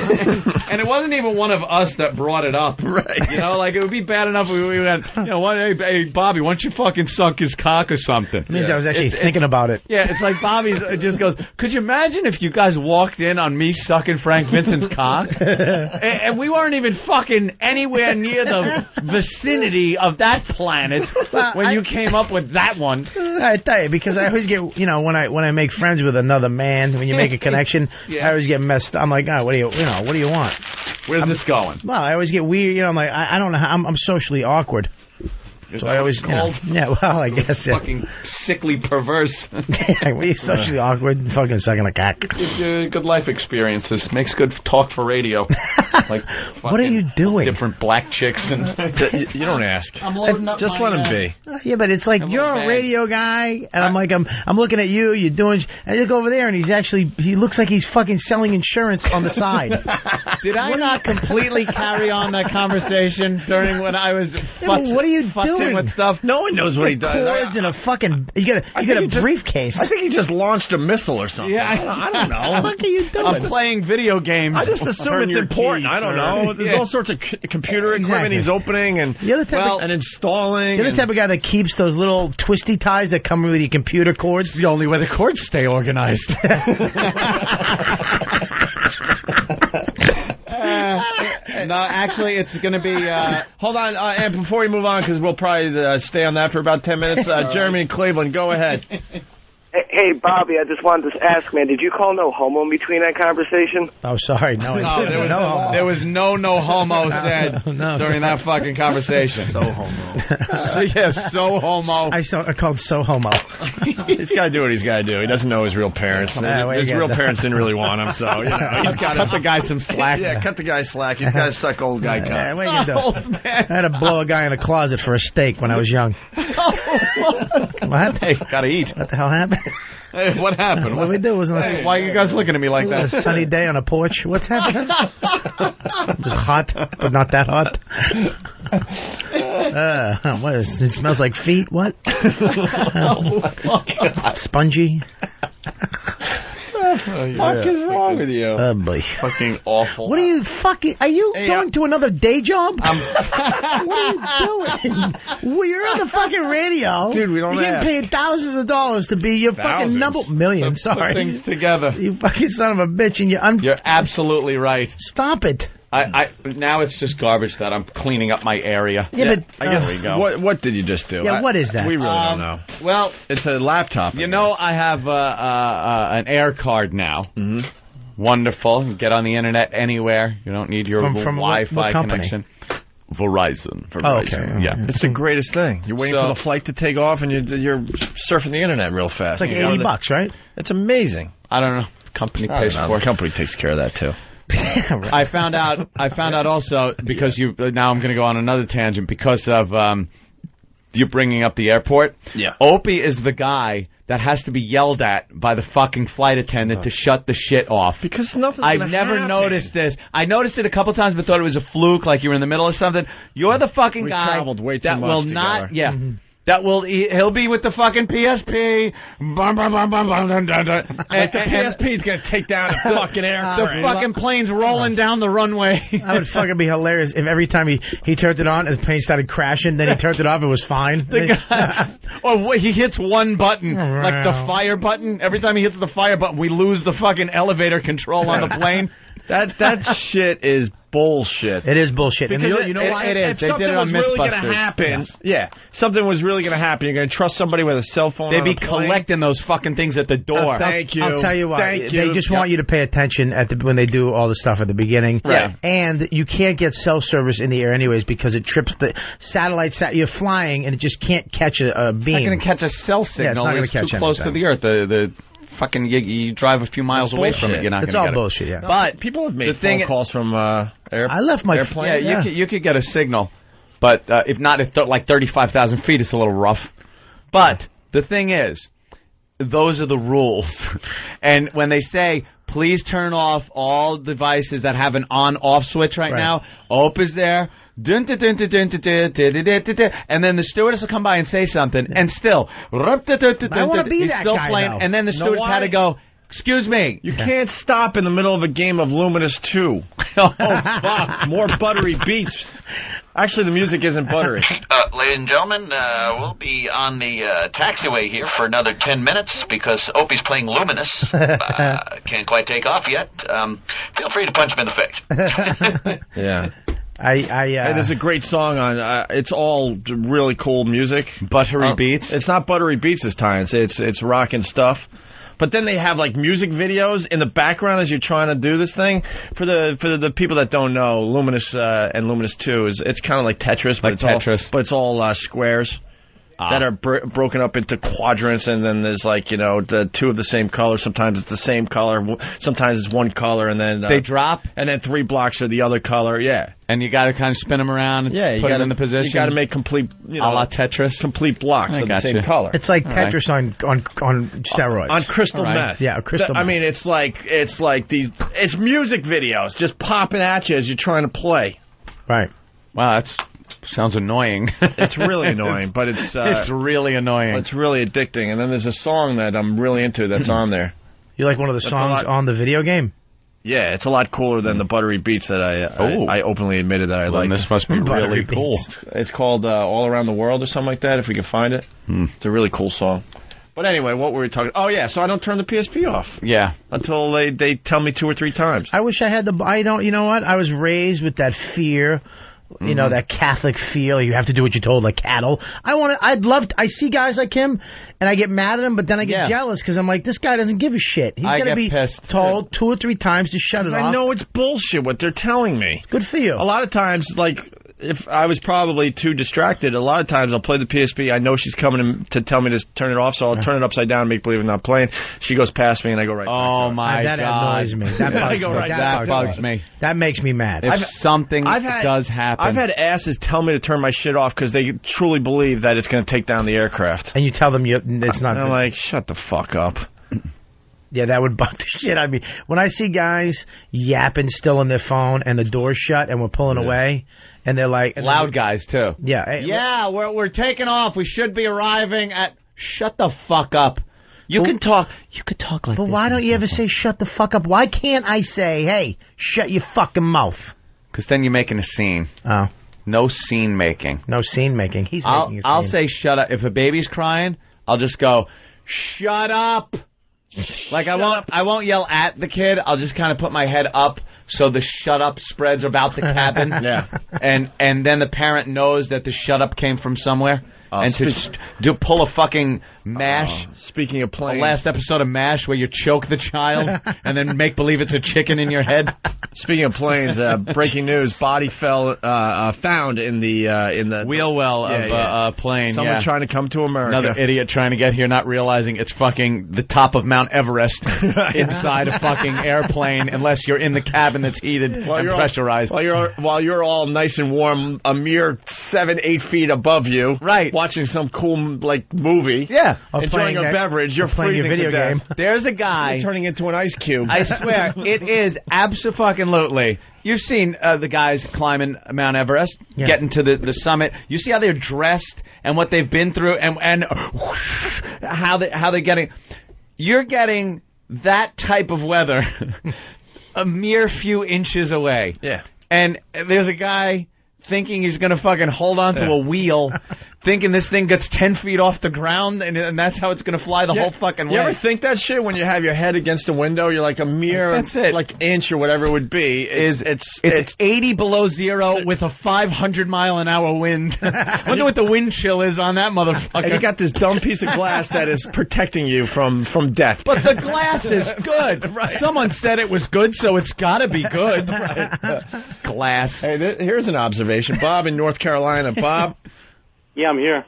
And it wasn't even one of us that brought it up. Right. You know, like it would be bad enough if we went, hey, Bobby, why don't you fucking suck his cock or something? It means I was actually thinking about it. Yeah, it's like Bobby's just goes, could you imagine if you guys walked in on me sucking Frank Vincent's cock? and we weren't even fucking anywhere near the vicinity of that planet when you came up with that one. I tell you, because I always get, when I make friends with another man, when you make a connection, I always get messed up. I'm like, what do you want? Where's this going? Well, I always get weird. I'm like, I don't know how. I'm socially awkward. So I always, I guess. Fucking sickly perverse. When you're socially awkward, fucking sucking a cock. Good life experiences. Makes good talk for radio. Like, what are you doing? Different black chicks and you don't ask. I'm loading up. Just let him be. Yeah, but it's like you're a radio guy, and I'm looking at you. You're doing. And I look over there, and he looks like he's fucking selling insurance on the side. Did I not completely carry on that conversation during when I was? What are you doing? With stuff. No one knows what he does. Cords in a fucking. You got a briefcase. I think he just launched a missile or something. Yeah, I don't know. What are you doing? I'm playing video games. I just assume it's important. I don't know. There's all sorts of computer equipment he's opening and installing. You're the type of guy that keeps those little twisty ties that come with your computer cords. It's the only way the cords stay organized. No, actually, it's going to be... hold on, and before we move on, because we'll probably stay on that for about 10 minutes, Jeremy in Cleveland, go ahead. Hey, Bobby, I just wanted to ask, man, did you call no homo in between that conversation? Oh, sorry. No, there was no homo said during that fucking conversation. So homo. So homo. I called so homo. He's got to do what he's got to do. He doesn't know his real parents. His real parents didn't really want him, so he's got to cut the guy some slack. Yeah, cut the guy slack. He's got to suck old guy cock. What are you doing? I had to blow a guy in a closet for a steak when I was young. What? Hey, gotta eat. What the hell happened? Hey, what happened? What did we do? Why are you guys looking at me like that? A sunny day on a porch. What's happening? It was hot, but not that hot. What is it? Smells like feet. What? Spongy. What the fuck is wrong with you? Oh, boy. Fucking awful. What are you fucking... Are you going to another day job? What are you doing? Well, you're on the fucking radio. Dude, we don't You're getting paid thousands of dollars to be your fucking number... Millions, sorry. Put things together. You fucking son of a bitch, and You're absolutely right. Stop it. Now it's just garbage that I'm cleaning up my area. Yeah, but... I guess we go. What did you just do? Yeah, what is that? We really don't know. Well... It's a laptop. You know, I have an air card now. Mm-hmm. Wonderful. You get on the internet anywhere. You don't need your Wi-Fi connection. Verizon. Oh, okay. Yeah. It's the greatest thing. You're waiting for the flight to take off, and you're surfing the internet real fast. It's like $80, right? It's amazing. I don't know. Company pays for it. The company takes care of that, too. Right. I found out also, because now I'm going to go on another tangent, because of you're bringing up the airport. Yeah. Opie is the guy that has to be yelled at by the fucking flight attendant to shut the shit off. Because nothing's I've never noticed this. I noticed it a couple times but thought it was a fluke, like you were in the middle of something. You're the fucking guy traveled way too that much will together. not... Yeah. That will he'll be with the fucking PSP. Like the PSP's gonna take down a fucking aircraft. The fucking plane's rolling down the runway. That would fucking be hilarious if every time he turned it on and the plane started crashing, then he turned it off, it was fine. Or he hits one button, like the fire button. Every time he hits the fire button, we lose the fucking elevator control on the plane. That shit is bullshit. It is bullshit. Because and you know why? It is. If They something did it on was really going to Mythbusters. happen, something was really going to happen, you're going to trust somebody with a cell phone They'd on be a plane? collecting those fucking things at the door. Thank you. I'll tell you why. Thank They you. just want you to pay attention when they do all the stuff at the beginning. Right. And you can't get cell service in the air anyways because it trips the satellite. You're flying and it just can't catch a beam. It's not going to catch a cell signal. it's not going to catch too close to anything. the Earth. The fucking you drive a few miles away from it, you're not going to get it. It's all bullshit. Yeah. But people have made the thing, phone calls from I left my airplane. Yeah, you could get a signal, but if not, like 35,000 feet, it's a little rough. But the thing is, those are the rules. And when they say, please turn off all devices that have an on-off switch right now, Ope is there. And then the stewardess will come by and say something, and still, I want to be he's that still guy, playing, though. and then the stewardess had to go, excuse me. You can't stop in the middle of a game of Luminous 2. Oh, fuck. More buttery beats. Actually, the music isn't buttery. Ladies and gentlemen, we'll be on the taxiway here for another 10 minutes because Opie's playing Luminous. Can't quite take off yet. Feel free to punch him in the face. Yeah. Hey, there's a great song on. It's all really cool music. Buttery beats. It's not buttery beats this time. It's rocking stuff. But then they have like music videos in the background as you're trying to do this thing. For the people that don't know, Luminous and Luminous 2 it's kind of like Tetris, but it's all squares. That are broken up into quadrants, and then there's like, the two of the same color. Sometimes it's the same color, sometimes it's one color, and then they drop, and then 3 blocks are the other color. Yeah, and you got to kind of spin them around. And put them in the position. You got to make complete, a la Tetris, complete blocks of the same color. It's like Tetris on steroids, on crystal meth. Yeah, crystal. I mean, it's like it's music videos just popping at you as you're trying to play. Right. Wow, sounds annoying. It's really annoying, but it's really annoying. It's really addicting. And then there's a song that I'm really into that's on there. You like one of the songs on the video game? Yeah, it's a lot cooler than the buttery beats that I openly admitted that I like. This must be really cool. It's called All Around the World or something like that, if we can find it. It's a really cool song. But anyway, what were we talking? Oh, yeah, so I don't turn the PSP off. Yeah. Until they tell me 2 or 3 times. I wish I had you know what? I was raised with that fear. That Catholic feel. You have to do what you're told, like cattle. I see guys like him, and I get mad at him, but then I get jealous because I'm like, this guy doesn't give a shit. He's going to be told 2 or 3 times to shut it off. I know it's bullshit what they're telling me. Good for you. A lot of times, like, if I was probably too distracted, a lot of times I'll play the PSP. I know she's coming to tell me to turn it off, so I'll turn it upside down and make believe I'm not playing. She goes past me, and I go right back. Oh, my God. That annoys me. That bugs me. That makes me mad. If something does happen. I've had asses tell me to turn my shit off because they truly believe that it's going to take down the aircraft. And you tell them it's not. I'm like, shut the fuck up. Yeah, that would bug the shit out of me. When I see guys yapping still on their phone and the door's shut and we're pulling away, and they're like... Loud guys, too. Yeah. We're taking off. We should be arriving at... Shut the fuck up. You could talk like But this. why don't you ever say shut the fuck up? Why can't I say, hey, shut your fucking mouth? Because then you're making a scene. Oh. No scene making. No scene making. He's making a scene. I'll say shut up. If a baby's crying, I'll just go, shut up. Like I won't yell at the kid. I'll just kind of put my head up so the shut up spreads about the cabin. Yeah. And then the parent knows that the shut up came from somewhere. And to pull a fucking MASH. Speaking of planes. The last episode of MASH where you choke the child and then make believe it's a chicken in your head. Speaking of planes, breaking news: body found in the wheel well of a plane. Someone trying to come to America. Another idiot trying to get here, not realizing it's fucking the top of Mount Everest inside a fucking airplane, unless you're in the cabin that's heated and pressurized. While you're all nice and warm, a mere 7-8 feet above you, right? watching some cool movie. Yeah, enjoying a beverage. You're freezing video to death. game. There's a guy You're turning into an ice cube. I swear, it is abso-fucking-lutely. You've seen the guys climbing Mount Everest, getting to the summit. You see how they're dressed and what they've been through, and how they're getting. You're getting that type of weather a mere few inches away. Yeah. And there's a guy thinking he's going to fucking hold on to a wheel, thinking this thing gets 10 feet off the ground, and that's how it's going to fly the whole fucking way. You ever think that shit when you have your head against a window? You're like a mere inch or whatever it would be. It's 80 below zero with a 500-mile-an-hour wind. I wonder what the wind chill is on that motherfucker. And you got this dumb piece of glass that is protecting you from death. But the glass is good. Right. Someone said it was good, so it's got to be good. Glass. Hey, here's an observation. Bob in North Carolina. Bob? Yeah, I'm here.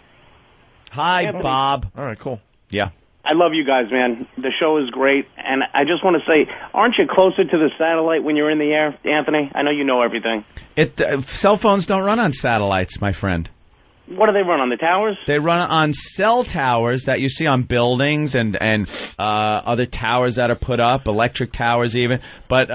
Hi, Anthony. Bob. All right, cool. Yeah. I love you guys, man. The show is great, and I just want to say, aren't you closer to the satellite when you're in the air, Anthony? I know you know everything. Cell phones don't run on satellites, my friend. What do they run on, the towers? They run on cell towers that you see on buildings and other towers that are put up, electric towers even. But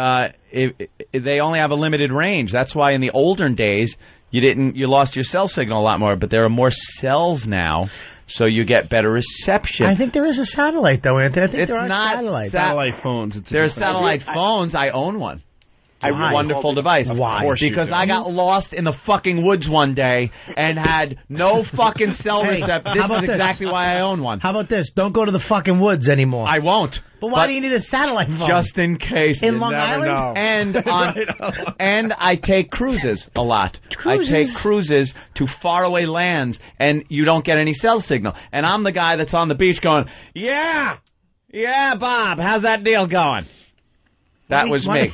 they only have a limited range. That's why in the olden days you lost your cell signal a lot more. But there are more cells now, so you get better reception. I think there is a satellite though, Anthony. I think it's there are not satellites. Satellite phones. There are satellite phones. I own one. Why? Wonderful device. Why? Because I got lost in the fucking woods one day and had no fucking cell reception. This is exactly why I own one. How about this? Don't go to the fucking woods anymore. I won't. But why do you need a satellite phone? Just in case. In Long Island? And I take cruises a lot. Cruises? I take cruises to faraway lands, and you don't get any cell signal. And I'm the guy that's on the beach going, yeah, Bob, how's that deal going? That was me.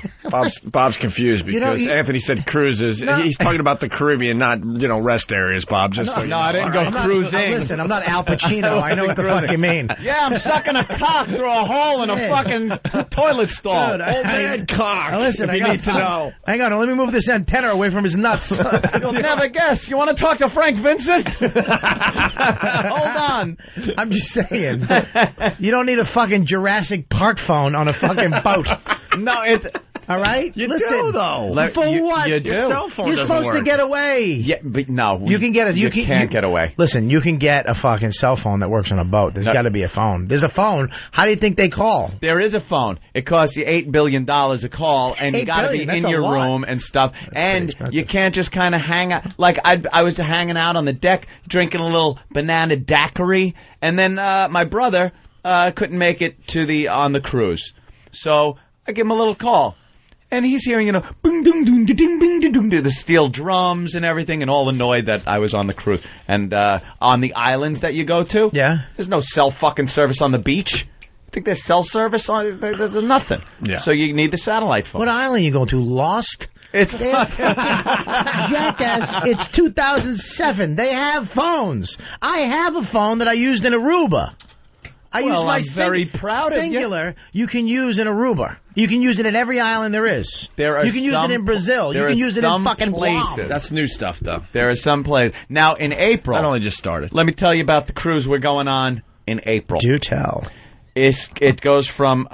Bob's confused because Anthony said cruises. No. He's talking about the Caribbean, not rest areas. Bob, just so you know. I didn't go cruising. Listen, I'm not Al Pacino. I know what the fuck you mean. Yeah, I'm sucking a cock through a hole in a fucking toilet stall. Dude, old man cock. Listen, you need to know. Hang on, let me move this antenna away from his nuts. You'll never guess. You want to talk to Frank Vincent? Hold on. I'm just saying. You don't need a fucking Jurassic Park phone on a fucking boat. No, it's all right. You Listen, do though. For what? You do. Your cell phone You're doesn't supposed work. to get away. Yeah, but no, you can get you can't get away. Listen, you can get a fucking cell phone that works on a boat. There's got to be a phone. There's a phone. How do you think they call? There is a phone. It costs you $8 billion a call, and you got to be in your room and stuff. And you can't just kind of hang out. Like I was hanging out on the deck drinking a little banana daiquiri, and then my brother couldn't make it on the cruise, so I give him a little call. And he's hearing, boom, ding, ding, ding, ding, ding, ding, the steel drums and everything, and all annoyed that I was on the cruise. And on the islands that you go to, there's no cell fucking service on the beach. You think there's cell service? There's nothing. Yeah. So you need the satellite phone. What island you going to? Lost? It's jackass. It's 2007. They have phones. I have a phone that I used in Aruba. I'm very proud singular, of you. You can use in Aruba. You can use it in every island there is. You can use it in Brazil. You can use it in fucking places. That's new stuff, though. There are some places. Now, in April... That only just started. Let me tell you about the cruise we're going on in April. Do tell. It goes from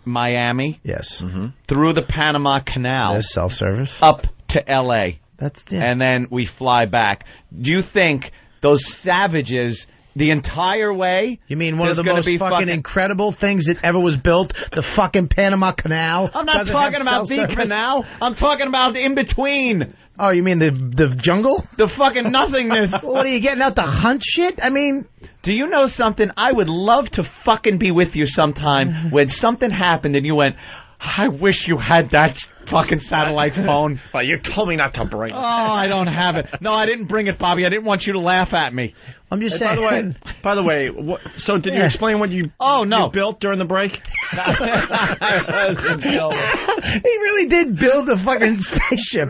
Miami... Yes. Through the Panama Canal... There's cell service. Up to L.A. Yeah. And then we fly back. Do you think those savages... The entire way? You mean one of the most fucking incredible things that ever was built? The fucking Panama Canal? I'm not talking about the canal. I'm talking about the in-between. Oh, you mean the jungle? The fucking nothingness. What are you getting out to hunt shit? I mean... Do you know something? I would love to fucking be with you sometime when something happened and you went... I wish you had that fucking satellite phone. Well, you told me not to bring it. Oh, I don't have it. No, I didn't bring it, Bobby. I didn't want you to laugh at me. I'm just saying. By the way, so did you explain what you built during the break? He really did build a fucking spaceship.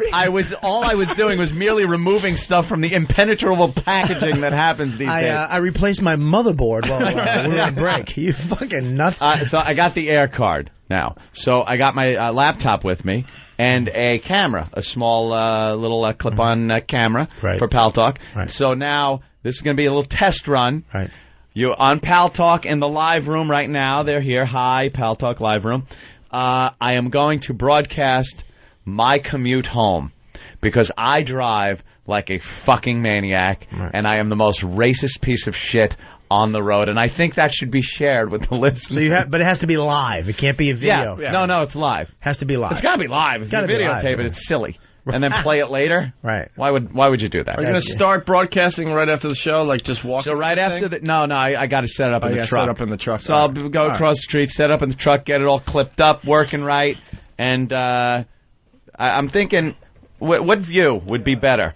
All I was doing was merely removing stuff from the impenetrable packaging that happens these days. I replaced my motherboard while we were on break. You fucking nuts. So I got the air card now. So I got my laptop with me and a camera, a small little clip-on camera for Pal Talk. Right. So now This is going to be a little test run. Right. You're on Pal Talk in the live room right now. They're here. Hi, Pal Talk live room. I am going to broadcast my commute home because I drive like a fucking maniac, and I am the most racist piece of shit on the road, and I think that should be shared with the listeners. But it has to be live. It can't be a video. Yeah. No, it's live. Has to be live. It's got to be live. If you videotape it, it's silly. And then play it later? Right. Why would you do that? Are you going to start broadcasting right after the show, like just walk? So right after the... No, I got to set it up in the truck. Set up in the truck. So I'll go across the street, set up in the truck, get it all clipped up, working right, and I'm thinking, what view would be better?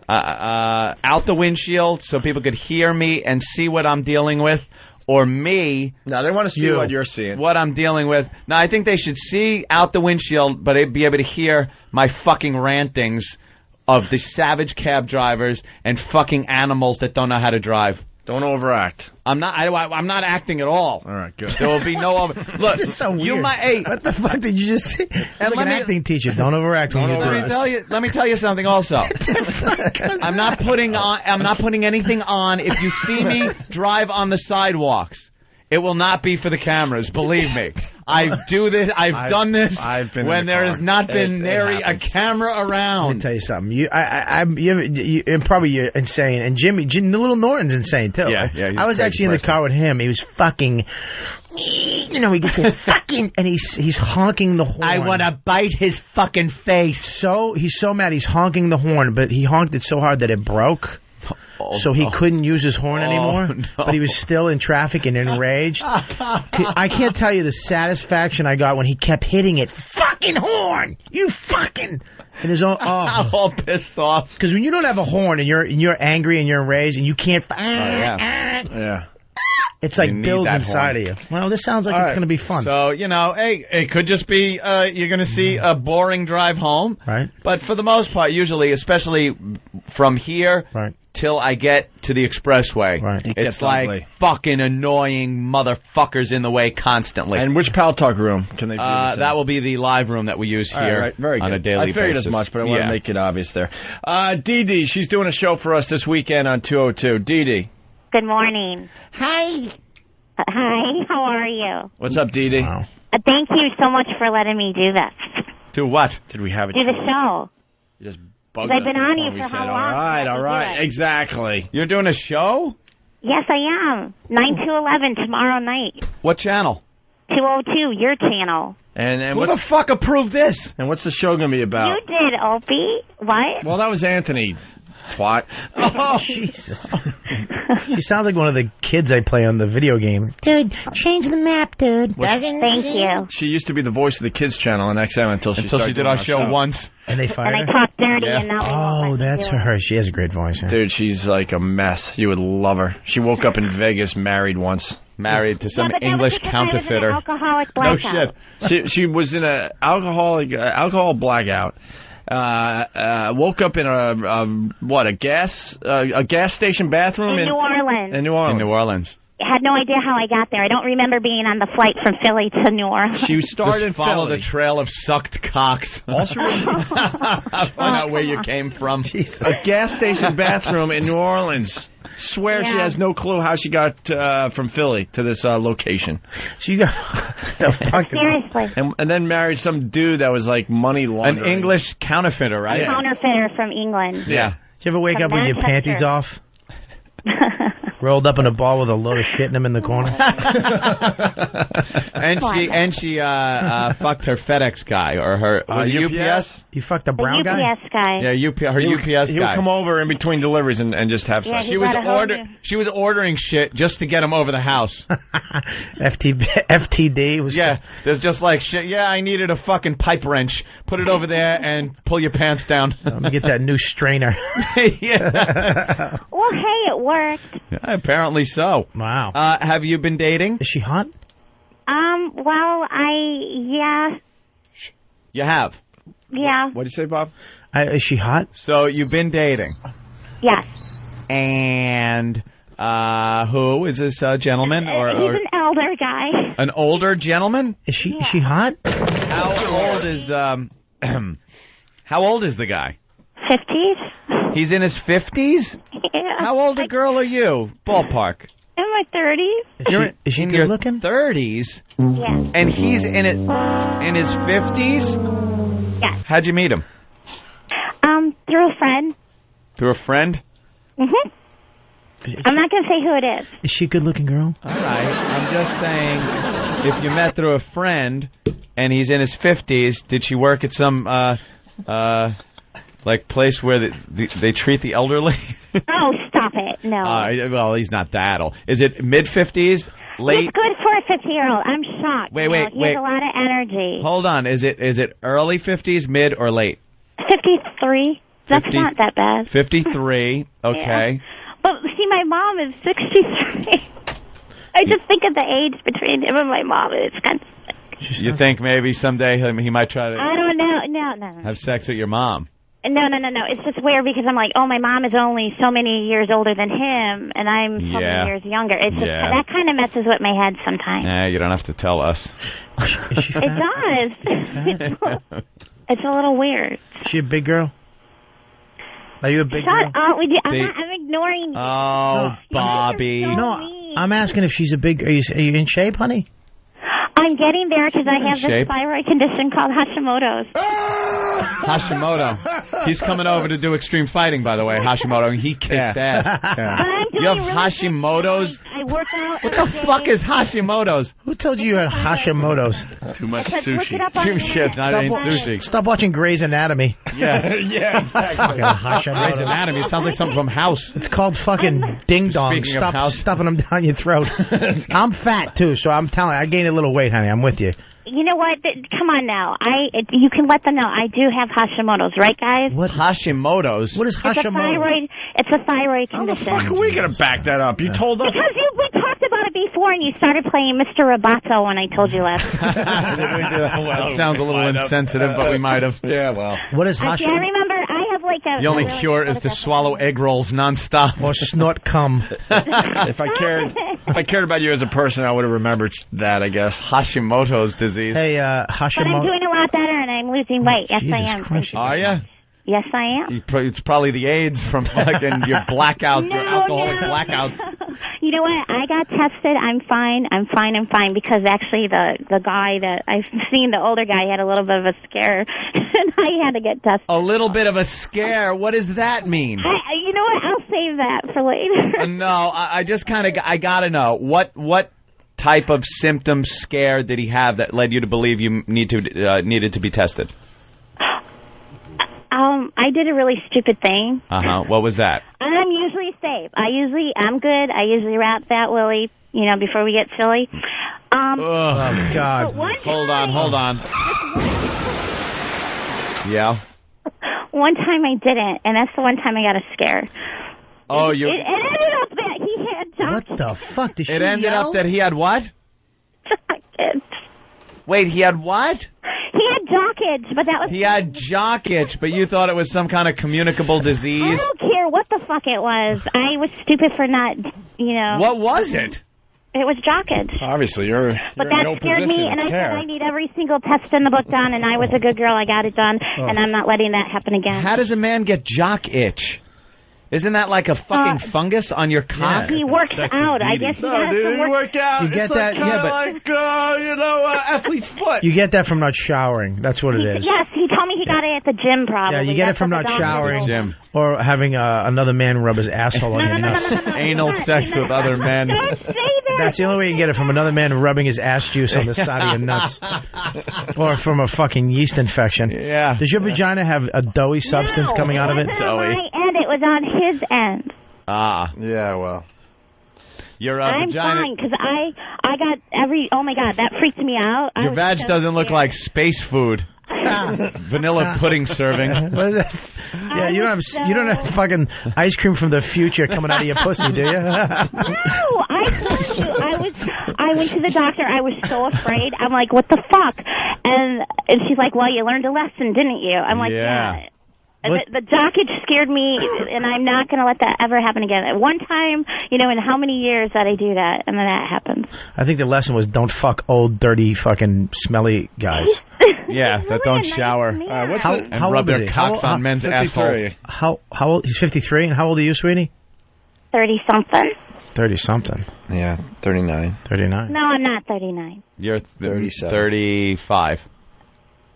Out the windshield so people could hear me and see what I'm dealing with, or me... No, they want to see what you're seeing. What I'm dealing with. No, I think they should see out the windshield, but they'd be able to hear my fucking rantings of the savage cab drivers and fucking animals that don't know how to drive. Don't overact. I'm not acting at all. All right, good. There will be no over... Look, this is so weird. Hey, what the fuck did you just say? Like an acting teacher. Don't overact. Let me tell you something also. I'm not putting anything on. If you see me drive on the sidewalks, it will not be for the cameras. Believe me. I do this. I've done this when there has not been nary a camera around. Let me tell you something. And probably you're insane. And Jimmy, little Norton's insane too. Yeah. I was actually in the car with him. He was fucking. He gets it fucking, and he's honking the horn. I want to bite his fucking face. He's so mad. He's honking the horn, but he honked it so hard that it broke. So he couldn't use his horn anymore, but he was still in traffic and enraged. I can't tell you the satisfaction I got when he kept hitting it. Fucking horn! You fucking... And his own, I'm all pissed off. Because when you don't have a horn and you're angry and you're enraged and you can't... Yeah. It's like builds inside of you. Well, this sounds like it's going to be fun. So, hey, it could just be you're going to see a boring drive home. Right. But for the most part, usually, especially from here... Right. Till I get to the expressway. Right. It's like fucking annoying motherfuckers in the way constantly. And which Pal Talk room can they view? That will be the live room that we use here right. Very good. on a daily basis. I figured as much, but I want to make it obvious there. Dee Dee, she's doing a show for us this weekend on 202. Dee Dee. Good morning. Hi. Hi, how are you? What's up, Dee Dee? Wow. Thank you so much for letting me do this. Do what? Did we have it? Do the show. You just I've been on you for how long? All right. Exactly. You're doing a show? Yes, I am. 9 to 11 tomorrow night. What channel? 202, your channel. And who the fuck approved this? And what's the show going to be about? You did, Opie. What? Well, that was Anthony, twat. Oh, Jesus. She sounds like one of the kids I play on the video game. Dude, change the map, dude. Thank you. She used to be the voice of the kids channel on XM until she did our show once. And they fired her? And I talk dirty and now Oh, that's her. She has a great voice. Yeah. Dude, she's like a mess. You would love her. She woke up in Vegas married once. Married to some English counterfeiter. Alcoholic blackout. No shit. She was in an alcohol blackout. Woke up in a gas station bathroom in New Orleans. In New Orleans. I had no idea how I got there. I don't remember being on the flight from Philly to New Orleans. She started Just follow the trail of sucked cocks. Also, find out where you came from. Jesus. A gas station bathroom in New Orleans. Swear she has no clue how she got from Philly to this location. She got seriously. And then married some dude that was like money laundering. An English counterfeiter, right? Yeah. Counterfeiter from England. Yeah. Did you ever wake up with your panties off? Rolled up in a ball with a load of shit in them in the corner. and she fucked her FedEx guy or her UPS. You fucked the brown guy? UPS guy. Yeah, UPS guy. He would come over in between deliveries and just have sex. She was ordering shit just to get him over the house. FTD was. Yeah, there's just like shit. Yeah, I needed a fucking pipe wrench. Put it over there and pull your pants down. Let me get that new strainer. Yeah. Well, hey, it worked. Apparently so. Wow. Have you been dating? Is she hot? Well, yeah. You have? Yeah. What did you say, Bob? Is she hot? So you've been dating? Yes. And who is this gentleman? He's an elder guy. An older gentleman? Is she hot? How old is how old is the guy? 50s. He's in his 50s? Yeah. How old a girl are you? Ballpark. In my 30s. Is she in good your looking? 30s? Yes. And he's in his 50s? Yes. How'd you meet him? Through a friend. Through a friend? Mm-hmm. I'm not going to say who it is. Is she a good looking girl? All right. I'm just saying, if you met through a friend and he's in his 50s, did she work at some like place where they treat the elderly? Oh, stop it. No. Well, he's not that old. Is it mid-50s? Late? It's good for a 50-year-old. I'm shocked. Wait. He has a lot of energy. Hold on. Is it early 50s, mid, or late? 53. That's not that bad. 53. Okay. Yeah. But see, my mom is 63. I just think of the age between him and my mom. It's kind of sick. You think maybe someday he might try to I don't know. No. have sex with your mom? No. It's just weird because I'm like, oh, my mom is only so many years older than him, and I'm so many years younger. It's just that kind of messes with my head sometimes. Nah, you don't have to tell us. It does. It's a little weird. Is she a big girl? Are you a big girl? Shut up. I'm ignoring you. Oh, Bobby. No, I'm asking if she's a big... Are you in shape, honey? I'm getting there because I have this thyroid condition called Hashimoto's. Hashimoto. He's coming over to do extreme fighting, by the way, Hashimoto. He kicks ass. You have Hashimoto's? I work out. What the fuck is Hashimoto's? Who told you had Hashimoto's? Too much sushi. Too shit, not ain't sushi. Stop watching Grey's Anatomy. Yeah, exactly. Grey's Anatomy. It sounds like something from House. It's called fucking Ding Dong. Stop stuffing them down your throat. I'm fat, too, so I'm telling you, I gained a little weight, honey. I'm with you. You know what? Come on now. You can let them know. I do have Hashimoto's, right, guys? What Hashimoto's? What is Hashimoto's? It's a thyroid condition. How the fuck are we going to back that up? You told us. Because we talked about it before, and you started playing Mr. Roboto when I told you last. That sounds a little insensitive, but we might have. Yeah, well. What is Hashimoto's? I remember I have like a... The only cure is to swallow egg rolls nonstop. Or snort cum. If I cared about you as a person, I would have remembered that, I guess. Hashimoto's disease. Hey, Hashimoto. But I'm doing a lot better, and I'm losing weight. Yes, Jesus I am. Christ. Are you? Yes, I am. It's probably the AIDS from fucking your blackouts, your alcoholic blackouts. You know what? I got tested. I'm fine. Because actually the guy that I've seen, the older guy, had a little bit of a scare, and I had to get tested. A little bit of a scare? What does that mean? You know what? I'll save that for later. No, I just kind of, I got to know. What type of symptom scare did he have that led you to believe you needed to be tested? I did a really stupid thing. What was that? I'm usually safe. I'm good. I usually wrap that Willie, before we get silly. Oh, God. Hold on. Yeah. One time I didn't, and that's the one time I got a scare. Oh, It ended up that he had jock What the fuck? Did she It ended up that he had what? itch. Wait, he had what? He had jock itch, but that was... He had jock itch, but you thought it was some kind of communicable disease? I don't care what the fuck it was. I was stupid for not, What was it? It was jock itch. Obviously, you're But in that no scared position me, to and I care. said I need every single test in the book done, and I was a good girl. I got it done, and I'm not letting that happen again. How does a man get jock itch? Isn't that like a fucking fungus on your cock? He works out. I guess he has to work out. You get it's that? Like, Yeah, but like athlete's foot. you get that from not showering. That's what it is. Yes, he told me he got it at the gym, probably. Yeah, you get That's it from what not the doctor showering told me. or having another man rub his asshole on your nuts. Anal sex with other men. Don't say that. That's the only way you get it, from another man rubbing his ass juice on the side of your nuts. Or from a fucking yeast infection. Yeah. Does your vagina have a doughy substance coming out of it? It wasn't on my end. It was on his end. Yeah, well. Your I'm vagina. fine, because I got oh my God, that freaked me out. Your vag doesn't look like space food. Vanilla pudding serving. What is that? Yeah, you don't have fucking ice cream from the future coming out of your pussy, do you? No, I told you. I went to the doctor. I was so afraid. I'm like, what the fuck? And she's like, well, you learned a lesson, didn't you? I'm like, yeah. The dockage scared me, and I'm not going to let that ever happen again. At one time, in how many years that I do that, and then that happens. I think the lesson was don't fuck old, dirty, fucking smelly guys. Yeah, that don't shower and rub their cocks on men's assholes. How old? He's 53, and how old are you, sweetie? 30-something. 30-something. Yeah, 39. 39. No, I'm not 39. You're 35.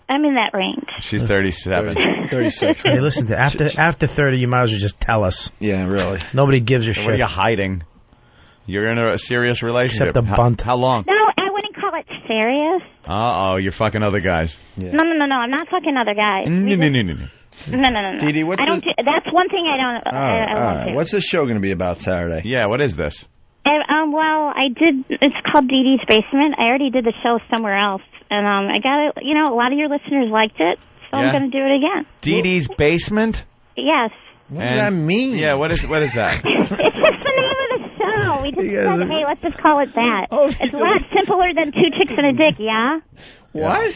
I'm in that range. She's 37. 36. Hey, listen, after 30, you might as well just tell us. Yeah, really. Nobody gives a shit. What are you hiding? You're in a serious relationship. Except a bunt. How long? No, I wouldn't call it serious. Uh-oh, you're fucking other guys. Yeah. No, I'm not fucking other guys. No. Dee Dee, that's one thing I don't. I won't do. What's this show going to be about Saturday? Yeah, what is this? Well, I did. It's called Dee Dee's Basement. I already did the show somewhere else, and I got it. A lot of your listeners liked it, so I'm going to do it again. Dee Dee's Basement? Yes. What does that mean? Yeah, what is that? It's just the name of the show. We just said, hey, let's just call it that. It's a lot simpler than Two Chicks and a Dick, yeah? What?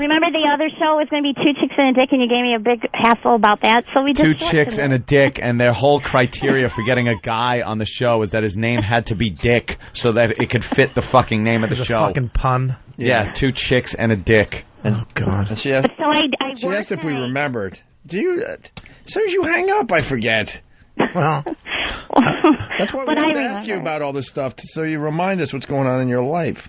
Remember the other show was going to be Two Chicks and a Dick, and you gave me a big hassle about that, so we just... Two Chicks and a Dick, and their whole criteria for getting a guy on the show was that his name had to be Dick, so that it could fit the fucking name of the show. A fucking pun. Yeah, Two Chicks and a Dick. Oh, God. And she asked if we remembered. As soon as you hang up, I forget. Well, that's why we have to ask you about all this stuff, so you remind us what's going on in your life.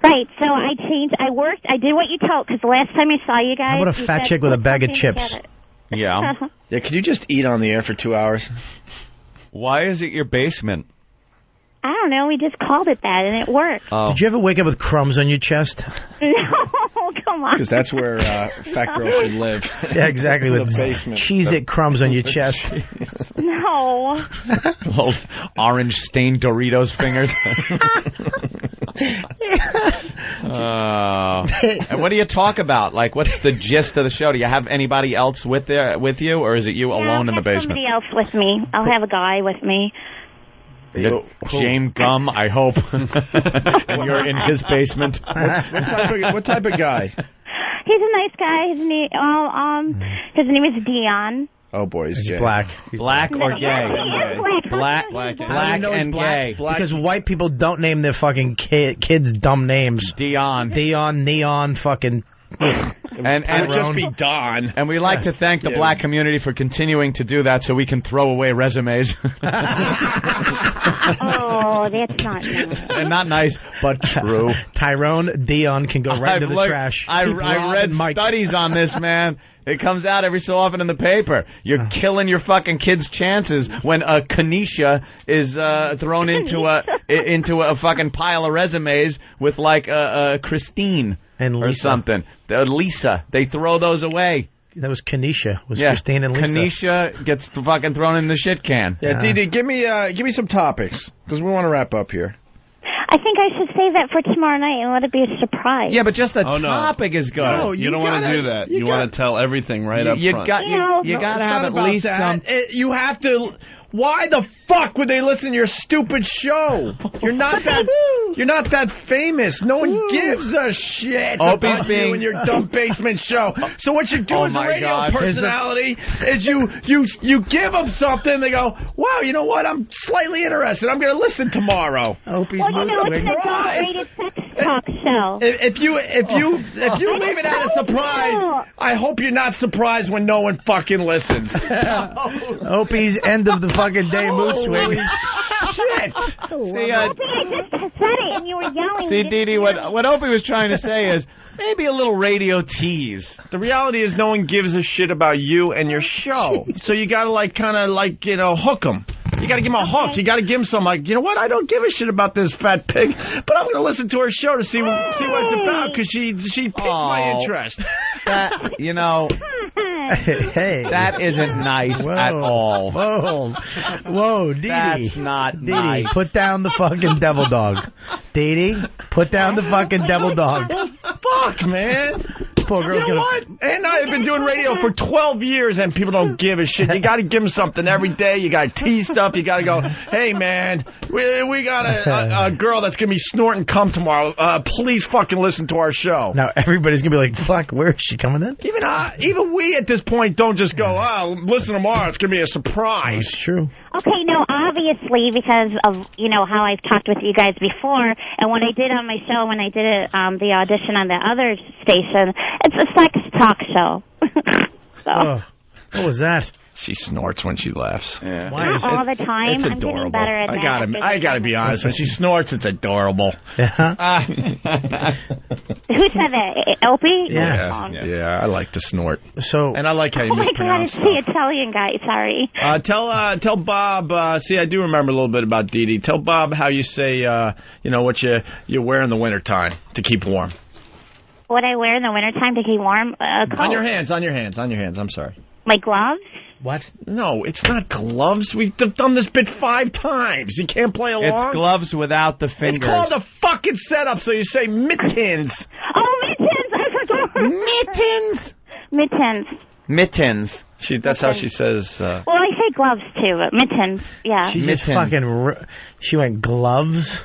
Right, so I changed. I did what you told, because the last time I saw you guys... How about a fat chick with a bag of chips? Yeah. Yeah, could you just eat on the air for 2 hours? Why is it your basement? I don't know. We just called it that, and it worked. Oh. Did you ever wake up with crumbs on your chest? No, come on. Because that's where fat girls should live. Yeah, exactly. With the basement. Cheez-It crumbs on your chest. No. Little orange stained Doritos fingers. And what do you talk about? Like, what's the gist of the show? Do you have anybody else with you, or is it you alone in the basement? Somebody else with me. I'll have a guy with me. James Gum, I hope. And you're in his basement. What type of guy? He's a nice guy. His name is Dion. Oh boy, he's gay. Black. Black or gay? Black and gay. Because white people don't name their fucking kids dumb names. Dion, Neon, fucking. And it would just be Don. And we like to thank the black community for continuing to do that so we can throw away resumes. Oh, that's not nice. And not nice, but true. Tyrone Dion can go right to the trash. I read studies on this, man. It comes out every so often in the paper. You're killing your fucking kids' chances when a Kanisha is thrown into a fucking pile of resumes with like Christine and Lisa. Or something. Lisa, they throw those away. That was Kanisha. Christine and Lisa. Kanisha gets fucking thrown in the shit can. Yeah, Dee Dee, give me some topics because we want to wrap up here. I think I should save that for tomorrow night and let it be a surprise. Yeah, but just the topic is good. No, you don't want to do that. You want to tell everything right up front. You got to have at least some... You have to... Why the fuck would they listen to your stupid show? You're not that famous. No one gives a shit about you and your dumb basement show. So what you do as a radio personality is you give them something. They go, wow, you know what? I'm slightly interested. I'm going to listen tomorrow. Opie's it's an adult-rated sex talk show. If you leave it at a surprise, I hope you're not surprised when no one fucking listens. Opie's end of the fucking day mood swing. Shit. See, I just said it and you were yelling. See, Dee Dee, what Opie was trying to say is maybe a little radio tease. The reality is no one gives a shit about you and your show. So you got to hook them. You got to give him a hook. You got to give him some, you know what? I don't give a shit about this fat pig, but I'm going to listen to her show to see what it's about because she piqued my interest. That, hey, that isn't nice at all. Whoa, Dee Dee. That's not nice. Put down the fucking devil dog. Dee Dee, put down the fucking devil dog. Fuck, man. Poor girl's And I have been doing radio for 12 years, and people don't give a shit. You got to give them something every day. You got to tease stuff. You got to go, hey, man, we got a girl that's going to be snorting cum tomorrow. Please fucking listen to our show. Now, everybody's going to be like, fuck, where is she coming in? Even we at this point don't just go, listen tomorrow. It's going to be a surprise. It's true. Okay, no, obviously, because of, how I've talked with you guys before, and when I did on my show, when I did it, the audition on the other station, it's a sex talk show. Oh, what was that? She snorts when she laughs. Yeah. Not all the time. It's I'm getting better at that. I gotta be honest. When she snorts, it's adorable. Yeah. Who said that? Opie? Yeah, I like to snort. And I like how you Oh my God, mispronounce it's the Italian guy. Sorry. Tell Bob. See, I do remember a little bit about Dee Dee. Tell Bob how you say, what you wear in the wintertime to keep warm. What I wear in the wintertime to keep warm? On your hands. I'm sorry. My gloves? What? No, it's not gloves. We've done this bit 5 times. You can't play along. It's gloves without the fingers. It's called a fucking setup, so you say mittens. Oh, mittens! I forgot. Mittens. That's how she says. Well, I say gloves too, but mittens. Yeah. She just fucking. She went gloves.